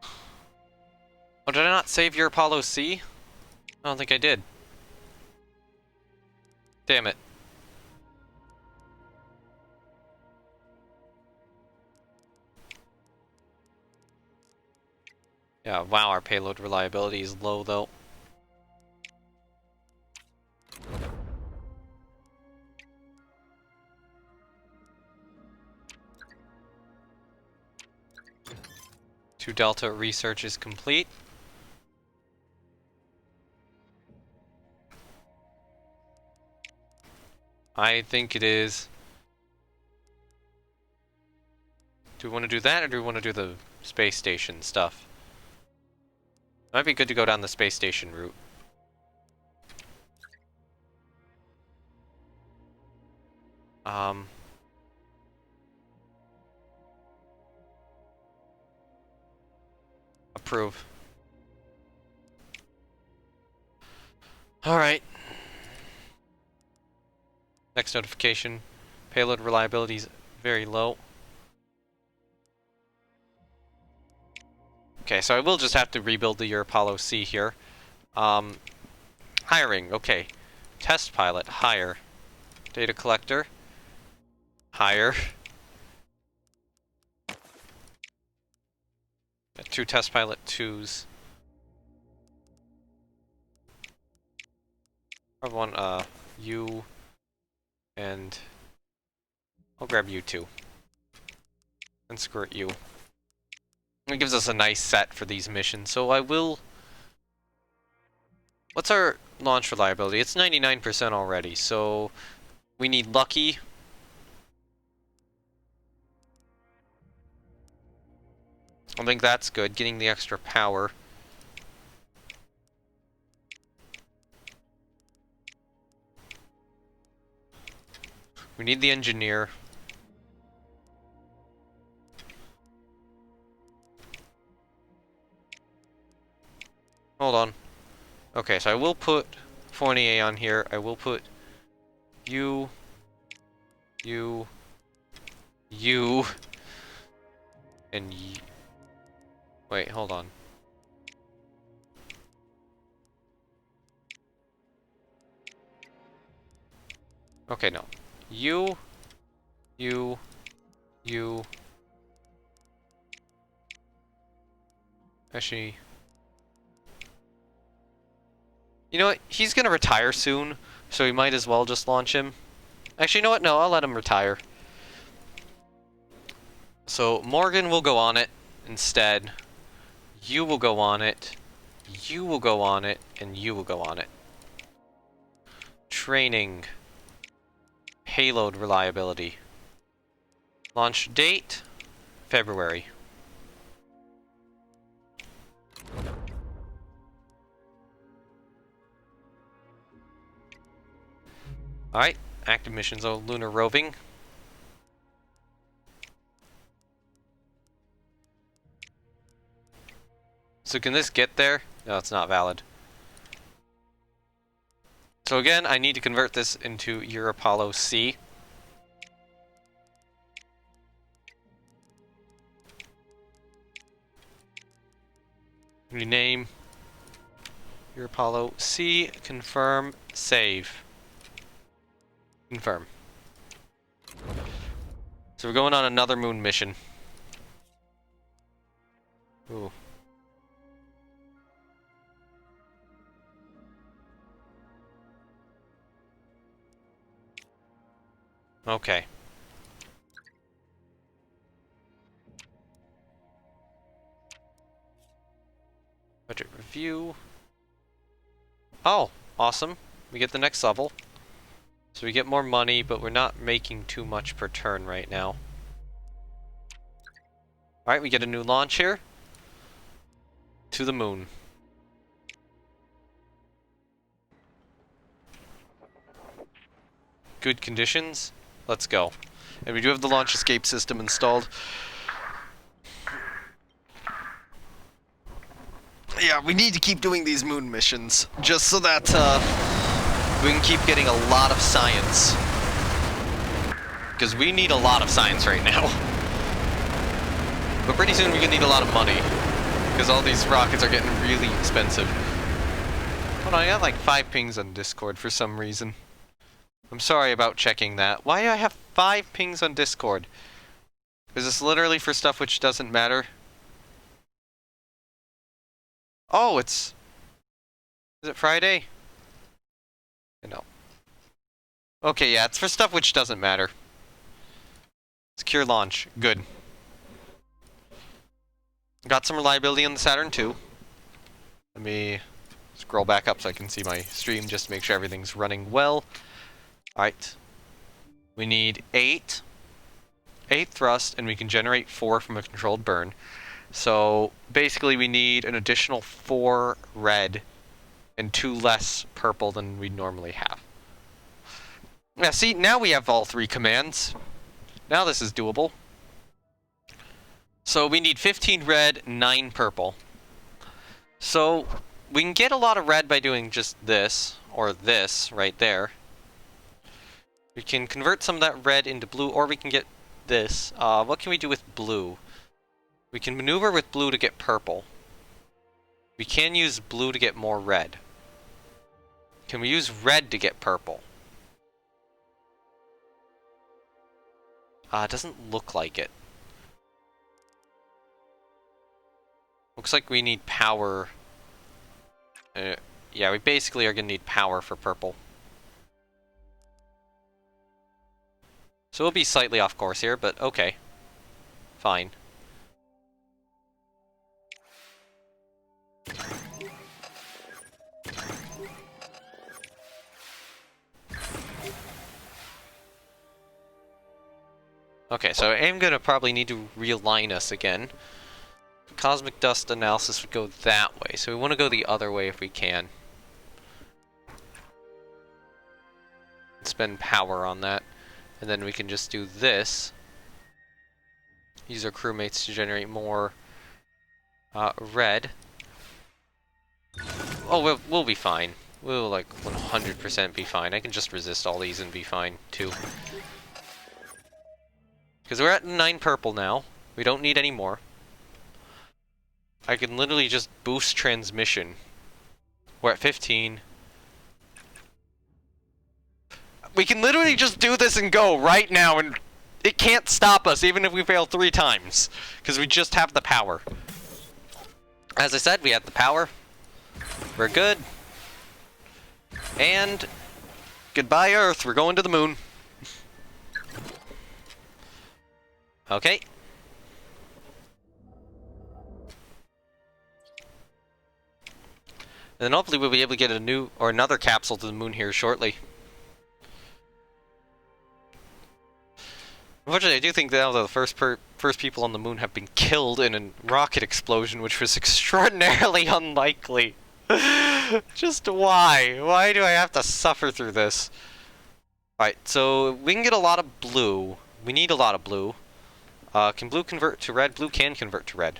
Oh, did I not save your Apollo C? I don't think I did. Damn it. Yeah, wow, our payload reliability is low though. Two Delta research is complete. I think it is... Do we want to do that, or do we want to do the space station stuff? It might be good to go down the space station route. Approve. Alright. Next notification. Payload reliability is very low. Okay, so I will just have to rebuild the Apollo C here. Hiring, okay. Test pilot, hire. Data collector, hire. Two test pilot 2s. I want you, and I'll grab you too. And squirt you. It gives us a nice set for these missions, so I will... What's our launch reliability? It's 99% already, so we need lucky. I think that's good, getting the extra power. We need the engineer. Hold on. Okay, so I will put Fournier on here. I will put you, and you. Wait, hold on. Okay, no. You. Actually... You know what? He's gonna retire soon, so we might as well just launch him. Actually, you know what? No, I'll let him retire. So, Morgan will go on it instead. You will go on it. You will go on it. And you will go on it. Training. Payload reliability. Launch date, February. Alright, active missions of lunar roving. So can this get there? No, it's not valid. So again, I need to convert this into your Apollo C. Rename your Apollo C, confirm, save. Confirm. So we're going on another moon mission. Ooh. Okay. Budget review. Oh, awesome. We get the next level. So we get more money, but we're not making too much per turn right now. Alright, we get a new launch here. To the moon. Good conditions. Let's go. And we do have the launch escape system installed. Yeah, we need to keep doing these moon missions, just so that we can keep getting a lot of science. Because we need a lot of science right now. But pretty soon we're going to need a lot of money. Because all these rockets are getting really expensive. Hold on, I got like 5 pings on Discord for some reason. I'm sorry about checking that. Why do I have 5 pings on Discord? Is this literally for stuff which doesn't matter? Oh, it's... Is it Friday? No. Okay, yeah, it's for stuff which doesn't matter. Secure launch. Good. Got some reliability on the Saturn II. Let me scroll back up so I can see my stream just to make sure everything's running well. Alright. We need 8 thrust, and we can generate 4 from a controlled burn. So basically we need an additional 4 red and 2 less purple than we normally have. Yeah, see, now we have all 3 commands. Now this is doable. So we need 15 red, 9 purple. So we can get a lot of red by doing just this, or this right there. We can convert some of that red into blue, or we can get this. What can we do with blue? We can maneuver with blue to get purple. We can use blue to get more red. Can we use red to get purple? It doesn't look like it. Looks like we need power. Yeah, we basically are going to need power for purple. So we'll be slightly off course here, but okay. Fine. Okay, so I am going to probably need to realign us again. Cosmic dust analysis would go that way, so we want to go the other way if we can. Spend power on that. And then we can just do this. Use our crewmates to generate more red. Oh, we'll be fine. We'll like 100% be fine. I can just resist all these and be fine too. Because we're at 9 purple now. We don't need any more. I can literally just boost transmission. We're at 15. We can literally just do this and go right now, and it can't stop us even if we fail 3 times. Because we just have the power. As I said, we have the power. We're good. And goodbye Earth, we're going to the moon. Okay. And then hopefully we'll be able to get a new or another capsule to the moon here shortly. Unfortunately, I do think that the first people on the moon have been killed in a rocket explosion, which was extraordinarily unlikely. Just why? Why do I have to suffer through this? Alright, so we can get a lot of blue. We need a lot of blue. Can blue convert to red? Blue can convert to red.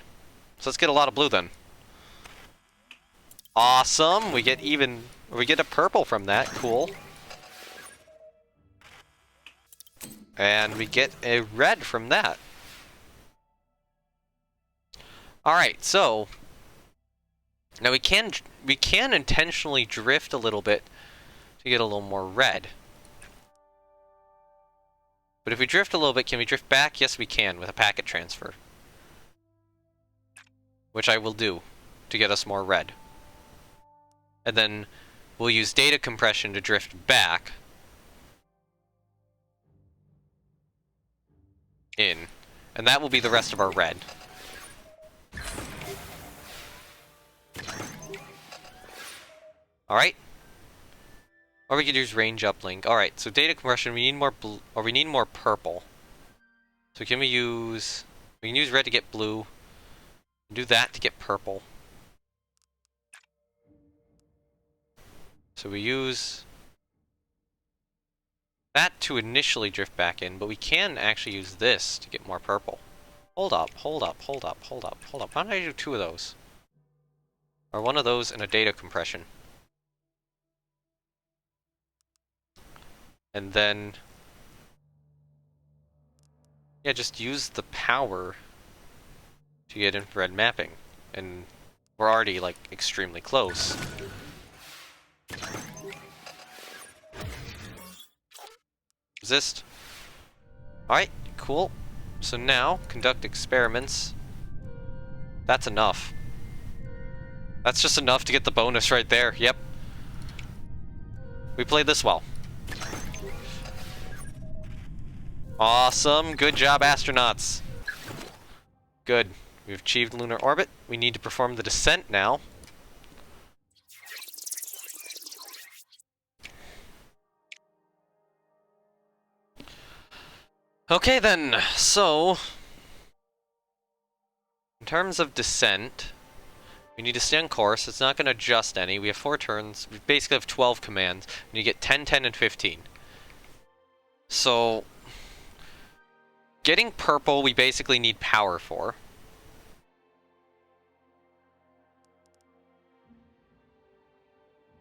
So let's get a lot of blue then. Awesome! We get a purple from that. Cool. And we get a red from that. Alright, so now we can intentionally drift a little bit to get a little more red. But if we drift a little bit, can we drift back? Yes, we can, with a packet transfer. Which I will do, to get us more red. And then we'll use data compression to drift back in. And that will be the rest of our red. Alright. Or we could use range uplink. Alright, so data compression, we need more blue, or we need more purple. So can we use... We can use red to get blue. Do that to get purple. So we use that to initially drift back in, but we can actually use this to get more purple. Hold up, hold up, hold up, hold up, hold up. Why don't I do two of those? Or one of those and a data compression. And then... yeah, just use the power to get infrared mapping. And we're already, like, extremely close. Resist. Alright, cool. So now, conduct experiments. That's enough. That's just enough to get the bonus right there. Yep. We played this well. Awesome. Good job, astronauts. Good. We've achieved lunar orbit. We need to perform the descent now. Okay then, so... in terms of descent, we need to stay on course. It's not going to adjust any. We have 4 turns. We basically have 12 commands. And you get 10, 10, and 15. So... getting purple, we basically need power for.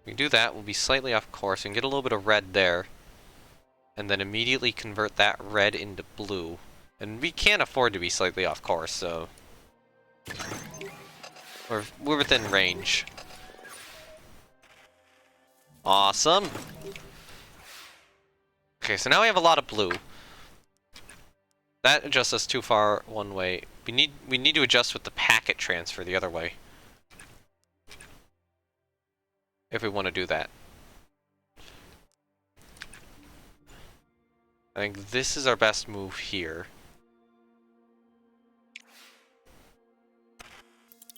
We can do that. We'll be slightly off course and get a little bit of red there. And then immediately convert that red into blue. And we can't afford to be slightly off course, so... We're within range. Awesome! Okay, so now we have a lot of blue. That adjusts us too far one way. We need to adjust with the packet transfer the other way. If we want to do that. I think this is our best move here.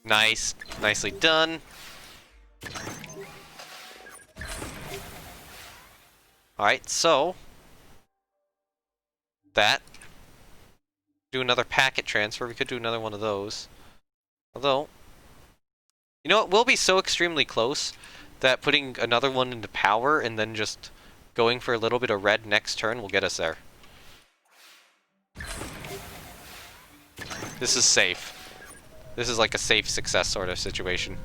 Nice. Nicely done. Alright, so... that. Do another packet transfer. We could do another one of those. Although... you know what? We'll be so extremely close that putting another one into power and then just... going for a little bit of red next turn will get us there. This is safe. This is like a safe success sort of situation.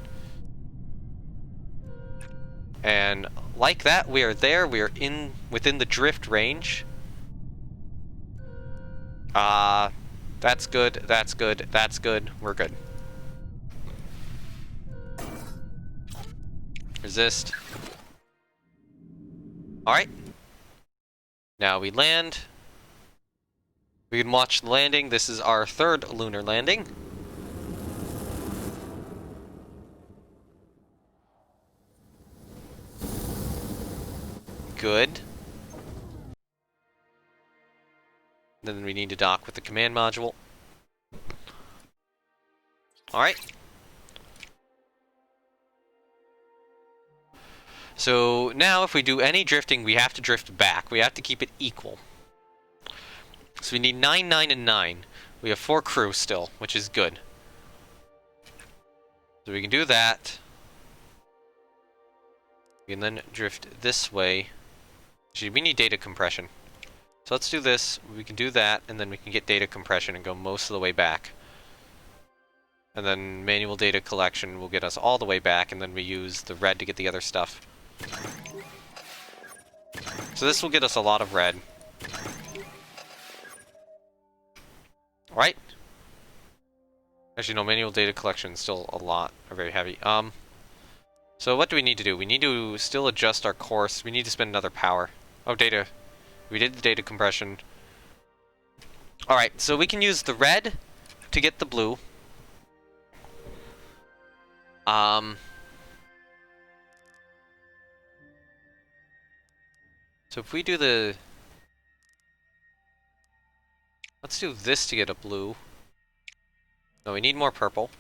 And like that, we are there. We are within the drift range. That's good. That's good. That's good. We're good. Resist. Alright. Now we land. We can watch the landing. This is our 3rd lunar landing. Good. Then we need to dock with the command module. Alright. So now if we do any drifting, we have to drift back. We have to keep it equal. So we need 9, 9, and 9. We have 4 crew still, which is good. So we can do that. We can then drift this way. Actually, we need data compression. So let's do this. We can do that, and then we can get data compression and go most of the way back. And then manual data collection will get us all the way back, and then we use the red to get the other stuff. So this will get us a lot of red. Alright. Actually, no, manual data collection is still a lot, or very heavy. So what do we need to do? We need to still adjust our course. We need to spend another power. Oh, data. We did the data compression. Alright, so we can use the red to get the blue. So if we do the... Let's do this to get a blue. No, we need more purple.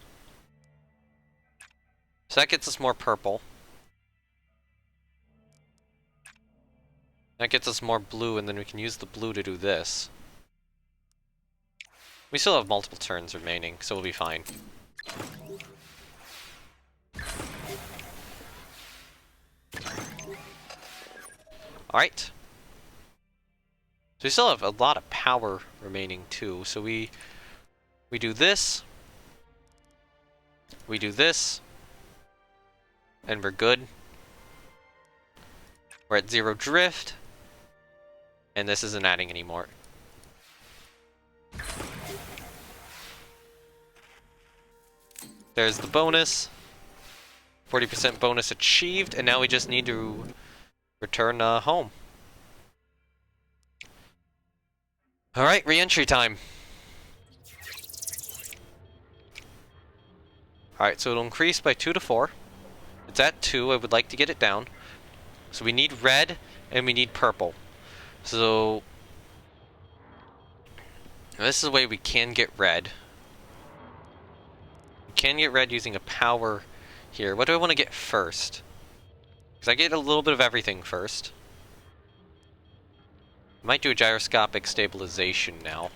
So that gets us more purple. That gets us more blue, and then we can use the blue to do this. We still have multiple turns remaining, so we'll be fine. Alright. So we still have a lot of power remaining too, so we do this. We do this. And we're good. We're at 0 drift. And this isn't adding anymore. There's the bonus. 40% bonus achieved, and now we just need to return home. Alright, re-entry time. Alright, so it'll increase by 2 to 4. It's at 2, I would like to get it down. So we need red, and we need purple. So this is a way we can get red. We can get red using a power here. What do I want to get first? Because I get a little bit of everything first. I might do a gyroscopic stabilization now.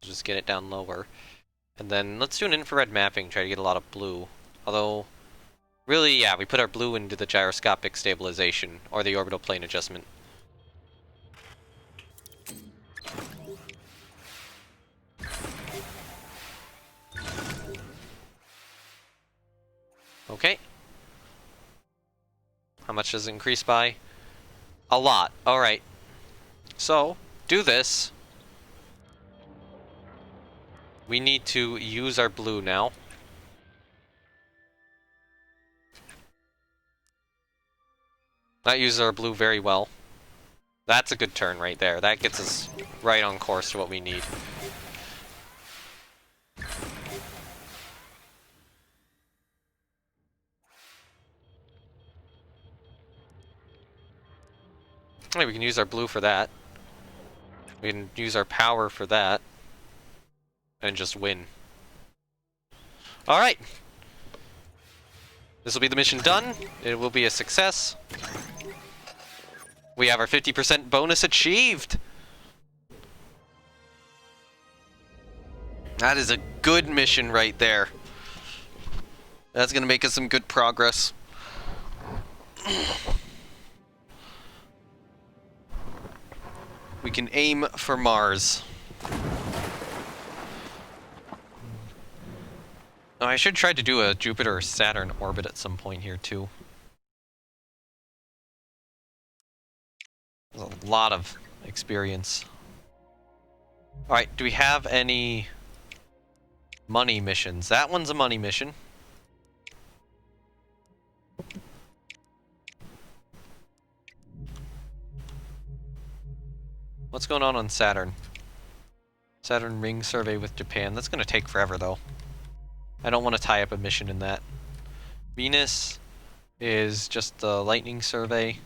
Just get it down lower. And then let's do an infrared mapping, try to get a lot of blue. Although, really, yeah, we put our blue into the gyroscopic stabilization, or the orbital plane adjustment. Okay. How much does it increase by? A lot. Alright. So, do this. We need to use our blue now. That uses our blue very well. That's a good turn right there. That gets us right on course to what we need. Hey, we can use our blue for that. We can use our power for that. And just win. Alright. This will be the mission done. It will be a success. We have our 50% bonus achieved. That is a good mission right there. That's going to make us some good progress. We can aim for Mars. Oh, I should try to do a Jupiter or Saturn orbit at some point here too. There's a lot of experience. Alright, do we have any money missions? That one's a money mission. What's going on Saturn? Saturn ring survey with Japan. That's going to take forever though. I don't want to tie up a mission in that. Venus is just the lightning survey.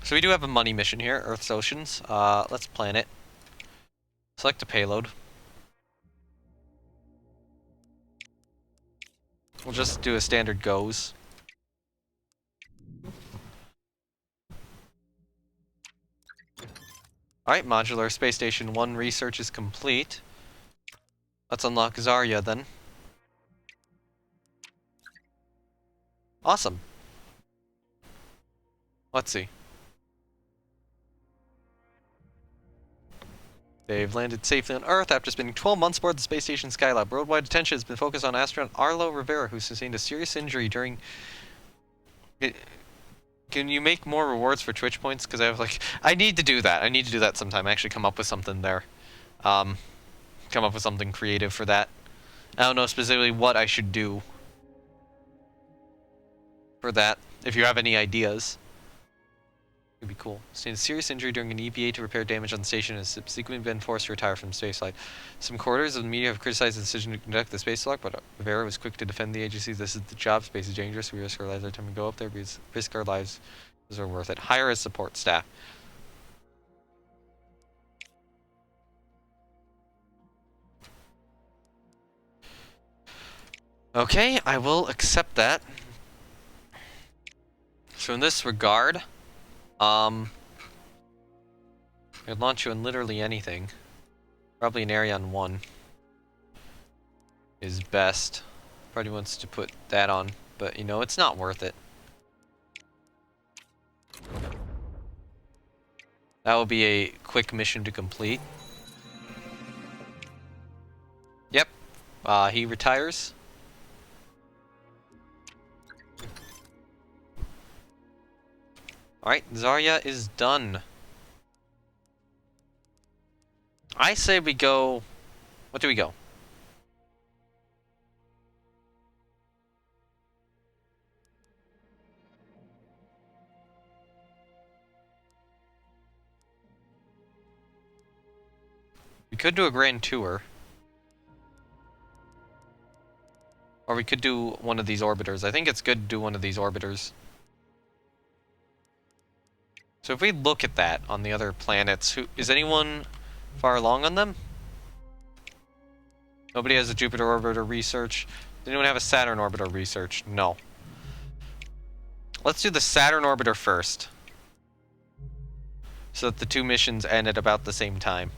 So we do have a money mission here, Earth's Oceans. Let's plan it. Select a payload. We'll just do a standard goes. Alright, Modular Space Station 1 research is complete. Let's unlock Zarya then. Awesome. Let's see. They've landed safely on Earth after spending 12 months aboard the space station Skylab. Worldwide attention has been focused on astronaut Arlo Rivera, who sustained a serious injury during... Can you make more rewards for Twitch points? Because I need to do that. I need to do that sometime. Actually come up with something there. Come up with something creative for that. I don't know specifically what I should do for that. If you have any ideas, It'd be cool. Sustained a serious injury during an EVA to repair damage on the station and has subsequently been forced to retire from spaceflight. Some quarters of the media have criticized the decision to conduct the spacewalk, but Rivera was quick to defend the agency. This is the job. Space is dangerous. We risk our lives every time we go up there. We risk our lives. Those are worth it. Hire as support staff. Okay, I will accept that. So in this regard, I'd launch you on literally anything. Probably an Ariane 1 is best. Probably wants to put that on, but you know, it's not worth it. That will be a quick mission to complete. Yep, he retires. Alright, Zarya is done. I say we go... What do we go? We could do a grand tour. Or we could do one of these orbiters. I think it's good to do one of these orbiters. So if we look at that on the other planets, is anyone far along on them? Nobody has a Jupiter orbiter research. Does anyone have a Saturn orbiter research? No. Let's do the Saturn orbiter first. So that the two missions end at about the same time.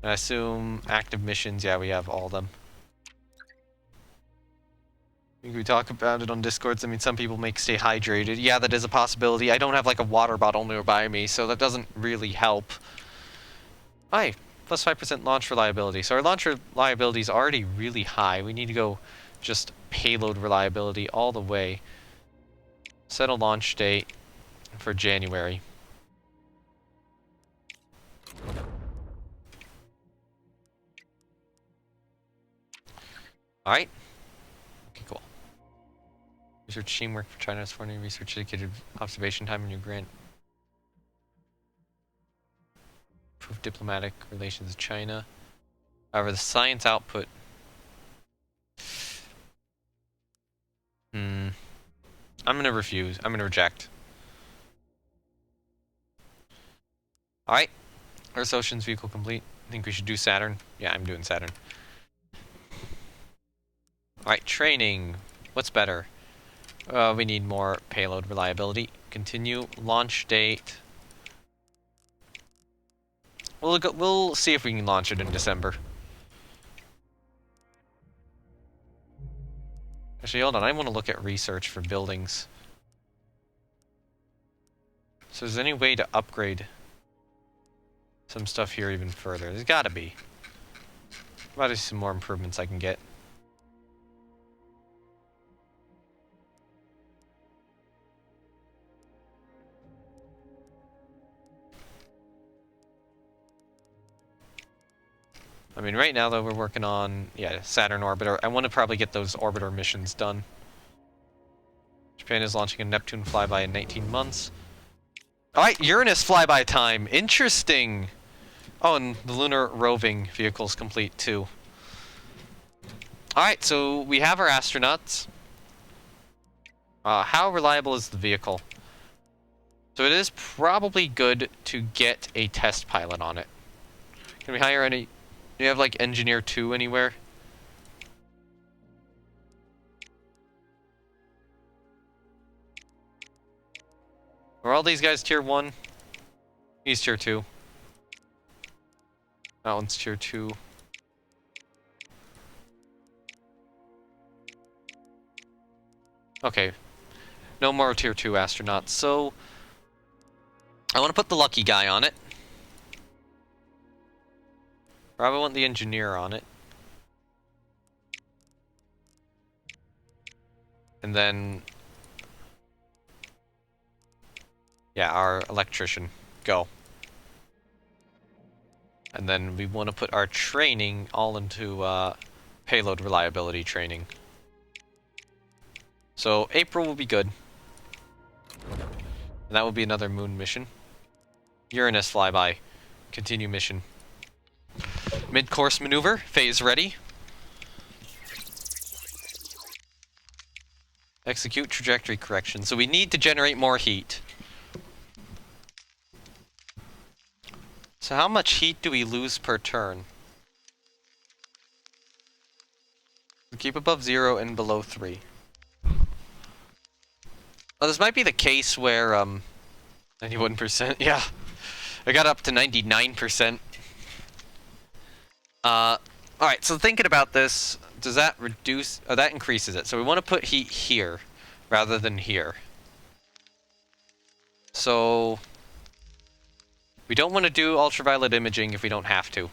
And I assume active missions, yeah, we have all of them. I think we talk about it on Discords. I mean, some people make stay hydrated. Yeah, that is a possibility. I don't have like a water bottle nearby me, so that doesn't really help. Hi, plus 5% launch reliability. So our launch reliability is already really high. We need to go just payload reliability all the way. Set a launch date for January. Alright. Okay, cool. Research teamwork for China's foreign research dedicated observation time in your grant. Improve diplomatic relations with China. However, the science output... I'm gonna refuse. I'm gonna reject. Alright. Earth Ocean's vehicle complete. I think we should do Saturn. Yeah, I'm doing Saturn. Alright, training. What's better? We need more payload reliability. Continue. Launch date. We'll see if we can launch it in December. Actually, hold on. I want to look at research for buildings. So is there any way to upgrade some stuff here even further? There's gotta be. Probably some more improvements I can get. I mean, right now, though, we're working on, yeah, Saturn orbiter. I want to probably get those orbiter missions done. Japan is launching a Neptune flyby in 19 months. Alright, Uranus flyby time. Interesting. Oh, and the lunar roving vehicle's complete, too. Alright, so we have our astronauts. How reliable is the vehicle? So it is probably good to get a test pilot on it. Can we hire any... Do you have, like, Engineer 2 anywhere? Are all these guys tier 1? He's tier 2. That one's tier 2. Okay. No more tier 2 astronauts, so... I want to put the lucky guy on it. Probably want the engineer on it. And then... Yeah, our electrician. Go. And then we want to put our training all into payload reliability training. So April will be good. And that will be another moon mission. Uranus flyby. Continue mission. Mid-course maneuver. Phase ready. Execute trajectory correction. So we need to generate more heat. So how much heat do we lose per turn? We keep above 0 and below 3. Well, this might be the case where, 91%, yeah. I got up to 99%. Alright, so thinking about this, does that reduce... Oh, that increases it. So we want to put heat here, rather than here. So... we don't want to do ultraviolet imaging if we don't have to.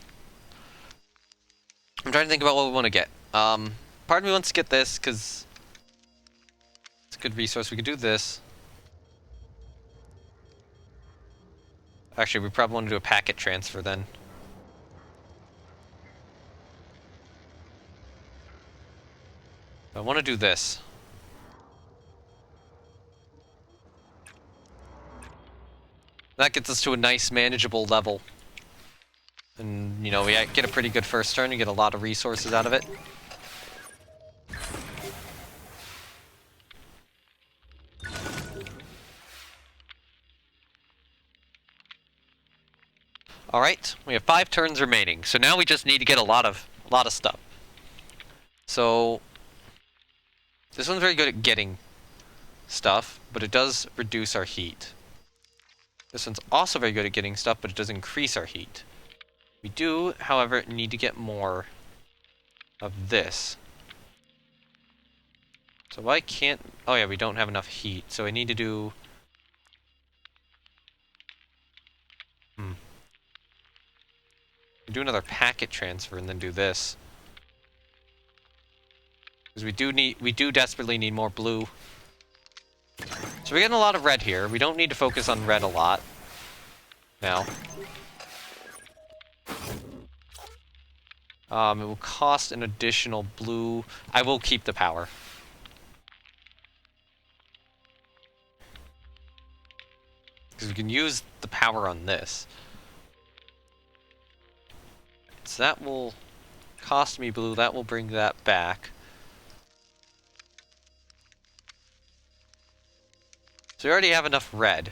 I'm trying to think about what we want to get. Part of me wants to get this, because... it's a good resource. We could do this. Actually, we probably want to do a packet transfer then. I want to do this. That gets us to a nice, manageable level. And, you know, we get a pretty good first turn and get a lot of resources out of it. Alright, we have 5 turns remaining, so now we just need to get a lot of stuff. So, this one's very good at getting stuff, but it does reduce our heat. This one's also very good at getting stuff, but it does increase our heat. We do, however, need to get more of this. So why can't... oh yeah, we don't have enough heat, so I need to do... do another packet transfer and then do this. Because we do desperately need more blue. So we're getting a lot of red here. We don't need to focus on red a lot. Now. It will cost an additional blue. I will keep the power. Because we can use the power on this. So that will cost me blue. That will bring that back. So we already have enough red.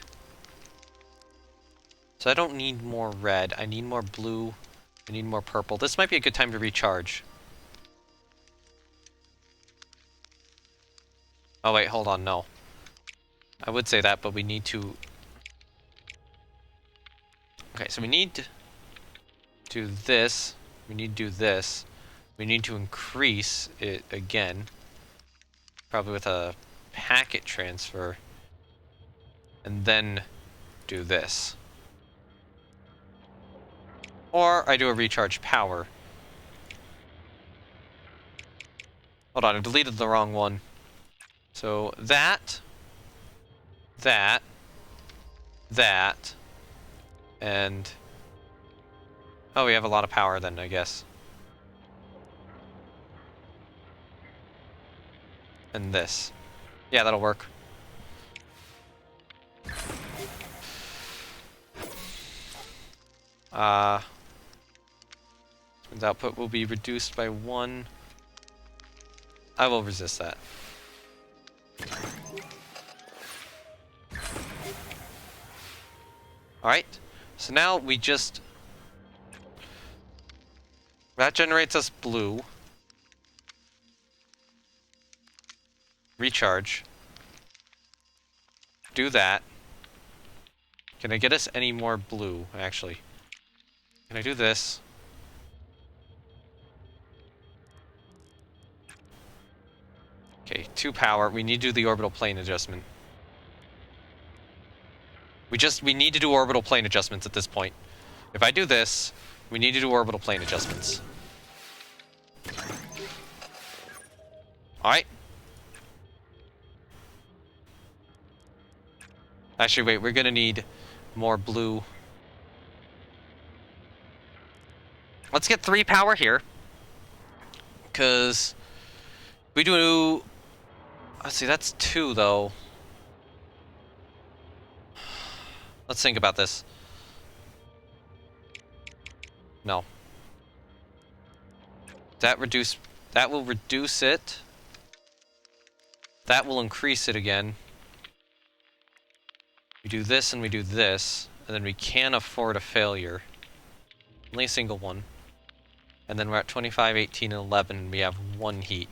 So I don't need more red. I need more blue. I need more purple. This might be a good time to recharge. Oh wait, hold on, no. I would say that, but we need to... okay, so we need to do this. We need to do this. We need to increase it again. Probably with a packet transfer. And then do this. Or I do a recharge power. Hold on, I deleted the wrong one. So that, and... oh, we have a lot of power then, I guess. And this. Yeah, that'll work. Output will be reduced by 1. I will resist that. Alright, so now we just... that generates us blue. Recharge. Do that. Can I get us any more blue, actually? Can I do this? Okay, 2 power. We need to do the orbital plane adjustment. We need to do orbital plane adjustments at this point. If I do this, we need to do orbital plane adjustments. Alright. Actually, wait, we're gonna need more blue. Let's get 3 power here. Because we do... let's see, that's 2, though. Let's think about this. No. That will reduce it. That will increase it again. We do this and we do this, and then we can't afford a failure. Only a single one. And then we're at 25, 18, and 11, and we have 1 heat.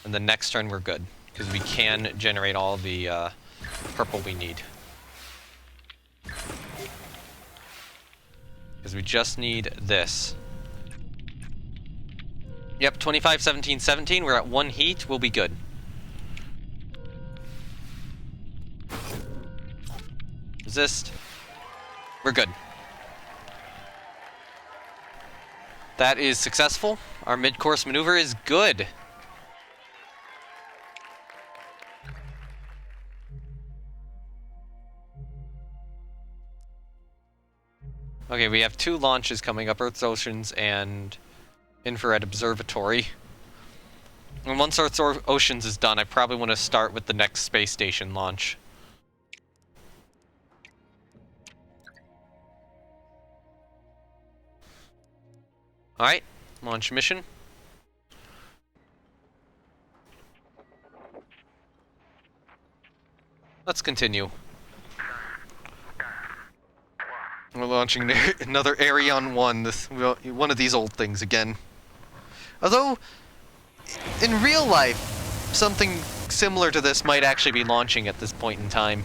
And the next turn we're good, because we can generate all the purple we need. Because we just need this. Yep, 25, 17, 17, we're at 1 heat, we'll be good. Resist. We're good. That is successful. Our mid-course maneuver is good. Okay, we have 2 launches coming up, Earth's Oceans and Infrared Observatory. And once Earth's Oceans is done, I probably want to start with the next space station launch. Alright, launch mission. Let's continue. We're launching another Arion 1, one of these old things again. Although, in real life, something similar to this might actually be launching at this point in time.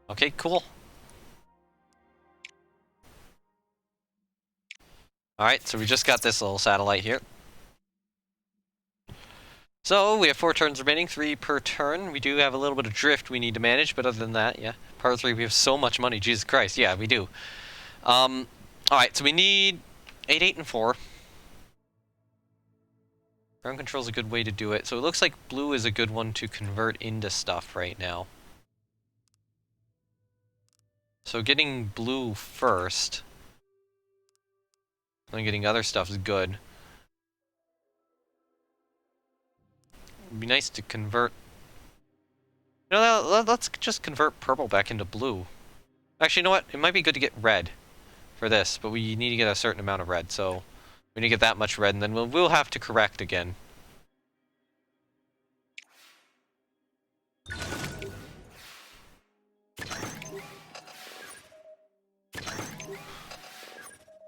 Okay, cool. Alright, so we just got this little satellite here. So, we have 4 turns remaining, 3 per turn. We do have a little bit of drift we need to manage, but other than that, yeah. Part 3, we have so much money, Jesus Christ, yeah, we do. Alright, so we need 8, 8, and 4. Ground control is a good way to do it. So it looks like blue is a good one to convert into stuff right now. So getting blue first, and getting other stuff is good. It'd be nice to convert... You know, let's just convert purple back into blue. Actually, you know what? It might be good to get red for this, but we need to get a certain amount of red, so we need to get that much red, and then we'll have to correct again.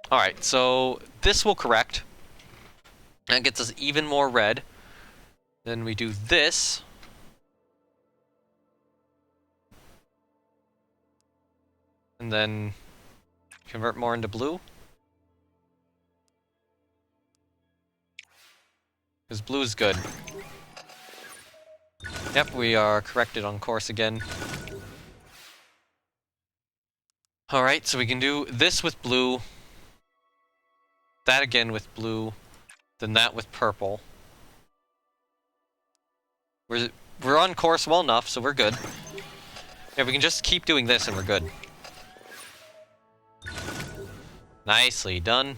Alright, so this will correct. That gets us even more red. Then we do this. And then convert more into blue. Because blue is good. Yep, we are corrected on course again. Alright, so we can do this with blue. That again with blue. Then that with purple. We're on course well enough, so we're good. Yeah, we can just keep doing this and we're good. Nicely done.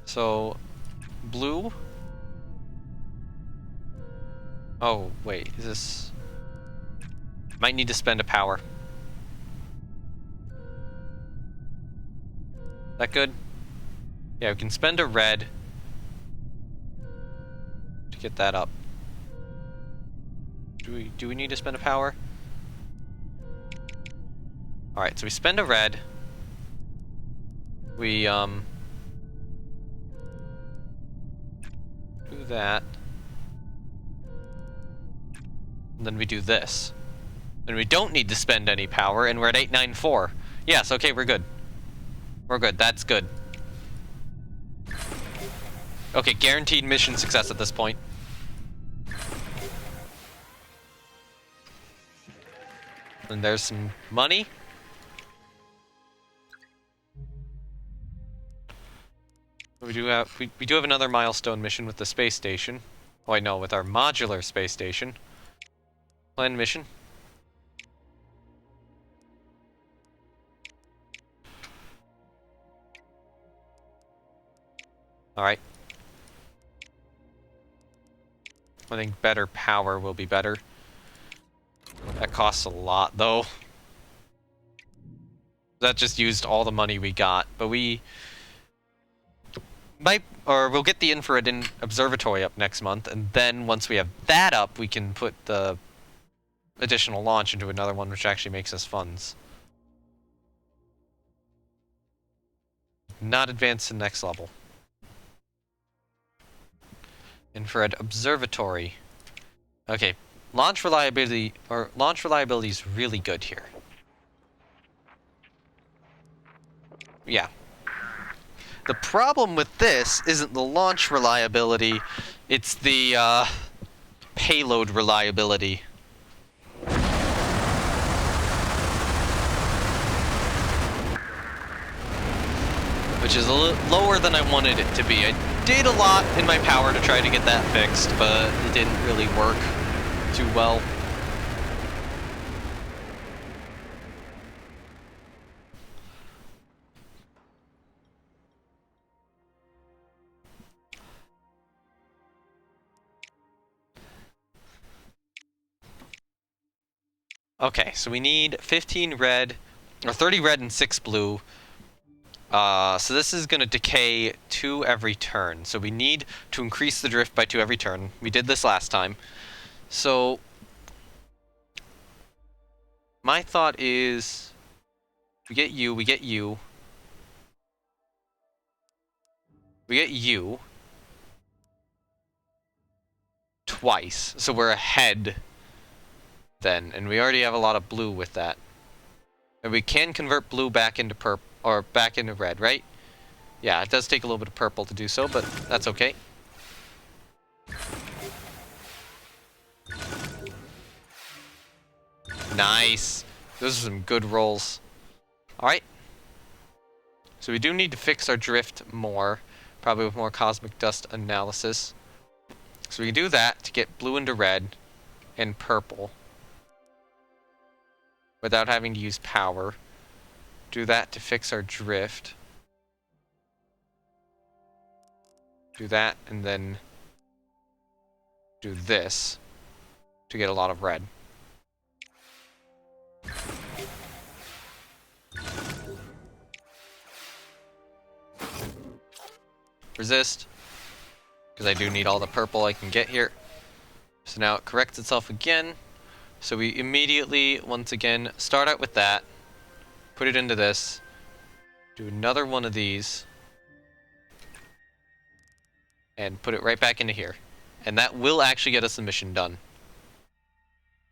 So, blue. Oh, wait, is this... Might need to spend a power. That good? Yeah, we can spend a red to get that up. Do we need to spend a power? Alright, so we spend a red. We, do that. And then we do this. And we don't need to spend any power, and we're at 894. Yes, okay, we're good. We're good, that's good. Okay, guaranteed mission success at this point. And there's some money. We do have another milestone mission with the space station. Oh, I know, with our modular space station. Planned mission. Alright. I think better power will be better. That costs a lot, though. That just used all the money we got, but we might, or we'll get the infrared observatory up next month, and then once we have that up, we can put the additional launch into another one, which actually makes us funds. Not advance to the next level. Infrared observatory. Okay, launch reliability is really good here. Yeah. The problem with this isn't the launch reliability, it's the payload reliability. Which is a little lower than I wanted it to be. I did a lot in my power to try to get that fixed, but it didn't really work too well. Okay, so we need 15 red, or 30 red and 6 blue. So this is going to decay 2 every turn. So we need to increase the drift by 2 every turn. We did this last time. So my thought is we get you, we get you. We get you twice. So we're ahead then, and we already have a lot of blue with that. And we can convert blue back into purple, or back into red, right? Yeah, it does take a little bit of purple to do so, but that's okay. Nice. Those are some good rolls. Alright. So we do need to fix our drift more, probably with more cosmic dust analysis. So we can do that to get blue into red and purple without having to use power. Do that to fix our drift. Do that and then do this to get a lot of red. Resist, because I do need all the purple I can get here. So now it corrects itself again. So we immediately, once again, start out with that. Put it into this. Do another one of these. And put it right back into here. And that will actually get us the mission done.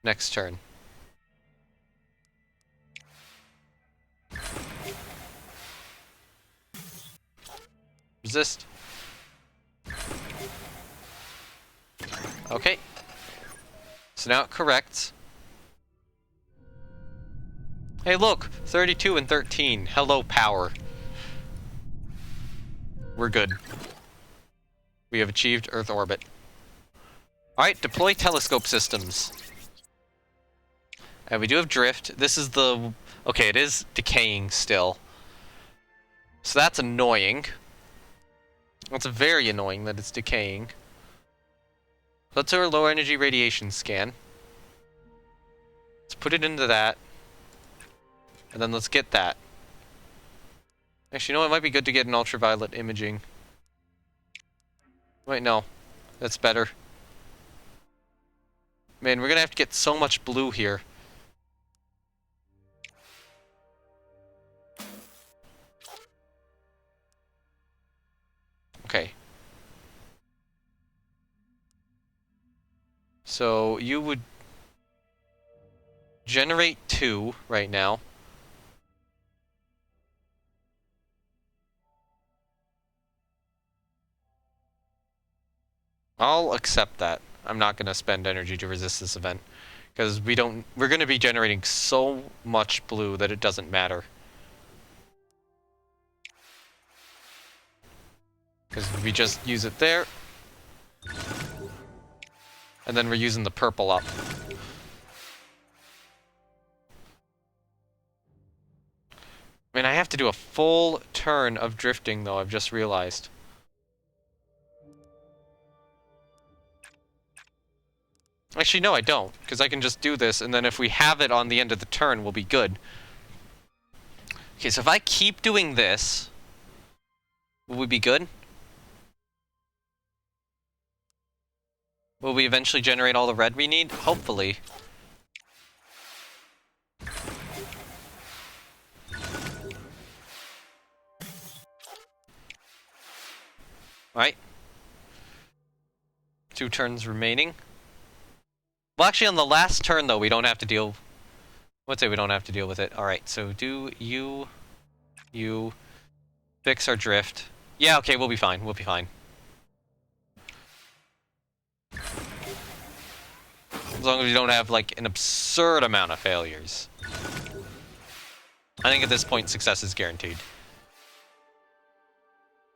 Next turn. Resist. Okay. So now it corrects. Hey look, 32 and 13. Hello, power. We're good. We have achieved Earth orbit. Alright, deploy telescope systems. And we do have drift. This is the... Okay, it is decaying still. So that's annoying. That's very annoying that it's decaying. Let's do our low energy radiation scan. Let's put it into that. And then let's get that. Actually, you know, it might be good to get an ultraviolet imaging. Wait, no. That's better. Man, we're gonna have to get so much blue here. Okay. So, you would generate 2 right now. I'll accept that. I'm not going to spend energy to resist this event. Because we're going to be generating so much blue that it doesn't matter. Because we just use it there. And then we're using the purple up. I mean, I have to do a full turn of drifting, though, I've just realized. Actually, no, I don't, because I can just do this, and then if we have it on the end of the turn, we'll be good. Okay, so if I keep doing this, will we be good? Will we eventually generate all the red we need? Hopefully. Alright. 2 turns remaining. Well, actually, on the last turn, though, we don't have to deal... Let's say we don't have to deal with it. Alright, so do you fix our drift. Yeah, okay, we'll be fine. We'll be fine. As long as we don't have, like, an absurd amount of failures. I think at this point, success is guaranteed.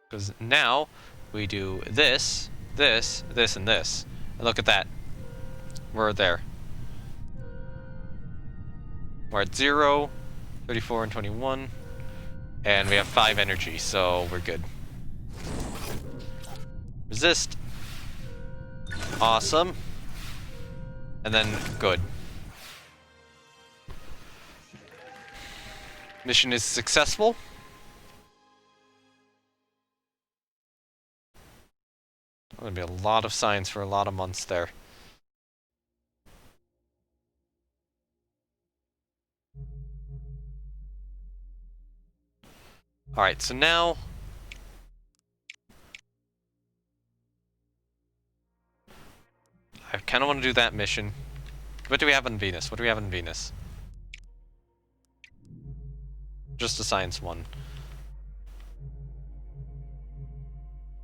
Because now, we do this, this, this, and this. And look at that. We're there. We're at 0, 34, and 21. And we have 5 energy, so we're good. Resist. Awesome. And then, good. Mission is successful. There's gonna be a lot of signs for a lot of months there. Alright, so now... I kind of want to do that mission. What do we have on Venus? What do we have on Venus? Just a science one.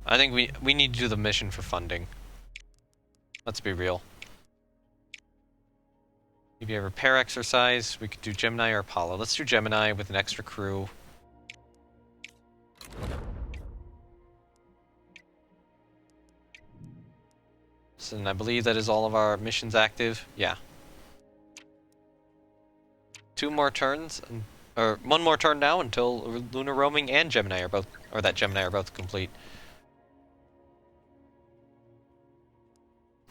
I think we need to do the mission for funding. Let's be real. Maybe a repair exercise. We could do Gemini or Apollo. Let's do Gemini with an extra crew. So, and I believe that is all of our missions active. Yeah. 2 more turns, or 1 more turn now until lunar roaming and Gemini are both, or that Gemini are both complete.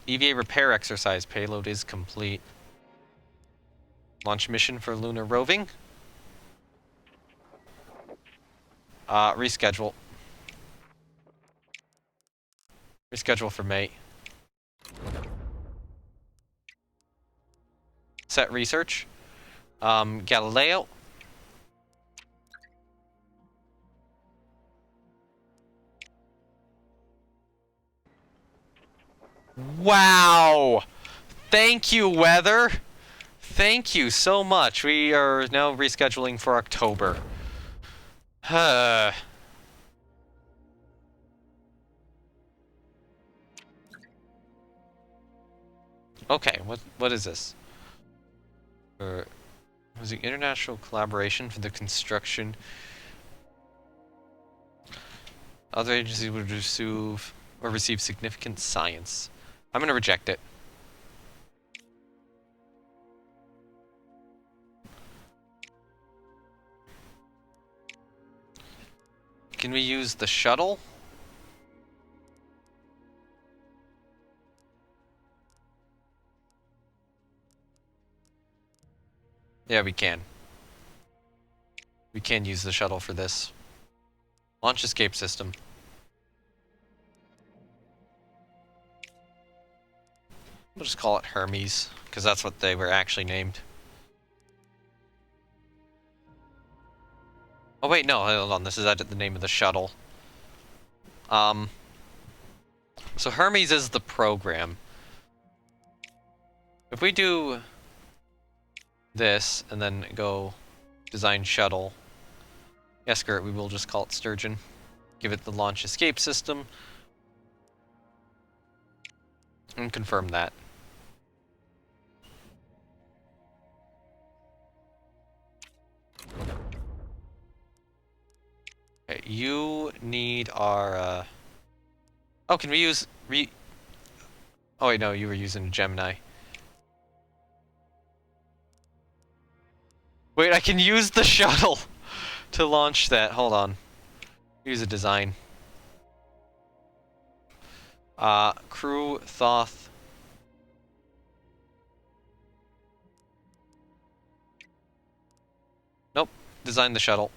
EVA repair exercise payload is complete. Launch mission for lunar roving. Reschedule. Reschedule for May. Set research. Galileo. Wow! Thank you, weather! Thank you so much. We are now rescheduling for October. Okay, what is this? Was the international collaboration for the construction? Other agencies would receive significant science. I'm gonna reject it. Can we use the shuttle? Yeah, we can. We can use the shuttle for this. Launch escape system. We'll just call it Hermes, because that's what they were actually named. Oh wait, no, hold on, this is the name of the shuttle. So Hermes is the program. If we do this, and then go design shuttle, yes, Gert, we will just call it Sturgeon. Give it the launch escape system. And confirm that. Okay, you need our, Oh, can we use Oh wait, no, you were using Gemini. Wait, I can use the shuttle to launch that. Hold on. Use a design. Crew, Thoth. Nope. Design the shuttle.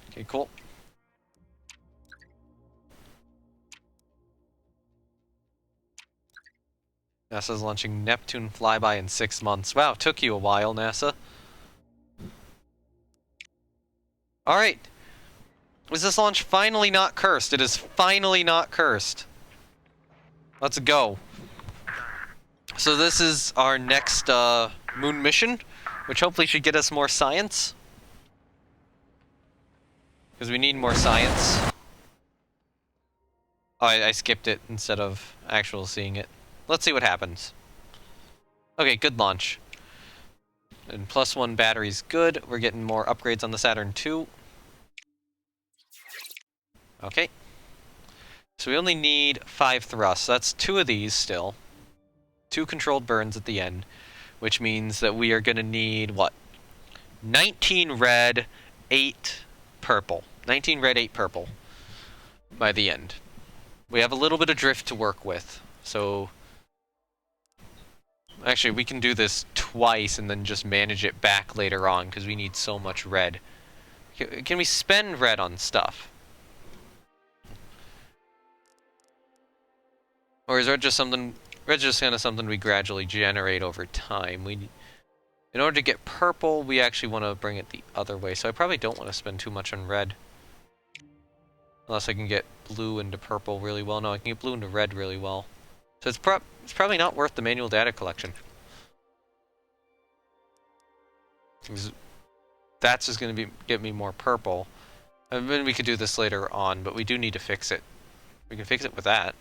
Okay, cool. NASA's launching Neptune flyby in 6 months. Wow, took you a while, NASA. Alright. Was this launch finally not cursed? It is finally not cursed. Let's go. So this is our next moon mission, which hopefully should get us more science. Because we need more science. Oh, I skipped it instead of actual seeing it. Let's see what happens. Okay, good launch. And +1 battery's good. We're getting more upgrades on the Saturn II. Okay. So we only need 5 thrusts. That's 2 of these still. 2 controlled burns at the end. Which means that we are going to need, what? 19 red, 8 purple. 19 red, 8 purple. By the end. We have a little bit of drift to work with. So... Actually, we can do this twice and then just manage it back later on, because we need so much red. Can we spend red on stuff? Or is red just something... Red's just kind of something we gradually generate over time. In order to get purple, we actually want to bring it the other way. So I probably don't want to spend too much on red. Unless I can get blue into purple really well. No, I can get blue into red really well. So it's probably not worth the manual data collection. That's just going to get me more purple. And then we could do this later on, but we do need to fix it. We can fix it with that.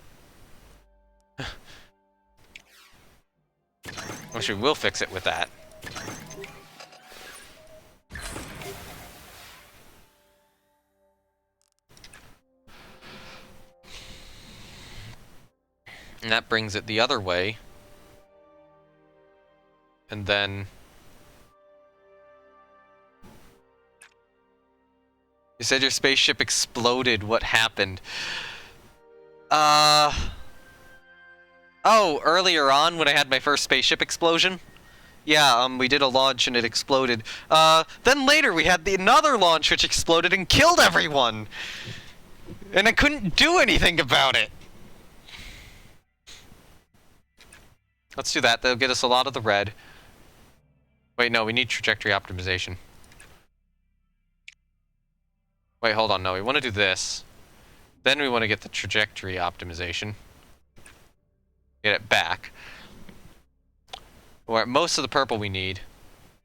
Actually, we'll fix it with that. And that brings it the other way. And then... You said your spaceship exploded. What happened? Oh, earlier on when I had my first spaceship explosion? Yeah, we did a launch and it exploded. Then later we had another launch which exploded and killed everyone! And I couldn't do anything about it! Let's do that. That'll get us a lot of the red. Wait, no, we need trajectory optimization. Wait, hold on, no, we want to do this. Then we want to get the trajectory optimization. Get it back. We're at most of the purple we need.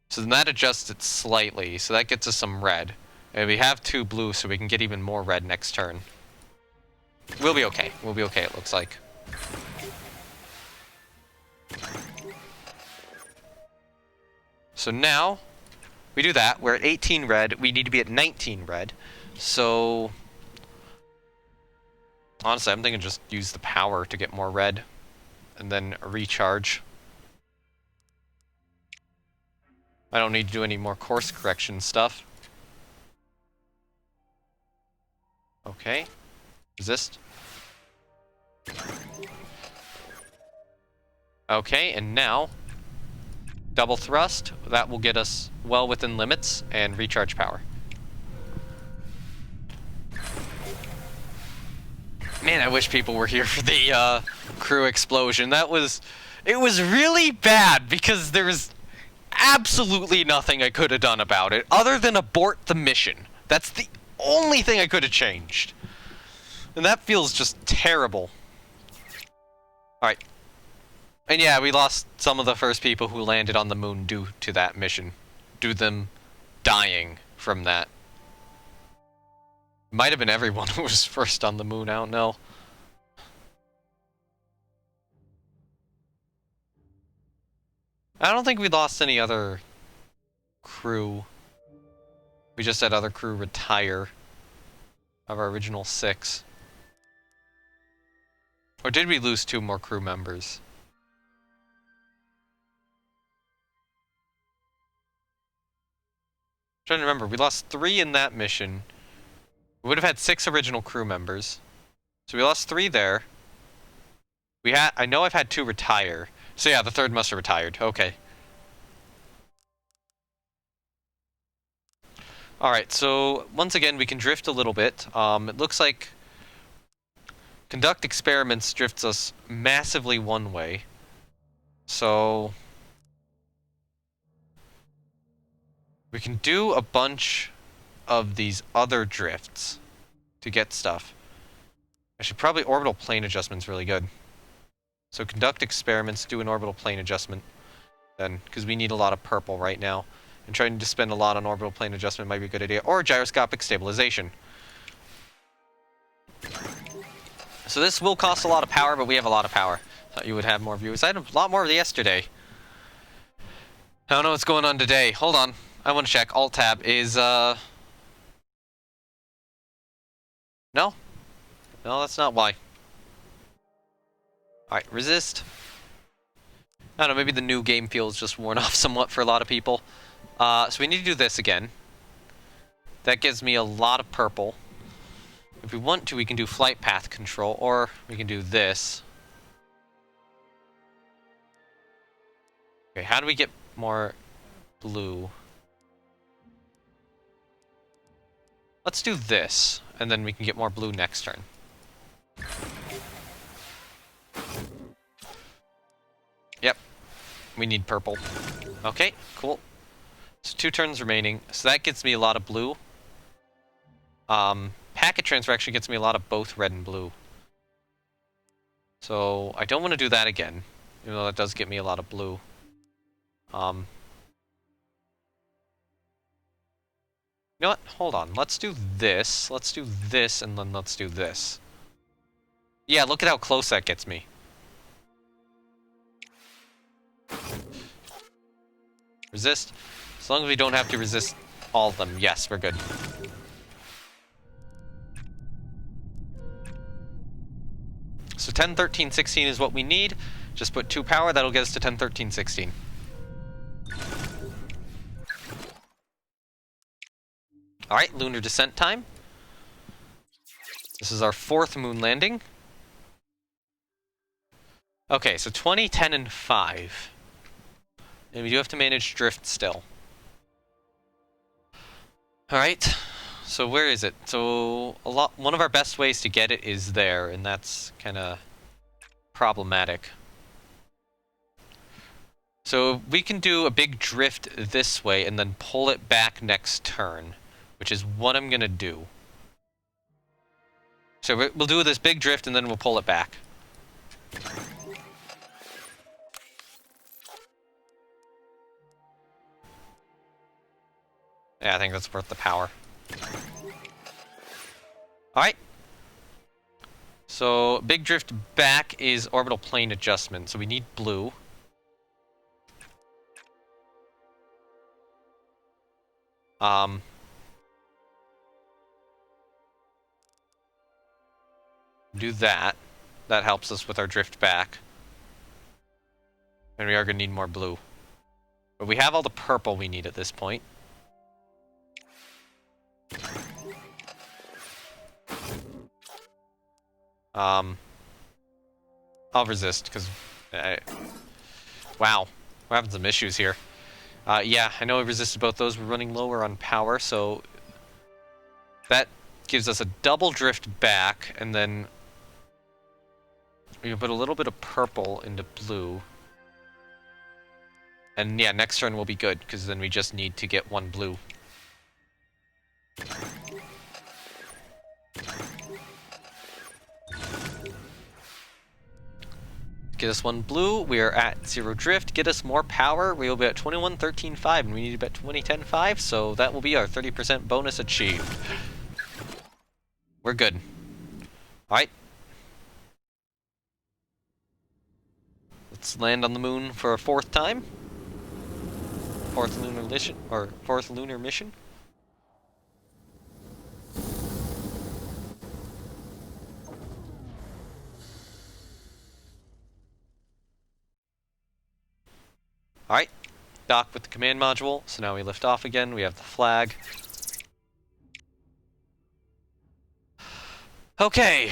So then that adjusts it slightly, so that gets us some red. And we have 2 blue, so we can get even more red next turn. We'll be okay. We'll be okay, it looks like. So now, we do that. We're at 18 red. We need to be at 19 red. So... Honestly, I'm thinking just use the power to get more red. And then a recharge. I don't need to do any more course correction stuff. Okay. Resist. Okay, and now... Double thrust. That will get us well within limits. And recharge power. Man, I wish people were here for the crew explosion. It was really bad because there was absolutely nothing I could have done about it other than abort the mission. That's the only thing I could have changed. And that feels just terrible. Alright. And yeah, we lost some of the first people who landed on the moon due to that mission. Due to them dying from that. Might have been everyone who was first on the moon, I don't know. I don't think we lost any other crew. We just had other crew retire of our original 6. Or did we lose 2 more crew members? I'm trying to remember, we lost 3 in that mission. We would have had 6 original crew members. So we lost 3 there. I know I've had 2 retire. So yeah, the third must have retired. Okay. Alright, so once again we can drift a little bit. It looks like conduct experiments drifts us massively one way. So we can do a bunch of these other drifts to get stuff. I should probably orbital plane adjustment's really good. So conduct experiments, do an orbital plane adjustment then, because we need a lot of purple right now. And trying to spend a lot on orbital plane adjustment might be a good idea. Or gyroscopic stabilization. So this will cost a lot of power, but we have a lot of power. Thought you would have more viewers. I had a lot more yesterday. I don't know what's going on today. Hold on. I want to check. Alt-tab is, No? No, that's not why. Alright, resist. I don't know, maybe the new game feels just worn off somewhat for a lot of people. So we need to do this again. That gives me a lot of purple. If we want to, we can do flight path control, or we can do this. Okay, how do we get more blue? Let's do this, and then we can get more blue next turn. Yep. We need purple. Okay, cool. So 2 turns remaining. So that gets me a lot of blue. Packet transfer actually gets me a lot of both red and blue. So I don't want to do that again, even though that does get me a lot of blue. You know what? Hold on. Let's do this. Let's do this, and then let's do this. Yeah, look at how close that gets me. Resist. As long as we don't have to resist all of them. Yes, we're good. So 10, 13, 16 is what we need. Just put 2 power, that'll get us to 10, 13, 16. Alright, lunar descent time. This is our 4th moon landing. Okay, so 20, 10, and 5. And we do have to manage drift still. Alright, so where is it? So one of our best ways to get it is there, and that's kind of problematic. So we can do a big drift this way and then pull it back next turn, which is what I'm going to do. So we'll do this big drift and then we'll pull it back. Yeah, I think that's worth the power. Alright. So, big drift back is orbital plane adjustment, so we need blue. Do that. That helps us with our drift back. And we are going to need more blue. But we have all the purple we need at this point. I'll resist, because... wow. We're having some issues here. Yeah, I know we resisted both those. We're running lower on power, so... that gives us a double drift back, and then... we can put a little bit of purple into blue. And yeah, next turn will be good, because then we just need to get 1 blue. Get us 1 blue, we are at 0 drift. Get us more power, we will be at 21, 13, 5, and we need to be at 20, 10, 5, so that will be our 30% bonus achieved. We're good. Alright. Let's land on the moon for a 4th time. 4th lunar mission, or 4th lunar mission. Alright, dock with the command module, so now we lift off again, we have the flag. Okay,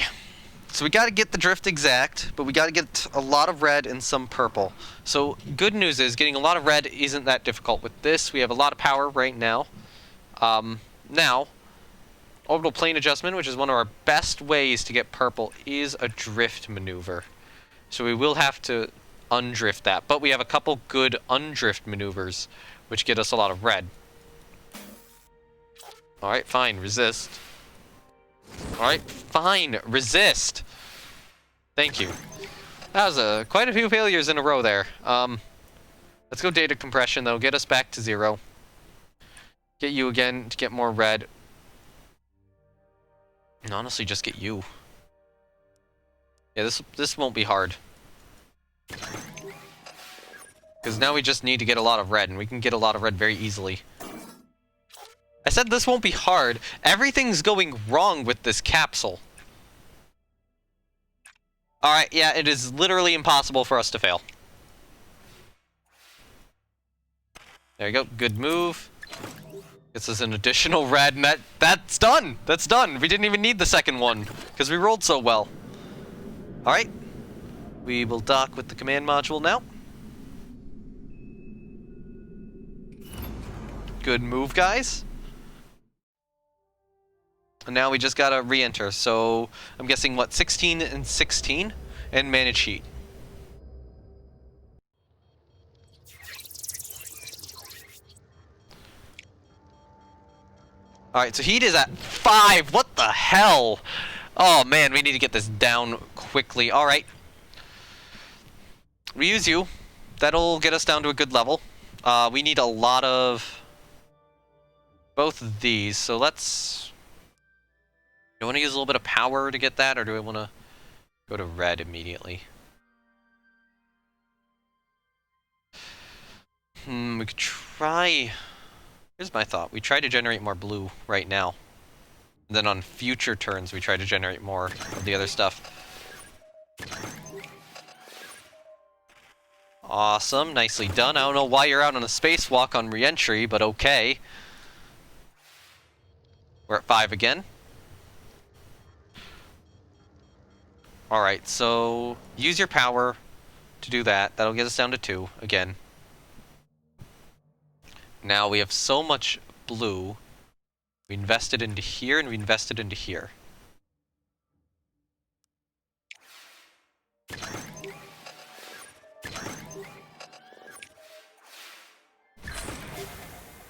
so we gotta get the drift exact, but we gotta get a lot of red and some purple. So good news is getting a lot of red isn't that difficult with this. We have a lot of power right now. Now, orbital plane adjustment, which is one of our best ways to get purple, is a drift maneuver. So we will have to undrift that, but we have a couple good undrift maneuvers, which get us a lot of red. Alright, fine, resist. Alright, fine, resist! Thank you. That was quite a few failures in a row there. Let's go data compression, though. Get us back to 0. Get you again to get more red. And honestly, just get you. Yeah, this won't be hard. Because now we just need to get a lot of red, and we can get a lot of red very easily. I said this won't be hard. Everything's going wrong with this capsule. Alright, yeah, it is literally impossible for us to fail. There you go, good move. Gets us an additional red, and that's done! That's done! We didn't even need the second one, because we rolled so well. Alright. We will dock with the command module now. Good move, guys. And now we just gotta re-enter, so I'm guessing, what, 16 and 16? And manage heat. Alright, so heat is at 5. What the hell? Oh man, we need to get this down quickly. Alright. We use you. That'll get us down to a good level. We need a lot of both of these, so let's... Do I want to use a little bit of power to get that, or do I want to go to red immediately? We could try... Here's my thought. We try to generate more blue right now. And then on future turns, we try to generate more of the other stuff. Awesome. Nicely done. I don't know why you're out on a spacewalk on re-entry, but okay. We're at 5 again. Alright, so use your power to do that. That'll get us down to 2 again. Now we have so much blue. We invested into here and we invested into here.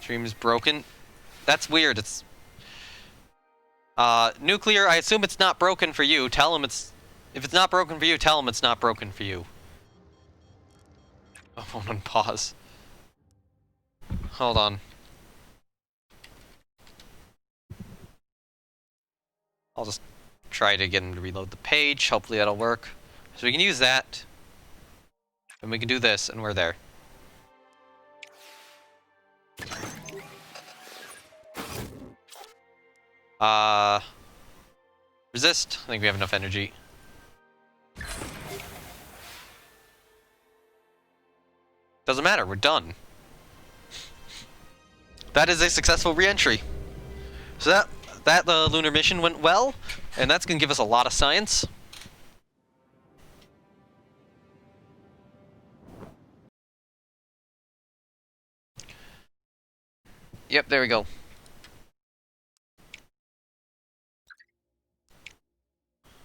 Stream's broken. That's weird. It's nuclear, I assume it's not broken for you. Tell him it's... If it's not broken for you, tell him it's not broken for you. Oh, hold on, pause. Hold on. I'll just try to get him to reload the page. Hopefully that'll work. So we can use that. And we can do this, and we're there. Resist. I think we have enough energy. Doesn't matter, we're done. That is a successful re-entry. So that lunar mission went well, and that's gonna give us a lot of science. Yep, there we go.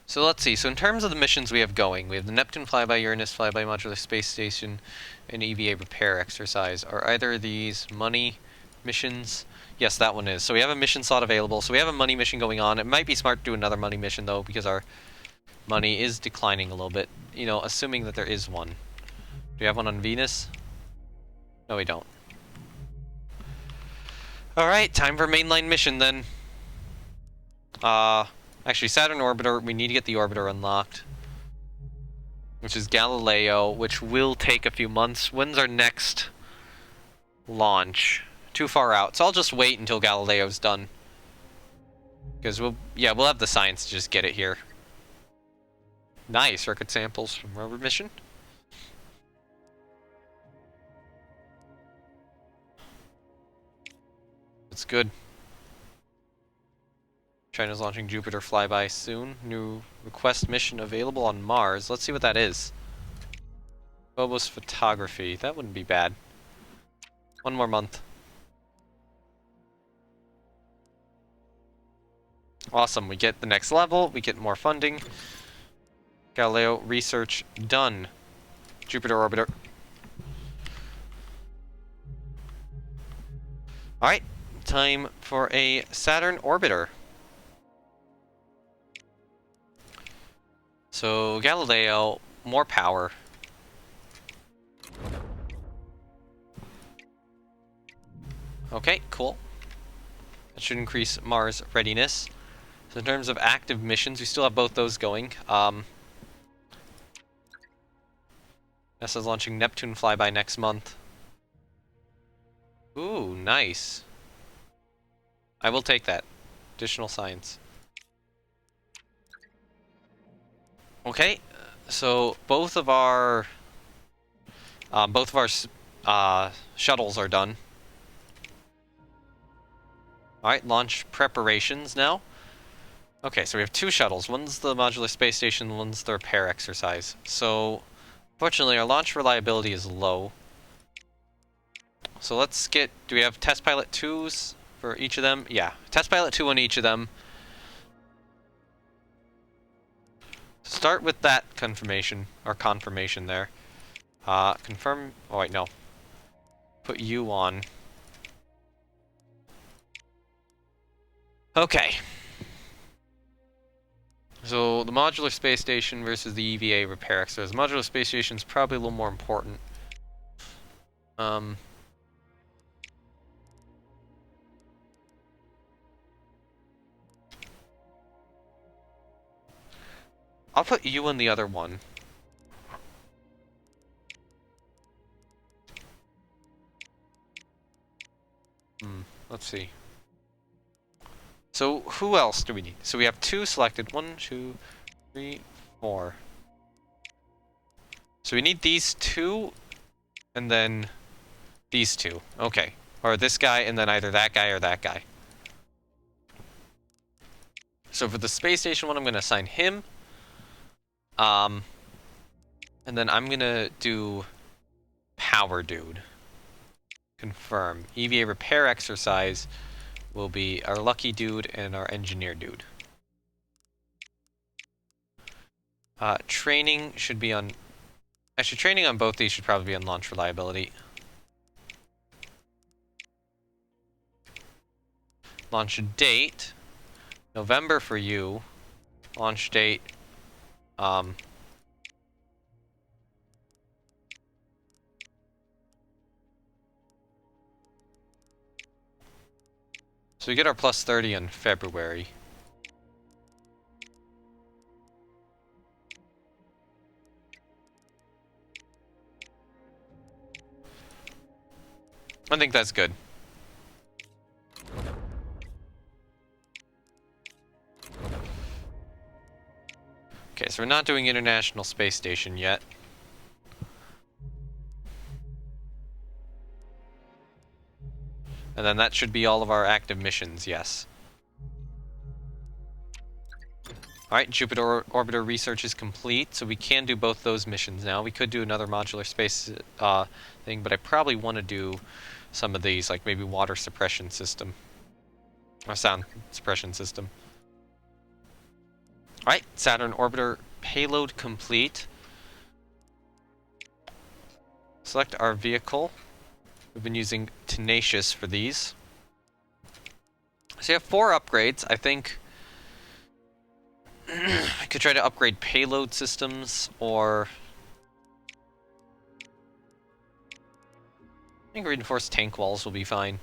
So let's see, so in terms of the missions we have going, we have the Neptune flyby, Uranus flyby, modular space station, and EVA repair exercise. Are either of these money missions? Yes, that one is. So we have a mission slot available, so we have a money mission going on. It might be smart to do another money mission though, because our money is declining a little bit. You know, assuming that there is one. Do we have one on Venus? No, we don't. Alright, time for mainline mission then. Actually, Saturn Orbiter, we need to get the Orbiter unlocked. Which is Galileo, which will take a few months. When's our next launch? Too far out. So I'll just wait until Galileo's done. Because we'll have the science to just get it here. Nice, record samples from rover mission. It's good. China's launching Jupiter flyby soon. New request mission available on Mars. Let's see what that is. Phobos photography. That wouldn't be bad. One more month. Awesome. We get the next level. We get more funding. Galileo research done. Jupiter orbiter. Alright. Time for a Saturn orbiter. So, Galileo, more power. Okay, cool. That should increase Mars readiness. So in terms of active missions, we still have both those going. NASA's launching Neptune flyby next month. Ooh, nice. I will take that. Additional science. Okay, so both of our shuttles are done. Alright, launch preparations now. Okay, so we have two shuttles. One's the modular space station, one's the repair exercise. So, fortunately, our launch reliability is low. So let's get... Do we have test pilot 2s for each of them? Yeah, test pilot 2 on each of them. Start with that confirmation there. Confirm... Oh, wait, no. Put you on. Okay. So, the modular space station versus the EVA repair exercise. The modular space station is probably a little more important. I'll put you in the other one. Let's see. So, who else do we need? So we have 2 selected. 1, 2, 3, 4. So we need these 2, and then these 2. Okay. Or this guy, and then either that guy or that guy. So for the space station one, I'm going to assign him. And then I'm going to do power dude. Confirm. EVA repair exercise will be our lucky dude and our engineer dude. Training should be on... Actually, training on both these should probably be on launch reliability. Launch date, November for you. Launch date, so we get our plus 30 in February. I think that's good. Okay, so we're not doing International Space Station yet. And then that should be all of our active missions, yes. Alright, Jupiter Orbiter research is complete, so we can do both those missions now. We could do another modular space thing, but I probably want to do some of these, like maybe water suppression system. Or sound suppression system. Alright, Saturn Orbiter payload complete. Select our vehicle. We've been using Tenacious for these. So you have 4 upgrades. I think I could try to upgrade payload systems, or I think reinforced tank walls will be fine.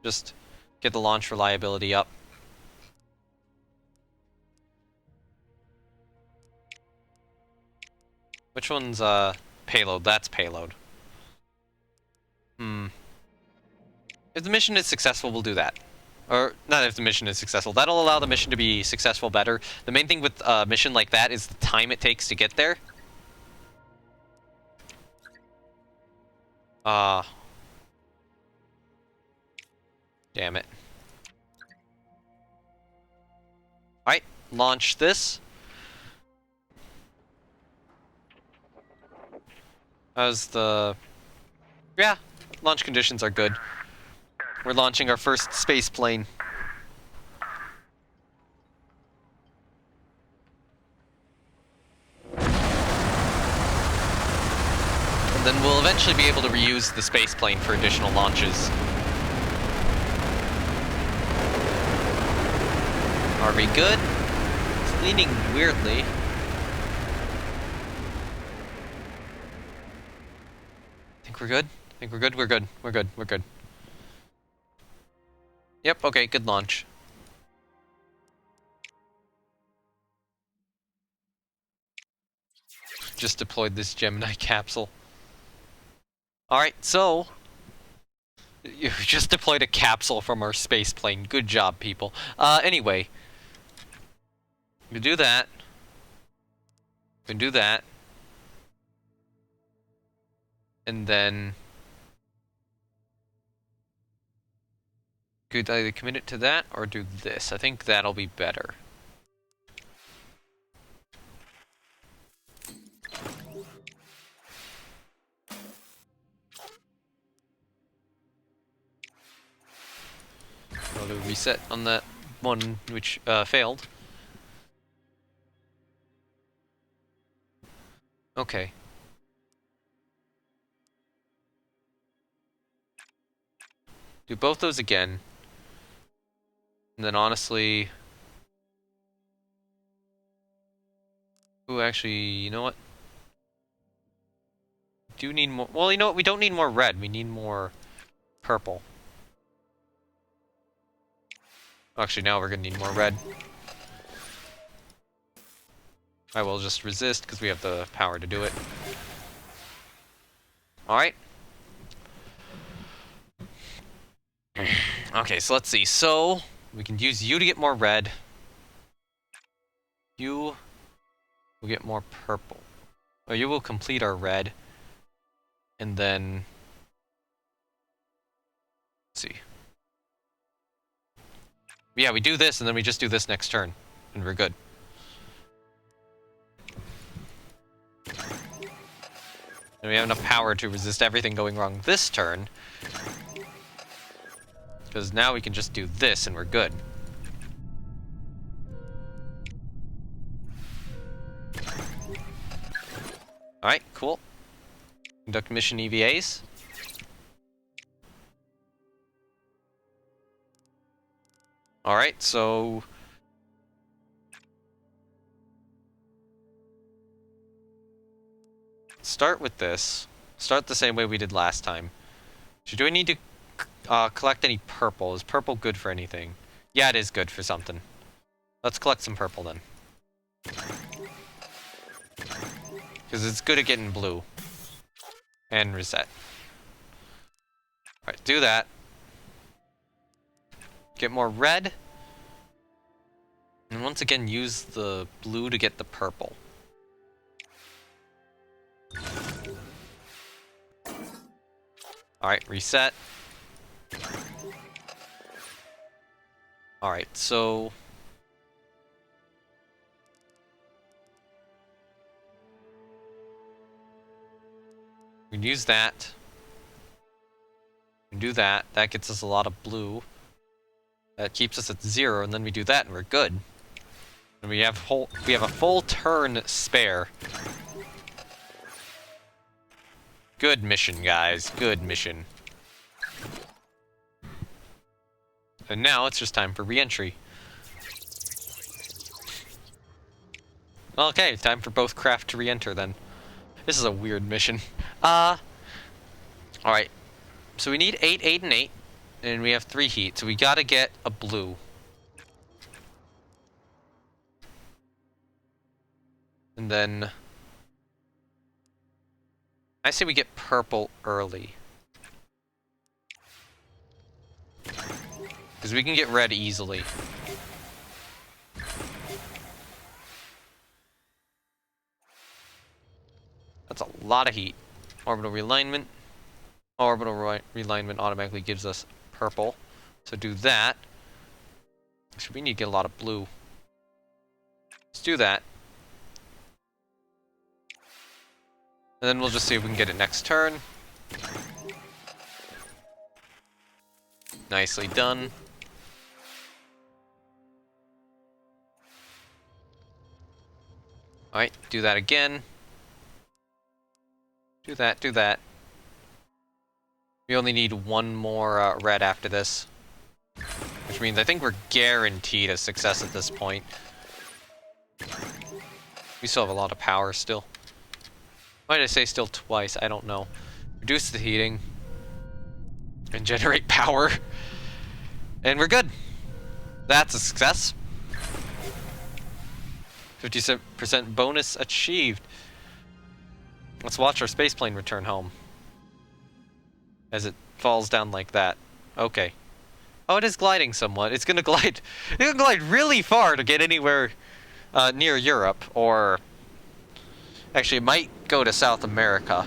Just get the launch reliability up. Which one's payload? That's payload. If the mission is successful, we'll do that. Or, not if the mission is successful. That'll allow the mission to be successful better. The main thing with a mission like that is the time it takes to get there. Damn it. launch this. How's the... Yeah, launch conditions are good. We're launching our first space plane. And then we'll eventually be able to reuse the space plane for additional launches. Are we good? It's leaning weirdly. Think we're good? Think we're good? We're good. We're good. We're good. Yep, okay, good launch. Just deployed this Gemini capsule. Alright, so... You just deployed a capsule from our space plane. Good job, people. Anyway. We can do that. We can do that. And then... Could either commit it to that or do this. I think that'll be better. I'll do a reset on that one which failed. Okay. Do both those again. And then honestly... Ooh, actually, you know what? Do need more... Well, you know what? We don't need more red. We need more purple. Actually, now we're gonna need more red. I will just resist, because we have the power to do it. Alright. Okay, so let's see. So, we can use you to get more red. You will get more purple. Or you will complete our red. And then... Let's see. Yeah, we do this, and then we just do this next turn. And we're good. And we have enough power to resist everything going wrong this turn. Because now we can just do this, and we're good. Alright, cool. Conduct mission EVAs. Alright, so... Start with this. Start the same way we did last time. So do I need to collect any purple? Is purple good for anything? Yeah, it is good for something. Let's collect some purple then. Because it's good at getting blue. And reset. Alright, do that. Get more red. And once again, use the blue to get the purple. Alright, reset. Alright, so... we can use that. We can do that. That gets us a lot of blue. That keeps us at 0, and then we do that, and we're good. And we have a full turn spare. Good mission, guys. Good mission. And now it's just time for re-entry. Okay, time for both craft to re-enter then. This is a weird mission. Alright. So we need 8, 8, and 8. And we have 3 heat, so we gotta get a blue. And then... I say we get purple early. Because we can get red easily. That's a lot of heat. Orbital realignment. Orbital realignment automatically gives us purple. So do that. So we need to get a lot of blue. Let's do that. And then we'll just see if we can get it next turn. Nicely done. Alright, do that again. Do that, do that. We only need one more red after this. Which means I think we're guaranteed a success at this point. We still have a lot of power still. Why did I say still twice? I don't know. Reduce the heating. And generate power. And we're good. That's a success. 50% bonus achieved. Let's watch our spaceplane return home. As it falls down like that. Okay. Oh, it is gliding somewhat. It's gonna glide. It's gonna glide really far to get anywhere near Europe, or actually, it might go to South America.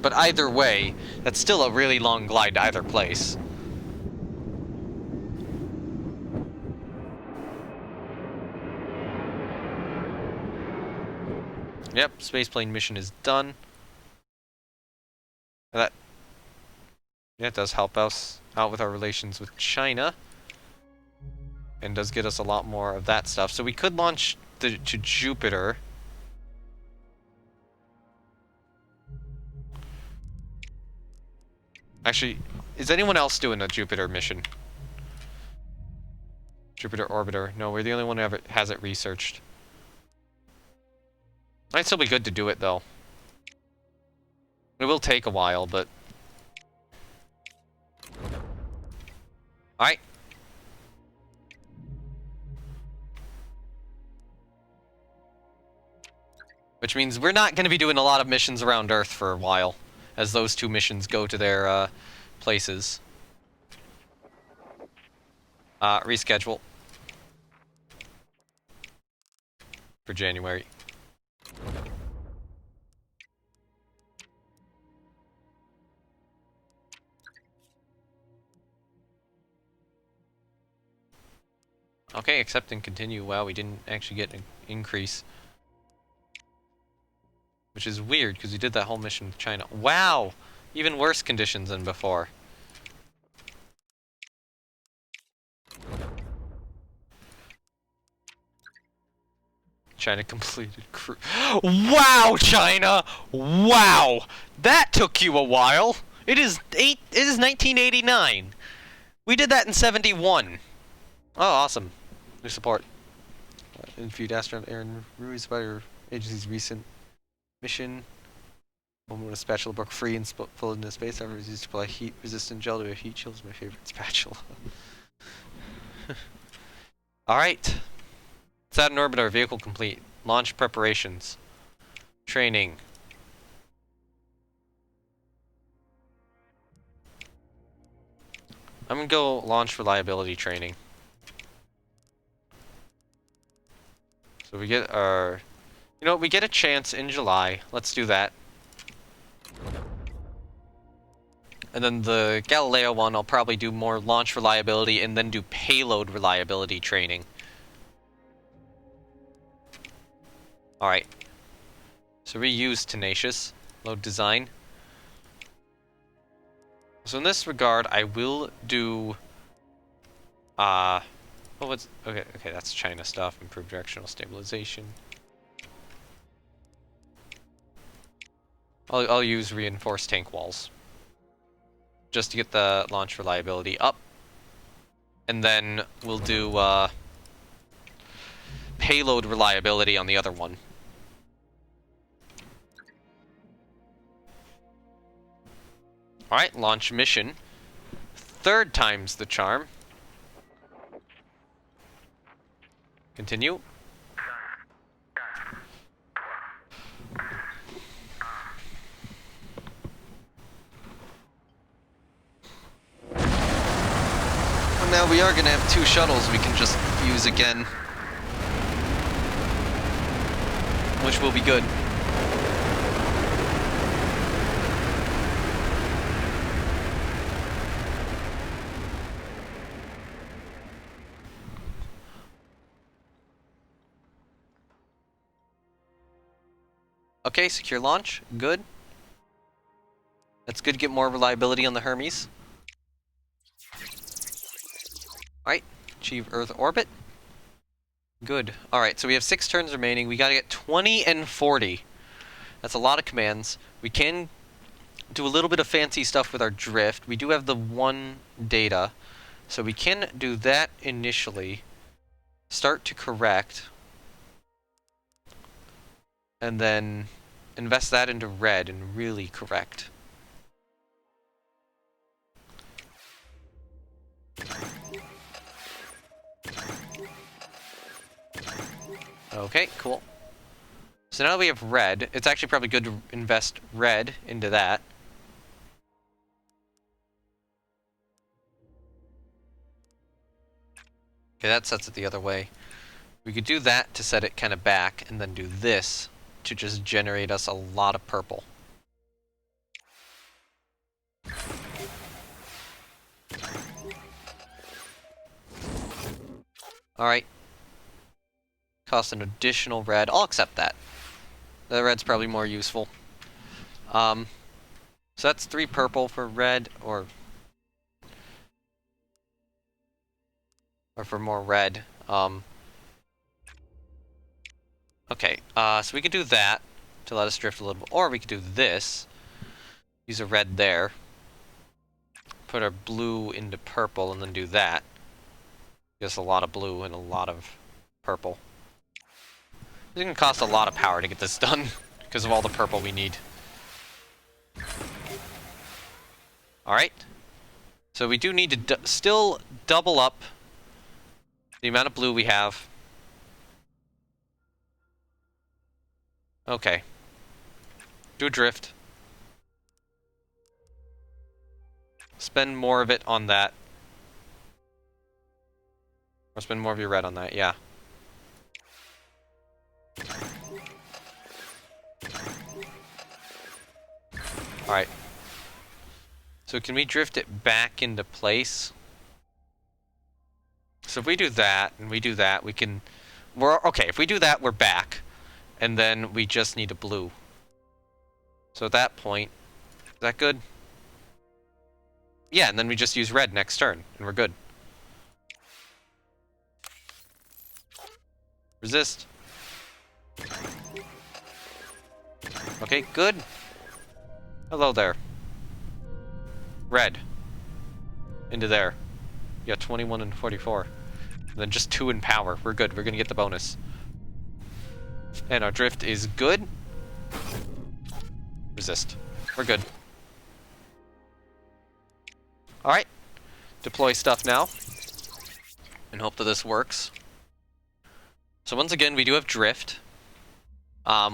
But either way, that's still a really long glide to either place. Yep, spaceplane mission is done. That, yeah, it does help us out with our relations with China. And does get us a lot more of that stuff. So we could launch to Jupiter. Actually, is anyone else doing a Jupiter mission? Jupiter orbiter. No, we're the only one who has it researched. Might still be good to do it, though. It will take a while, but... Alright. Which means we're not going to be doing a lot of missions around Earth for a while, as those two missions go to their places. Reschedule. For January. Okay, accept and continue. Wow, we didn't actually get an increase. Which is weird, because we did that whole mission with China. Wow! Even worse conditions than before. China completed crew. Wow, China! Wow! That took you a while! It is 1989! We did that in 71. Oh, awesome. New support. Interviewed astronaut Aaron Ruiz about your agency's recent mission. Moment with a spatula broke free and fell into space. However, it was used to apply heat-resistant gel to a heat shield. Is my favorite spatula. Alright. Saturn orbiter, vehicle complete. Launch preparations. Training. I'm gonna go launch reliability training. So we get our... You know, we get a chance in July. Let's do that. And then the Galileo one, I'll probably do more launch reliability and then do payload reliability training. Alright. So we use Tenacious. Load design. So in this regard, I will do... oh, what's... Okay, that's China stuff. Improved directional stabilization. I'll use reinforced tank walls. Just to get the launch reliability up. And then we'll do payload reliability on the other one. Alright, launch mission. Third time's the charm. Continue. Now we are going to have two shuttles we can just use again. Which will be good. Okay, secure launch. Good. That's good to get more reliability on the Hermes. Alright, achieve Earth orbit. Good. Alright, so we have 6 turns remaining. We gotta get 20 and 40. That's a lot of commands. We can do a little bit of fancy stuff with our drift. We do have the 1 data, so we can do that initially. Start to correct. And then invest that into red and really correct. Okay, cool. So now that we have red, it's actually probably good to invest red into that. Okay, that sets it the other way. We could do that to set it kind of back, and then do this to just generate us a lot of purple. Alright. Cost an additional red. I'll accept that. The red's probably more useful. So that's 3 purple for red, or for more red. Okay, so we could do that to let us drift a little bit, or we could do this. Use a red there. Put our blue into purple, and then do that. Just a lot of blue and a lot of purple. It's going to cost a lot of power to get this done, because of all the purple we need. Alright. So we do need to still double up the amount of blue we have. Okay. Do a drift. Spend more of it on that. Or spend more of your red on that, yeah. Alright. So can we drift it back into place? So if we do that, and we do that, we can... okay, if we do that, we're back. And then we just need a blue. So at that point... Is that good? Yeah, and then we just use red next turn, and we're good. Resist. Okay, good. Hello there. Red. Into there. Yeah, 21 and 44. And then just 2 in power. We're good. We're gonna get the bonus. And our drift is good. Resist. We're good. Alright. Deploy stuff now. And hope that this works. So once again, we do have drift.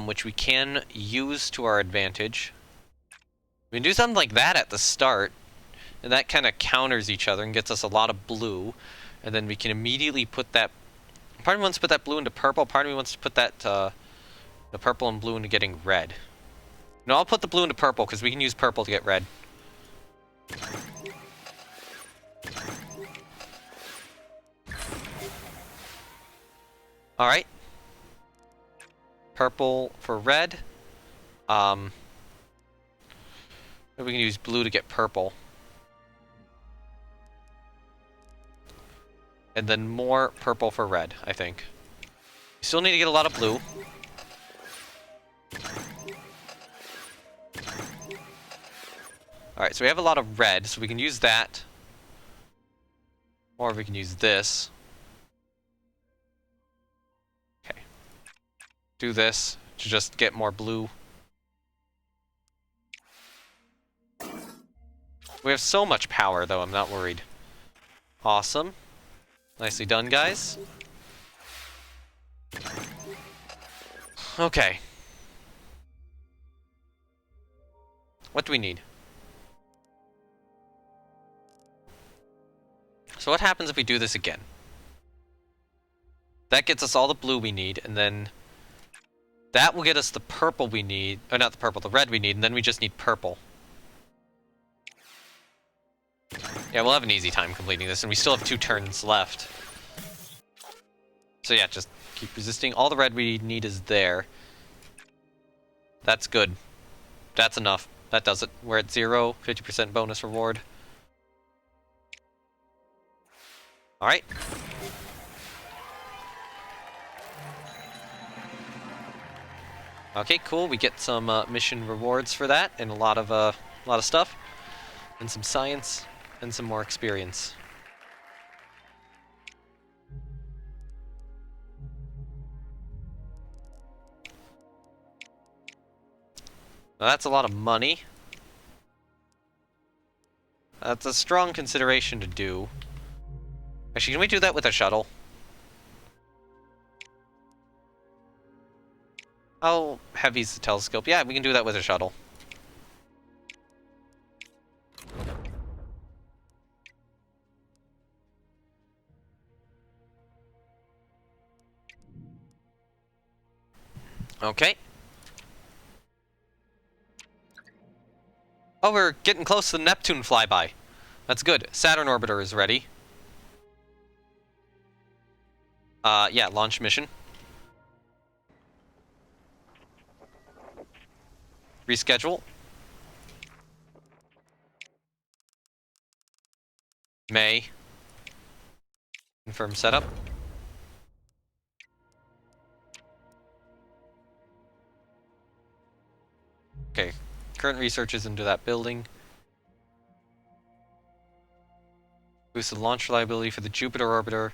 Which we can use to our advantage. We can do something like that at the start. And that kind of counters each other and gets us a lot of blue. And then we can immediately put that... Part of me wants to put that blue into purple. Part of me wants to put that... the purple and blue into getting red. No, I'll put the blue into purple, because we can use purple to get red. Alright. Purple for red. Maybe we can use blue to get purple. And then more purple for red, I think. We still need to get a lot of blue. Alright, so we have a lot of red, so we can use that. Or we can use this. Okay. Do this to just get more blue. We have so much power, though, I'm not worried. Awesome. Nicely done, guys. Okay. What do we need? So what happens if we do this again? That gets us all the blue we need, and then... that will get us the purple we need. Or not the purple, the red we need, and then we just need purple. Yeah, we'll have an easy time completing this, and we still have 2 turns left. So yeah, just keep resisting. All the red we need is there. That's good. That's enough. That does it. We're at 0, 50% bonus reward. Alright. Okay, cool. We get some mission rewards for that, and a lot of stuff, and some science, and some more experience. Now that's a lot of money. That's a strong consideration to do. Actually, can we do that with a shuttle? How heavy's the telescope? Yeah, we can do that with a shuttle. Okay. Oh, we're getting close to the Neptune flyby. That's good. Saturn orbiter is ready. Yeah, launch mission. Reschedule. May. Confirm setup. Okay. Current research is into that building. Boost the launch reliability for the Jupiter orbiter.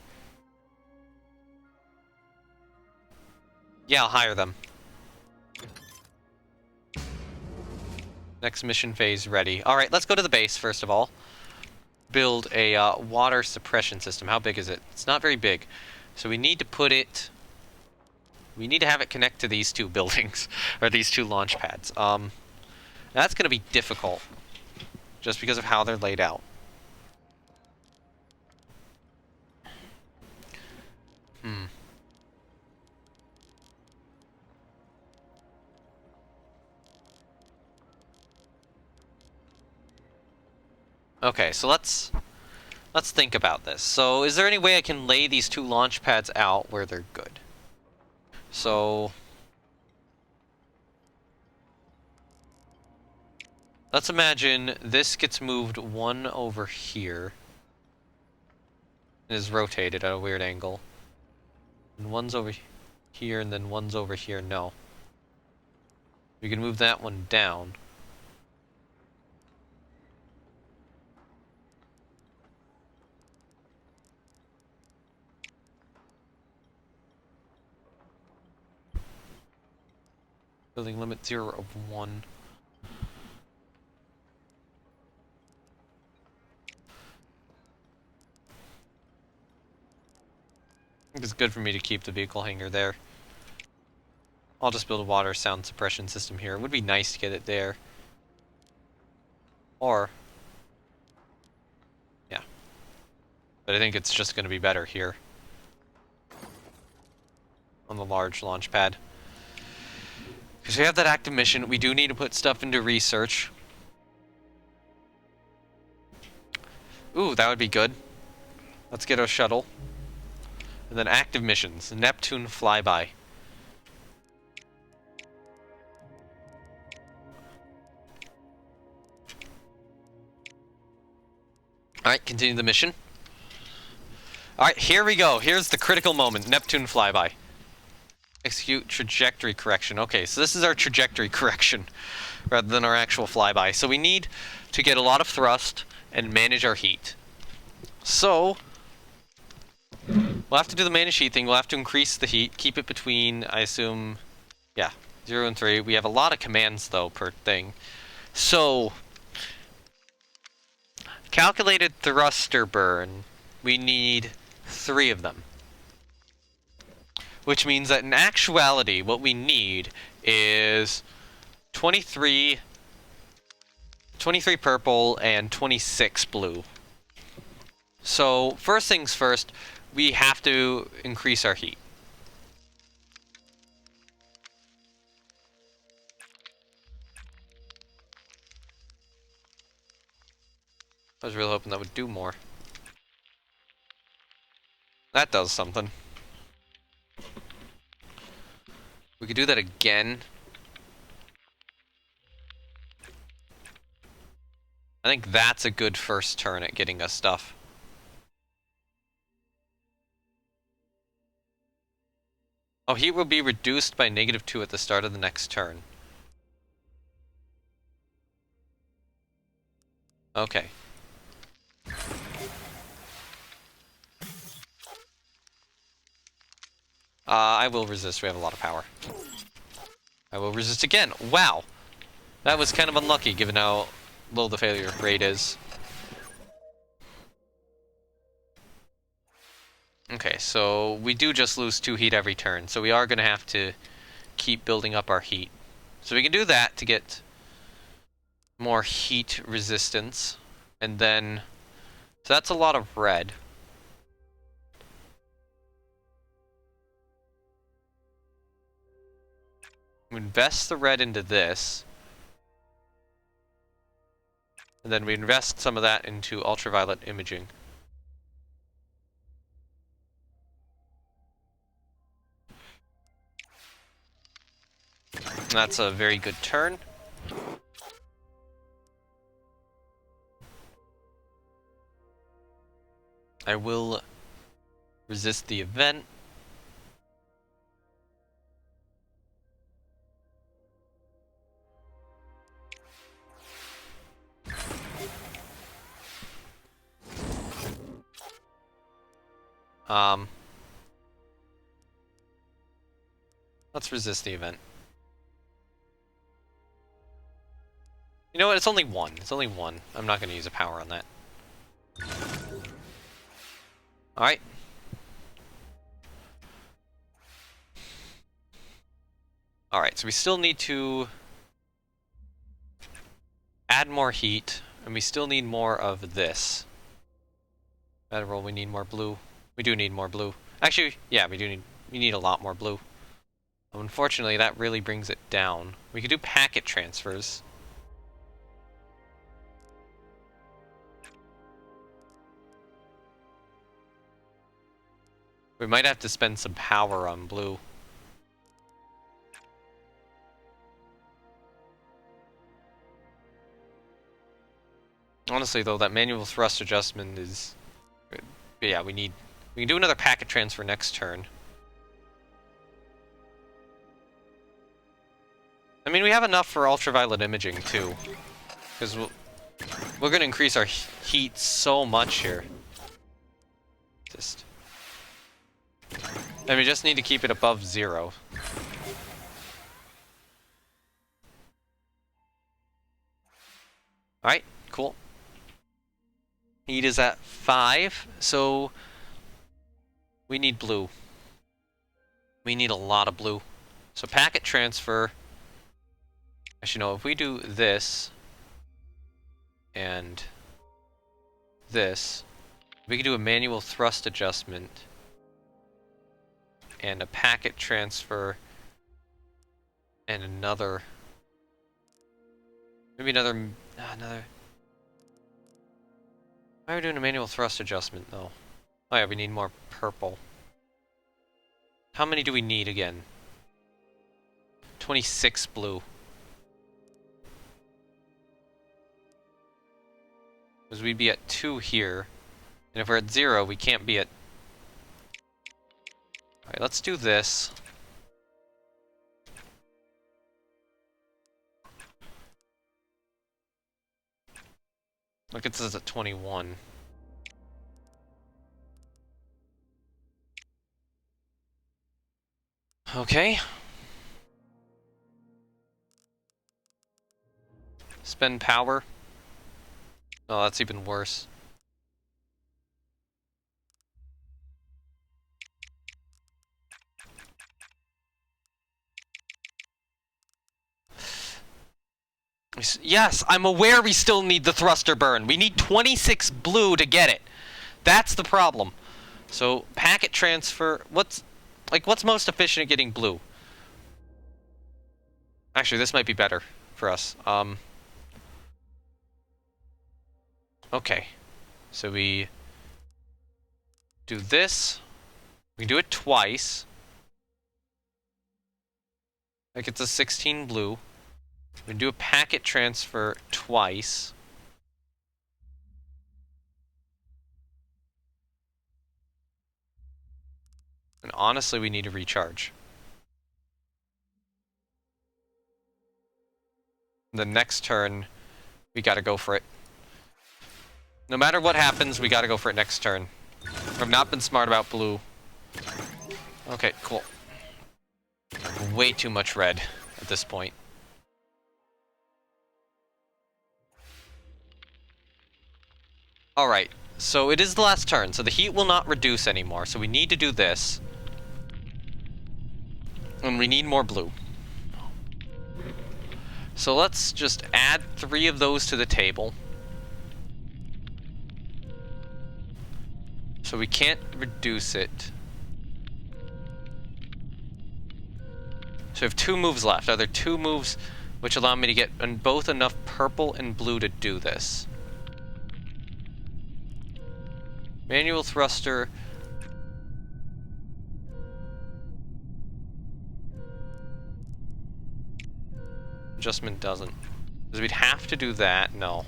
Yeah, I'll hire them. Next mission phase ready. Alright, let's go to the base first of all. Build a water suppression system. How big is it? It's not very big. So we need to put it... We need to have it connect to these two buildings. Or these two launch pads. That's going to be difficult. Just because of how they're laid out. Okay, so let's think about this. So, is there any way I can lay these two launch pads out where they're good? So, let's imagine this gets moved one over here. It is rotated at a weird angle. And one's over here, and then one's over here. No. We can move that one down. Building limit 0 of 1. It's good for me to keep the vehicle hangar there. I'll just build a water sound suppression system here. It would be nice to get it there. Or... yeah. But I think it's just going to be better here. On the large launch pad. Because we have that active mission, we do need to put stuff into research. Ooh, that would be good. Let's get our shuttle. And then active missions. Neptune flyby. Alright, continue the mission. Alright, here we go. Here's the critical moment. Neptune flyby. Execute trajectory correction. Okay, so this is our trajectory correction rather than our actual flyby. So we need to get a lot of thrust and manage our heat. So we'll have to do the manage heat thing. We'll have to increase the heat, keep it between, I assume, yeah, 0 and 3. We have a lot of commands though per thing. So calculated thruster burn, we need 3 of them. Which means that in actuality, what we need is 23 purple and 26 blue. So, first things first, we have to increase our heat. I was really hoping that would do more. That does something. We could do that again. I think that's a good first turn at getting us stuff. Oh, heat will be reduced by -2 at the start of the next turn. Okay. I will resist. We have a lot of power. I will resist again. Wow. That was kind of unlucky, given how low the failure rate is. Okay, so we do just lose 2 heat every turn, so we are going to have to keep building up our heat. So we can do that to get more heat resistance, and then... So that's a lot of red. We invest the red into this, and then we invest some of that into ultraviolet imaging. That's a very good turn. I will resist the event. Let's resist the event. You know what? It's only 1. It's only 1. I'm not going to use a power on that. Alright. Alright, so we still need to add more heat, and we still need more of this. Better roll, we need more blue. We do need more blue. Actually, yeah, we need a lot more blue. Unfortunately, that really brings it down. We could do packet transfers. We might have to spend some power on blue. Honestly, though, that manual thrust adjustment is... But yeah, we can do another packet transfer next turn. I mean, we have enough for ultraviolet imaging, too. Because we're going to increase our heat so much here. And we just need to keep it above 0. Alright, cool. Heat is at 5, so we need blue. We need a lot of blue. So packet transfer... Actually, no, if we do this and this, we can do a manual thrust adjustment and a packet transfer and another... Maybe another... Why are we doing a manual thrust adjustment, though? Oh yeah, we need more purple. How many do we need again? 26 blue. Because we'd be at 2 here. And if we're at 0, we can't be at... Alright, let's do this. Look, it says at 21. Okay. Spend power. Oh, that's even worse. Yes, I'm aware we still need the thruster burn. We need 26 blue to get it. That's the problem. So, packet transfer... What's most efficient at getting blue? Actually, this might be better for us. Okay. So we do this. We can do it twice. That gets us 16 blue. We can do a packet transfer twice. And honestly, we need to recharge. The next turn, we gotta go for it. No matter what happens, we gotta go for it next turn. I've not been smart about blue. Okay, cool. Way too much red at this point. Alright, so it is the last turn, so the heat will not reduce anymore, so we need to do this. And we need more blue. So let's just add 3 of those to the table. So we can't reduce it. So we have 2 moves left. Are there 2 moves which allow me to get both enough purple and blue to do this? Manual thruster. Adjustment doesn't. Because we'd have to do that. No.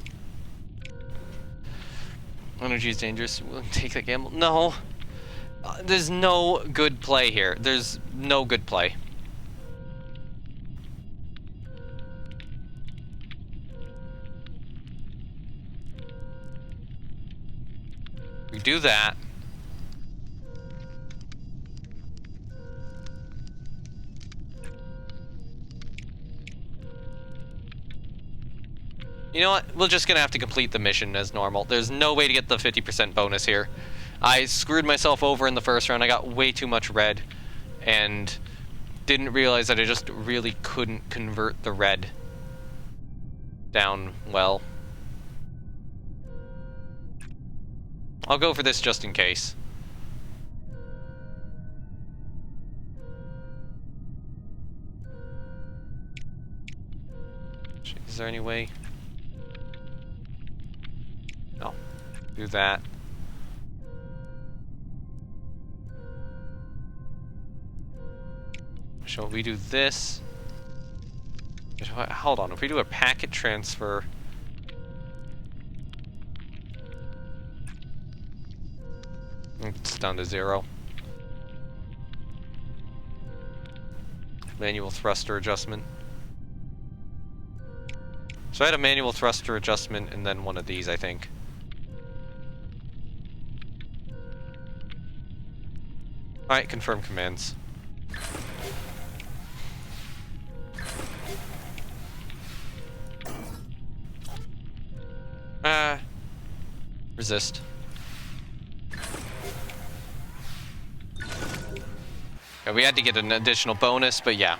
Energy is dangerous. We'll take that gamble. No. There's no good play here. There's no good play. We do that. You know what? We're just gonna have to complete the mission as normal. There's no way to get the 50% bonus here. I screwed myself over in the first round. I got way too much red and didn't realize that I just really couldn't convert the red down well. I'll go for this just in case. Is there any way? No. Do that. So we do this. Hold on, if we do a packet transfer. It's down to 0. Manual thruster adjustment. So I had a manual thruster adjustment and then one of these, I think. Alright, confirm commands. Resist. Yeah, we had to get an additional bonus, but yeah.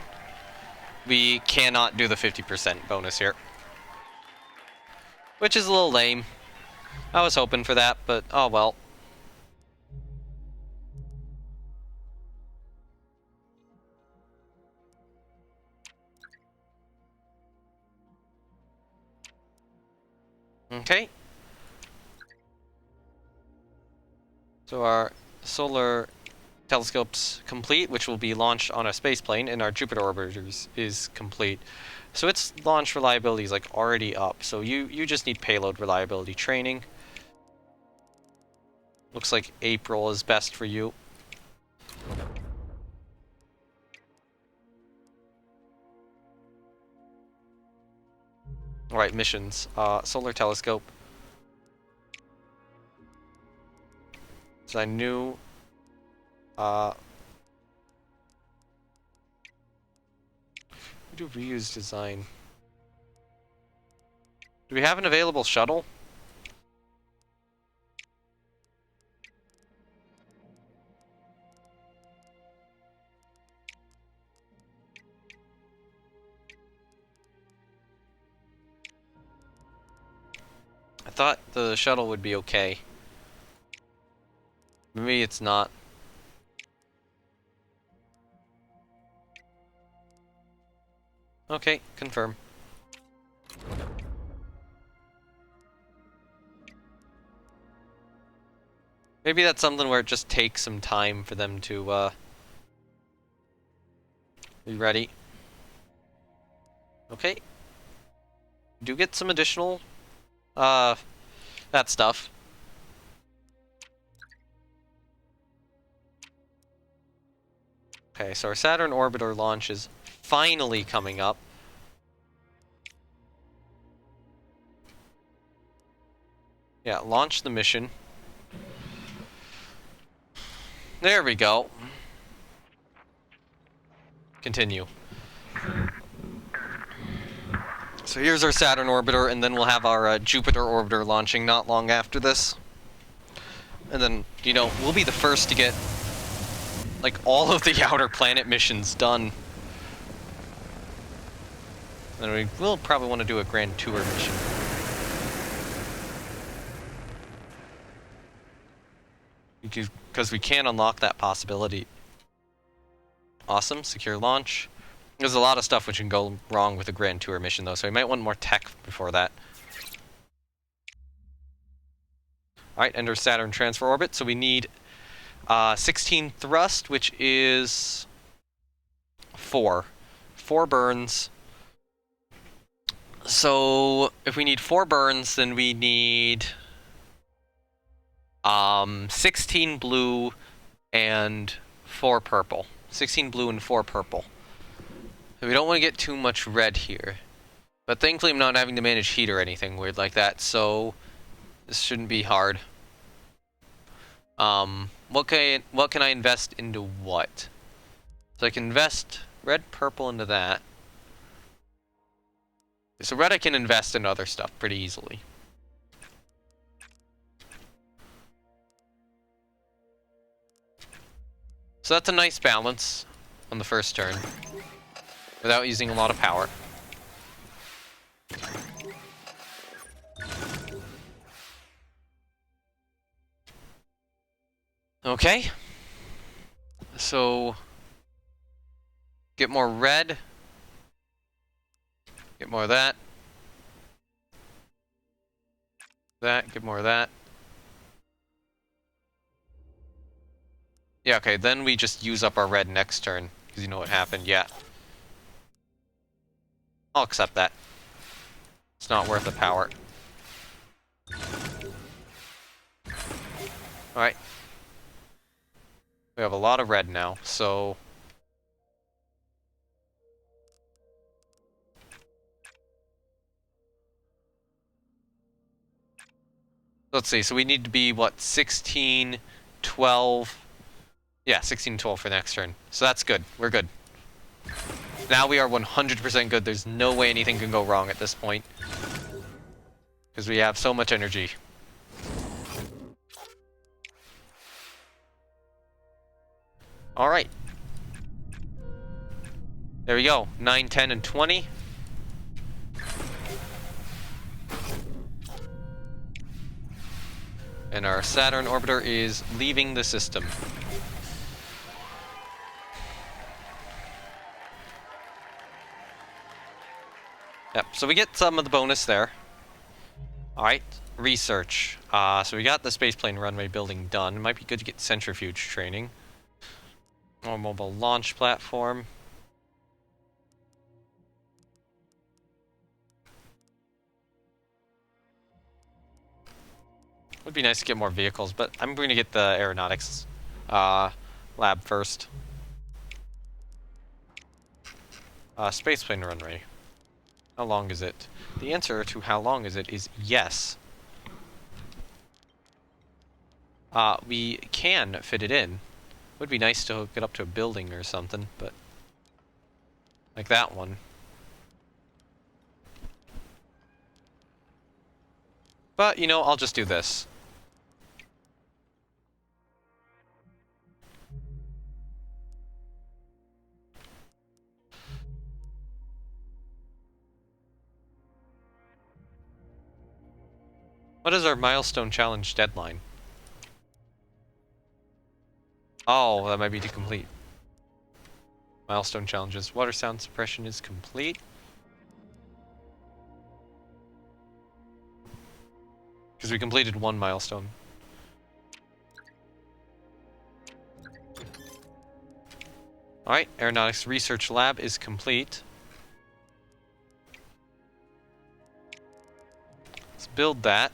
We cannot do the 50% bonus here. Which is a little lame. I was hoping for that, but oh well. Okay. So our solar telescope's complete, which will be launched on a space plane, and our Jupiter orbiter is complete. So its launch reliability is like already up. So you just need payload reliability training. Looks like April is best for you. Alright, missions. Solar telescope. So I knew we do reuse design. Do we have an available shuttle? I thought the shuttle would be okay. Maybe it's not. Okay, confirm. Maybe that's something where it just takes some time for them to, be ready. Okay. Do get some additional, that stuff. Okay, so our Saturn orbiter launch is finally coming up. Yeah, launch the mission. There we go. Continue. So here's our Saturn orbiter, and then we'll have our Jupiter orbiter launching not long after this. And then, you know, we'll be the first to get, like, all of the outer planet missions done. And we will probably want to do a grand tour mission. Because we can unlock that possibility. Awesome, secure launch. There's a lot of stuff which can go wrong with a grand tour mission, though, so we might want more tech before that. Alright, enter Saturn transfer orbit, so we need 16 thrust, which is 4. 4 burns. So, if we need 4 burns, then we need 16 blue and 4 purple. 16 blue and 4 purple. We don't want to get too much red here. But thankfully I'm not having to manage heat or anything weird like that, so this shouldn't be hard. What can I invest into what? So I can invest red, purple into that. So red I can invest in other stuff pretty easily. So that's a nice balance on the first turn, without using a lot of power. Okay. So, get more red. Get more of that. Get more of that. Yeah, okay, then we just use up our red next turn, because you know what happened, yeah. I'll accept that. It's not worth the power. Alright. We have a lot of red now, so... Let's see, so we need to be, what, 16, 12... Yeah, 16, 12 for next turn. So that's good. We're good. Now we are 100% good. There's no way anything can go wrong at this point. Because we have so much energy. Alright. There we go. 9, 10, and 20. And our Saturn orbiter is leaving the system. Yep, so we get some of the bonus there. Alright, research. So we got the spaceplane runway building done. It might be good to get centrifuge training. More mobile launch platform. Would be nice to get more vehicles, but I'm going to get the aeronautics lab first. Spaceplane runway. How long is it? The answer to how long is it is yes. We can fit it in. Would be nice to hook it up to a building or something, but... like that one. But, you know, I'll just do this. What is our milestone challenge deadline? Oh, that might be to complete. Milestone challenges. Water sound suppression is complete. Because we completed one milestone. Alright, Aeronautics Research Lab is complete. Let's build that.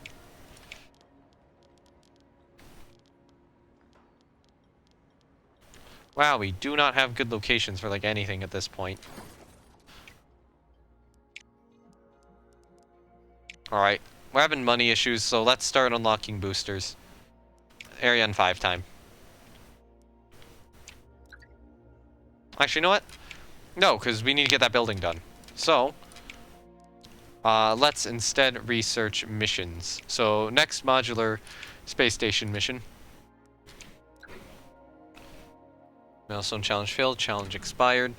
Wow, we do not have good locations for, like, anything at this point. Alright, we're having money issues, so let's start unlocking boosters. Ariane 5 time. Actually, you know what? No, because we need to get that building done. So, let's instead research missions. So, next modular space station mission. Milestone challenge failed, challenge expired.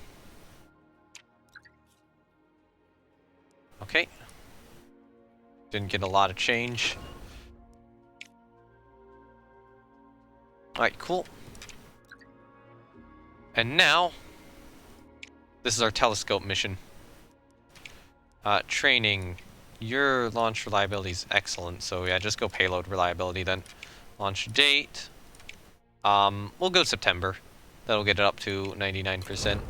Okay. Didn't get a lot of change. Alright, cool. And now, this is our telescope mission. Training. Your launch reliability is excellent, so yeah, just go payload reliability then. Launch date. We'll go September. That'll get it up to 99%.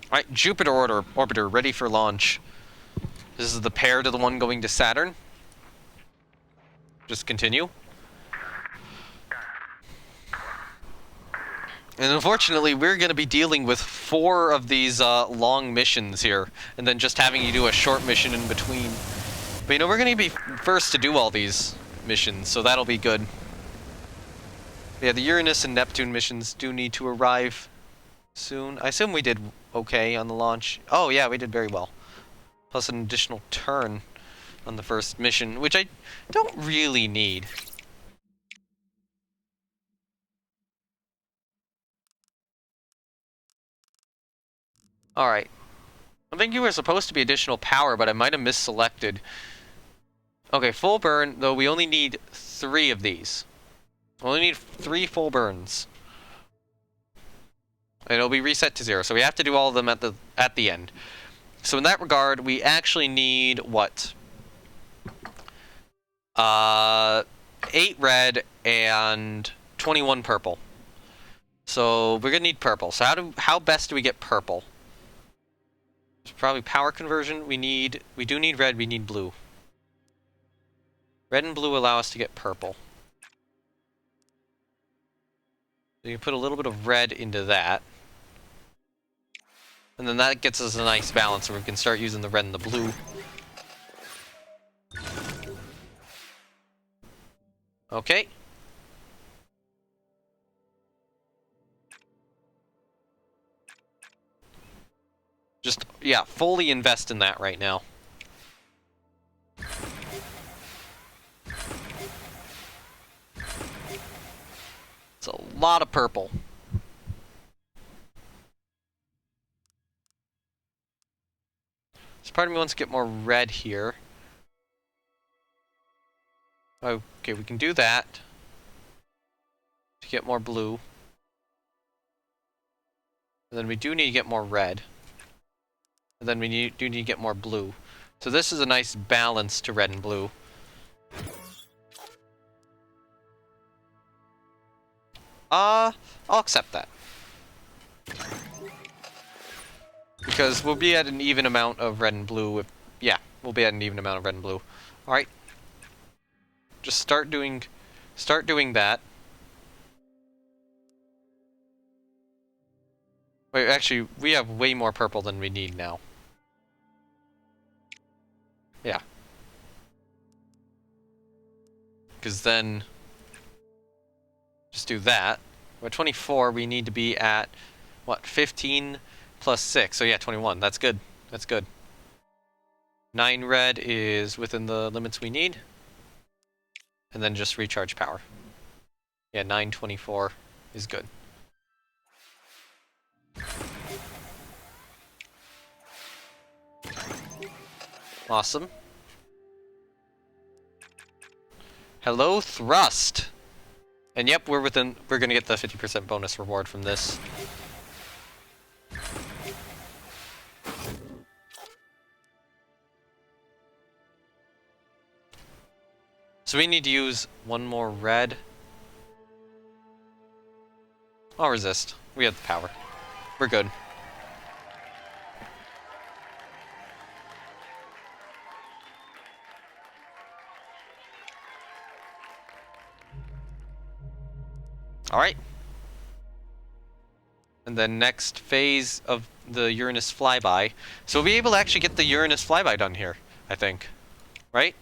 Alright, Jupiter orbiter ready for launch. This is the pair to the one going to Saturn. Just continue. And unfortunately, we're going to be dealing with 4 of these long missions here, and then just having you do a short mission in between. But you know, we're going to be first to do all these missions, so that'll be good. Yeah, the Uranus and Neptune missions do need to arrive soon. I assume we did okay on the launch. Oh yeah, we did very well. Plus an additional turn on the first mission, which I don't really need. Alright. I think you were supposed to be additional power, but I might have misselected. Okay, full burn, though we only need 3 of these. We only need 3 full burns. And it'll be reset to 0, so we have to do all of them at the end. So in that regard, we actually need what? 8 red and 21 purple. So we're gonna need purple. So how best do we get purple? It's probably power conversion. We do need red, we need blue. Red and blue allow us to get purple. So you can put a little bit of red into that. And then that gets us a nice balance where we can start using the red and the blue. Okay. Just, yeah, fully invest in that right now. It's a lot of purple. So part of me wants to get more red here. Okay, we can do that. To get more blue. And then we do need to get more red. And then we do need to get more blue. So this is a nice balance to red and blue. I'll accept that. Because we'll be at an even amount of red and blue. Yeah, we'll be at an even amount of red and blue. Alright. Just start doing that. Wait, actually, we have way more purple than we need now. Yeah. Because then, just do that. We're at 24, we need to be at, what, 15 plus 6. So yeah, 21. That's good. That's good. 9 red is within the limits we need. And then just recharge power. Yeah, 924 is good. Awesome. Hello, thrust. And yep, we're gonna get the 50% bonus reward from this. So we need to use one more red. I'll resist. We have the power. We're good. Alright. And then next phase of the Uranus flyby. So we'll be able to actually get the Uranus flyby done here, I think. Right?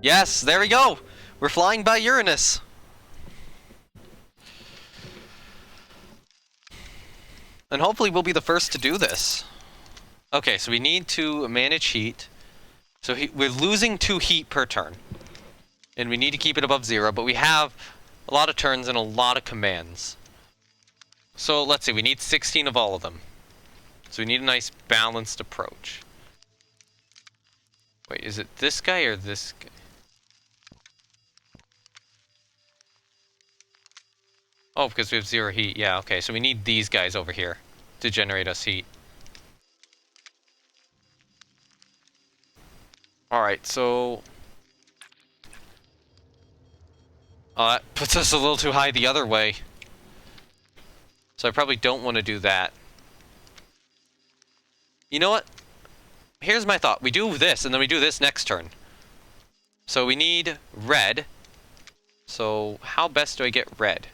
Yes, there we go! We're flying by Uranus! And hopefully we'll be the first to do this. Okay, so we need to manage heat. So we're losing 2 heat per turn. And we need to keep it above 0, but we have a lot of turns and a lot of commands. So let's see, we need 16 of all of them. So we need a nice balanced approach. Wait, is it this guy or this guy? Oh, because we have 0 heat. Yeah, okay, so we need these guys over here to generate us heat. Alright, so... oh, that puts us a little too high the other way. So I probably don't want to do that. You know what? Here's my thought. We do this, and then we do this next turn. So we need red. So how best do I get red?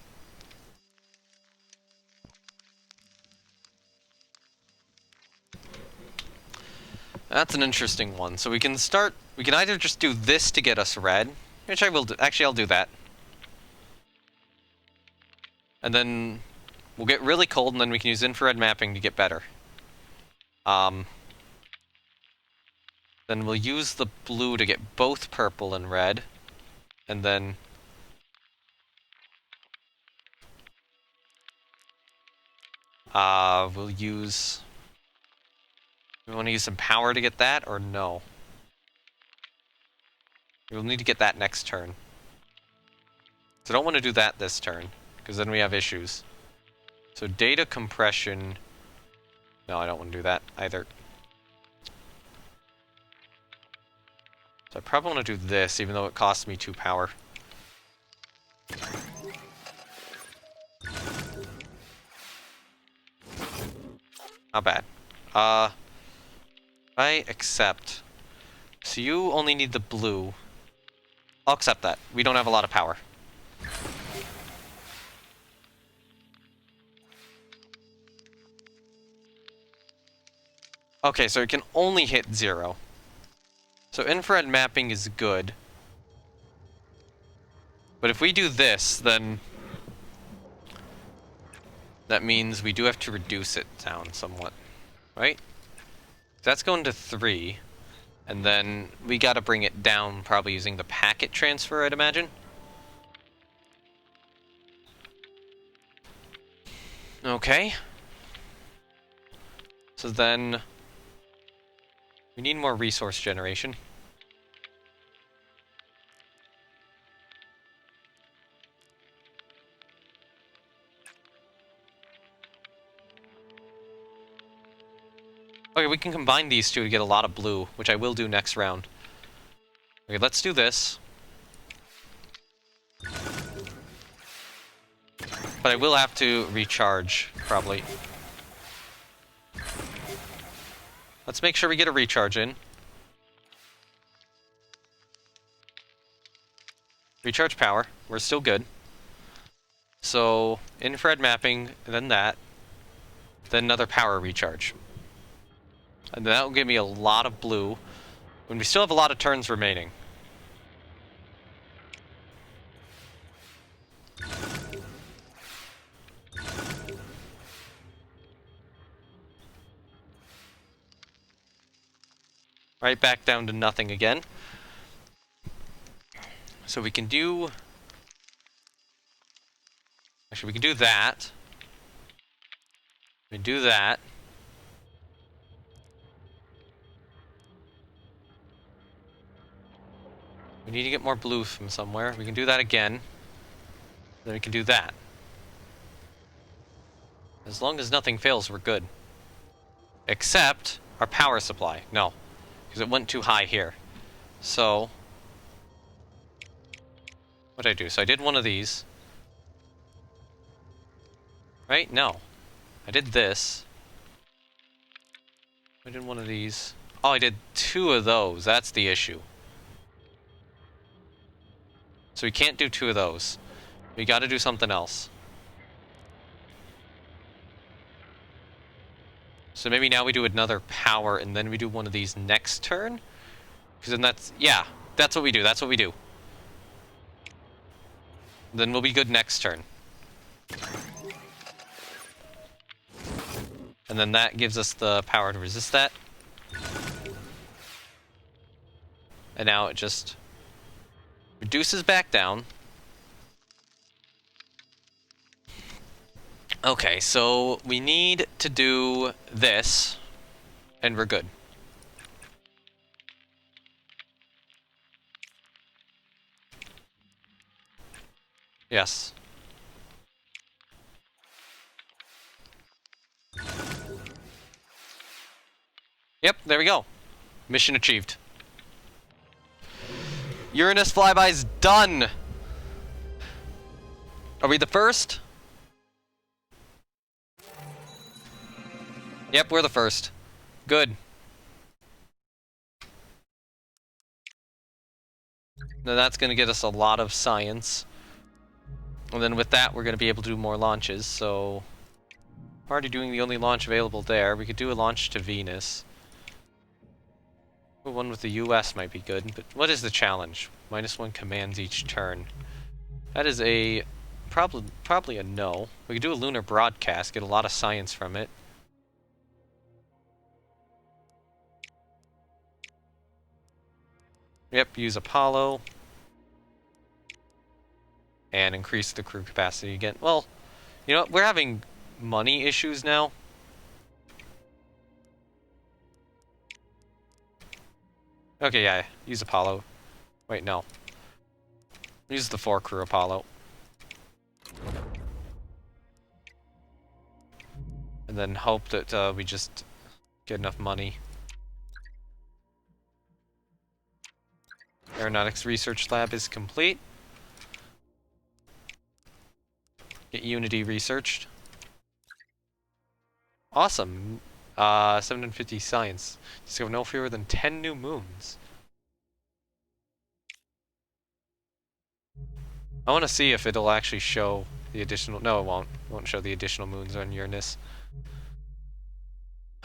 That's an interesting one. So we can either just do this to get us red, which I will do. Actually, I'll do that. And then we'll get really cold, and then we can use infrared mapping to get better. Then we'll use the blue to get both purple and red. And then... we'll use... we want to use some power to get that, or no? We'll need to get that next turn. So I don't want to do that this turn, because then we have issues. So data compression... no, I don't want to do that either. So I probably want to do this, even though it costs me 2 power. Not bad. I accept. So you only need the blue. I'll accept that. We don't have a lot of power. Okay, so it can only hit 0. So infrared mapping is good. But if we do this, then that means we do have to reduce it down somewhat. Right? That's going to 3. And then we gotta bring it down probably using the packet transfer, I'd imagine. Okay. So then we need more resource generation. Okay, we can combine these two to get a lot of blue, which I will do next round. Okay, let's do this. But I will have to recharge, probably. Let's make sure we get a recharge in. Recharge power. We're still good. So, infrared mapping, then that. Then another power recharge. And that will give me a lot of blue. When we still have a lot of turns remaining. Right back down to nothing again. So we can do... actually, we can do that. We can do that. We need to get more blue from somewhere. We can do that again. Then we can do that. As long as nothing fails, we're good. Except our power supply. No. Because it went too high here. So... what did I do? So I did one of these. Right? No. I did this. I did one of these. Oh, I did 2 of those. That's the issue. So we can't do 2 of those. We gotta do something else. So maybe now we do another power, and then we do one of these next turn? Because then that's... Yeah, that's what we do. That's what we do. Then we'll be good next turn. And then that gives us the power to resist that. And now it just reduces back down. Okay, so we need to do this, and we're good. Yes. Yep, there we go. Mission achieved. Uranus flyby's done! Are we the first? Yep, we're the first. Good. Now that's going to get us a lot of science. And then with that, we're going to be able to do more launches, so... We're already doing the only launch available there. We could do a launch to Venus. One with the US might be good, but what is the challenge? -1 commands each turn. That is a... Probably a no. We could do a lunar broadcast, get a lot of science from it. Yep, use Apollo. And increase the crew capacity again. Well, you know what? We're having money issues now. Okay, yeah, use Apollo. Wait, no. Use the 4 crew Apollo. And then hope that we just get enough money. Aeronautics Research Lab is complete. Get Unity researched. Awesome. 750 science. Discover no fewer than 10 new moons. I want to see if it'll actually show the additional... No, it won't. It won't show the additional moons on Uranus.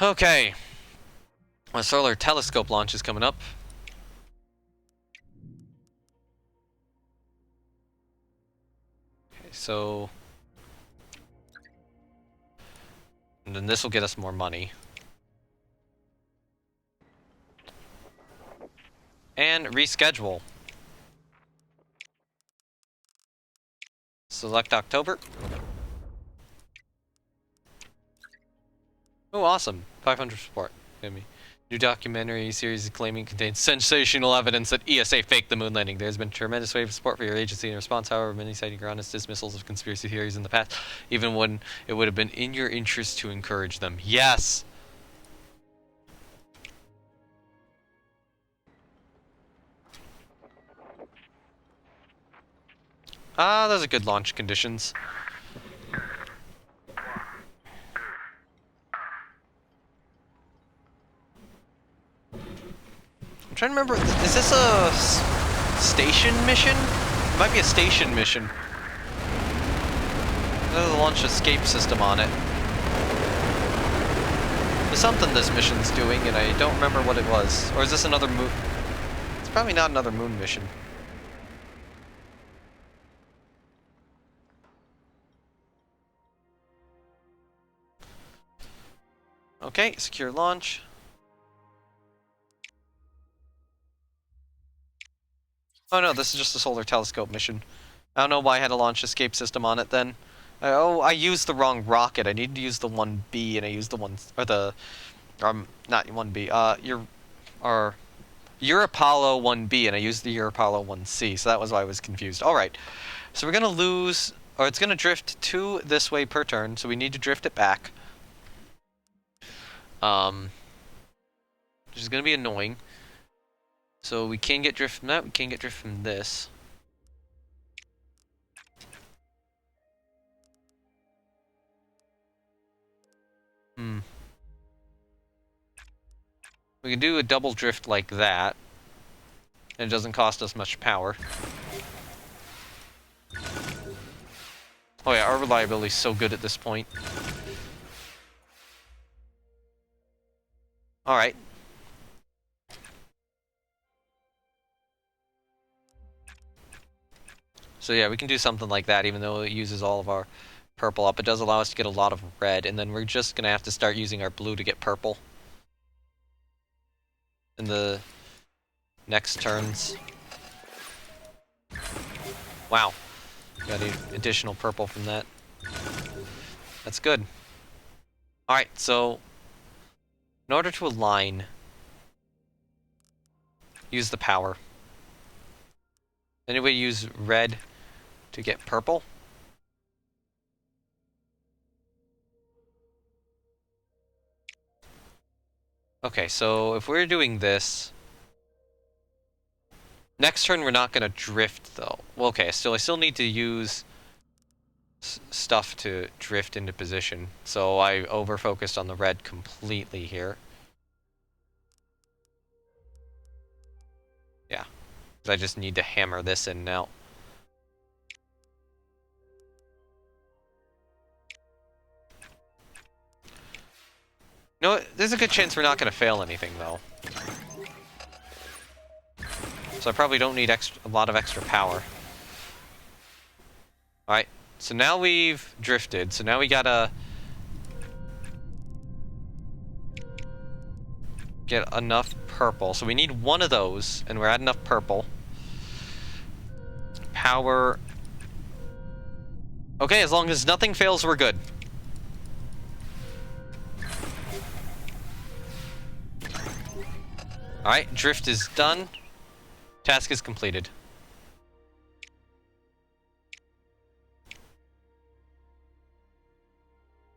Okay. A solar telescope launch is coming up. Okay, so... And then this will get us more money. And reschedule. Select October. Oh, awesome. 500 support. New documentary series claiming contains sensational evidence that ESA faked the moon landing. There's been tremendous wave of support for your agency in response, however, many citing your honest dismissals of conspiracy theories in the past, even when it would have been in your interest to encourage them. Yes! Those are good launch conditions. I'm trying to remember, is this a station mission? It might be a station mission. There's a launch escape system on it. There's something this mission's doing, and I don't remember what it was. Or is this another moon? It's probably not another moon mission. Okay, secure launch. Oh no, this is just a solar telescope mission. I don't know why I had a launch escape system on it then. Oh, I used the wrong rocket. I needed to use the 1B, and I used the one, or the, not 1B. Your Apollo 1B, and I used the Your Apollo 1C. So that was why I was confused. All right, so we're gonna lose, or it's gonna drift 2 this way per turn. So we need to drift it back. Which is gonna be annoying. So we can get drift from that, we can get drift from this. We can do a double drift like that. And it doesn't cost us much power. Oh yeah, our reliability is so good at this point. Alright. So yeah, we can do something like that, even though it uses all of our purple up. It does allow us to get a lot of red, and then we're just gonna have to start using our blue to get purple in the next turns. Wow. Got any additional purple from that. That's good. Alright, so in order to align, use the power. Anyway, use red to get purple. Okay, so if we're doing this, next turn we're not gonna drift though. Well, okay, I still need to use stuff to drift into position. So I over-focused on the red completely here. Yeah, because I just need to hammer this in now. No, there's a good chance we're not going to fail anything, though. So I probably don't need a lot of extra power. Alright, so now we've drifted, so now we gotta get enough purple. So we need one of those, and we're at enough purple. Power. Okay, as long as nothing fails, we're good. Alright, drift is done. Task is completed.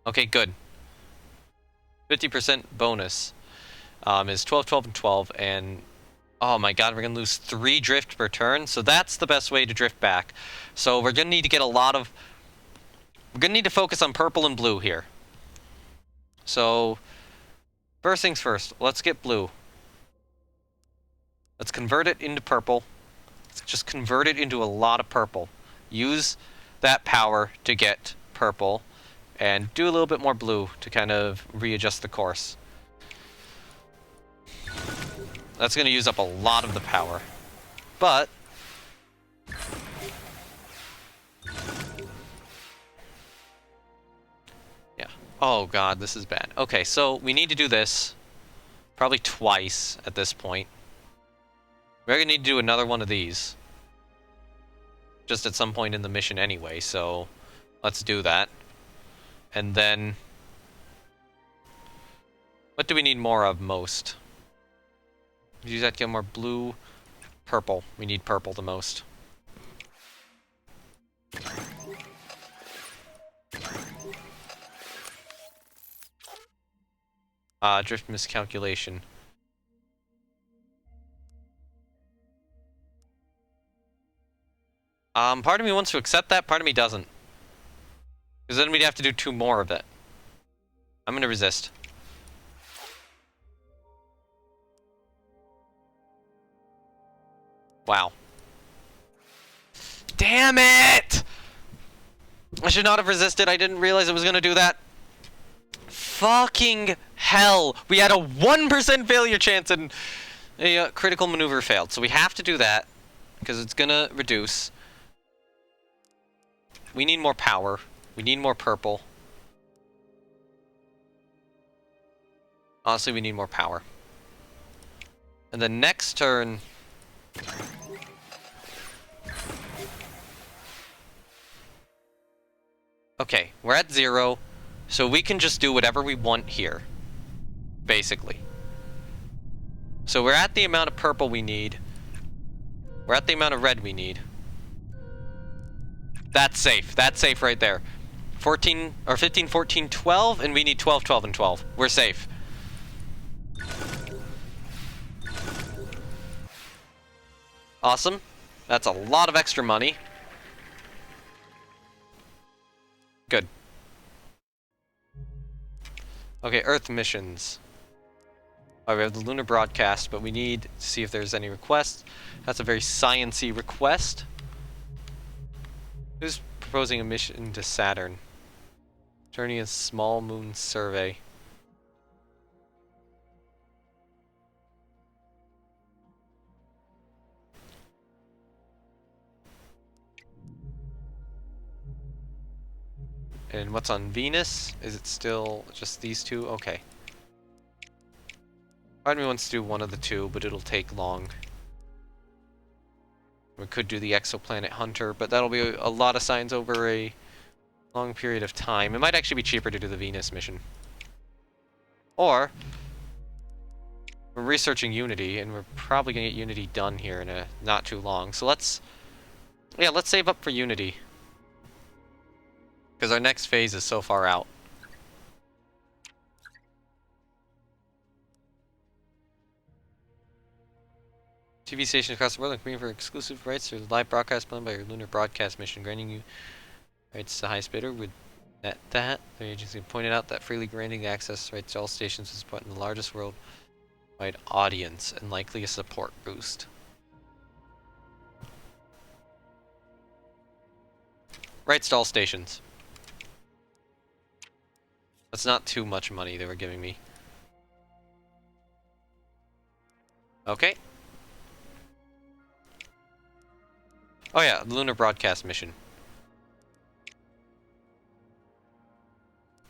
Okay, good. 50% bonus is 12, 12, and 12, and oh my god, we're gonna lose 3 drift per turn, so that's the best way to drift back. So we're gonna need to get a lot of... We're gonna need to focus on purple and blue here. So, first things first, let's get blue. Let's convert it into purple. Let's just convert it into a lot of purple. Use that power to get purple, and do a little bit more blue to kind of readjust the course. That's going to use up a lot of the power. But yeah. Oh god, this is bad. Okay, so we need to do this probably twice at this point. We're going to need to do another one of these just at some point in the mission anyway, so let's do that. And then what do we need more of most? Use that to get more blue, purple. We need purple the most. Drift miscalculation. Part of me wants to accept that, part of me doesn't. Because then we'd have to do 2 more of it. I'm gonna resist. Wow. Damn it! I should not have resisted. I didn't realize it was gonna do that. Fucking hell. We had a 1% failure chance and a critical maneuver failed. So we have to do that because it's gonna reduce. We need more power. We need more purple. Honestly, we need more power. And the next turn... Okay, we're at 0, so we can just do whatever we want here. Basically. So we're at the amount of purple we need. We're at the amount of red we need. That's safe. That's safe right there. 14, or 15, 14, 12, and we need 12, 12, and 12. We're safe. Awesome. That's a lot of extra money. Good. Okay, Earth missions. Oh, we have the lunar broadcast, but we need to see if there's any requests. That's a very science-y request. Who's proposing a mission to Saturn. Turning a small moon survey. And what's on Venus? Is it still just these two? Okay. Part of me wants to do one of the two, but it'll take long. We could do the exoplanet Hunter, but that'll be a lot of signs over a long period of time. It might actually be cheaper to do the Venus mission. Or, we're researching Unity, and we're probably going to get Unity done here in a not too long. So let's save up for Unity. Because our next phase is so far out. TV stations across the world are competing for exclusive rights to the live broadcast planned by your lunar broadcast mission, granting you rights to the highest bidder. With that, the agency pointed out that freely granting access rights to all stations is putting the largest worldwide audience and likely a support boost. Rights to all stations. That's not too much money they were giving me. Okay. Oh yeah, the lunar broadcast mission.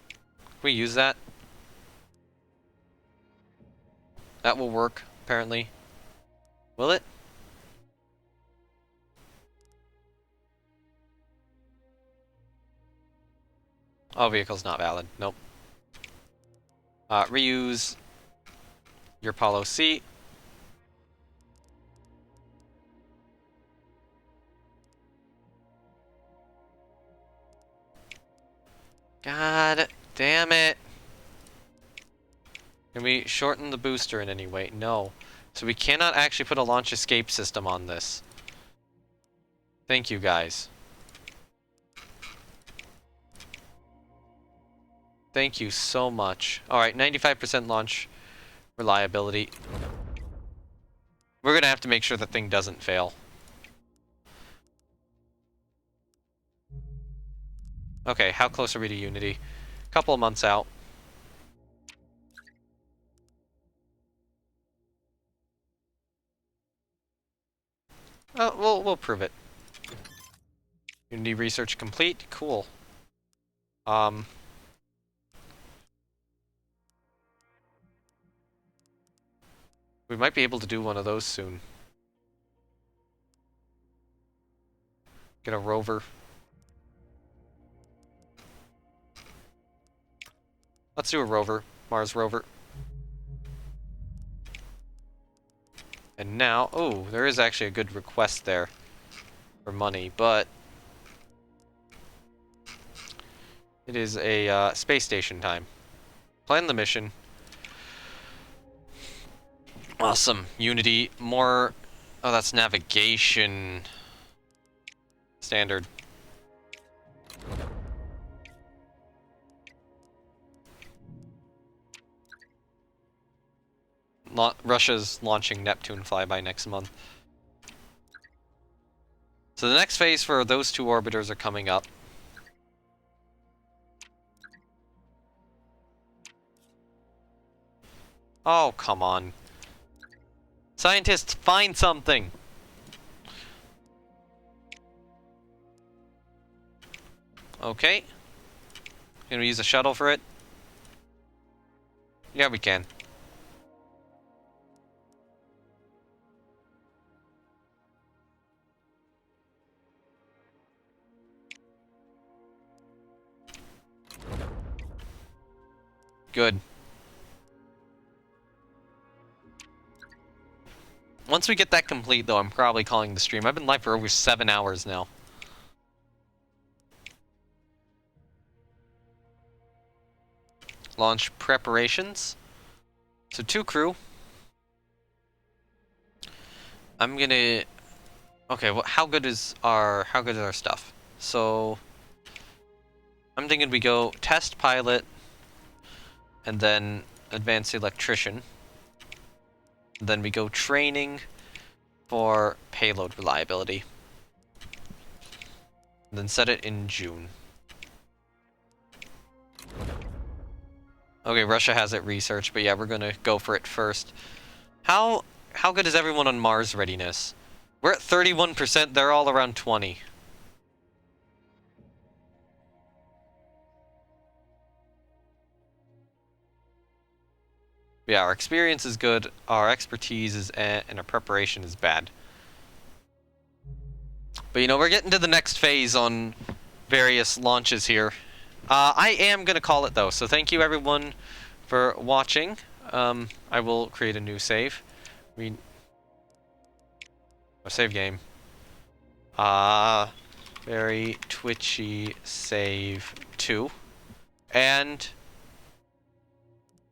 Can we use that? That will work, apparently. Will it? Oh, vehicle's not valid. Nope. Reuse your Apollo C. God damn it. Can we shorten the booster in any way? No. So we cannot actually put a launch escape system on this. Thank you, guys. Thank you so much. Alright, 95% launch reliability. We're gonna have to make sure the thing doesn't fail. Okay, how close are we to Unity? Couple of months out. Oh, we'll prove it. Unity research complete. Cool. We might be able to do one of those soon. Get a rover. Let's do a rover. Mars rover. And now, oh, there is actually a good request there for money, but it is a space station time. Plan the mission. Awesome. Unity, more... Oh, that's navigation. Standard. Russia's launching Neptune flyby next month. So the next phase for those two orbiters are coming up. Oh, come on. Scientists, find something! Okay. Can we use a shuttle for it? Yeah, we can. Good. Once we get that complete, though, I'm probably calling the stream. I've been live for over 7 hours now. Launch preparations. So 2 crew. I'm gonna... Okay, well, how good is our stuff? So I'm thinking we go test pilot and then advanced electrician. Then we go training for payload reliability. and then set it in June. Okay, Russia has it researched, but yeah, we're gonna go for it first. How good is everyone on Mars readiness? We're at 31%, they're all around 20. Yeah, our experience is good, our expertise is eh, and our preparation is bad. But you know, we're getting to the next phase on various launches here. I am gonna call it though, so thank you everyone for watching. I will create a new save. A save game. Very twitchy save 2. And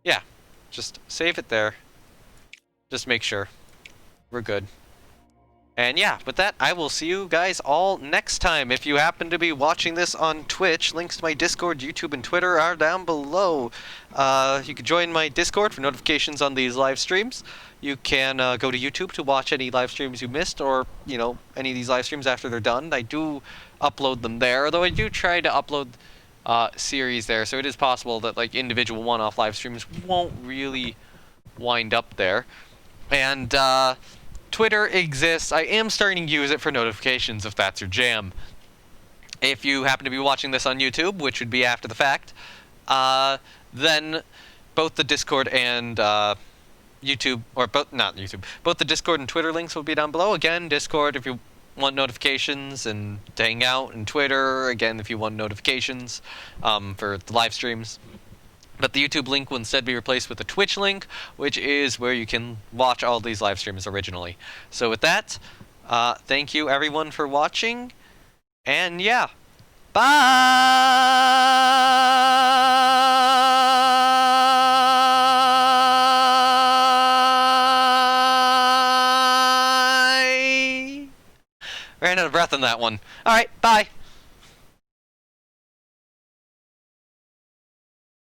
yeah, just save it there. Just make sure we're good. And yeah, with that, I will see you guys all next time. If you happen to be watching this on Twitch, links to my Discord, YouTube, and Twitter are down below. You can join my Discord for notifications on these live streams. You can go to YouTube to watch any live streams you missed, or, you know, any of these live streams after they're done. I do upload them there, though I do try to upload series there, so it is possible that, like, individual one-off live streams won't really wind up there. And, Twitter exists. I am starting to use it for notifications if that's your jam. If you happen to be watching this on YouTube, which would be after the fact, then both the Discord and YouTube, or not YouTube, both the Discord and Twitter links will be down below. Again, Discord if you want notifications and to hang out, and Twitter, again, if you want notifications for the live streams. But the YouTube link will instead be replaced with the Twitch link, which is where you can watch all these live streams originally. So with that, thank you everyone for watching, and yeah, bye! Ran out of breath on that one. Alright, bye!